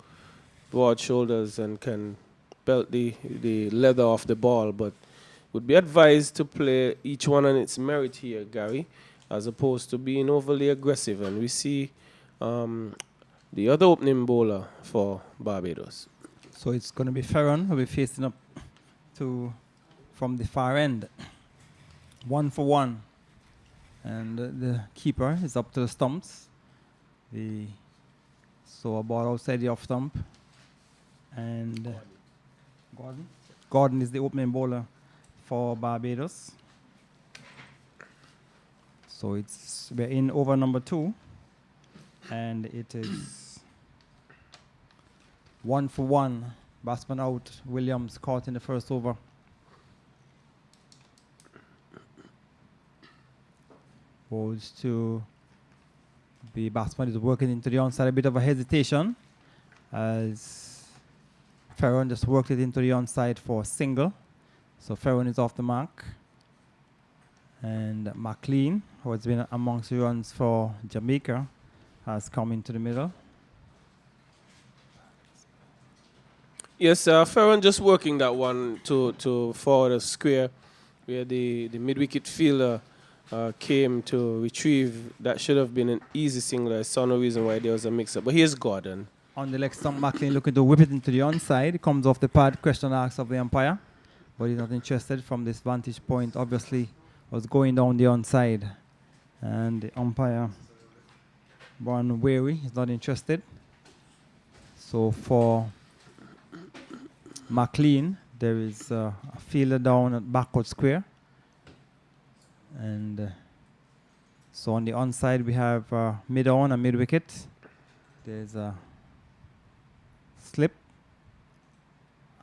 broad shoulders, and can belt the leather off the ball, but would be advised to play each one on its merit here, Gary, as opposed to being overly aggressive. And we see the other opening bowler for Barbados. So it's going to be Ferron who will be facing up to from the far end. 1 for 1. And the keeper is up to the stumps. So a ball outside the off stump. And Gordon is the opening bowler for Barbados. So we're in over number 2. And it is 1 for 1. Batsman out. Williams caught in the first over. Goes to the batsman is working into the onside. A bit of a hesitation as Ferron just worked it into the onside for a single. So Ferron is off the mark. And McLean, who has been amongst the runs for Jamaica, has come into the middle. Yes, Ferron just working that one to forward a square where the mid-wicket fielder came to retrieve. That should have been an easy single. I saw no reason why there was a mix-up. But here's Gordon. On the leg stump, McLean looking to whip it into the onside. It comes off the pad. Question asked of the umpire. But he's not interested from this vantage point. Obviously, was going down the onside. And the umpire, Brian Wary, is not interested. So for McLean, there is a fielder down at backward square. And so on the onside, we have mid-on and mid-wicket. There's a slip.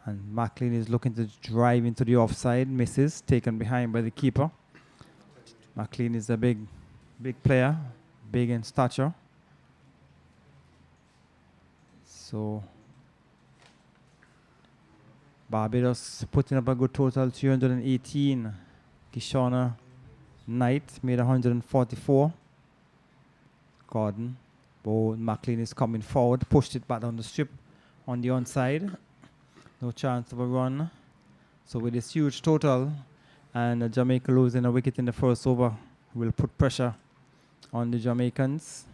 And McLean is looking to drive into the offside. Misses, taken behind by the keeper. McLean is a big player, big in stature. So Barbados putting up a good total, 318. Kyshona Knight made 144. Gordon. McLean is coming forward, pushed it back down the strip on the onside. No chance of a run. So with this huge total and Jamaica losing a wicket in the first over, will put pressure on the Jamaicans.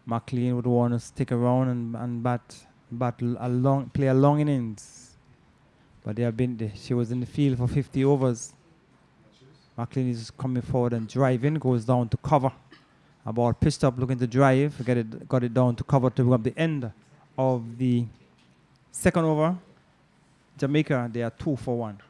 McLean would want to stick around and play a long innings. But she was in the field for 50 overs. McLean is coming forward and driving, goes down to cover. A ball pitched up, looking to drive, got it down to cover to bring up the end of the second over. Jamaica, they are 2 for 1.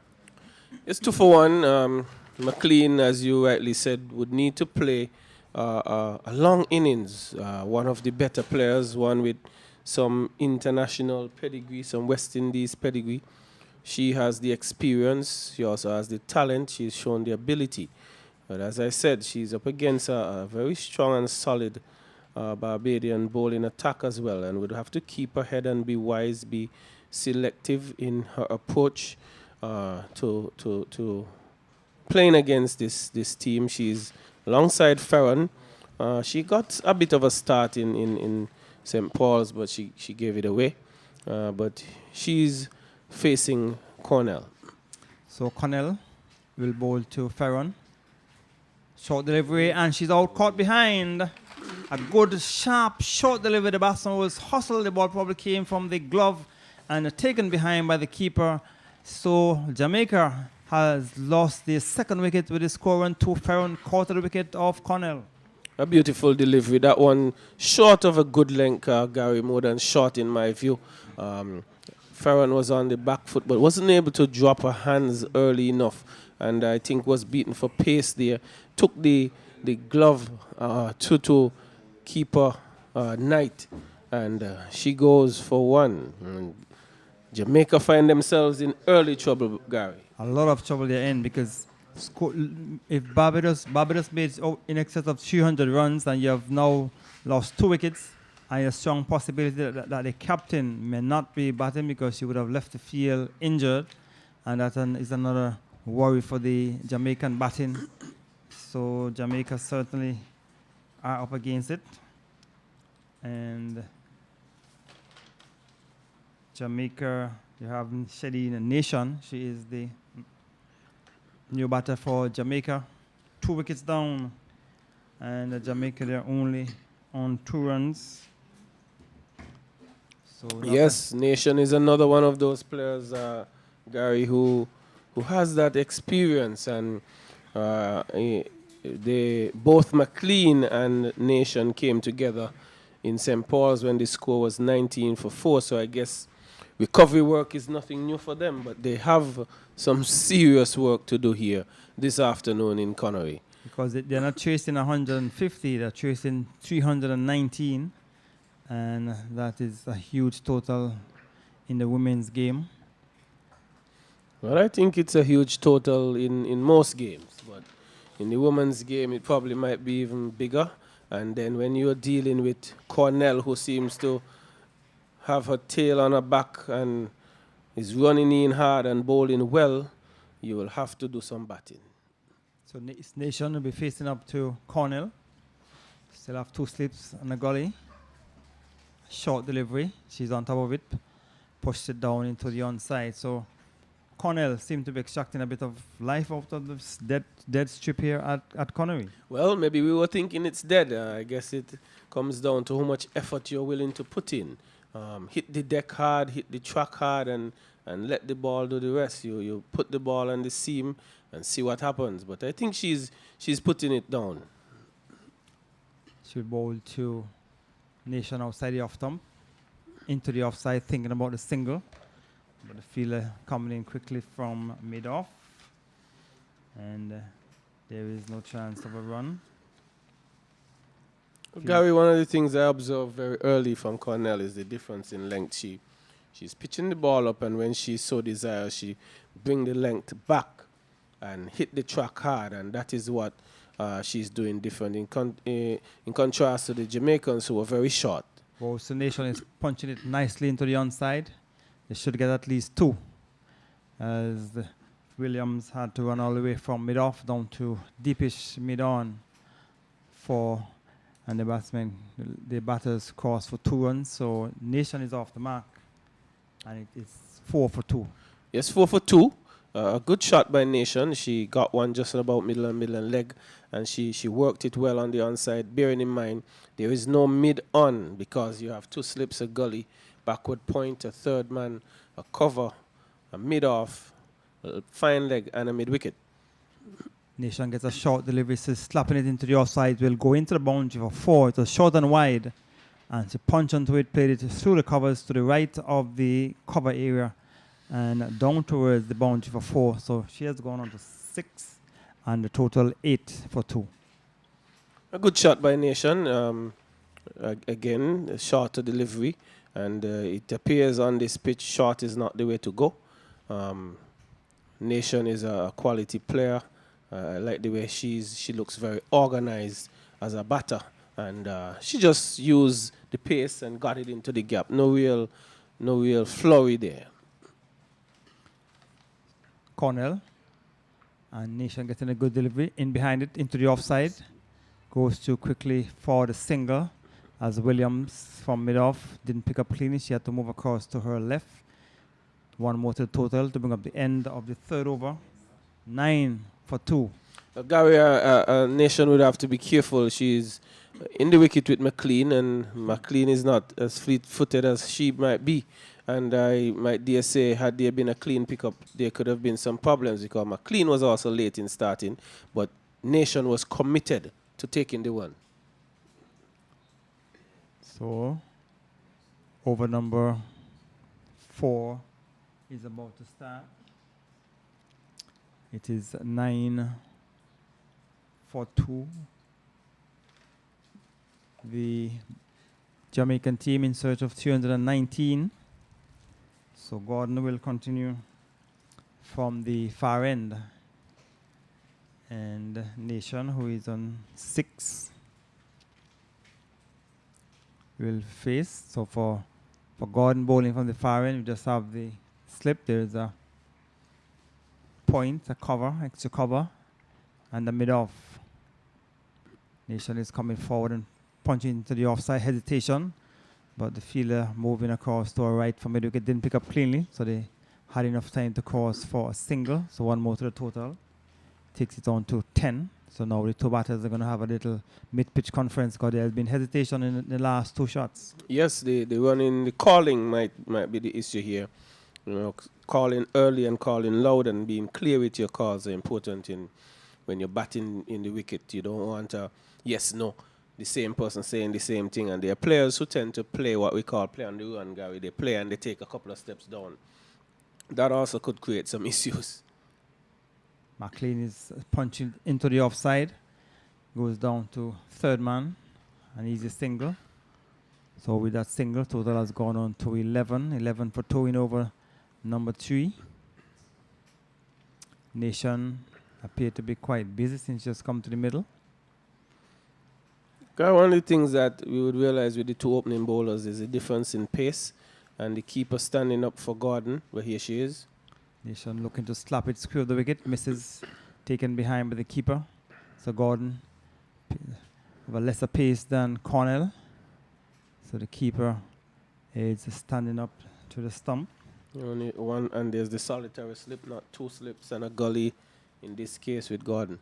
It's 2 for 1. McLean, as you rightly said, would need to play a long innings. One of the better players, one with some international pedigree, some West Indies pedigree. She has the experience. She also has the talent. She's shown the ability. But as I said, she's up against a very strong and solid Barbadian bowling attack as well, and would have to keep her head and be wise, be selective in her approach to playing against this team. She's alongside Farron. She got a bit of a start in St. Paul's, but she gave it away. But she's facing Cornell. So Cornell will bowl to Farron. Short delivery, and she's out caught behind. A good, sharp, short delivery. The batsman was hustled. The ball probably came from the glove and taken behind by the keeper. So Jamaica has lost the second wicket with the score run to Farron, caught the wicket of Cornell. A beautiful delivery. That one short of a good length, Gary, more than short in my view. Farron was on the back foot, but wasn't able to drop her hands early enough, and I think was beaten for pace there. Took the glove to keeper Knight, and she goes for one. And Jamaica find themselves in early trouble, Gary. A lot of trouble they're in, because if Barbados made in excess of 300 runs, and you have now lost 2 wickets, and a strong possibility that the captain may not be batting because she would have left the field injured, and that is another worry for the Jamaican batting. So Jamaica certainly are up against it, and Jamaica, you have Shadeen Nation. She is the new batter for Jamaica. 2 wickets down, and Jamaica, they're only on 2 runs. So yes, Nation is another one of those players, Gary, who has that experience, and they both McLean and Nation came together in St. Paul's when the score was 19 for 4. So I guess recovery work is nothing new for them, but they have some serious work to do here this afternoon in Connery. Because they're not chasing 150, they're chasing 319, and that is a huge total in the women's game. Well, I think it's a huge total in most games, but in the women's game it probably might be even bigger. And then when you're dealing with Cornell, who seems to have her tail on her back and is running in hard and bowling well, you will have to do some batting. So Nation will be facing up to Cornell. Still have 2 slips on the gully. Short delivery. She's on top of it. Pushed it down into the onside. So Cornell seem to be extracting a bit of life out of this dead strip here at Connery. Well, maybe we were thinking it's dead. I guess it comes down to how much effort you're willing to put in. Hit the deck hard, hit the track hard, and let the ball do the rest. You put the ball on the seam and see what happens. But I think she's putting it down. She'll bowl to Nation outside the off stump, into the offside, thinking about the single. But the fielder coming in quickly from mid-off, and there is no chance of a run. Gary, one of the things I observed very early from Cornell is the difference in length. She's pitching the ball up, and when she so desires, she bring the length back and hit the track hard, and that is what she's doing different in contrast to the Jamaicans, who are very short. Well, so Nation is punching it nicely into the onside. They should get at least 2, as Williams had to run all the way from mid-off down to deepish mid-on and the batters crossed for 2 runs. So Nation is off the mark, and it is 4 for 2. Yes, 4 for 2. A good shot by Nation. She got one just about middle and leg, and she worked it well on the onside, bearing in mind there is no mid-on because you have 2 slips, a gully, backward point, a third man, a cover, a mid-off, a fine leg, and a mid-wicket. Nation gets a short delivery, so slapping it into the offside, will go into the boundary for 4. It was short and wide, and she punched onto it, played it through the covers to the right of the cover area and down towards the boundary for 4. So she has gone on to 6, and the total 8 for 2. A good shot by Nation. Again, a shorter delivery, and it appears on this pitch short is not the way to go. Nation is a quality player. I like the way she looks very organized as a batter, and she just used the pace and got it into the gap. No real flurry there. Cornell And Nation getting a good delivery. In behind it, into the offside. Goes too quickly for the single. As Williams from mid-off didn't pick up cleanly. She had to move across to her left. One more to the total to bring up the end of the third over. 9 for 2. Gary, Nation would have to be careful. She's in the wicket with McLean, and McLean is not as fleet-footed as she might be. And I might dare say, had there been a clean pickup, there could have been some problems because McLean was also late in starting, but Nation was committed to taking the one. So, over number 4 is about to start. It is 9 for 2. The Jamaican team in search of 319. So Gordon will continue from the far end. And Nation, who is on 6, will face. So for Gordon bowling from the far end, we just have the slip. There is a point, a cover, extra cover, and the mid-off. Nation is coming forward and punching into the offside, hesitation, but the fielder moving across to our right for mid-wicket didn't pick up cleanly, so they had enough time to cross for a single, so one more to the total. Takes it on to 10. So now the two batters are going to have a little mid-pitch conference because there has been hesitation in the last 2 shots. Yes, the running, the calling might be the issue here. You know, calling early and calling loud and being clear with your calls are important when you're batting in the wicket. You don't want a yes, no, the same person saying the same thing. And there are players who tend to play what we call play on the run, Gary. They play and they take a couple of steps down. That also could create some issues. McLean is punching into the offside. Goes down to third man. An easy single. So with that single, total has gone on to 11. 11 for 2 in over number 3. Nation appear to be quite busy since just come to the middle. One of the things that we would realize with the two opening bowlers is the difference in pace, and the keeper standing up for Gordon, where here she is. Nation looking to slap it square of the wicket. Misses, taken behind by the keeper. So Gordon have a lesser pace than Cornell. So the keeper is standing up to the stump. Only one, and there's the solitary slip, not 2 slips and a gully in this case with Gordon.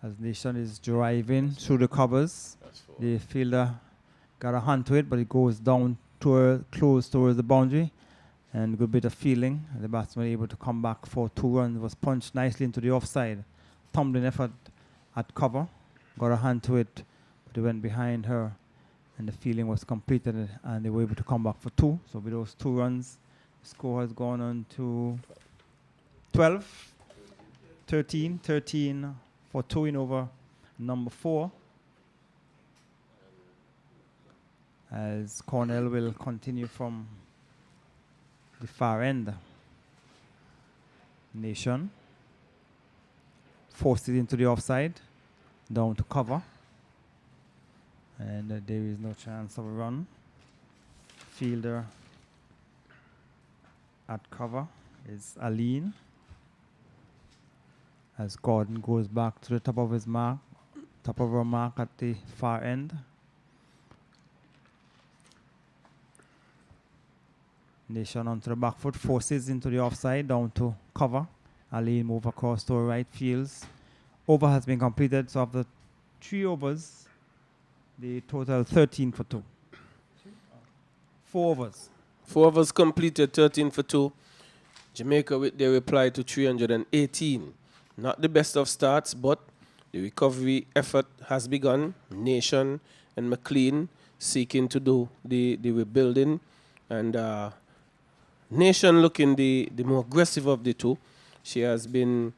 As Nation is driving through the covers, the fielder got a hand to it, but it goes down close towards the boundary. And a good bit of feeling. The batsman able to come back for 2 runs. Was punched nicely into the offside. Tumbling effort at cover. Got a hand to it, but it went behind her. And the feeling was completed, and they were able to come back for 2. So with those 2 runs, the score has gone on to 12, 13 for 2 in over number 4. As Cornell will continue from the far end. Nation forced it into the offside, down to cover, and there is no chance of a run. Fielder at cover is Aline, as Gordon goes back to the top of her mark at the far end. Nation onto the back foot, forces into the offside, down to cover. Ali move across to her right fields. Over has been completed, so after 3 overs, the total 13 for 2. 4 overs. 4 overs completed, 13 for 2. Jamaica with their reply to 318. Not the best of starts, but the recovery effort has begun. Nation and McLean seeking to do the rebuilding, and Nation looking the more aggressive of the two. She has been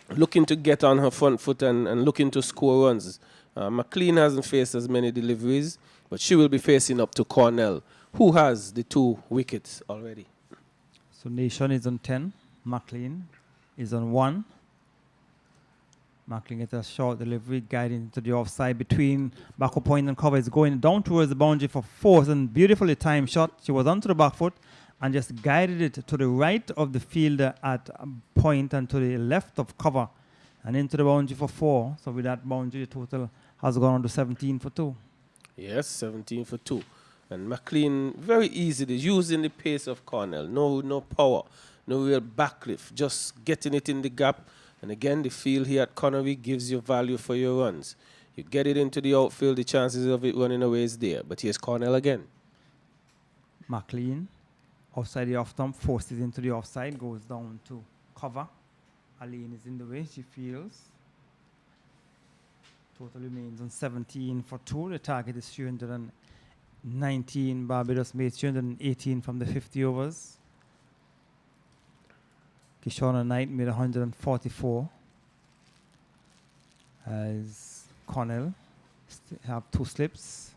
looking to get on her front foot and looking to score runs. McLean hasn't faced as many deliveries, but she will be facing up to Cornell, who has the 2 wickets already. So Nation is on 10. McLean is on 1. McLean gets a short delivery, guiding into the offside between backward point and cover. Is going down towards the boundary for 4, and beautifully timed shot. She was onto the back foot and just guided it to the right of the fielder at a point and to the left of cover and into the boundary for 4. So with that boundary, the total has gone on to 17 for 2. Yes, 17 for 2. And McLean very easily using the pace of Cornell. No power, no real backlift, just getting it in the gap. And again, the field here at Connery gives you value for your runs. You get it into the outfield, the chances of it running away is there. But here's Cornell again. McLean, outside the off stump, forces into the offside, goes down to cover. Aline is in the way, she feels. Total remains on 17 for 2. The target is 319. Barbados made 318 from the 50 overs. Kyshona Knight made 144. As Cornell have 2 slips.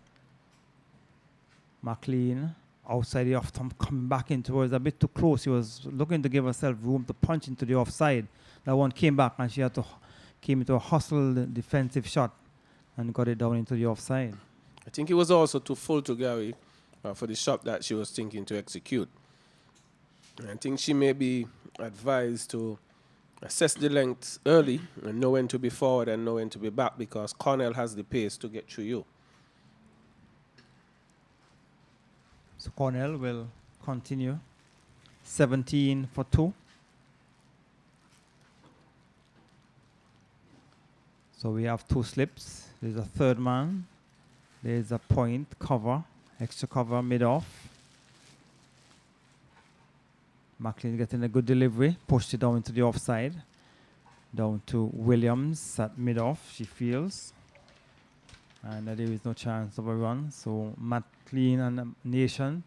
McLean outside the off stump, coming back in towards a bit too close. She was looking to give herself room to punch into the offside. That one came back and she had to came into a hustled defensive shot and got it down into the offside. I think it was also too full to Gary for the shot that she was thinking to execute. And I think she may be advised to assess the length early and know when to be forward and know when to be back, because Cornell has the pace to get through you. So Cornell will continue. 17 for 2. So we have 2 slips. There's a third man. There's a point, cover, extra cover, mid-off. McLean getting a good delivery, pushed it down into the offside. Down to Williams at mid-off, she feels. And there is no chance of a run. So McLean and Nation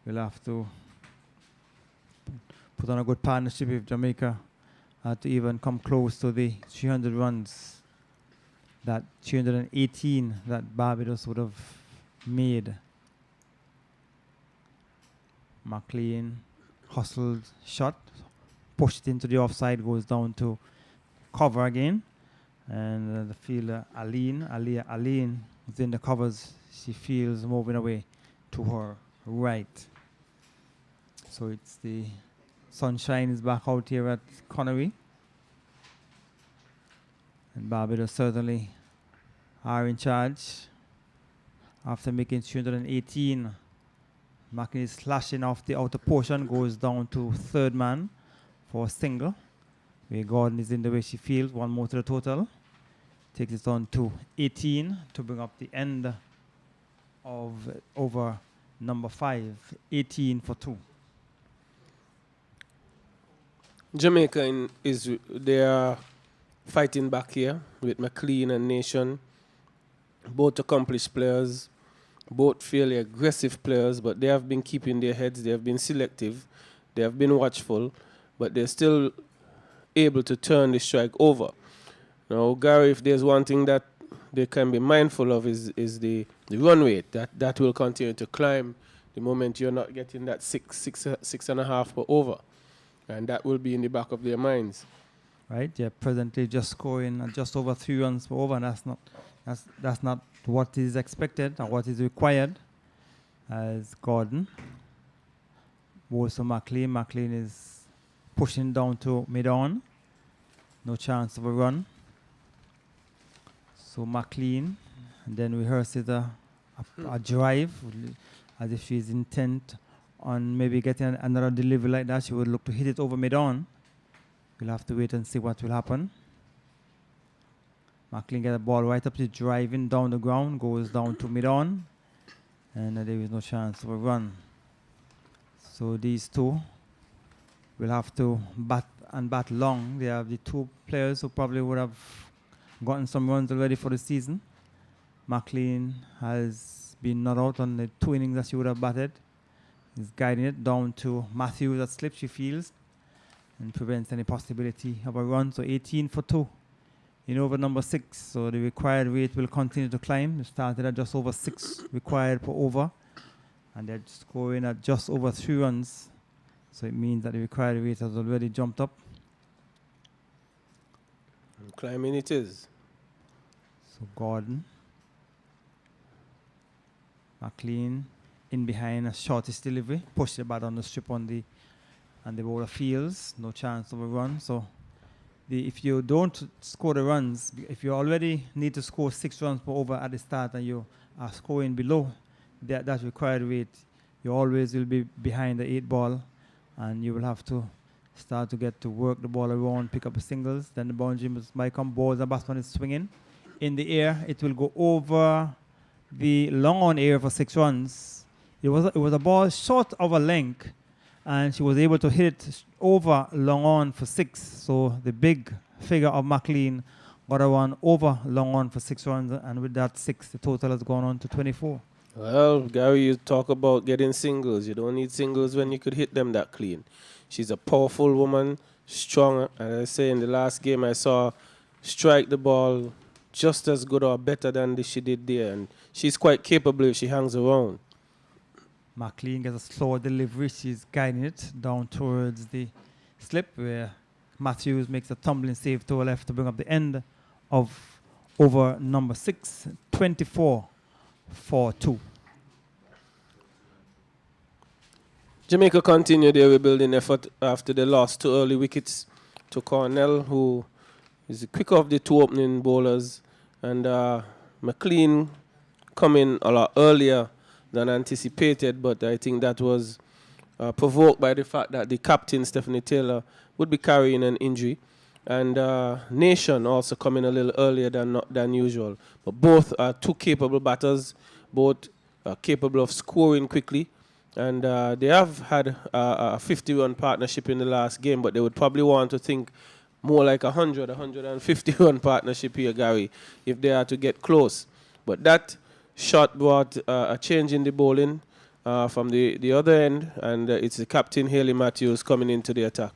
will have to put on a good partnership if Jamaica to even come close to the 300 runs. That 318 that Barbados would have made. McLean hustled shot, pushed it into the offside, goes down to cover again. And the fielder Aline is in the covers. She feels moving away to her right. So it's the sunshine is back out here at Connery. And Barbados certainly are in charge after making 318. McLean is slashing off the outer portion, goes down to third man for a single. Where Gordon is in the way she feels, 1 more to the total. Takes it on to 18 to bring up the end of over number 5, 18 for 2. Jamaica they are fighting back here with McLean and Nation. Both accomplished players, both fairly aggressive players, but they have been keeping their heads. They have been selective. They have been watchful, but they're still able to turn the strike over. Now, Gary, if there's one thing that they can be mindful of is the run rate. That will continue to climb the moment you're not getting that 6.5 per over. And that will be in the back of their minds. Right, they're presently just scoring just over 3 runs per over, and that's not what is expected or what is required. As Gordon goes to McLean. McLean is pushing down to mid-on. No chance of a run. So McLean, and then rehearses a drive, as if she's intent on maybe getting another delivery like that. She would look to hit it over mid-on. We'll have to wait and see what will happen. McLean get the ball right up to driving down the ground, goes down to mid-on, and there is no chance of a run. So these two will have to bat long. They have the 2 players who probably would have gotten some runs already for the season. McLean has been not out on the 2 innings that she would have batted. He's guiding it down to Matthews at slip, she feels, and prevents any possibility of a run. So 18 for 2 in over number 6. So the required rate will continue to climb. It started at just over 6 required per over, and they're scoring at just over 3 runs. So it means that the required rate has already jumped up. And climbing it is. So Gordon, McLean in behind a shortish delivery, push the bat on the strip and the bowler fields, no chance of a run. So if you don't score the runs, if you already need to score 6 runs per over at the start and you are scoring below that required rate, you always will be behind the 8 ball, and you will have to start to get to work the ball around, pick up the singles, then the boundary might come, balls, and batsman is swinging. In the air, it will go over the long on area for 6 runs. It was a ball short of a length, and she was able to hit it over long on for 6. So the big figure of McLean got a run over long on for 6 runs, and with that 6, the total has gone on to 24. Well, Gary, you talk about getting singles. You don't need singles when you could hit them that clean. She's a powerful woman, strong. And I say in the last game I saw strike the ball just as good or better than she did there. And she's quite capable if she hangs around. McLean gets a slower delivery. She's guiding it down towards the slip where Matthews makes a tumbling save to her left to bring up the end of over number 6, 24-4-2. Jamaica continued their rebuilding effort after they lost 2 early wickets to Cornell, who is the quicker of the 2 opening bowlers. And McLean coming a lot earlier than anticipated, but I think that was provoked by the fact that the captain, Stephanie Taylor, would be carrying an injury. And Nation also coming a little earlier than usual. But both are 2 capable batters, both are capable of scoring quickly. And they have had a 50-run partnership in the last game, but they would probably want to think more like 150-run partnership here, Gary, if they are to get close. But that shot brought a change in the bowling from the other end, and it's the captain, Haley Matthews, coming into the attack.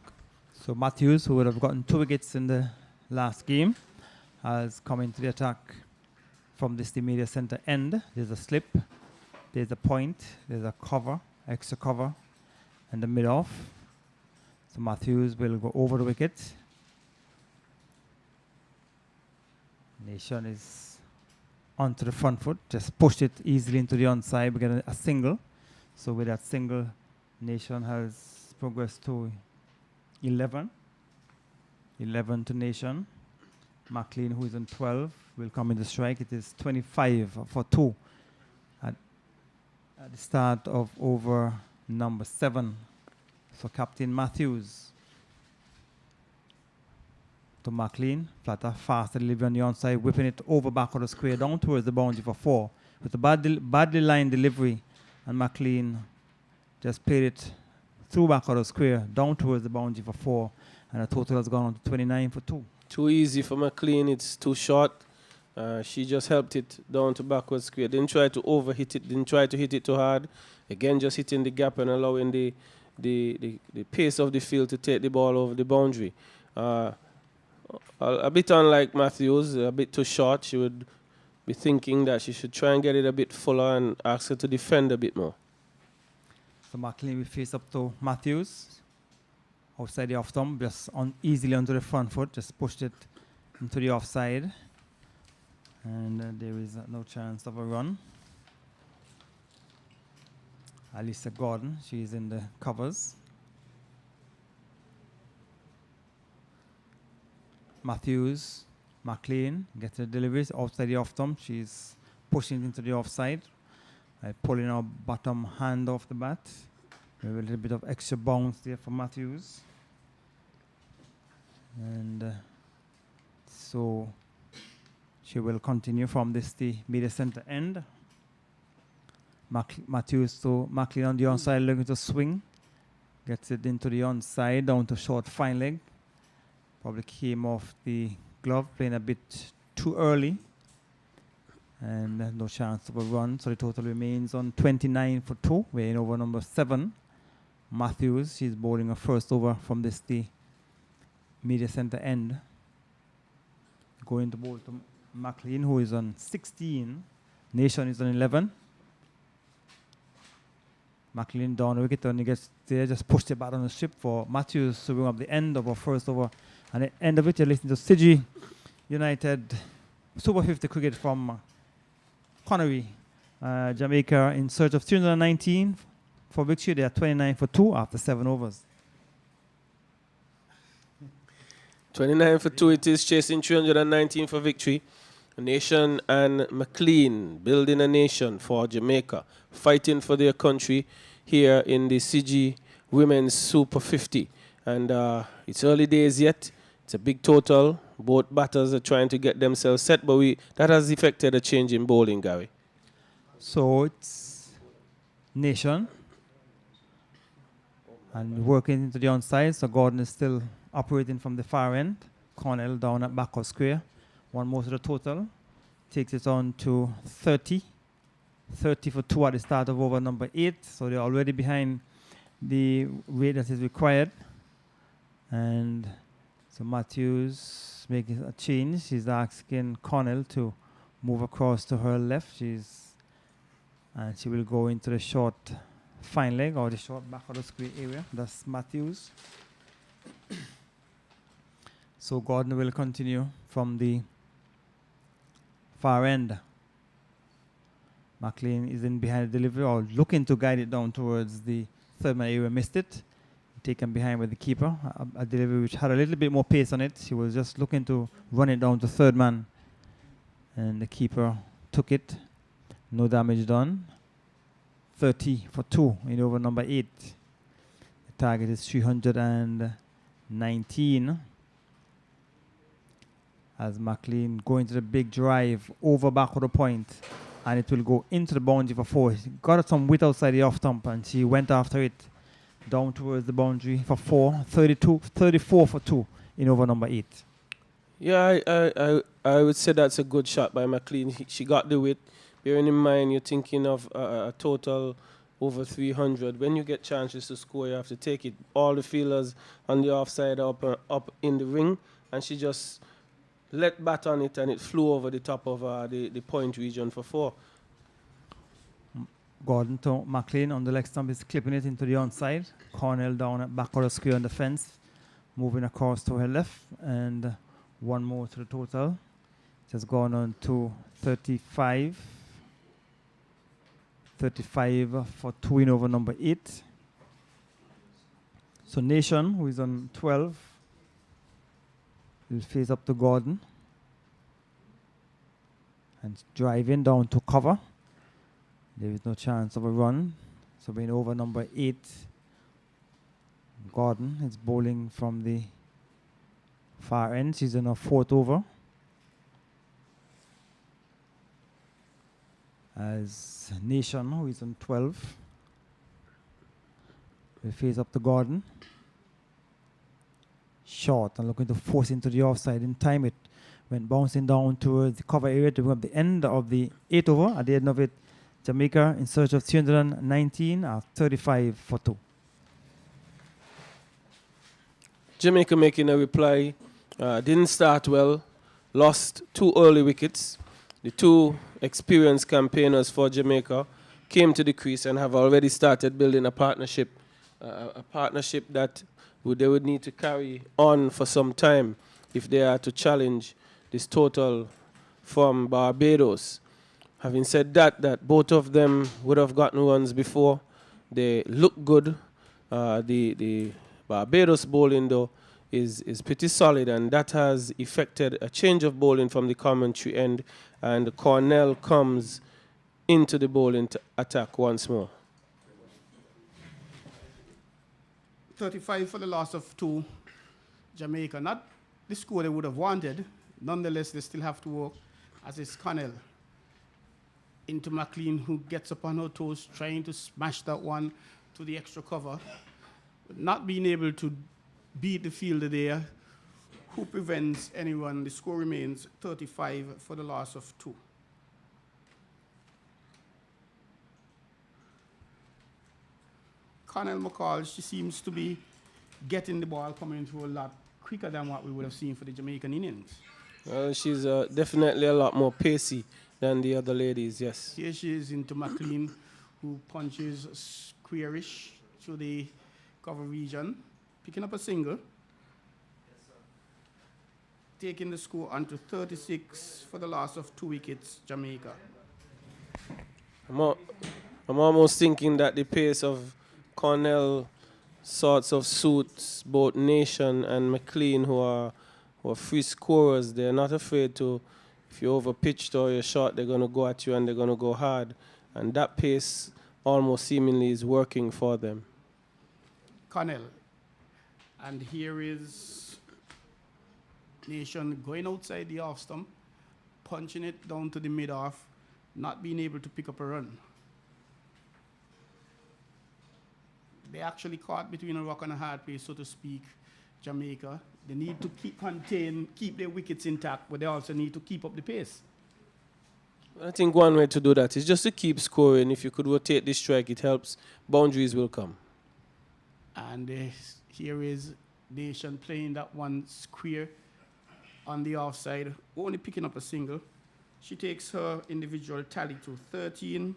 So Matthews, who would have gotten 2 wickets in the last game, has come into the attack from the media center end. There's a slip, there's a point, there's a cover, extra cover, and the mid-off. So Matthews will go over the wicket. Nation is onto the front foot, just pushed it easily into the onside, we get a single. So with that single, Nation has progressed to 11 to Nation. McLean, who is on 12, will come in the strike. It is 25-2 at the start of over number 7 for Captain Matthews. To McLean, flatter, fast delivery on the onside, whipping it over back of the square down towards the boundary for 4. With a badly lined delivery, and McLean just played it through back of the square down towards the boundary for 4, and the total has gone on to 29-2. Too easy for McLean, it's too short. She just helped it down to backward square. Didn't try to overhit it, didn't try to hit it too hard. Again, just hitting the gap and allowing the pace of the field to take the ball over the boundary. A bit unlike Matthews, a bit too short. She would be thinking that she should try and get it a bit fuller and ask her to defend a bit more. So McLean will face up to Matthews. Outside the off stump, just easily onto the front foot, just pushed it into the offside. And there is no chance of a run. Alyssa Gordon, she is in the covers. Matthews, McLean gets the deliveries outside the off stump. She's pushing into the offside, pulling her bottom hand off the bat. Maybe a little bit of extra bounce there for Matthews. And so she will continue from the media center end. Matthews to McLean on the onside, looking to swing. Gets it into the onside, down to short fine leg. Probably came off the glove, playing a bit too early. And no chance of a run, so the total remains on 29-2. We're in over number 7. Matthews, she's bowling a first over from the media center end. Going to bowl to McLean, who is on 16. Nation is on 11. McLean down the wicket, and he gets there, just pushed it back on the strip for Matthews to bring up the end of our first over. And at the end of it, you're listening to Sydney United Super 50 cricket from Connery. Jamaica in search of 319 for victory. They are 29 for 2 after 7 overs. 29 for 2 it is, chasing 319 for victory. Nation and McLean building a nation for Jamaica, fighting for their country here in the CG Women's Super 50. And it's early days yet. It's a big total. Both batters are trying to get themselves set, but that has affected a change in bowling, Gary. So it's Nation and working into the onside. So Gordon is still operating from the far end. Cornell down at back of square. One more to the total. Takes it on to 30. 30 for 2 at the start of over number 8. So they're already behind the rate that is required. And so Matthews making a change. She's asking Cornell to move across to her left. And she will go into the short fine leg or the short back of the square area. That's Matthews. So Gordon will continue from the far end. McLean is in behind the delivery or looking to guide it down towards the third man area. Missed it. Taken behind with the keeper. A delivery which had a little bit more pace on it. She was just looking to run it down to third man. And the keeper took it. No damage done. 30 for 2 in over number 8. The target is 319. As McLean going to the big drive over back of the point, and it will go into the boundary for 4. She got some width outside the off stump, and she went after it down towards the boundary for 4. 34 for 2 in over number 8. Yeah, I would say that's a good shot by McLean. She got the width. Bearing in mind, you're thinking of a total over 300. When you get chances to score, you have to take it. All the fielders on the offside up in the ring, and she just let bat on it, and it flew over the top of the point region for 4. Gordon to McLean on the leg stump is clipping it into the onside. Cornell down at back of the square on the fence, moving across to her left, and one more to the total. Just gone on to 35. 35 for 2 in over number 8. So Nation, who is on 12, will face up to Gordon and driving down to cover. There is no chance of a run. So being over number 8, Gordon is bowling from the far end. She's in her 4th over. As Nation, who is on 12, will face up to Gordon. Short and looking to force into the offside. In time it went bouncing down towards the cover area to bring up the end of the 8th over. At the end of it, Jamaica in search of 319 at 35 for 2. Jamaica making a reply. Didn't start well. Lost 2 early wickets. The 2 experienced campaigners for Jamaica came to the crease and have already started building a partnership that they would need to carry on for some time if they are to challenge this total from Barbados. Having said that both of them would have gotten runs before. They look good. The Barbados bowling, though, is pretty solid, and that has effected a change of bowling from the commentary end, and Cornell comes into the bowling attack once more. 35 for the loss of 2, Jamaica. Not the score they would have wanted. Nonetheless, they still have to work, as is Cornell. Into McLean, who gets up on her toes, trying to smash that one to the extra cover. But not being able to beat the fielder there, who prevents anyone. The score remains 35 for the loss of 2. Cornell McCall, she seems to be getting the ball coming through a lot quicker than what we would have seen for the Jamaican innings. Well, she's definitely a lot more pacey than the other ladies, yes. Here she is into McLean, who punches squarish through the cover region, picking up a single. Taking the score onto 36 for the loss of 2 wickets, Jamaica. I'm, al- I'm almost thinking that the pace of Cornell sorts of suits both Nation and McLean, who are free scorers. They're not afraid to, if you're over pitched or you're short, they're going to go at you and they're going to go hard. And that pace almost seemingly is working for them. Connell. And here is Nation going outside the off stump, punching it down to the mid off, not being able to pick up a run. They actually caught between a rock and a hard place, so to speak, Jamaica. They need to keep their wickets intact, but they also need to keep up the pace. I think one way to do that is just to keep scoring. If you could rotate the strike, it helps. Boundaries will come. And here is Nation playing that one square on the offside, only picking up a single. She takes her individual tally to 13,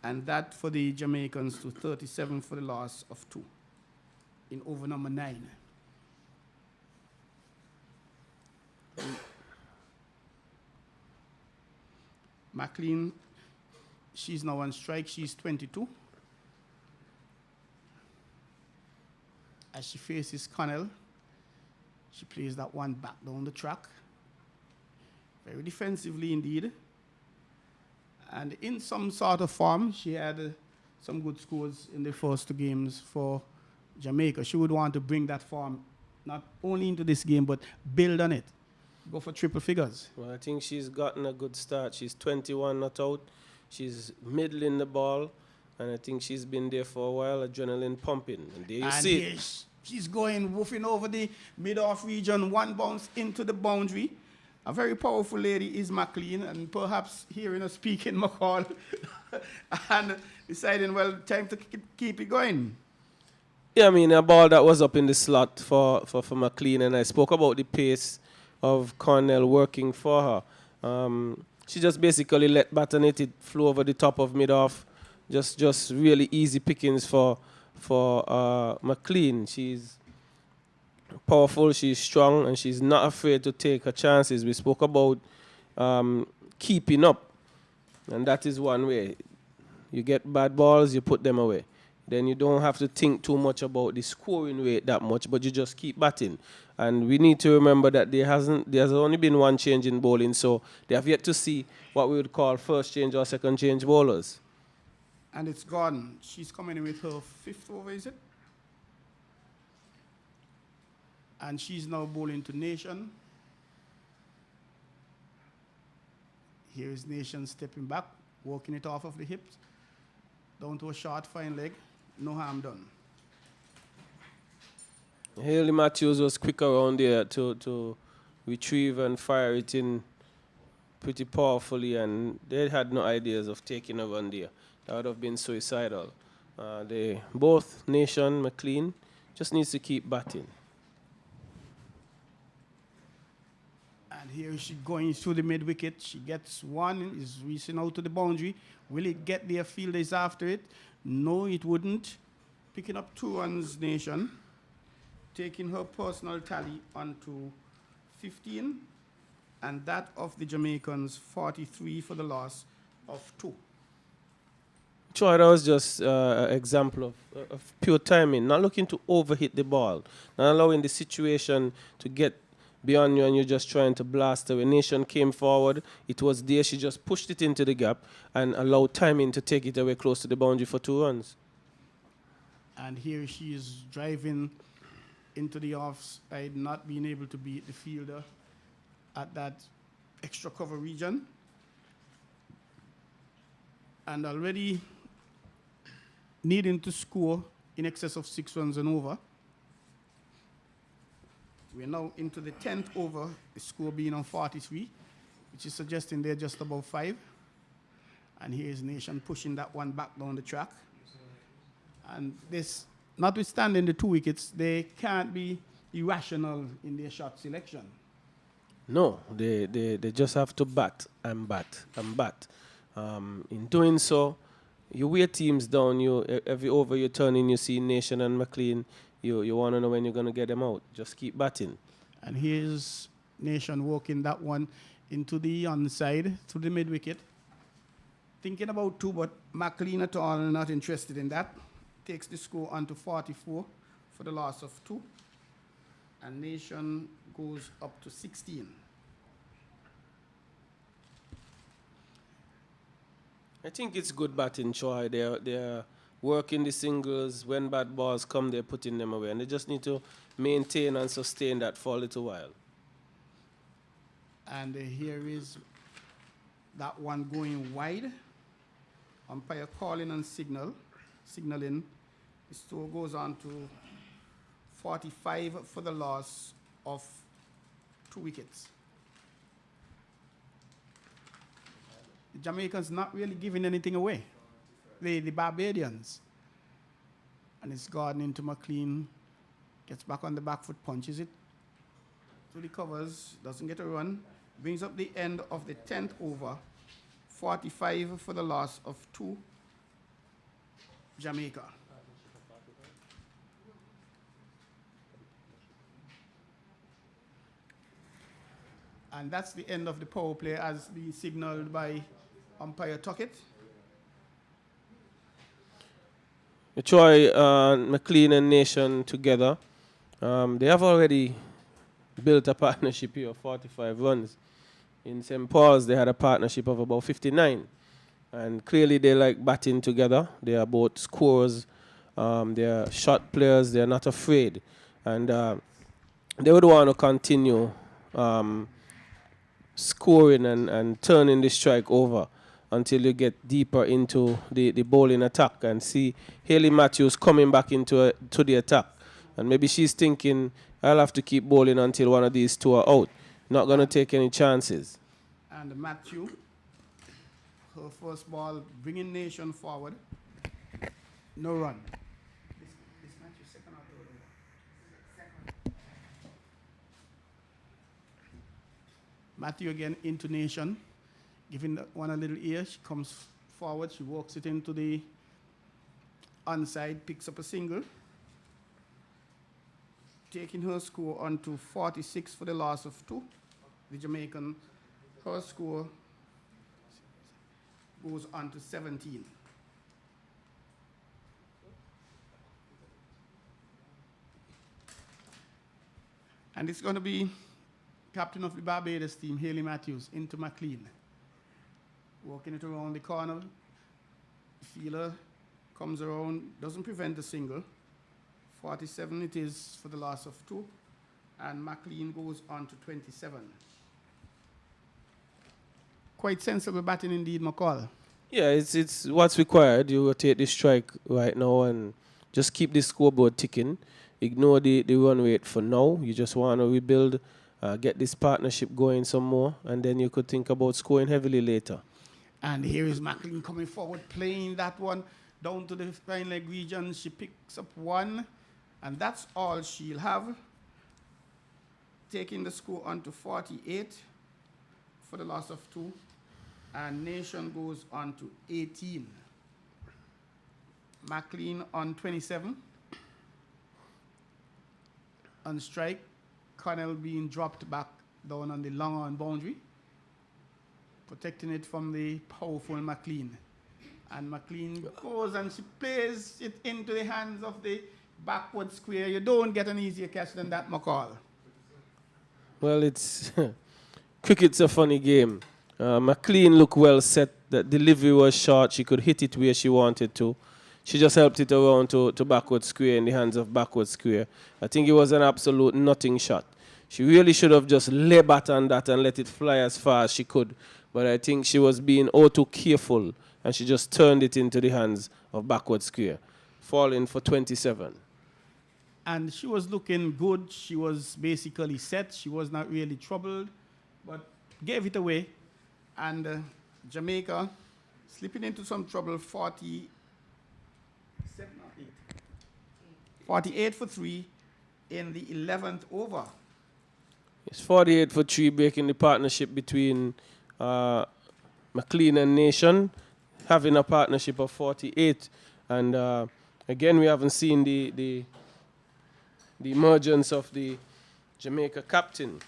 and that for the Jamaicans to 37 for the loss of 2 in over number 9. McLean, she's now on strike. She's 22. As she faces Connell, she plays that one back down the track. Very defensively indeed. And in some sort of form, she had some good scores in the first 2 games for Jamaica. She would want to bring that form not only into this game, but build on it. Go for triple figures. Well, I think she's gotten a good start. She's 21 not out. She's middling the ball. And I think she's been there for a while, adrenaline pumping. And there you see it. She's going, woofing over the mid-off region, one bounce into the boundary. A very powerful lady is McLean, and perhaps hearing her speak in McCall and deciding, well, time to keep it going. Yeah, I mean, a ball that was up in the slot for McLean, and I spoke about the pace of Cornell working for her. She just basically let baton it flew over the top of mid-off. Just really easy pickings for McLean. She's powerful, she's strong, and she's not afraid to take her chances. We spoke about keeping up, and that is one way. You get bad balls, you put them away. Then you don't have to think too much about the scoring rate that much, but you just keep batting. And we need to remember that there's only been one change in bowling, so they have yet to see what we would call first change or second change bowlers. And it's gone. She's coming in with her 5th over, is it? And she's now bowling to Nation. Here is Nation stepping back, walking it off of the hips, down to a short fine leg. No harm done. Haley Matthews was quick around there to retrieve and fire it in pretty powerfully, and they had no ideas of taking a run there. That would have been suicidal. They both, Nation, McLean, just needs to keep batting. And here she's going through the mid-wicket. She gets one, is reaching out to the boundary. Will it get there? Fielders after it? No, it wouldn't. Picking up 2 runs, Nation. Taking her personal tally onto 15. And that of the Jamaicans, 43 for the loss of 2. Troy, that was just an example of pure timing, not looking to overhit the ball, not allowing the situation to get beyond you and you're just trying to blast away. Nation came forward, it was there, she just pushed it into the gap and allowed timing to take it away close to the boundary for 2 runs. And here she is driving into the offside, not being able to beat the fielder at that extra cover region. And already needing to score in excess of 6 runs and over. We're now into the 10th over, the score being on 43, which is suggesting they're just above 5. And here's Nation pushing that one back down the track. And this, notwithstanding the 2 wickets, they can't be irrational in their shot selection. No, they just have to bat and bat and bat. In doing so, you wear teams down. Every over you turn in, you see Nation and McLean. You want to know when you're going to get them out. Just keep batting. And here's Nation walking that one into the onside, to the mid-wicket. Thinking about 2, but McLean at all not interested in that. Takes the score on to 44 for the loss of 2. And Nation goes up to 16. I think it's good batting, Troy. They're working the singles. When bad balls come, they're putting them away. And they just need to maintain and sustain that for a little while. And here is that one going wide. Umpire calling and signaling. The score goes on to 45 for the loss of 2 wickets. The Jamaicans not really giving anything away. The Barbadians. And it's gone into McLean. Gets back on the back foot, punches it to the covers, doesn't get a run. Brings up the end of the 10th over. 45 for the loss of 2 Jamaica. And that's the end of the power play as be signaled by umpire Tuckett. Troy, McLean and Nation together, they have already built a partnership here of 45 runs. In St. Paul's, they had a partnership of about 59. And clearly they like batting together. They are both scorers. They are shot players. They are not afraid. And they would want to continue scoring and turning the strike over until you get deeper into the bowling attack and see Hayley Matthews coming back to the attack. And maybe she's thinking, I'll have to keep bowling until one of these 2 are out. Not going to take any chances. And Matthew, her first ball, bringing Nation forward. No run. This Matthew second or third over? Second. Matthew again into Nation, giving that one a little ear. She comes forward, she walks it into the onside, picks up a single. Taking her score on to 46 for the loss of 2. The Jamaican, her score goes on to 17. And it's going to be captain of the Barbados team, Hayley Matthews, into McLean. Walking it around the corner. Fielder comes around, doesn't prevent the single. 47 it is for the loss of 2. And McLean goes on to 27. Quite sensible batting indeed, McCall. Yeah, it's what's required. You rotate the strike right now and just keep the scoreboard ticking. Ignore the run rate for now. You just want to rebuild, get this partnership going some more, and then you could think about scoring heavily later. And here is McLean coming forward, playing that one down to the fine leg region. She picks up 1, and that's all she'll have. Taking the score on to 48 for the loss of 2. And Nation goes on to 18. McLean on 27. On strike, Connell being dropped back down on the long on boundary, protecting it from the powerful McLean. And McLean goes and she plays it into the hands of the backward square. You don't get an easier catch than that, McCall. Well, it's cricket's a funny game. McLean looked well set. The delivery was short. She could hit it where she wanted to. She just helped it around to backward square in the hands of backward square. I think it was an absolute nothing shot. She really should have just lay bat on that and let it fly as far as she could. But I think she was being too careful, and she just turned it into the hands of backward square, falling for 27. And she was looking good. She was basically set. She was not really troubled, but gave it away. And Jamaica slipping into some trouble, 47 or 8? 48 for 3 in the 11th over. It's 48 for 3, breaking the partnership between McLean and Nation, having a partnership of 48. And again, we haven't seen the emergence of the Jamaica captain,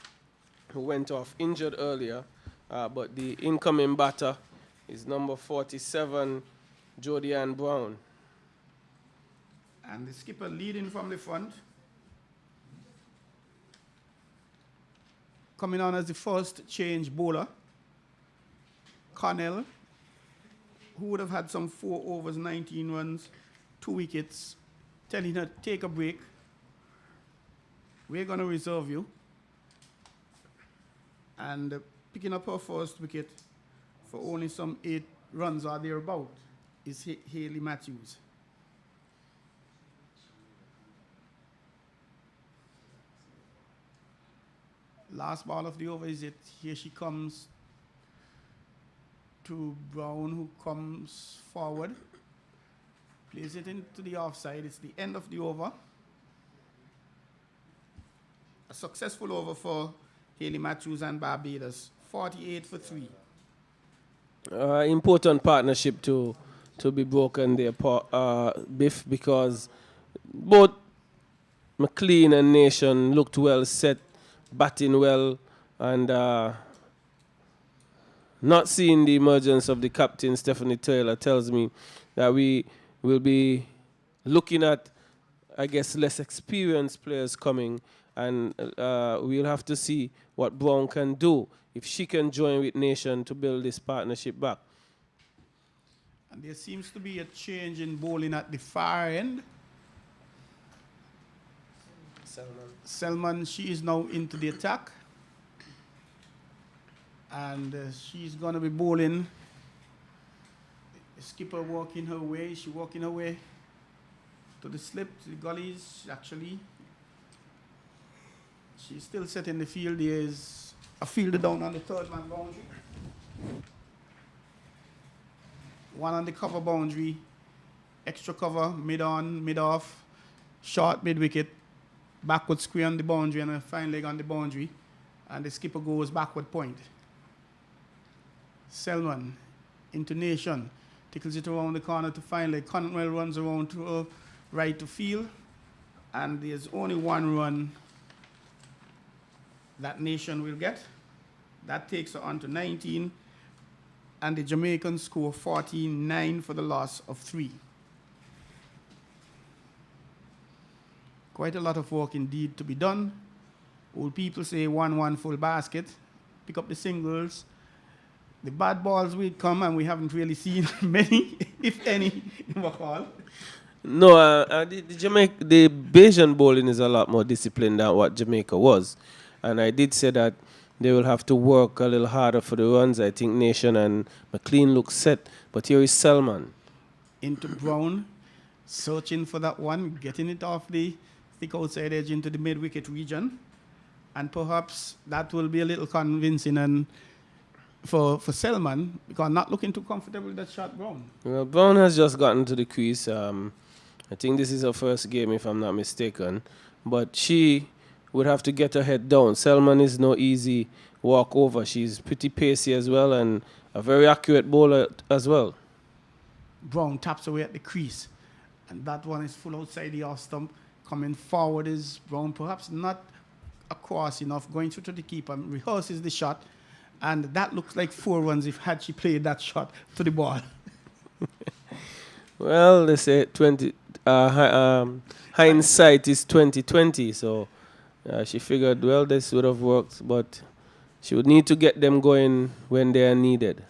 who went off injured earlier. But the incoming batter is number 47, Jodianne Brown. And the skipper leading from the front. Coming on as the first change bowler, Connell, who would have had some 4 overs, 19 runs, 2 wickets, telling her, take a break. We're going to reserve you. And picking up her first wicket for only some 8 runs or thereabout is Hayley Matthews. Last ball of the over is it. Here she comes to Brown, who comes forward. Plays it into the offside. It's the end of the over. A successful over for Hayley Matthews and Barbados. 48 for 3. Important partnership to be broken there, Biff, because both McLean and Nation looked well set, batting well, and not seeing the emergence of the captain, Stephanie Taylor, tells me that we will be looking at, I guess, less experienced players coming, and we'll have to see what Brown can do if she can join with Nation to build this partnership back. And there seems to be a change in bowling at the far end. Selman, she is now into the attack. And she's going to be bowling. The skipper walking her way. She's walking her way to the slip, to the gullies, actually. She's still set in the field. There's a fielder down on the third man boundary. One on the cover boundary. Extra cover, mid-on, mid-off. Short mid-wicket. Backward square on the boundary and a fine leg on the boundary. And the skipper goes backward point. Selman into Nation. Tickles it around the corner to fine leg. Conwell runs around to right to field. And there's only 1 run that Nation will get. That takes her on to 19. And the Jamaicans score 49 for the loss of 3. Quite a lot of work indeed to be done. Old people say 1-1 full basket. Pick up the singles. The bad balls will come, and we haven't really seen many, if any, in Wakal. No, the Bajan bowling is a lot more disciplined than what Jamaica was. And I did say that they will have to work a little harder for the runs. I think Nation and McLean look set. But here is Selman. Into Brown, searching for that one, getting it off the thick outside edge into the mid-wicket region. And perhaps that will be a little convincing and for Selman, because not looking too comfortable with that shot, Brown. Well, Brown has just gotten to the crease. I think this is her first game, if I'm not mistaken. But she would have to get her head down. Selman is no easy walkover. She's pretty pacey as well and a very accurate bowler as well. Brown taps away at the crease. And that one is full outside the off stump. Coming forward is Brown, perhaps not across enough, going through to the keeper, rehearses the shot. And that looks like 4 runs if had she played that shot to the ball. Well, they say hindsight is 20/20, so she figured, well, this would have worked, but she would need to get them going when they are needed.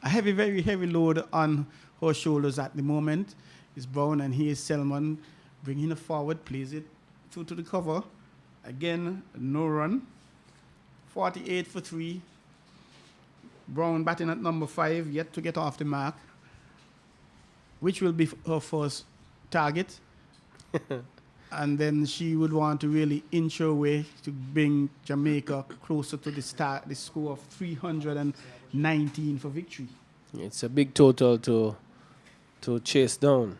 A heavy, very heavy load on her shoulders at the moment is Brown, and he is Selman bringing it forward, plays it through to the cover. Again, no run. 48 for 3. Brown batting at number 5, yet to get off the mark, which will be her first target. And then she would want to really inch her way to bring Jamaica closer to the score of 319 for victory. It's a big total to chase down.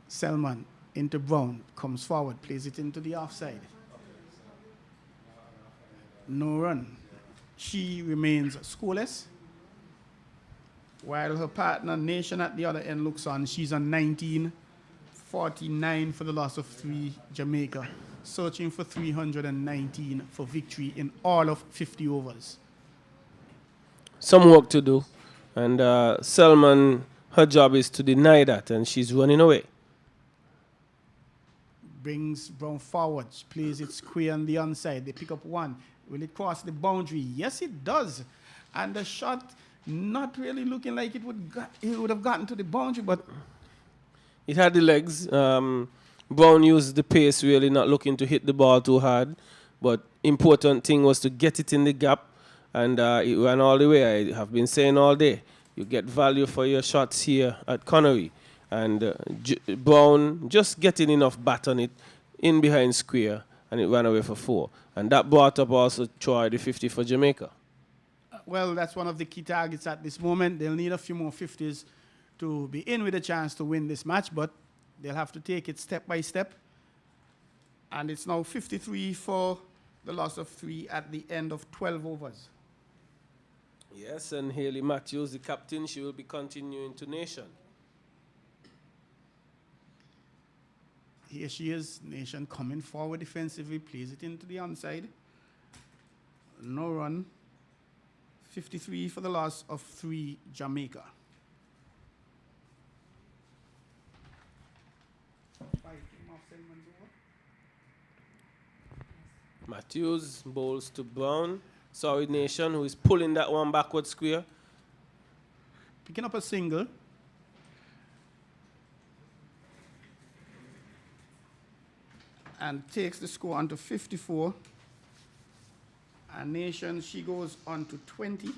Selman into Brown, comes forward, plays it into the offside. No run. She remains scoreless, while her partner Nation at the other end looks on. She's on 19, 49 for the loss of 3, Jamaica, searching for 319 for victory in all of 50 overs. Some work to do, And Selman, her job is to deny that, and she's running away. Brings Brown forward, plays it square on the onside. They pick up one. Will it cross the boundary? Yes, it does. And the shot not really looking like it would have gotten to the boundary, but It had the legs. Brown used the pace, really not looking to hit the ball too hard. But important thing was to get it in the gap, and it ran all the way. I have been saying all day, you get value for your shots here at Connery. And Brown just getting enough bat on it in behind square, and it ran away for 4. And that brought up also Troy the 50 for Jamaica. well, that's one of the key targets at this moment. They'll need a few more 50s to be in with a chance to win this match, but they'll have to take it step by step. And it's now 53 for the loss of 3 at the end of 12 overs. Yes, and Haley Matthews, the captain, she will be continuing to Nation. Here she is, Nation coming forward defensively, plays it into the onside. No run. 53 for the loss of 3, Jamaica. Matthews bowls to Brown. Sorry, Nation, who is pulling that one backward square. Picking up a single. And takes the score on to 54. And Nation, she goes on to 20.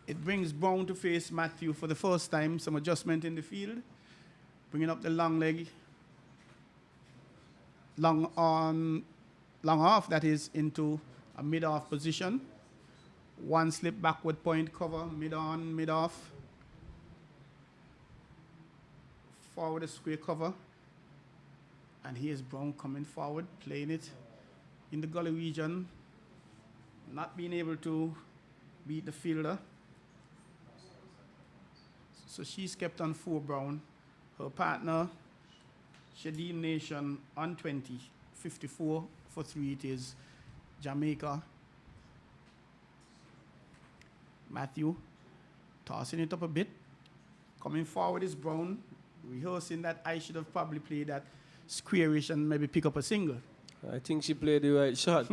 It brings Brown to face Matthew for the first time. Some adjustment in the field. Bringing up the long leg. Long off, that is, into a mid-off position. One slip backward point cover, mid-on, mid-off. Forward a square cover. And here's Brown coming forward, playing it in the gully region. Not being able to beat the fielder. So she's kept on 4, Brown. Her partner, Shadim Nation, on 20. 54 for 3 it is Jamaica. Matthew tossing it up a bit. Coming forward is Brown. Rehearsing that I should have probably played that squarish and maybe pick up a single. I think she played the right shot.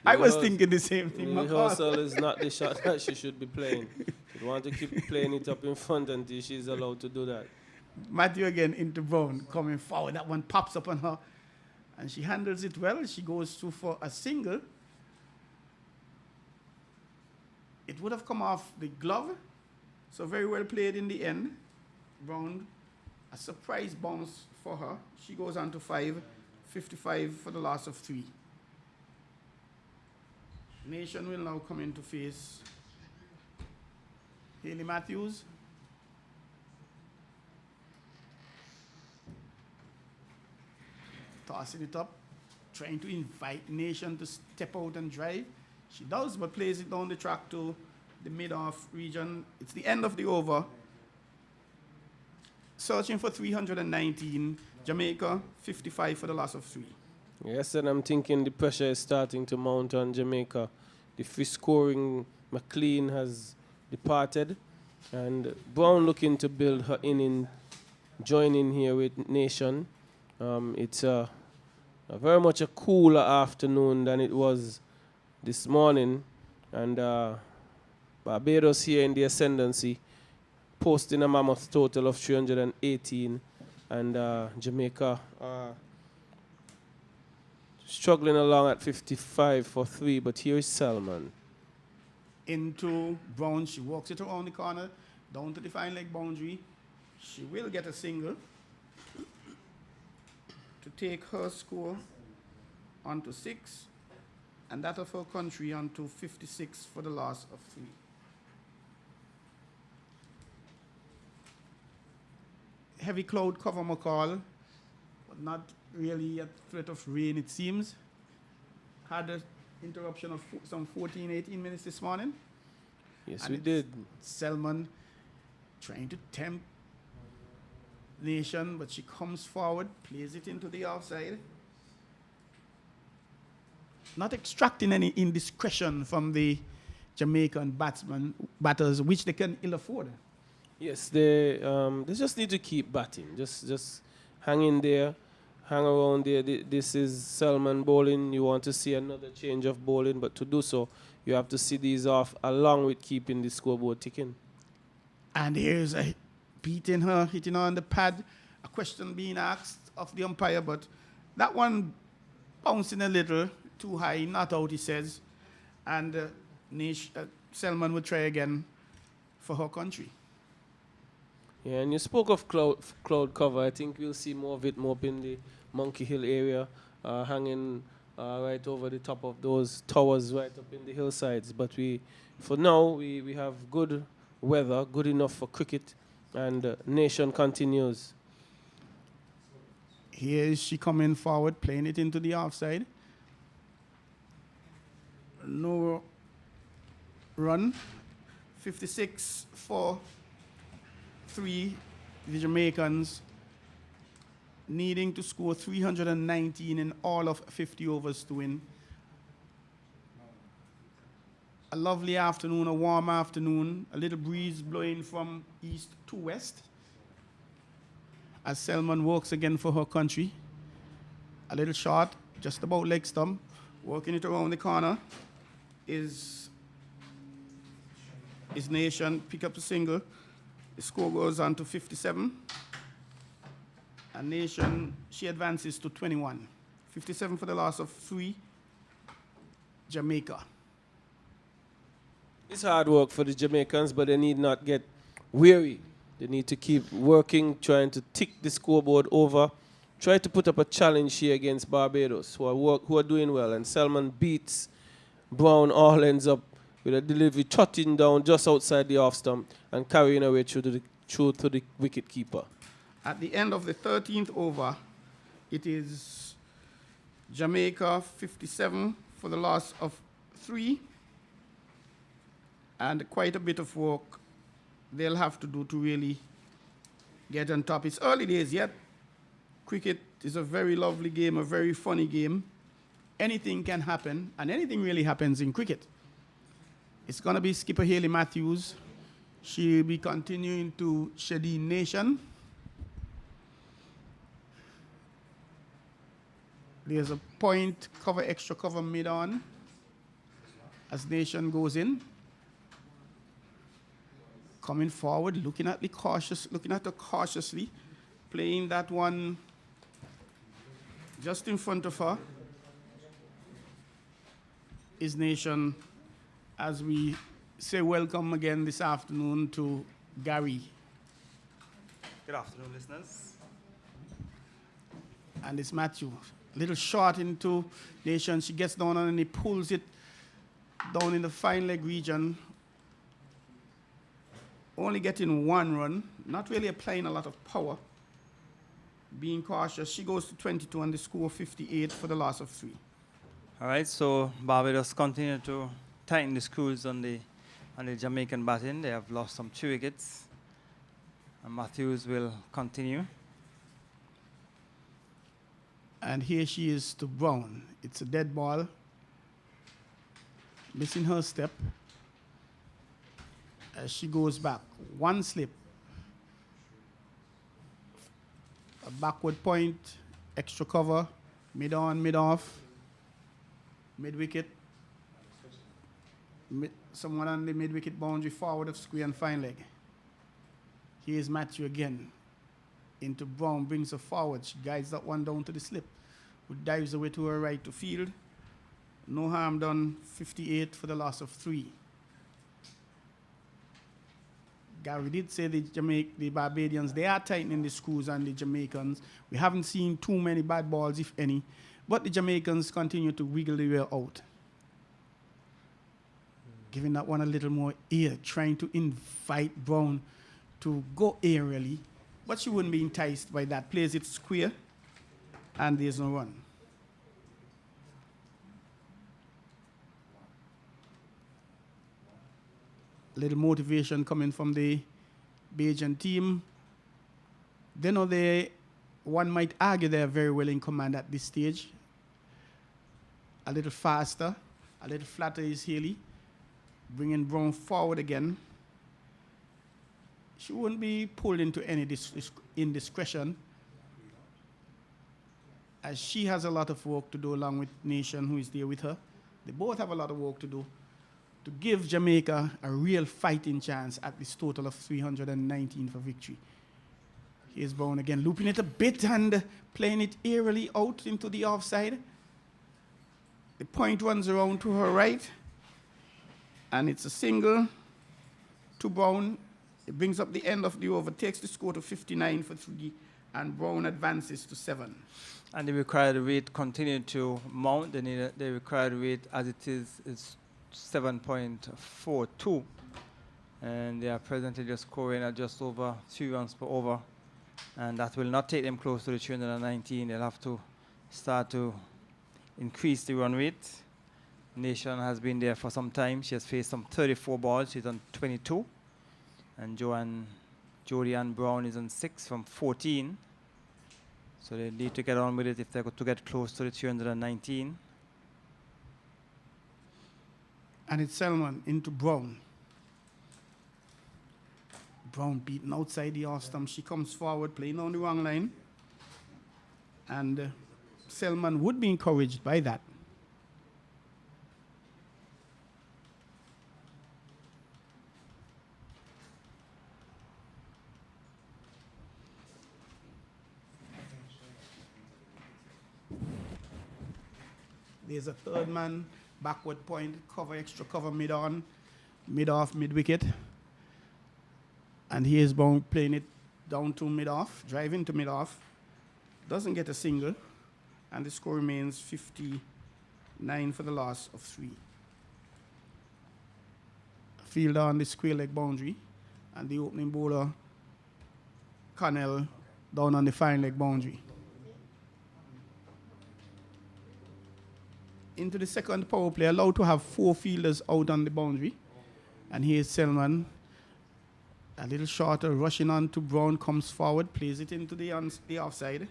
I was thinking the same thing. Rehearsal is not the shot that she should be playing. You want to keep playing it up in front until she's allowed to do that. Matthew again into Brown, coming forward. That one pops up on her. And she handles it well. She goes through for a single. It would have come off the glove. So very well played in the end. Brown, a surprise bounce for her. She goes on to 5. 55 for the loss of 3. Nation will now come in to face Haley Matthews. Tossing it up, trying to invite Nation to step out and drive. She does, but plays it down the track to the mid-off region. It's the end of the over. Searching for 319. Jamaica, 55 for the loss of 3. Yes, and I'm thinking the pressure is starting to mount on Jamaica. The free scoring McLean has departed. And Brown looking to build her inning, joining here with Nation. It's very much a cooler afternoon than it was this morning. And Barbados here in the ascendancy, posting a mammoth total of 318. And Jamaica struggling along at 55 for 3, but here is Selman. Into Brown, she walks it around the corner, down to the fine leg boundary. She will get a single to take her score onto 6, and that of her country onto 56 for the loss of 3. Heavy cloud cover McCall, but not really a threat of rain, it seems. Had an interruption of some 14, 18 minutes this morning. Yes, And we did. Selman trying to tempt Nation, but she comes forward, plays it into the outside. not extracting any indiscretion from the Jamaican batters, which they can ill afford. Yes, they just need to keep batting. Just hang in there, hang around there. This is Salman bowling. You want to see another change of bowling, but to do so, you have to see these off along with keeping the scoreboard ticking. And here's a hitting her on the pad. A question being asked of the umpire, but that one bouncing a little too high, not out, he says. And Selman would try again for her country. Yeah, and you spoke of cloud cover. I think we'll see more of it more up in the Monkey Hill area, hanging right over the top of those towers right up in the hillsides. But for now, we have good weather, good enough for cricket, and nation continues. Here is she coming forward, playing it into the offside. No run. 56 for 3. The Jamaicans needing to score 319 in all of 50 overs to win. A lovely afternoon, a warm afternoon, a little breeze blowing from east to west. As Selman works again for her country. A little shot, just about leg stump. Working it around the corner is Nation, pick up a single. The score goes on to 57. And Nation, she advances to 21. 57 for the loss of 3. Jamaica. It's hard work for the Jamaicans, but they need not get weary. They need to keep working, trying to tick the scoreboard over. Try to put up a challenge here against Barbados, who are doing well. And Salman beats Brown, all ends up with a delivery trotting down just outside the off stump and carrying away through to the wicket keeper. At the end of the 13th over, it is Jamaica 57 for the loss of 3. And quite a bit of work they'll have to do to really get on top. It's early days yet. Cricket is a very lovely game, a very funny game. Anything can happen, and anything really happens in cricket. It's going to be skipper Hayley Matthews. She'll be continuing to Shadeen Nation. There's a point, cover, extra cover mid-on as Nation goes in. Coming forward, looking at her cautiously, playing that one just in front of her is Nation, as we say welcome again this afternoon to Gary. Good afternoon, listeners. And it's Matthew. Little shot into Nation. She gets down and he pulls it down in the fine leg region. Only getting 1 run, not really applying a lot of power. Being cautious, she goes to 22 and the score 58 for the loss of 3. All right, so Barbados continue to tighten the screws on the Jamaican batting. They have lost some 3 wickets. And Matthews will continue. And here she is to Brown. It's a dead ball. Missing her step. As she goes back. 1 slip. A backward point. Extra cover. Mid-on, mid-off. Mid-wicket. Someone on the mid-wicket boundary forward of square and fine leg. Here's Matthew again. Into Brown, brings her forward. She guides that one down to the slip. Who dives away to her right to field. No harm done. 58 for the loss of 3. Gary did say the Barbadians, they are tightening the screws on the Jamaicans. We haven't seen too many bad balls, if any. But the Jamaicans continue to wiggle the way out. Giving that one a little more air, trying to invite Brown to go aerially. But she wouldn't be enticed by that. Plays it square, and there's no run. Little motivation coming from the Bajan team. They know one might argue they're very well in command at this stage. a little faster, a little flatter is Haley. Bringing Brown forward again. She wouldn't be pulled into any indiscretion, as she has a lot of work to do along with Nation, who is there with her. They both have a lot of work to do to give Jamaica a real fighting chance at this total of 319 for victory. Here's Brown again, looping it a bit and playing it airily out into the offside. The point runs around to her right, and it's a single to Brown. It brings up the end of the over, takes the score to 59 for 3, and Brown advances to 7. And the required rate continued to mount. The required rate, as it is 7.42. And they are presently just scoring at just over 3 runs per over. And that will not take them close to the 319. They'll have to start to increase the run rate. Nation has been there for some time. She has faced some 34 balls. She's on 22. And Jodie Ann Brown is on 6 from 14. So they need to get on with it if they're going to get close to the 319. And it's Selman into Brown. Brown beaten outside the off stump. She comes forward, playing on the wrong line. And Selman would be encouraged by that. There's a third man, backward point, cover, extra cover, mid-on, mid-off, mid-wicket. And here's Brown playing it down to mid-off, driving to mid-off. Doesn't get a single, and the score remains 59 for the loss of 3. Fielder on the square leg boundary, and the opening bowler, Connell, down on the fine leg boundary. Into the second power play, allowed to have 4 fielders out on the boundary. And here's Selman, a little shorter, rushing on to Brown, comes forward, plays it into the offside.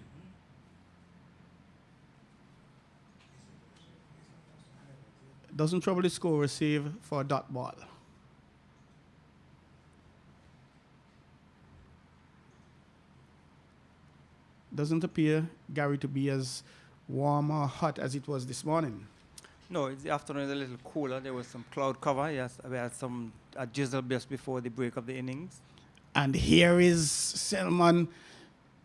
Doesn't trouble the scorer, save for a dot ball. Doesn't appear, Gary, to be as warm or hot as it was this morning. No, the afternoon is a little cooler. There was some cloud cover. Yes, we had some drizzle just before the break of the innings. And here is Selman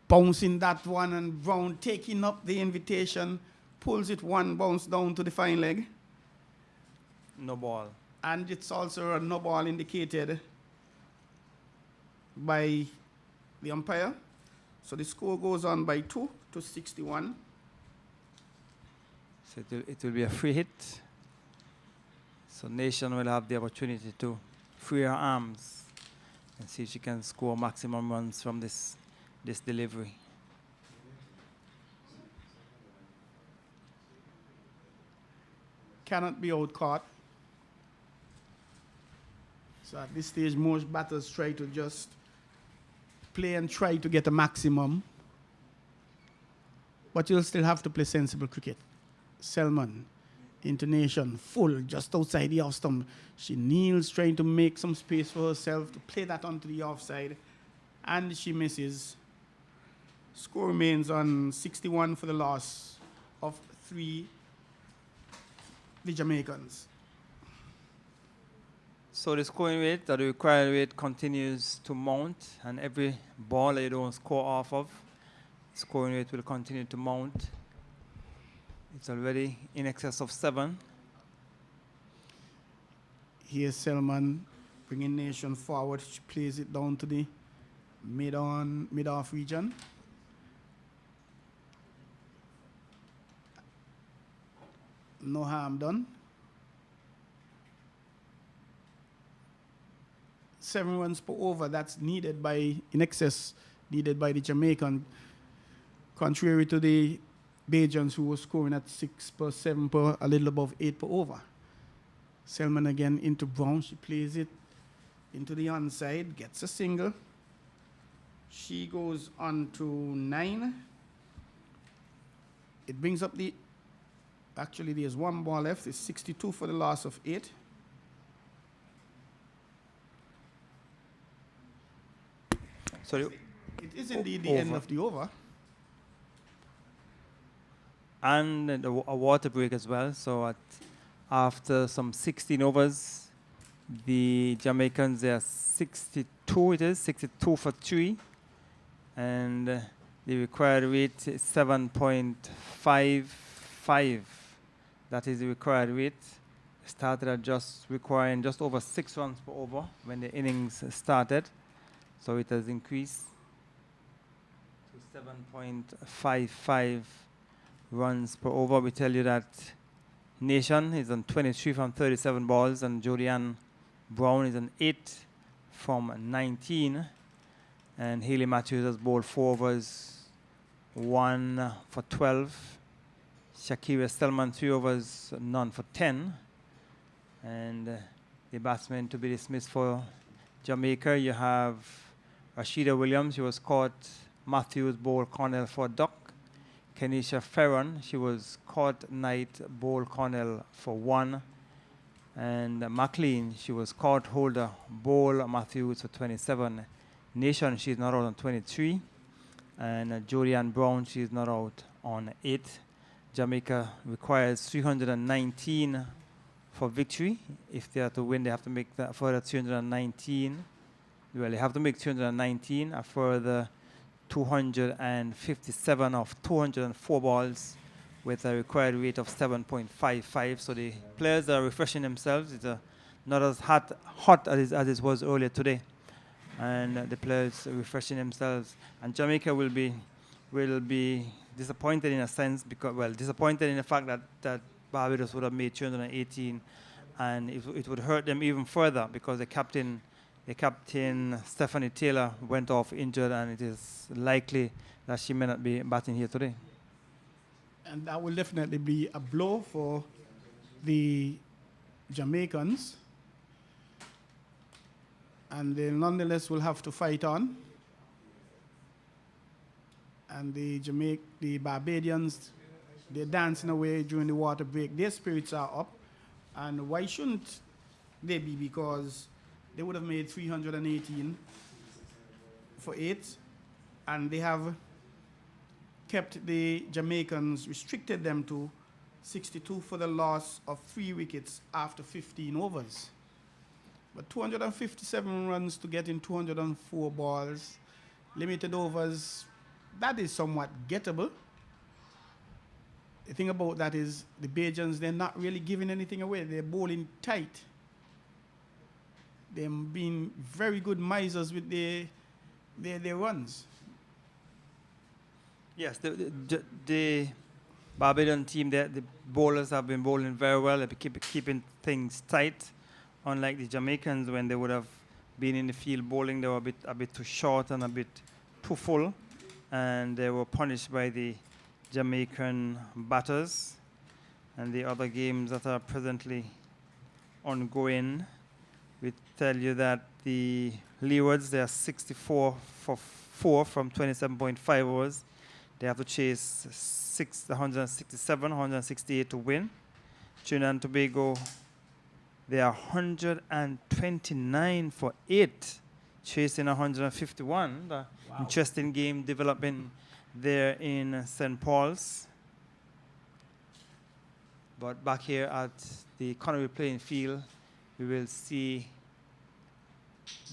bouncing that one, and Brown taking up the invitation, pulls it one bounce down to the fine leg. No ball. And it's also a no ball indicated by the umpire. So the score goes on by 2 to 61. So it will be a free hit. So Nation will have the opportunity to free her arms and see if she can score maximum runs from this delivery. Cannot be out caught. So at this stage, most batters try to just play and try to get a maximum. But you'll still have to play sensible cricket. Selman, into Nation, full, just outside the off stump. She kneels, trying to make some space for herself to play that onto the offside. And she misses. Score remains on 61 for the loss of 3, the Jamaicans. So the scoring rate, the required rate, continues to mount, and every ball that you don't score off of, scoring rate will continue to mount. It's already in excess of 7. Here's Selman bringing Nation forward. She plays it down to the mid-off region. No harm done. 7 runs per over, that's needed by, in excess, needed by the Jamaican, contrary to the Bajans, who were scoring at 6 per 7 per, a little above 8 per over. Selman again into Brown. She plays it into the onside, gets a single. She goes on to 9. It brings up the Actually, there's one ball left. It's 62 for the loss of 8. Sorry. It is indeed the Over. end of the over. And a water break as well. So after some 16 overs, the Jamaicans, they are 62 for 3. And the required rate is 7.55. That is the required rate. Started at just requiring just over 6 runs per over when the innings started. So it has increased to 7.55 runs per over. We tell you that Nation is on 23 from 37 balls, and Jodianne Brown is on 8 from 19. And Haley Matthews has bowled 4 overs, 1 for 12. Shakira Stillman 3 overs, none for 10. And the batsmen to be dismissed for Jamaica, you have Rashida Williams. She was caught. Matthews bowled Cornell for duck. Kenisha Ferron, she was caught. Knight bowled Cornell for 1. And McLean, she was caught. Holder bowled Matthews for 27. Nation, she's not out on 23. And Jodianne Brown, she's not out on 8. Jamaica requires 319 for victory. If they are to win, they have to make that further 319. Well, they have to make 319, a further 257 of 204 balls with a required rate of 7.55. So the players are refreshing themselves. It's not as hot as it was earlier today. And the players are refreshing themselves. And Jamaica will be disappointed in a sense, disappointed in the fact that Barbados would have made 318, and it would hurt them even further because the captain Stephanie Taylor went off injured, and it is likely that she may not be batting here today. And that will definitely be a blow for the Jamaicans. And they nonetheless will have to fight on. And the Barbadians, they're dancing away during the water break. Their spirits are up. And why shouldn't they be? Because they would have made 318 for 8. And they have kept the Jamaicans, restricted them to 62 for the loss of 3 wickets after 15 overs. But 257 runs to get in 204 balls, limited overs, that is somewhat gettable. The thing about that is the Bajans, they're not really giving anything away. They're bowling tight. They're being very good misers with their runs. Yes, the Barbadian team, the bowlers have been bowling very well. They've been keeping things tight. Unlike the Jamaicans, when they would have been in the field bowling, they were a bit too short and a bit too full, and they were punished by the Jamaican batters. And the other games that are presently ongoing, we tell you that the Leewards, they are 64 for 4 from 27.5 overs. They have to chase 167, 168 to win. Trinidad and Tobago, they are 129 for 8, chasing 151. The interesting game developing there in St. Paul's. But back here at the Connery playing field, we will see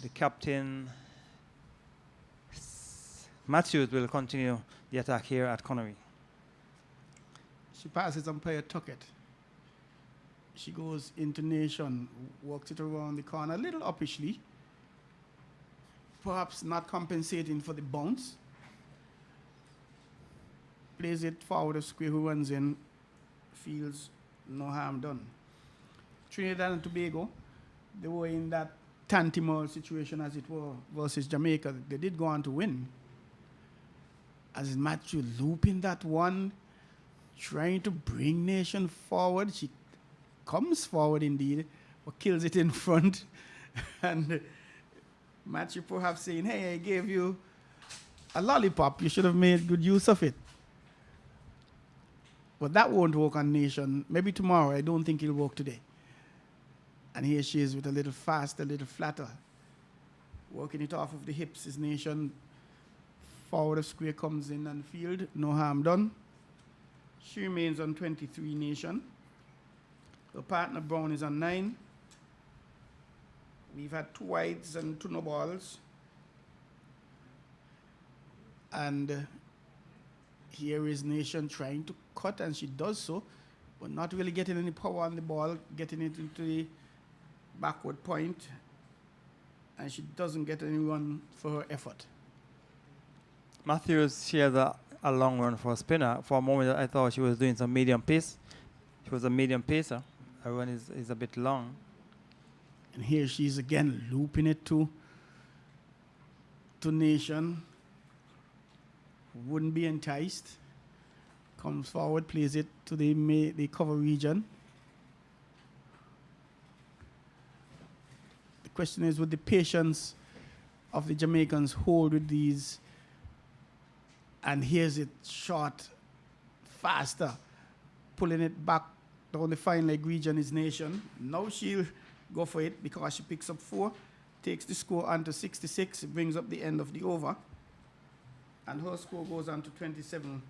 the captain, Matthews, will continue the attack here at Connery. She passes umpire Tuckett. She goes into Nation, walks it around the corner, a little uppishly, perhaps not compensating for the bounce. Plays it forward of square, who runs in, feels no harm done. Trinidad and Tobago, they were in that tantamount situation, as it were, versus Jamaica. They did go on to win. As Matthew looping that one, trying to bring Nation forward. She comes forward indeed, but kills it in front. And Matthew perhaps saying, hey, I gave you a lollipop. You should have made good use of it. But that won't work on Nation. Maybe tomorrow. I don't think it'll work today. And here she is with a little faster, a little flatter. Working it off of the hips is Nation. Forward of square comes in and field. No harm done. She remains on 23 Nation. Her partner Brown is on 9. We've had 2 wides and 2 no balls. And here is Nation trying to cut, and she does so, but not really getting any power on the ball, getting it into the backward point, and she doesn't get any run for her effort. Matthews, she has a long run for a spinner. For a moment, I thought she was doing some medium pace. She was a medium pacer. Her run is a bit long. And here she's again looping it to Nation. Wouldn't be enticed. Comes forward, plays it to the cover region. The question is, would the patience of the Jamaicans hold with these? And here's it short, faster, pulling it back down the fine leg region is Nation. Now she'll go for it because she picks up 4, takes the score onto 66, it brings up the end of the over, and her score goes on to 27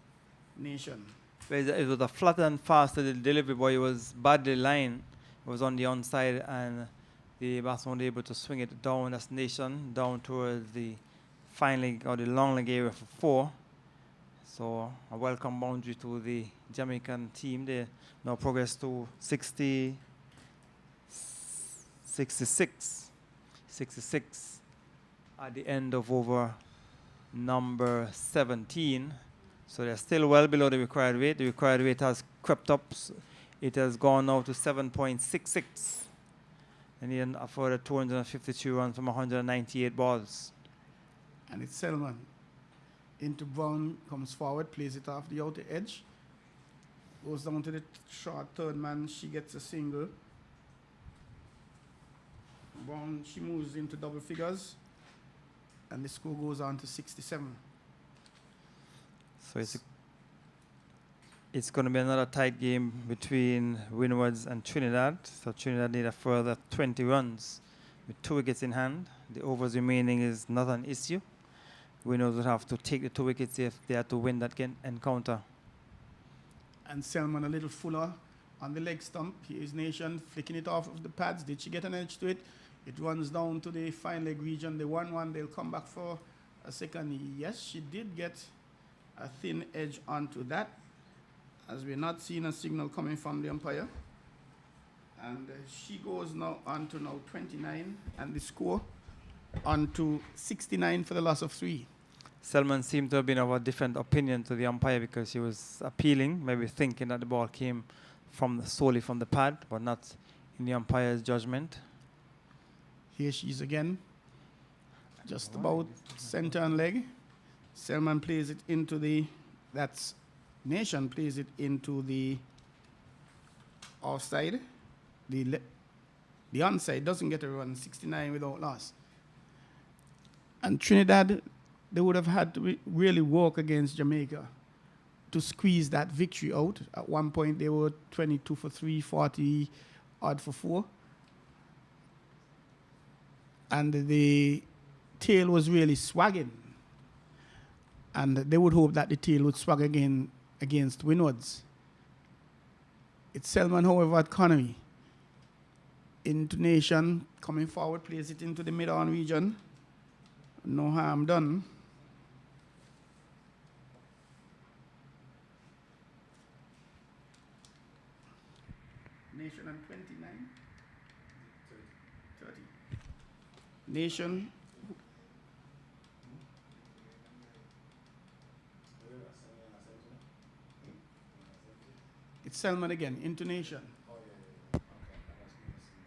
Nation. It was a flat and faster delivery, but it was badly lined. It was on the onside, and the batsman was able to swing it down as Nation, down towards the fine leg or the long leg area for 4. So a welcome boundary to the Jamaican team. They now progress to 66 at the end of over number 17. So they're still well below the required weight. The required weight has crept up. It has gone now to 7.66. And then a further 252 runs from 198 balls. And it's Selman. Into Brown, comes forward, plays it off the outer edge. Goes down to the short third man. She gets a single. Brown, she moves into double figures. And the score goes on to 67. So it's going to be another tight game between Windwards and Trinidad. So Trinidad need a further 20 runs with 2 wickets in hand. The overs remaining is not an issue. Windwards would have to take the 2 wickets if they are to win that encounter. And Selman a little fuller on the leg stump. Here's Nation flicking it off of the pads. Did she get an edge to it? It runs down to the fine leg region. The 1-1, they'll come back for a second. Yes, she did get a thin edge onto that, as we're not seeing a signal coming from the umpire. And she goes now on to 29, and the score on to 69 for the loss of 3. Selman seemed to have been of a different opinion to the umpire because she was appealing, maybe thinking that the ball came solely from the pad, but not in the umpire's judgment. Here she is again, just about center and leg. Selman plays it into Nation plays it into the offside. The onside doesn't get a run, 69 without loss. And Trinidad, they would have had to really work against Jamaica to squeeze that victory out. At one point, they were 22 for 3, 40 odd for 4. And the tail was really swagging. And they would hope that the tail would swag again against Windwards. It's Selman, however, at Connery. Into Nation, coming forward, plays it into the mid-on region. No harm done. Nation on 29. 30. Nation. It's Selman again, into Nation.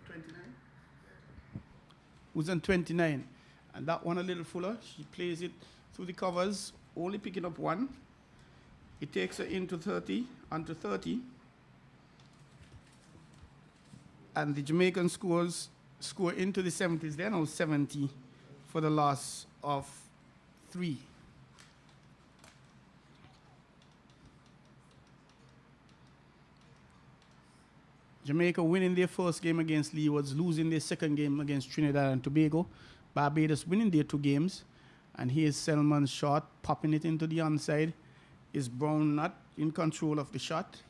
29. Who's on 29? And that one a little fuller. She plays it through the covers, only picking up 1. It takes her into 30, onto 30. And the Jamaican score into the 70s. They're now 70 for the loss of 3. Jamaica winning their first game against Leewards, losing their second game against Trinidad and Tobago. Barbados winning their 2 games. And here's Selman's shot, popping it into the onside. Is Brown not in control of the shot?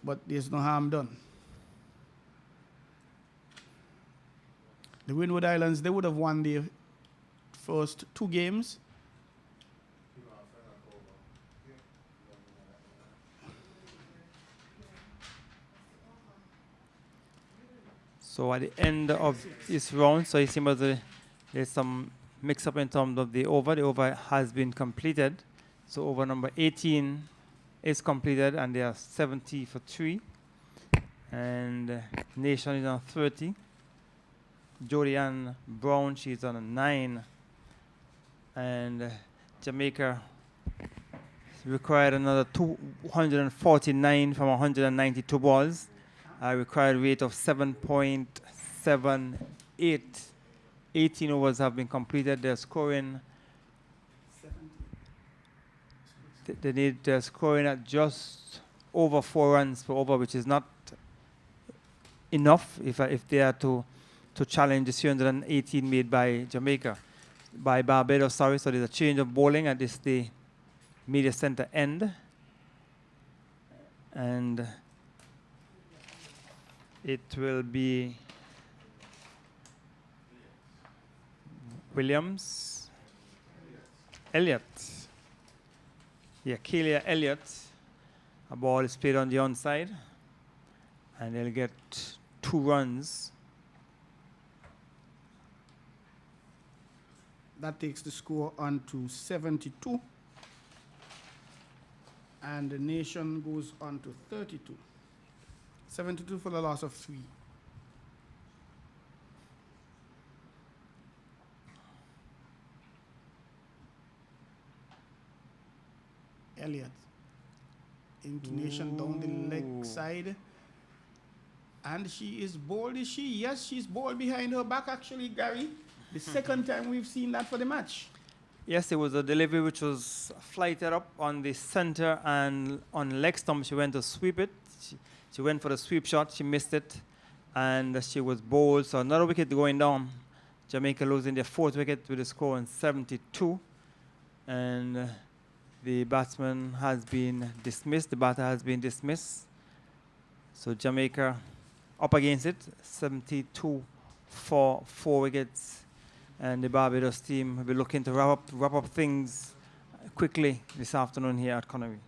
But there's no harm done. The Windward Islands, they would have won their first 2 games. So at the end of this round, so it seems there's some mix-up in terms of the over. The over has been completed. So over number 18 is completed, and they are 70 for 3. And Nation is on 30. Jodianne Brown, she's on a 9. And Jamaica required another 249 from 192 balls. A required rate of 7.78. 18 overs have been completed. They're scoring. They're scoring at just over 4 runs per over, which is not enough if they are to challenge the 318 made by Barbados. Sorry, so there's a change of bowling at the media center end, and it will be Elliott. Yeah, Kelia Elliott. A ball is played on the onside, and they'll get 2 runs. That takes the score on to 72. And the Nation goes on to 32. 72 for the loss of 3. Elliott. Intonation down the leg side. And she is bowled, is she? Yes, she's bowled behind her back, actually, Gary. The second time we've seen that for the match. Yes, it was a delivery which was flighted up on the center, and on leg stump she went to sweep it. She went for the sweep shot, she missed it, and she was bowled. So another wicket going down. Jamaica losing their 4th wicket with a score on 72. And the batsman has been dismissed, the batter has been dismissed. So Jamaica up against it, 72 for 4 wickets. And the Barbados team will be looking to wrap up things quickly this afternoon here at Connery.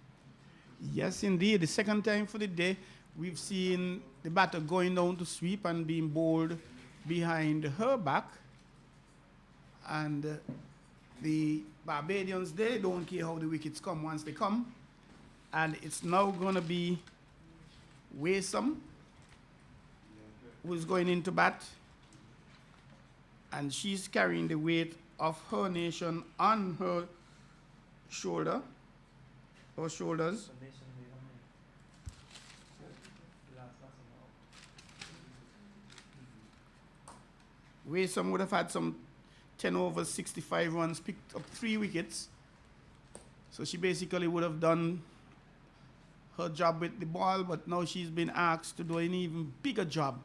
Yes, indeed. The second time for the day, we've seen the batter going down to sweep and being bowled behind her back. And the Barbadians, they don't care how the wickets come once they come. And it's now going to be Waysome who's going into bat. And she's carrying the weight of her nation on her shoulder, or shoulders. Waysome would have had some 10 overs, 65 runs, picked up 3 wickets. So she basically would have done her job with the ball, but now she's been asked to do an even bigger job,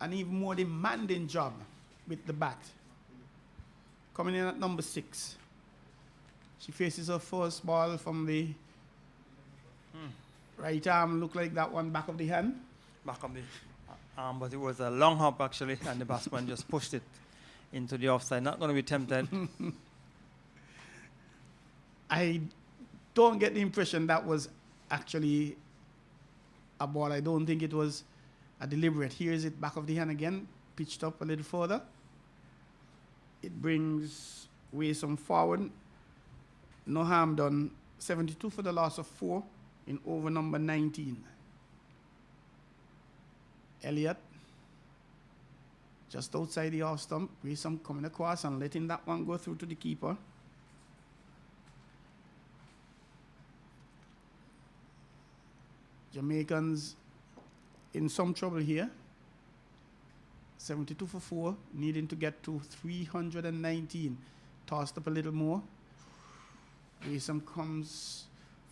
an even more demanding job with the bat. Coming in at number 6. She faces her first ball from the right arm, look like that one back of the hand. Back of the arm, but it was a long hop actually, and the batsman just pushed it into the offside. Not going to be tempted. I don't get the impression that was actually a ball. I don't think it was a deliberate. Here is it back of the hand again, pitched up a little further. It brings Waysome forward. No harm done. 72 for the loss of 4 in over number 19. Elliott just outside the off stump. Waysome coming across and letting that one go through to the keeper. Jamaicans in some trouble here. 72 for 4, needing to get to 319. Tossed up a little more. Waysome comes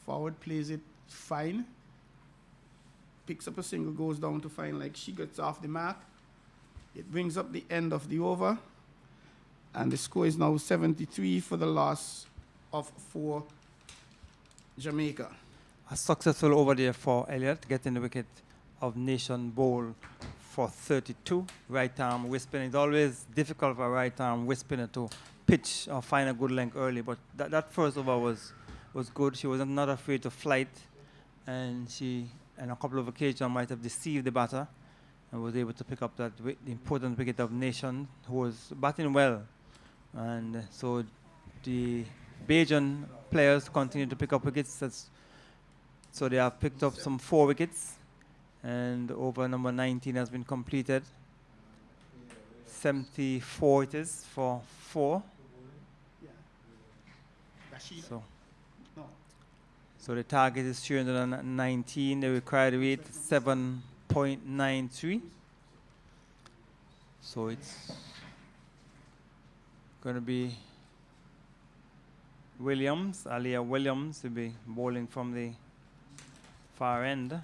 forward, plays it fine. picks up a single, goes down to fine leg. She gets off the mark. It brings up the end of the over. And the score is now 73 for the loss of 4 Jamaica. A successful over there for Elliott, getting the wicket of Nation Bowl for 32. Right arm wrist spinner. It's always difficult for a right arm wrist spinner to pitch or find a good length early, but that first over was good. She was not afraid to flight, and she, on a couple of occasions, might have deceived the batter and was able to pick up that the important wicket of Nation, who was batting well. And so the Bajan players continue to pick up wickets. So they have picked up some 4 wickets, and over number 19 has been completed. 74 it is for 4. So the target is 319. The required weight 7.93. So it's going to be Williams. Aliyah Williams will be bowling from the far end,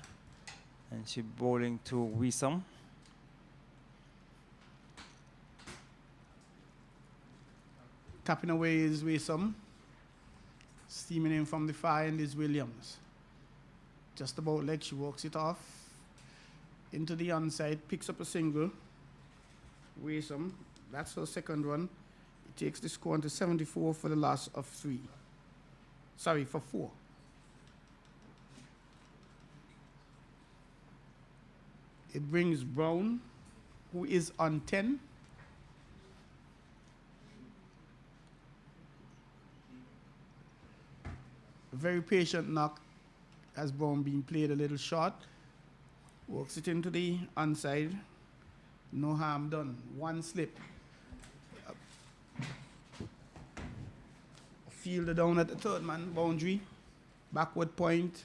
and she's bowling to Wisam. Tapping away is Wisam. Steaming in from the far end is Williams. Just about leg, she walks it off. Into the onside, picks up a single. Wisam, that's her second one. It takes the score to 74 for the loss of 3. Sorry, for 4. It brings Brown, who is on 10. A very patient knock as Brown being played a little short. Works it into the onside. No harm done. One slip. Fielder down at the third man boundary. Backward point.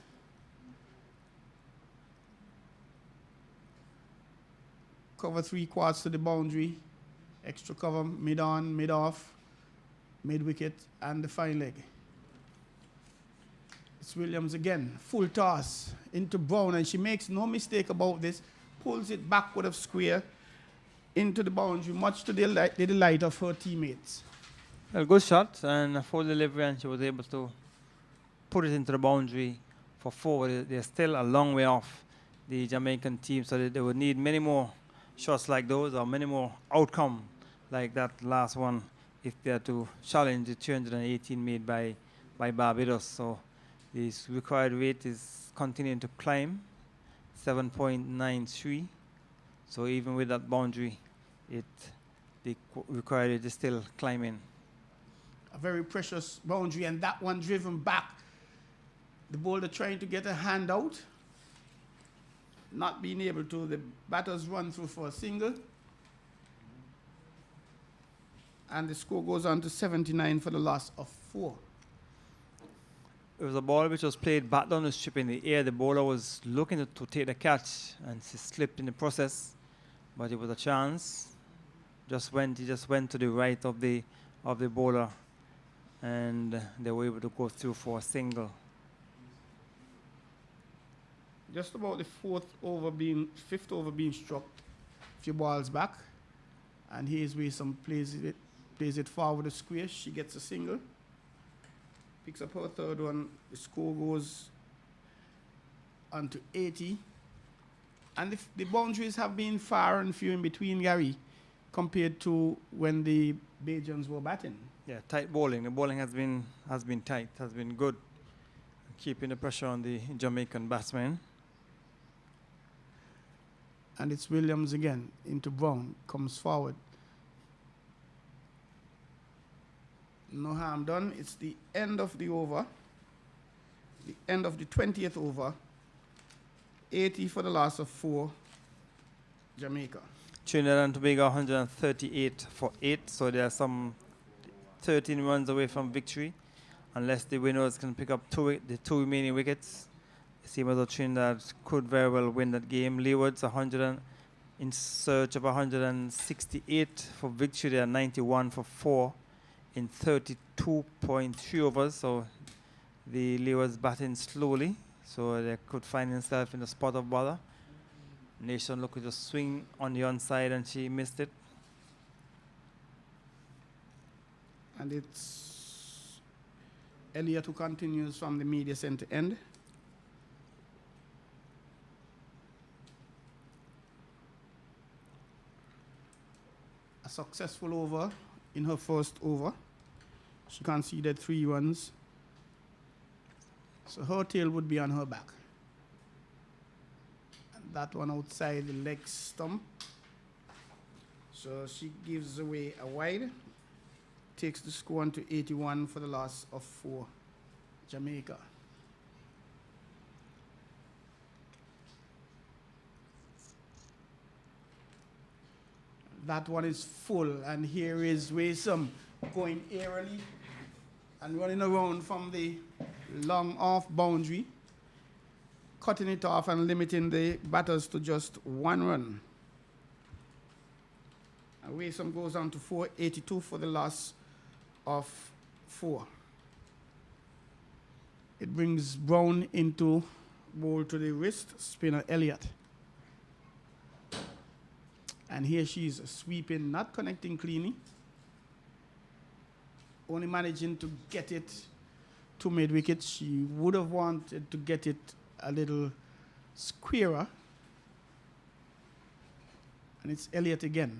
Cover 3/4 to the boundary. Extra cover mid on, mid off, mid wicket, and the fine leg. It's Williams again. Full toss into Brown, and she makes no mistake about this. Pulls it backward of square into the boundary, much to the delight of her teammates. A good shot and a full delivery, and she was able to put it into the boundary for 4. They're still a long way off, the Jamaican team, so they would need many more shots like those, or many more outcome like that last one, if they are to challenge the 318 made by Barbados. So this required weight is continuing to climb, 7.93. So even with that boundary, the required weight is still climbing. A very precious boundary, and that one driven back. The bowler trying to get a hand out, not being able to. The batters run through for a single, and the score goes on to 79 for the loss of 4. It was a ball which was played back down the strip in the air. The bowler was looking to take the catch, and she slipped in the process, but it was a chance. He just went to the right of the bowler, and they were able to go through for a single. Just about the fifth over being struck, a few balls back, and here's where some plays it forward the square. She gets a single, picks up her third one. The score goes on to 80, and the boundaries have been far and few in between, Gary, compared to when the Bajans were batting. Yeah, tight bowling. The bowling has been tight, has been good, keeping the pressure on the Jamaican batsmen. And it's Williams again into Brown, comes forward. No harm done. It's the end of the over, the end of the 20th over. 80 for the loss of 4, Jamaica. Trinidad and Tobago 138 for 8, so there are some 13 runs away from victory, unless the winners can pick up the 2 remaining wickets. It seems as though Trinidad could very well win that game. Leeward's in search of 168 for victory. They are 91 for 4 in 32.3 overs. So the Leeward's batting slowly. So they could find himself in the spot of bother. Nation looking to swing on the onside and she missed it. And it's Elliott who continues from the media centre end. A successful over in her first over. She conceded 3 runs. So her tail would be on her back. And that one outside the leg stump. So she gives away a wide. Takes the score on to 81 for the loss of 4. Jamaica. That one is full, and here is Waysome going aerially and running around from the long off boundary, cutting it off and limiting the batters to just 1 run. And Waysome goes on to 482 for the loss of 4. It brings Brown into ball to the wrist, spinner Elliott. And here she's sweeping, not connecting cleanly. Only managing to get it to mid-wicket. She would have wanted to get it a little squarer. And it's Elliott again.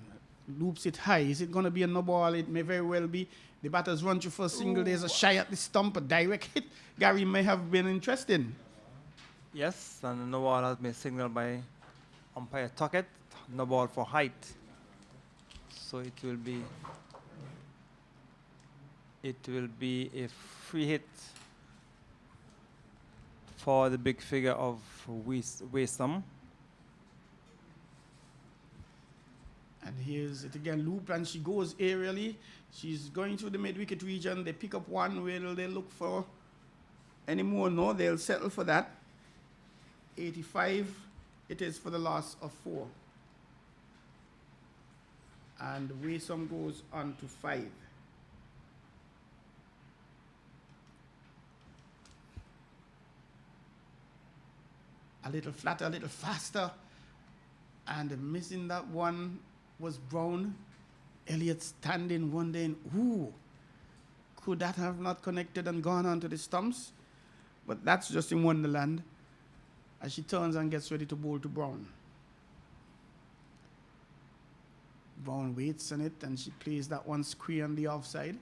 Loops it high. Is it going to be a no ball? It may very well be. The batters run through for a single. There's a shy at the stump, a direct hit. Gary may have been interesting. Yes, and no ball has been signaled by umpire Tuckett. No ball for height. So it will be a free hit for the big figure of Waysome. And here's it again, loop, and she goes aerially. She's going through the mid-wicket region. They pick up 1. Will they look for any more? No, they'll settle for that. 85 it is for the loss of 4. And Waysome goes on to 5. A little flatter, a little faster. And missing that one was Brown. Elliott standing, wondering, ooh, could that have not connected and gone onto the stumps? But that's just in Wonderland. As she turns and gets ready to bowl to Brown. Brown waits on it, and she plays that one square on the offside.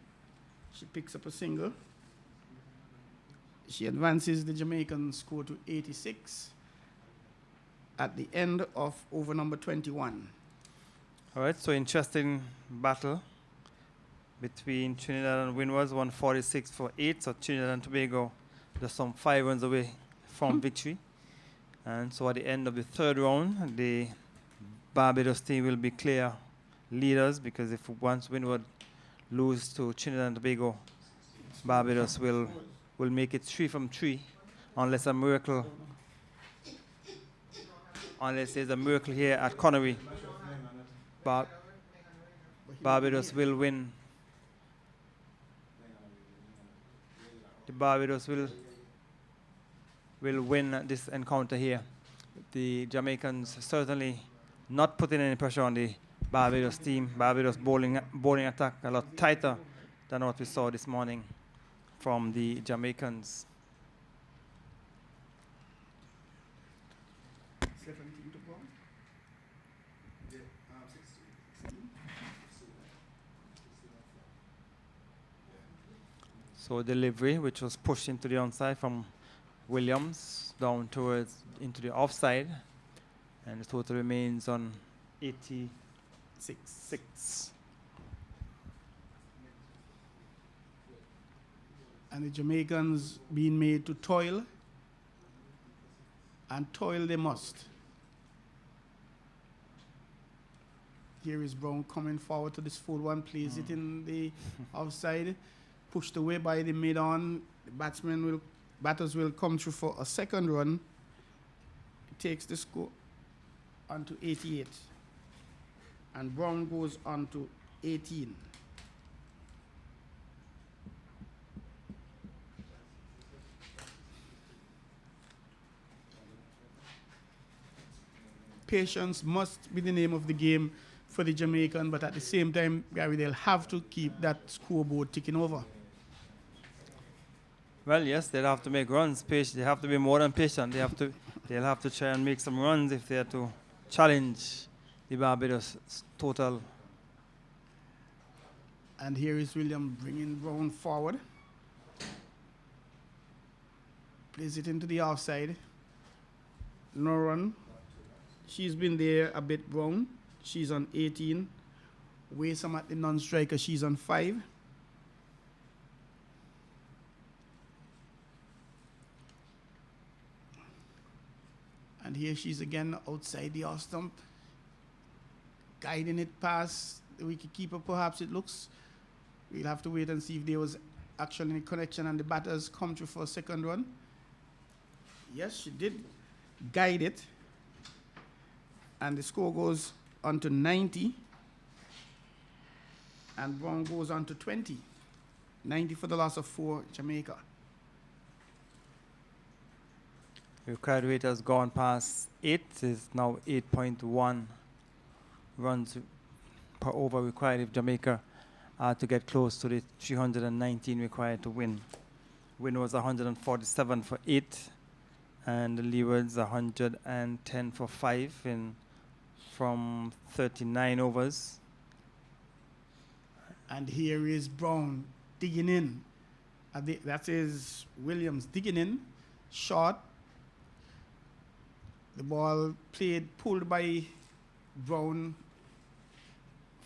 She picks up a single. She advances the Jamaican score to 86 at the end of over number 21. All right, so interesting battle between Trinidad and Windward, 146 for 8. So Trinidad and Tobago just some 5 runs away from victory. And so at the end of the 3rd round, the Barbados team will be clear leaders, because if once Windward lose to Trinidad and Tobago, Barbados will make it 3 from 3, unless a miracle, unless there's a miracle here at Connery. Barbados will win. The Barbados will win this encounter here. The Jamaicans certainly not putting any pressure on the Barbados team. Barbados bowling attack a lot tighter than what we saw this morning from the Jamaicans. 17 to Brown. So delivery, which was pushed into the onside from Williams down towards into the offside, and the total remains on 86. And the Jamaicans being made to toil, and toil they must. Here is Brown coming forward to this full one, plays it in the offside, pushed away by the mid-on. The batters will come through for a 2nd run. It takes the score on to 88. And Brown goes on to 18. patience must be the name of the game for the Jamaican, but at the same time, Gary, they'll have to keep that scoreboard ticking over. Well, yes, they'll have to make runs. They have to be more than patient. They'll have to try and make some runs if they are to challenge the Barbados total. And here is William bringing Brown forward. Plays it into the offside. No run. She's been there a bit, Brown. She's on 18. Waysome at the non-striker, she's on 5. And here she's again outside the off stump, guiding it past the wicketkeeper, perhaps it looks. We'll have to wait and see if there was actually any connection and the batters come through for a second run. Yes, she did guide it. And the score goes on to 90. And Brown goes on to 20. 90 for the loss of 4, Jamaica. Required rate has gone past 8. It's now 8.1 runs per over required if Jamaica are to get close to the 319 required to win. Win was 147 for 8, and the Leewards 110 for 5 from 39 overs. And here is Brown digging in. That is Williams digging in, short. The ball pulled by Brown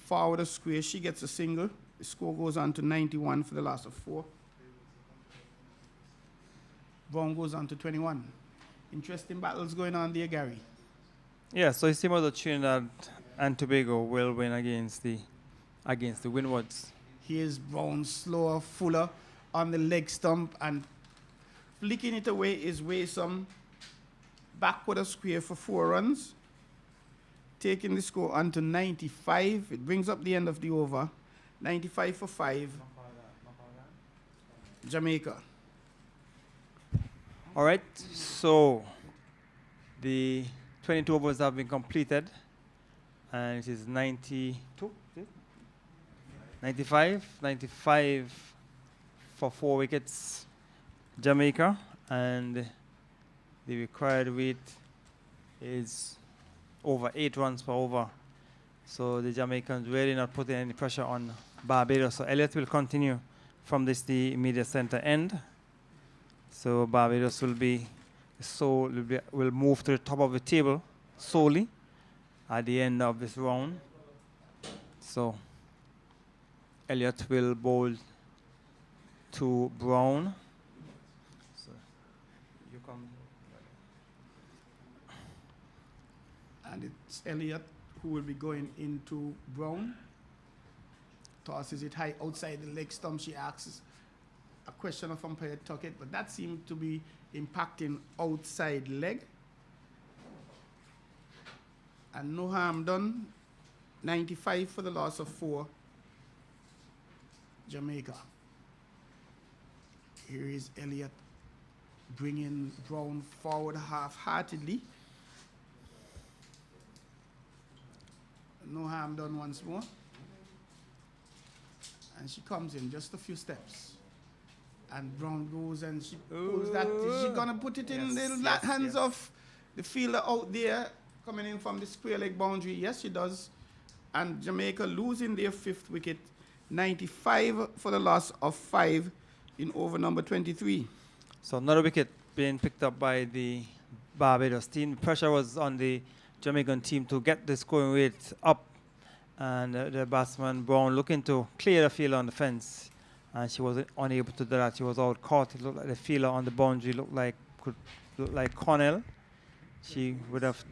forward a square. She gets a single. The score goes on to 91 for the loss of 4. Brown goes on to 21. Interesting battles going on there, Gary. Yeah, so it seems that Trinidad and Tobago will win against the Windwards. Here's Brown slower, fuller on the leg stump, and flicking it away is Waysome. Backward a square for 4 runs. Taking the score on to 95. It brings up the end of the over. 95 for 5. Jamaica. All right, so the 22 overs have been completed, and it is 92, 95 for 4 wickets, Jamaica, and the required rate is over 8 runs per over. So the Jamaicans really not putting any pressure on Barbados. So Elliott will continue from the media center end. So Barbados will move to the top of the table solely at the end of this round. So Elliott will bowl to Brown. So you come. And it's Elliott who will be going into Brown. Tosses it high outside the leg stump. She asks a question of umpire Tuckett, but that seemed to be impacting outside leg. And no harm done. 95 for the loss of 4, Jamaica. Here is Elliott bringing Brown forward half-heartedly. No harm done once more. And she comes in just a few steps. And Brown goes and she pulls that. Is she going to put it in the hands of the fielder out there coming in from the square leg boundary? Yes, she does. And Jamaica losing their 5th wicket. 95 for the loss of 5 in over number 23. So another wicket being picked up by the Barbados team. Pressure was on the Jamaican team to get the scoring rate up, and the batsman Brown looking to clear the fielder on the fence, and she was unable to do that. She was out caught. It looked like the fielder on the boundary could look like Cornell. She would have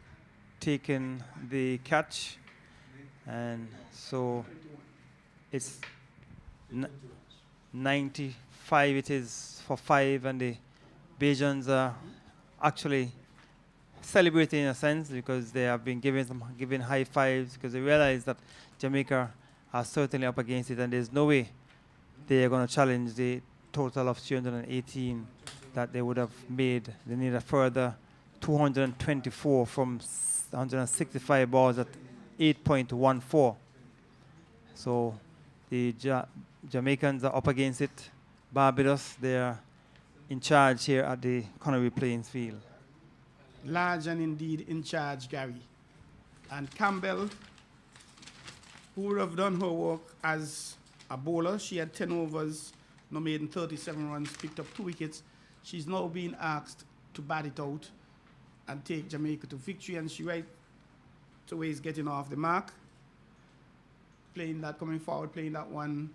taken the catch, and so it's 95 it is for 5, and the Bajans are actually celebrating in a sense because they have been giving high fives because they realize that Jamaica are certainly up against it, and there's no way they are going to challenge the total of 318 that they would have made. They need a further 224 from 165 balls at 8.14. So the Jamaicans are up against it. Barbados, they're in charge here at the Connery playing field. Large and indeed in charge, Gary. And Campbell, who would have done her work as a bowler, she had 10 overs, no made in 37 runs, picked up 2 wickets. She's now being asked to bat it out and take Jamaica to victory, and she right away is getting off the mark. Playing that, coming forward, playing that one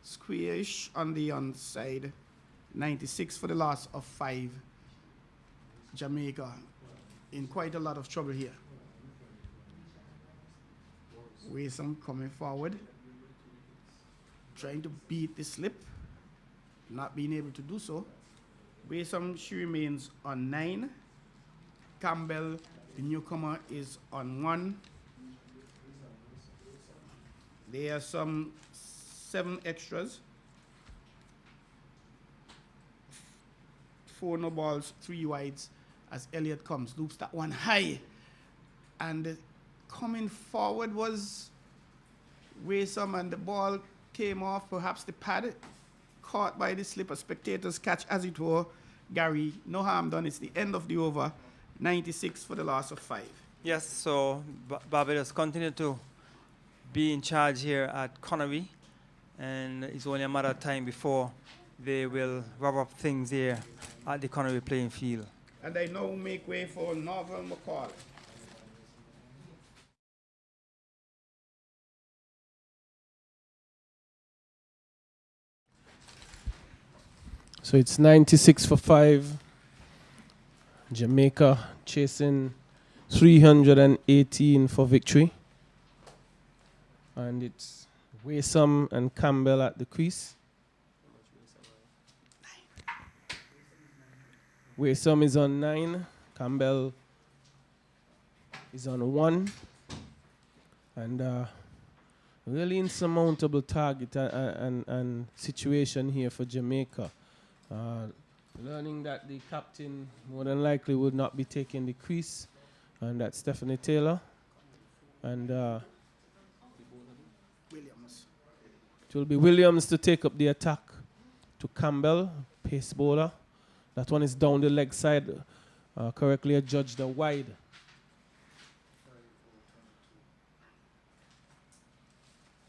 squarish on the onside. 96 for the loss of 5. Jamaica in quite a lot of trouble here. Wasom coming forward, trying to beat the slip, not being able to do so. Wasom, she remains on 9. Campbell, the newcomer, is on 1. There are some 7 extras. 4 no balls, 3 wides as Elliott comes, loops that one high. And coming forward was Wasom, and the ball came off, perhaps the pad caught by the slipper. Spectators catch as it were. Gary, no harm done. It's the end of the over. 96 for the loss of 5. Yes, so Barbados continue to be in charge here at Connery, and it's only a matter of time before they will wrap up things here at the Connery playing field. And I now make way for Norval McCall. So it's 96 for 5. Jamaica chasing 318 for victory. And it's Wasom and Campbell at the crease. Wasom is on 9. Campbell is on 1. And really insurmountable target and situation here for Jamaica. Learning that the captain more than likely would not be taking the crease, and that's Stephanie Taylor. And Williams. it will be Williams to take up the attack to Campbell, pace bowler. That one is down the leg side, correctly adjudged a wide.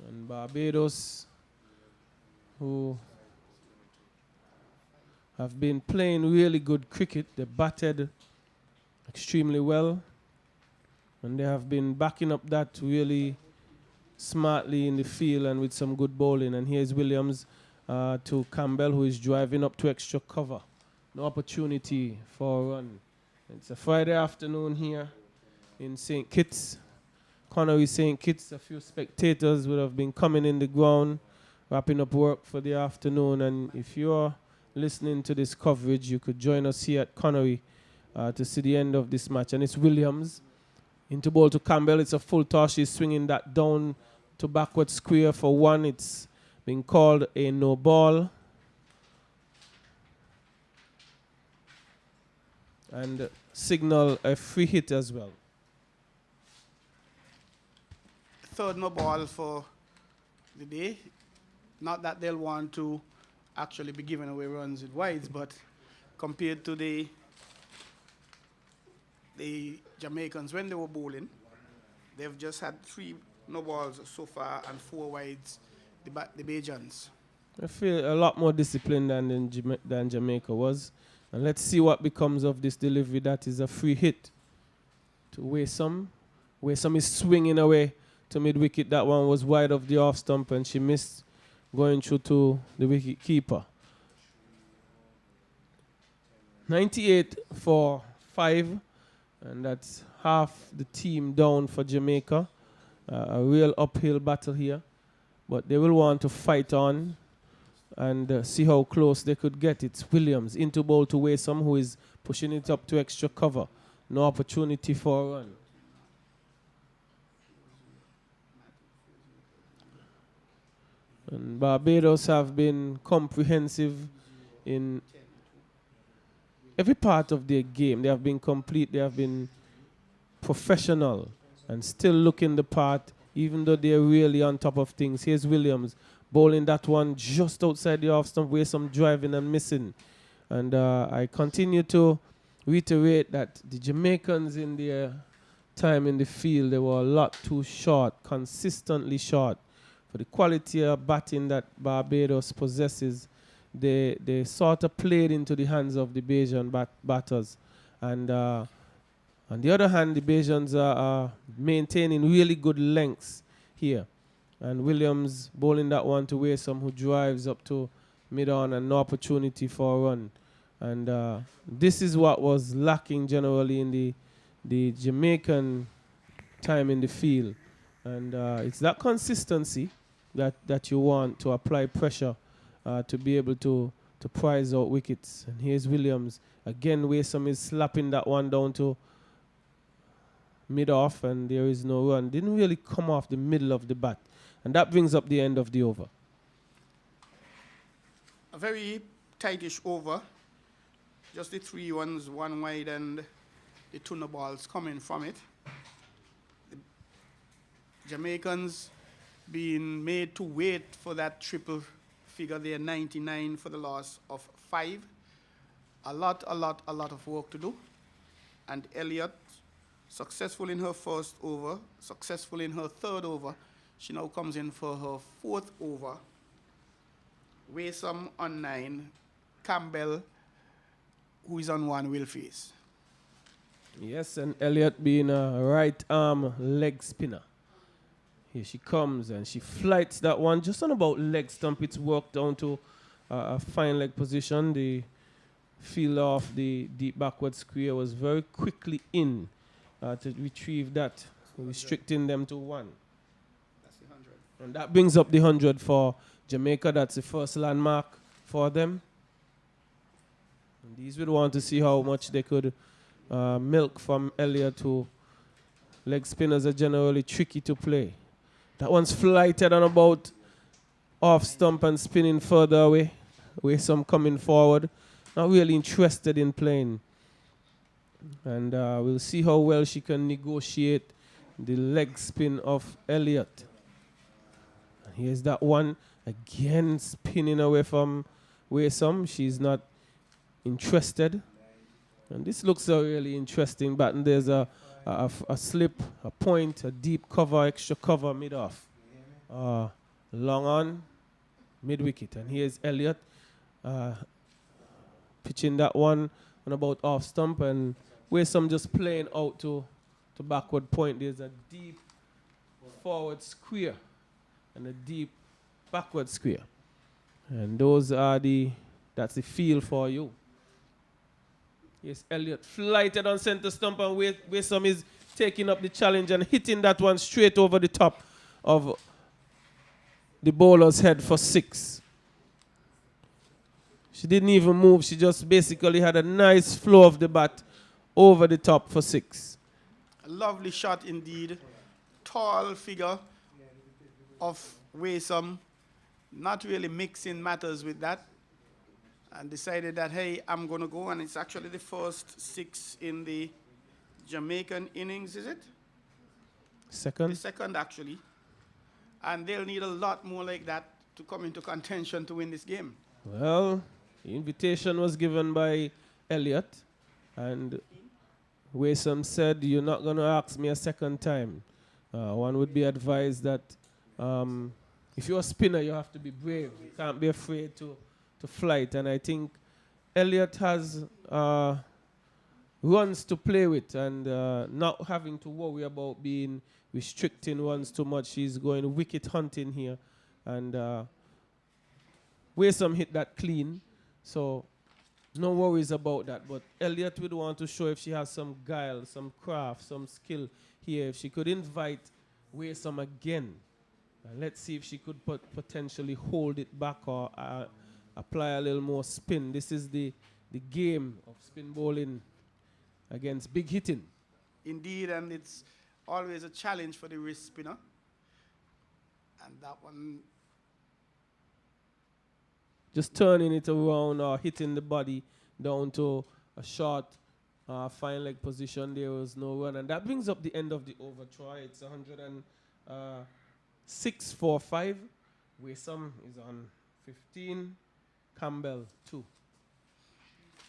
And Barbados, who have been playing really good cricket. They batted extremely well, and they have been backing up that really smartly in the field and with some good bowling. And here's Williams to Campbell, who is driving up to extra cover. No opportunity for a run. It's a Friday afternoon here in St. Kitts, Connery St. Kitts. A few spectators would have been coming in the ground, wrapping up work for the afternoon. And if you're listening to this coverage, you could join us here at Connery to see the end of this match. And it's Williams into ball to Campbell. It's a full toss. He's swinging that down to backward square for 1. It's been called a no ball. And signal a free hit as well. 3rd no ball for the day. Not that they'll want to actually be giving away runs with wides, but compared to the Jamaicans when they were bowling, they've just had 3 no balls so far and 4 wides, the Bajans. I feel a lot more disciplined than Jamaica was. And let's see what becomes of this delivery. That is a free hit to Wasom. Wasom is swinging away to mid-wicket. That one was wide of the off stump, and she missed going through to the wicket keeper. 98 for 5, and that's half the team down for Jamaica. A real uphill battle here, but they will want to fight on and see how close they could get. It's Williams into ball to Wasom, who is pushing it up to extra cover. No opportunity for a run. And Barbados have been comprehensive in every part of their game. They have been complete. They have been professional and still looking the part, even though they're really on top of things. Here's Williams bowling that one just outside the off stump, where some driving and missing. And I continue to reiterate that the Jamaicans in their time in the field, they were a lot too short, consistently short. For the quality of batting that Barbados possesses, they sort of played into the hands of the Bajan batters. And on the other hand, the Bajans are maintaining really good lengths here. And Williams bowling that one to Waysome, who drives up to mid-on and no opportunity for a run. And this is what was lacking generally in the Jamaican time in the field. And it's that consistency that you want to apply pressure to be able to prize out wickets. And here's Williams. Again, Waysome is slapping that one down to mid-off, and there is no run. Didn't really come off the middle of the bat. And that brings up the end of the over. A very tightish over. Just the 3 ones, 1 wide, and the tuna balls coming from it. The Jamaicans being made to wait for that triple figure there, 99 for the loss of 5. A lot of work to do. And Elliott, successful in her first over, successful in her third over. She now comes in for her 4th over. Waysome on 9. Campbell, who is on 1, will face. Yes, and Elliott being a right arm leg spinner. Here she comes and she flights that one just on about leg stump. It's worked down to a fine leg position. The fielder of the deep backward square was very quickly in to retrieve that, restricting them to 1. That's the 100. And that brings up the 100 for Jamaica. That's the first landmark for them. And these would want to see how much they could milk from Elliott, who leg spinners are generally tricky to play. That one's flighted on about off stump and spinning further away. Waysome coming forward. Not really interested in playing. And we'll see how well she can negotiate the leg spin of Elliott. And here's that one again spinning away from Waysome. She's not interested. And this looks a really interesting bat. And there's a slip, a point, a deep cover, extra cover mid-off. Long on, mid-wicket. And here's Elliott pitching that one on about off stump, and Waysome just playing out to backward point. There's a deep forward square and a deep backward square. And those are that's the feel for you. Yes, Elliott flighted on center stump, and Waysome is taking up the challenge and hitting that one straight over the top of the bowler's head for 6. She didn't even move. She just basically had a nice flow of the bat over the top for 6. A lovely shot indeed. Tall figure of Waysome. Not really mixing matters with that. And decided that, hey, I'm going to go. And it's actually the first 6 in the Jamaican innings, is it? Second? The second, actually. And they'll need a lot more like that to come into contention to win this game. Well, the invitation was given by Elliott. And Waysome said, you're not going to ask me a second time. One would be advised that if you're a spinner, you have to be brave. You can't be afraid to flight. And I think Elliott has runs to play with, and not having to worry about being restricting runs too much. She's going wicket hunting here. And Waysome hit that clean. So no worries about that. But Elliott would want to show if she has some guile, some craft, some skill here. If she could invite Waysome again. Let's see if she could potentially hold it back or apply a little more spin. This is the game of spin bowling against big hitting. Indeed, and it's always a challenge for the wrist spinner. And that one... Just turning it around or hitting the body down to a short fine leg position. There was no run. And that brings up the end of the over try. It's 106 for 5. Waysome is on 15. Campbell 2.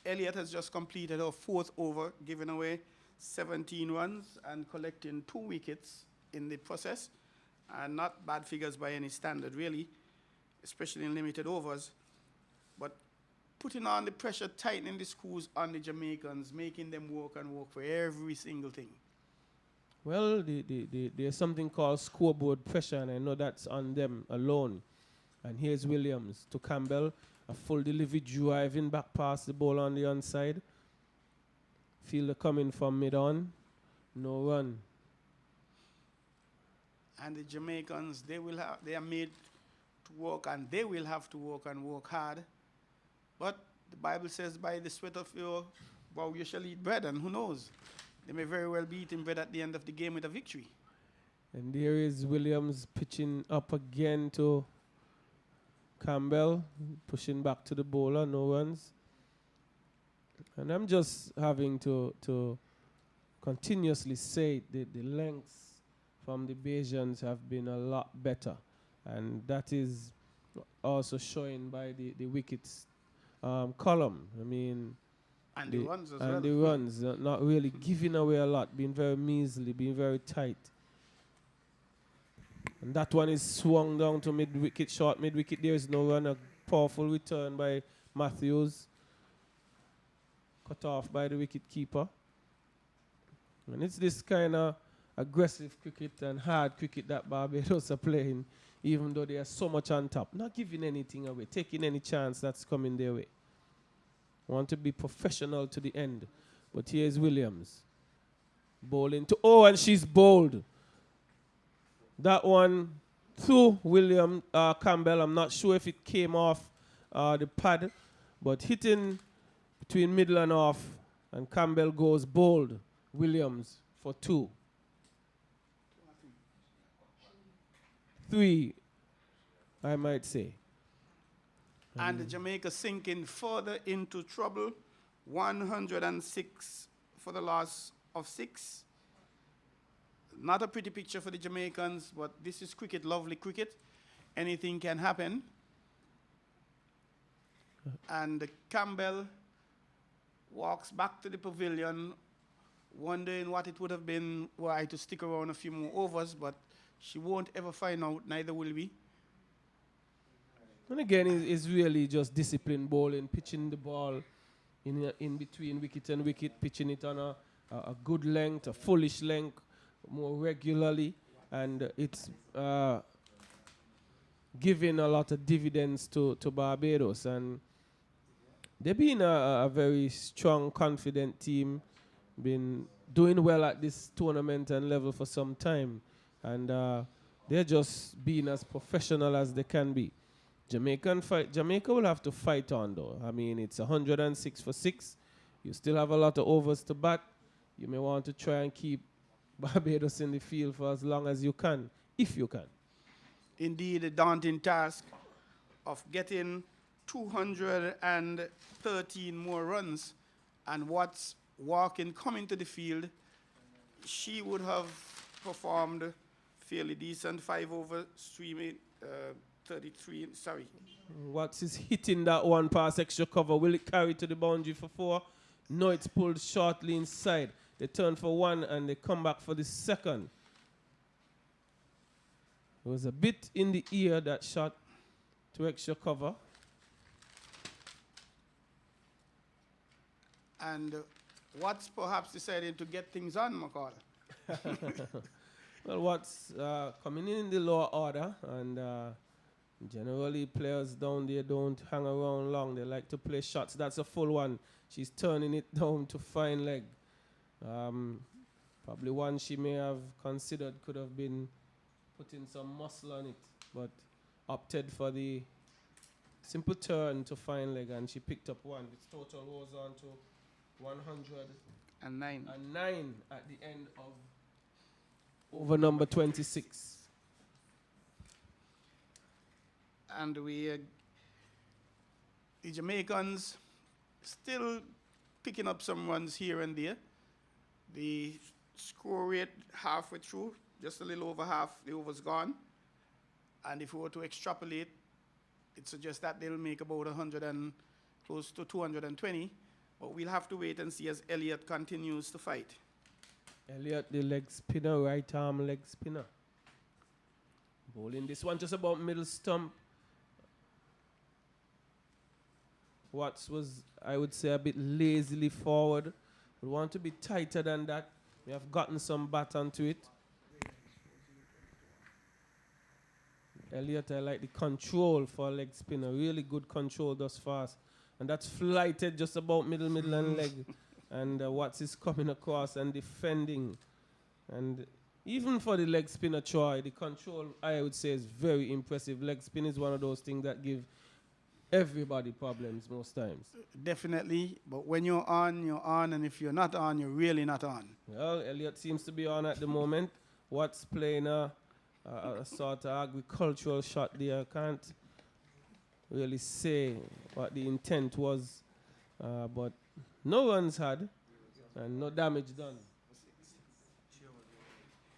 Elliott has just completed her 4th over, giving away 17 runs and collecting 2 wickets in the process. And not bad figures by any standard, really, especially in limited overs. But putting on the pressure, tightening the screws on the Jamaicans, making them work and work for every single thing. Well, there's something called scoreboard pressure, and I know that's on them alone. And here's Williams to Campbell. A full delivery driving back past the ball on the onside. Fielder coming from mid-on. No run. And the Jamaicans, they are made to work, and they will have to work and work hard. But the Bible says, by the sweat of your brow you shall eat bread, and who knows? They may very well be eating bread at the end of the game with a victory. And there is Williams pitching up again to Campbell, pushing back to the bowler, no runs. And I'm just having to continuously say that the lengths from the Bajans have been a lot better. And that is also showing by the wickets column. I mean, and the runs as well. And the runs, not really giving away a lot, being very measly, being very tight. And that one is swung down to mid-wicket, short mid-wicket. There is no run. A powerful return by Matthews. Cut off by the wicket keeper. And it's this kind of aggressive cricket and hard cricket that Barbados are playing, even though they are so much on top. Not giving anything away, taking any chance that's coming their way. Want to be professional to the end. But here's Williams. Bowling to, oh, and she's bowled. That one through Campbell. I'm not sure if it came off the pad, but hitting between middle and off, and Campbell goes bowled. Williams for 2. 3, I might say. And the Jamaica sinking further into trouble. 106 for the loss of 6. Not a pretty picture for the Jamaicans, but this is cricket, lovely cricket. Anything can happen. And Campbell walks back to the pavilion, wondering what it would have been were I to stick around a few more overs, but she won't ever find out, neither will we. And again, it's really just discipline bowling, pitching the ball in between wicket and wicket, pitching it on a good length, a fullish length, more regularly, and it's giving a lot of dividends to Barbados. And they've been a very strong, confident team, been doing well at this tournament and level for some time, and they're just being as professional as they can be. Jamaica will have to fight on, though. I mean, it's 106 for 6. You still have a lot of overs to bat. You may want to try and keep Barbados in the field for as long as you can, if you can. Indeed, a daunting task of getting 213 more runs. And Watts walking, coming to the field, she would have performed fairly decent. 5 over 33, sorry. Watts is hitting that one past extra cover. Will it carry to the boundary for 4? No, it's pulled shortly inside. They turn for 1 and they come back for the second. It was a bit in the ear, that shot to extra cover. And Watts perhaps decided to get things on, McCall. Well, Watts coming in the lower order, and generally players down there don't hang around long. They like to play shots. That's a full one. She's turning it down to fine leg. Probably one she may have considered could have been putting some muscle on it, but opted for the simple turn to fine leg, and she picked up 1. Its total was on to 109 at the end of over number 26. And the Jamaicans still picking up some runs here and there. The score rate halfway through, just a little over half, the over's gone. And if we were to extrapolate, it suggests that they'll make about 100 and close to 220. But we'll have to wait and see as Elliott continues to fight. Elliott, the leg spinner, right arm leg spinner. Bowling this one just about middle stump. Watts was, I would say, a bit lazily forward. We want to be tighter than that. We have gotten some bat onto it. Elliott, I like the control for a leg spinner. Really good control thus far. And that's flighted just about middle and leg. And Watts is coming across and defending. And even for the leg spinner, Troy, the control, I would say, is very impressive. Leg spin is one of those things that give everybody problems most times. Definitely. But when you're on. And if you're not on, you're really not on. Well, Elliott seems to be on at the moment. Watts playing a sort of agricultural shot there. Can't really say what the intent was. But no runs had and no damage done.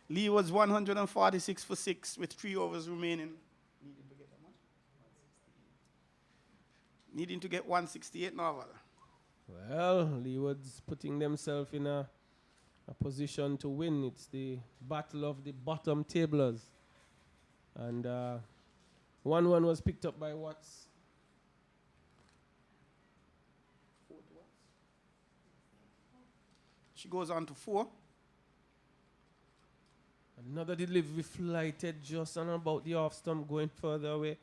Lee was 146 for 6 with 3 overs remaining. Needing to get 168 now. Well, Leeward's putting themselves in a position to win. It's the battle of the bottom tablers. And 1-1 was picked up by Watts. She goes on to 4. Another delivery flighted just on about the off stump going further away.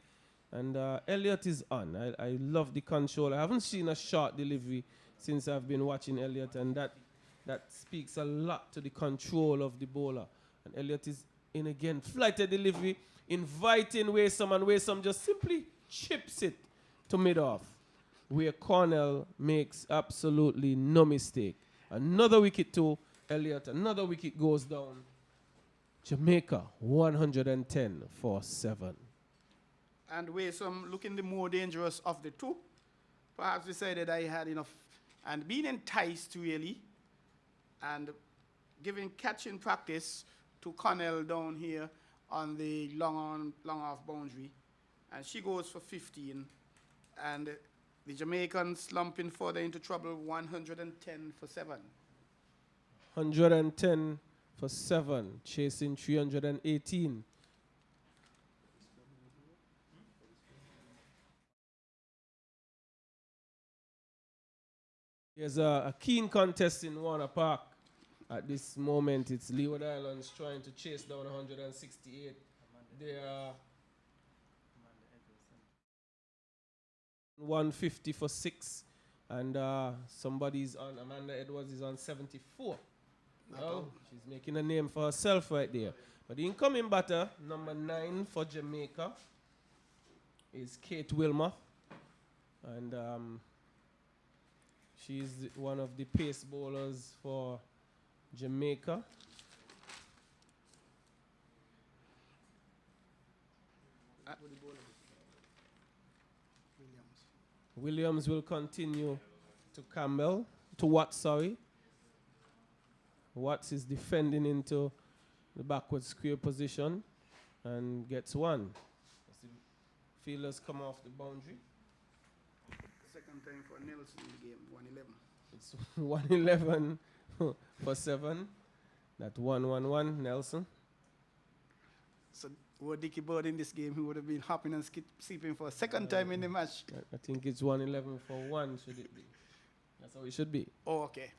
And Elliott is on. I love the control. I haven't seen a short delivery since I've been watching Elliott, and that speaks a lot to the control of the bowler. And Elliott is in again. Flighted delivery, inviting Waysome, and Waysome just simply chips it to mid-off, where Cornell makes absolutely no mistake. Another wicket to Elliott. Another wicket goes down. Jamaica, 110 for 7. And Waysome looking the more dangerous of the two. Perhaps decided I had enough. And being enticed really, and giving catching practice to Cornell down here on the long off boundary. And she goes for 15. And the Jamaicans slumping further into trouble, 110 for 7. 110 for 7, chasing 318. There's a keen contest in Warner Park. At this moment, it's Leeward Islands trying to chase down 168. They are 150 for 6. And somebody's on, Amanda Edwards is on 74. Well, she's making a name for herself right there. But the incoming batter, number 9 for Jamaica, is Kate Wilmer. And she's one of the pace bowlers for Jamaica. Williams will continue to Campbell, to Watts, sorry. Watts is defending into the backward square position and gets 1. As the fielders come off the boundary. Second time for Nelson in the game, 111. It's 111 for 7. That 1-1-1, Nelson. So were Dickie Bird in this game, he would have been hopping and sleeping for a second time in the match. I think it's 111 for 1, should it be? That's how it should be. Oh, okay.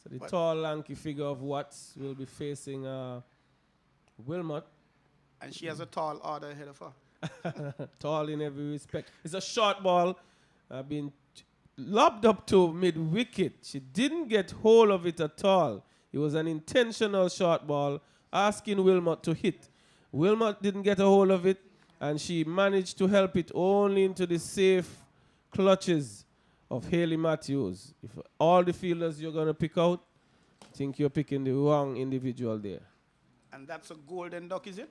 So the tall, lanky figure of Watts will be facing Wilmot. And she has a tall order ahead of her. Tall in every respect. It's a short ball being lobbed up to mid-wicket. She didn't get hold of it at all. It was an intentional short ball asking Wilmot to hit. Wilmot didn't get a hold of it, and she managed to help it only into the safe clutches of Haley Matthews. If all the fielders you're going to pick out, I think you're picking the wrong individual there. And that's a golden duck, is it?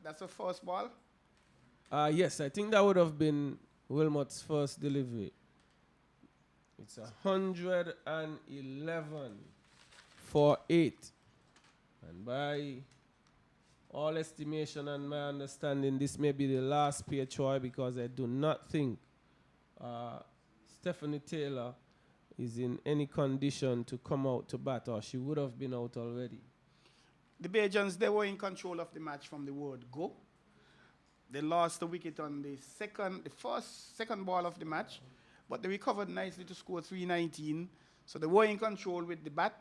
That's a first ball? Yes, I think that would have been Wilmot's first delivery. It's 111 for 8. And by all estimation and my understanding, this may be the last pair Troy, because I do not think Stephanie Taylor is in any condition to come out to bat, or she would have been out already. The Bajans, they were in control of the match from the word go. They lost the wicket on the second ball of the match, but they recovered nicely to score 319. So they were in control with the bat,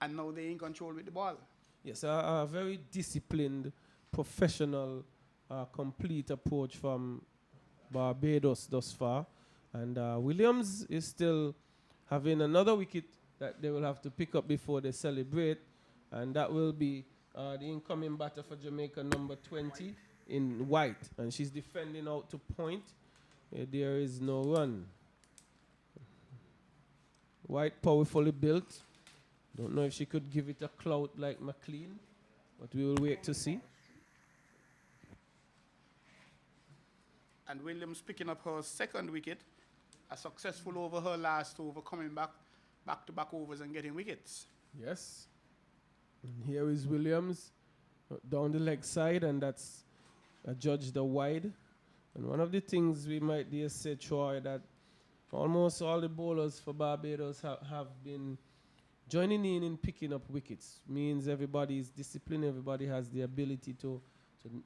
and now they're in control with the ball. Yes, a very disciplined, professional, complete approach from Barbados thus far. And Williams is still having another wicket that they will have to pick up before they celebrate. And that will be the incoming batter for Jamaica, number 20, in white. And she's defending out to point. There is no run. White, powerfully built. Don't know if she could give it a clout like McLean, but we will wait to see. And Williams picking up her second wicket, a successful over her last over, coming back-to-back overs and getting wickets. Yes. And here is Williams down the leg side, and that's adjudged a wide. And one of the things we might dare say, Troy, that almost all the bowlers for Barbados have been joining in picking up wickets. Means everybody is disciplined, everybody has the ability to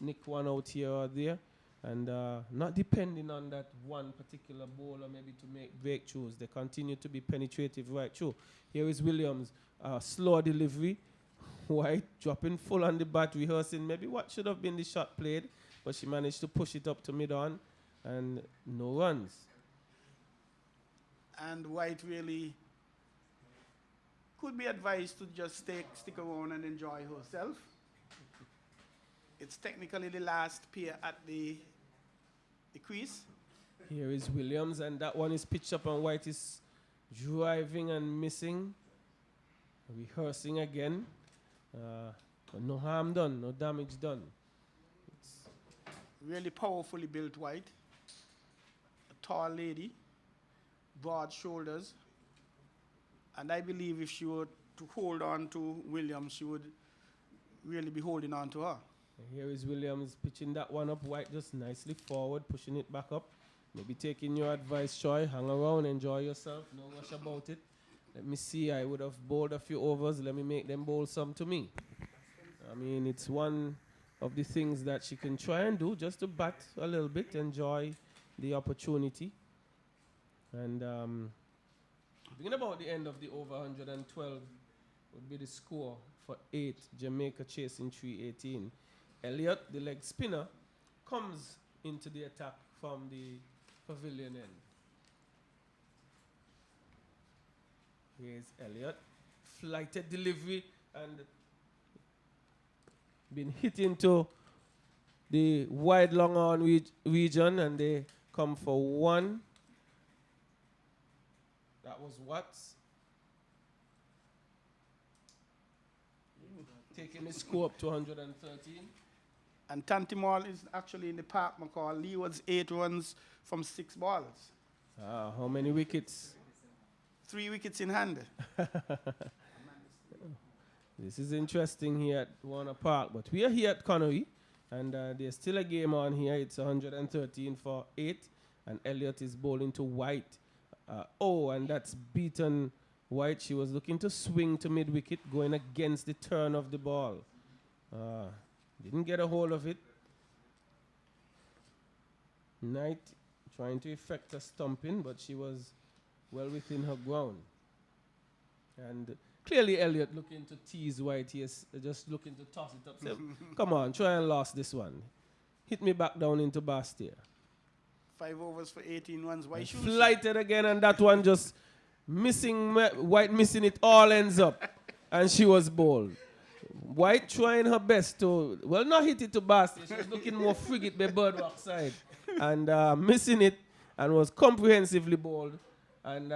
nick one out here or there, and not depending on that one particular bowler maybe to make breakthroughs. They continue to be penetrative right through. Here is Williams, slow delivery, White dropping full on the bat, rehearsing maybe what should have been the shot played, but she managed to push it up to mid-on, and no runs. And White really could be advised to just stick around and enjoy herself. It's technically the last pair at the crease. Here is Williams, and that one is pitched up, and White is driving and missing. Rehearsing again. But no harm done, no damage done. It's really powerfully built White. A tall lady, broad shoulders. And I believe if she were to hold on to Williams, she would really be holding on to her. And here is Williams pitching that one up. White just nicely forward, pushing it back up. Maybe taking your advice, Troy. Hang around, enjoy yourself. No rush about it. Let me see. I would have bowled a few overs. Let me make them bowl some to me. I mean, it's one of the things that she can try and do, just to bat a little bit, enjoy the opportunity. And beginning about the end of the over 112 would be the score for 8. Jamaica chasing 318. Elliott, the leg spinner, comes into the attack from the pavilion end. Here's Elliott. Flighted delivery and been hit into the wide long on region, and they come for 1. That was Watts. Taking the score up to 113. And Tantimore is actually in the park, McCall. Lee was 8 runs from 6 balls. How many wickets? 3 wickets in hand. This is interesting here at Warner Park, but we are here at Connery, and there's still a game on here. It's 113 for 8, and Elliott is bowling to White. And that's beaten White. She was looking to swing to mid-wicket, going against the turn of the ball. Didn't get a hold of it. Knight trying to effect a stumping, but she was well within her ground. And clearly Elliott looking to tease White. He is just looking to toss it up. Say, come on, try and last this one. Hit me back down into Bastia. 5 overs for 18 runs. Why should flighted again, and that one just missing. White missing it all ends up, and she was bowled. White trying her best to, well, not hit it to Bastia. She was looking more frigate by Birdwalk side, and missing it, and was comprehensively bowled. And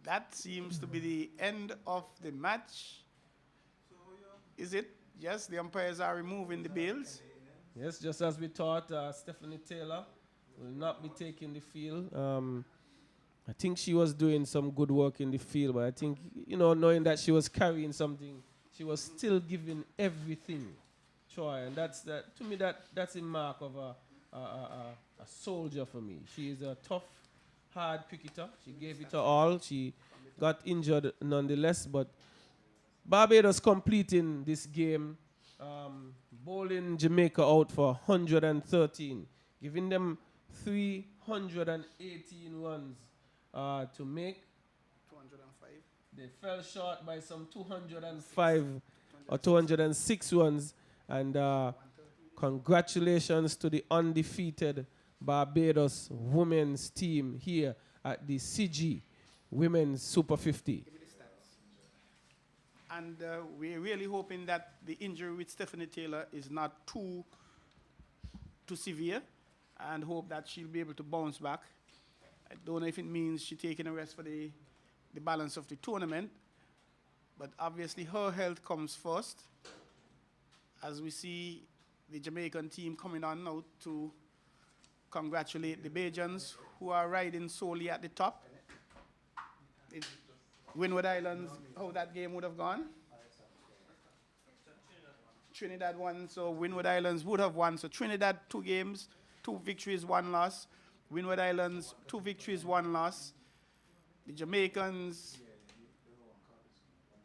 that seems to be the end of the match. Is it? Yes, the umpires are removing the bails. Yes, just as we thought, Stephanie Taylor will not be taking the field. I think she was doing some good work in the field, but I think, knowing that she was carrying something, she was still giving everything, Troy, and to me that's a mark of a soldier for me. She is a tough, hard cricketer. She gave it her all. She got injured nonetheless, but Barbados completing this game, bowling Jamaica out for 113, giving them 318 runs to make. 205. They fell short by some 205 or 206 runs. And congratulations to the undefeated Barbados women's team here at the CG Women's Super 50. Give me the stats. And we're really hoping that the injury with Stephanie Taylor is not too severe, and hope that she'll be able to bounce back. I don't know if it means she's taking a rest for the balance of the tournament, but obviously her health comes first. As we see the Jamaican team coming on now to congratulate the Bajans, who are riding solely at the top. Windward Islands, how that game would have gone? Trinidad won, so Windward Islands would have won. So Trinidad, 2 games, 2 victories, 1 loss. Windward Islands, 2 victories, 1 loss. The Jamaicans,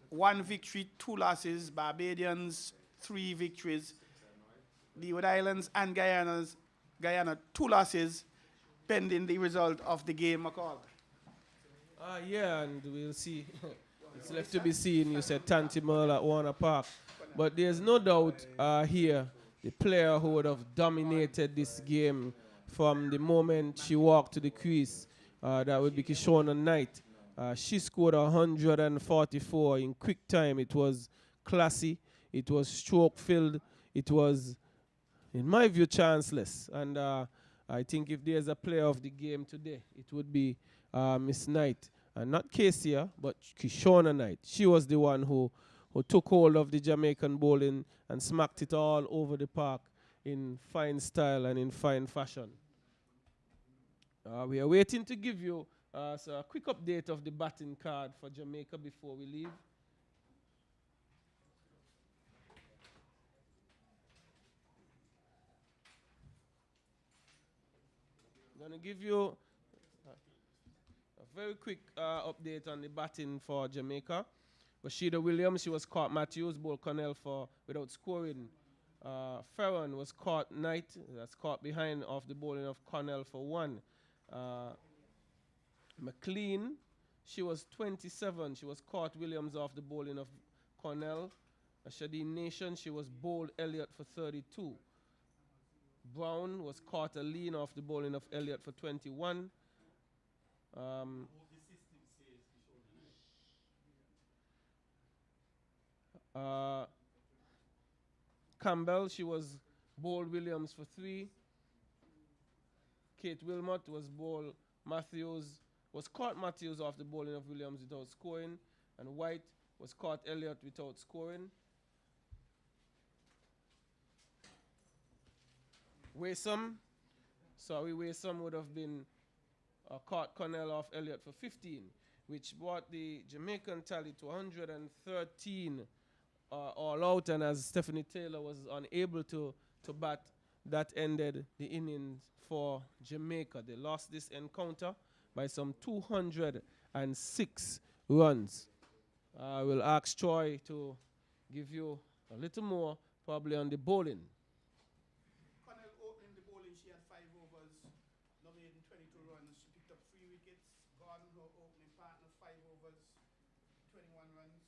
1 victory, 2 losses. Barbadians, 3 victories. The Windward Islands and Guyana, 2 losses, pending the result of the game, McCall. Yeah, and we'll see. It's left to be seen. You said Tantimore at Warner Park. But there's no doubt here the player who would have dominated this game from the moment she walked to the crease, that would be Kyshona Knight. She scored 144 in quick time. It was classy. It was stroke-filled. It was, in my view, chanceless. And I think if there's a player of the game today, it would be Miss Knight. Not Casey, but Kyshona Knight. She was the one who took hold of the Jamaican bowling and smacked it all over the park in fine style and in fine fashion. We are waiting to give you a quick update of the batting card for Jamaica before we leave. I'm going to give you a very quick update on the batting for Jamaica. Rashida Williams, she was caught Matthews, bowled Connell without scoring. Ferron was caught Knight, that's caught behind off the bowling of Connell for 1. McLean, she was 27, she was caught Williams off the bowling of Connell. Shadeen Nation, she was bowled Elliott for 32. Brown was caught a lean off the bowling of Elliott for 21. Campbell, she was bowled Williams for 3. Kate Wilmot was bowled was caught Matthews off the bowling of Williams without scoring. And White was caught Elliott without scoring. Waysome would have been caught Connell off Elliott for 15, which brought the Jamaican tally to 113 all out. And as Stephanie Taylor was unable to bat, that ended the innings for Jamaica. They lost this encounter by some 206 runs. I will ask Troy to give you a little more, probably on the bowling. Connell opening the bowling, she had 5 overs, no made 22 runs. She picked up 3 wickets. Gordon, her opening partner, 5 overs, 21 runs.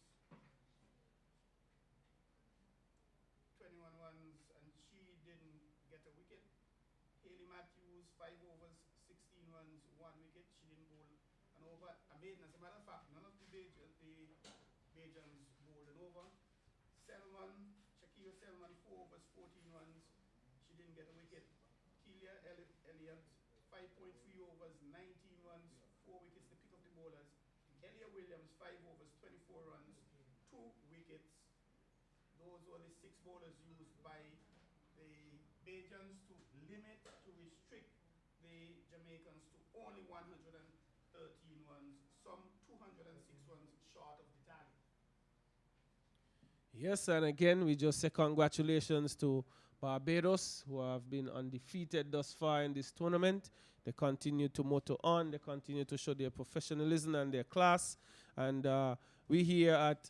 21 runs, and she didn't get a wicket. Haley Matthews, 5 overs, 16 runs, 1 wicket. She didn't bowl an over. A maiden, as a matter of fact, none of the Bajans bowled an over. Shakira Selman, 4 overs, 14 runs. She didn't get a wicket. Kelia Elliott, 5.3 overs, 19 runs, 4 wickets to pick up the bowlers. Elia Williams, 5 overs, 24 runs, 2 wickets. Those were the 6 bowlers used by the Bajans. Jamaicans to limit, to restrict the Jamaicans to only 113 runs, some 206 runs short of the target. Yes, and again, we just say congratulations to Barbados, who have been undefeated thus far in this tournament. They continue to motor on. They continue to show their professionalism and their class. And we here at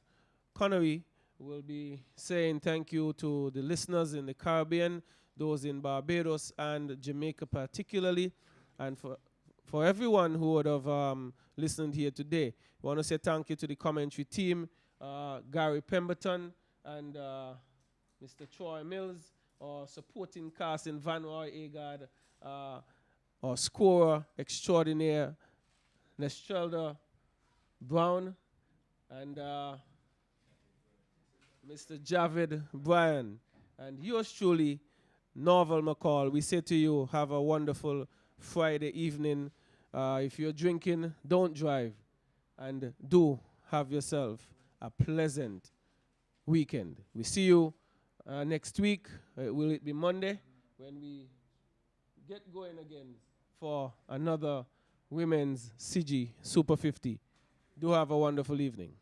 Connery will be saying thank you to the listeners in the Caribbean, those in Barbados and Jamaica particularly, and for everyone who would have listened here today. We want to say thank you to the commentary team, Gary Pemberton and Mr. Troy Mills, or supporting cast in Van Roy Agard, or scorer extraordinaire Nestrelda Brown, and Mr. Javid Bryan, and yours truly, Norval McCall. We say to you, have a wonderful Friday evening. If you're drinking, don't drive, and do have yourself a pleasant weekend. We see you next week. Will it be Monday when we get going again for another Women's CG Super 50? Do have a wonderful evening.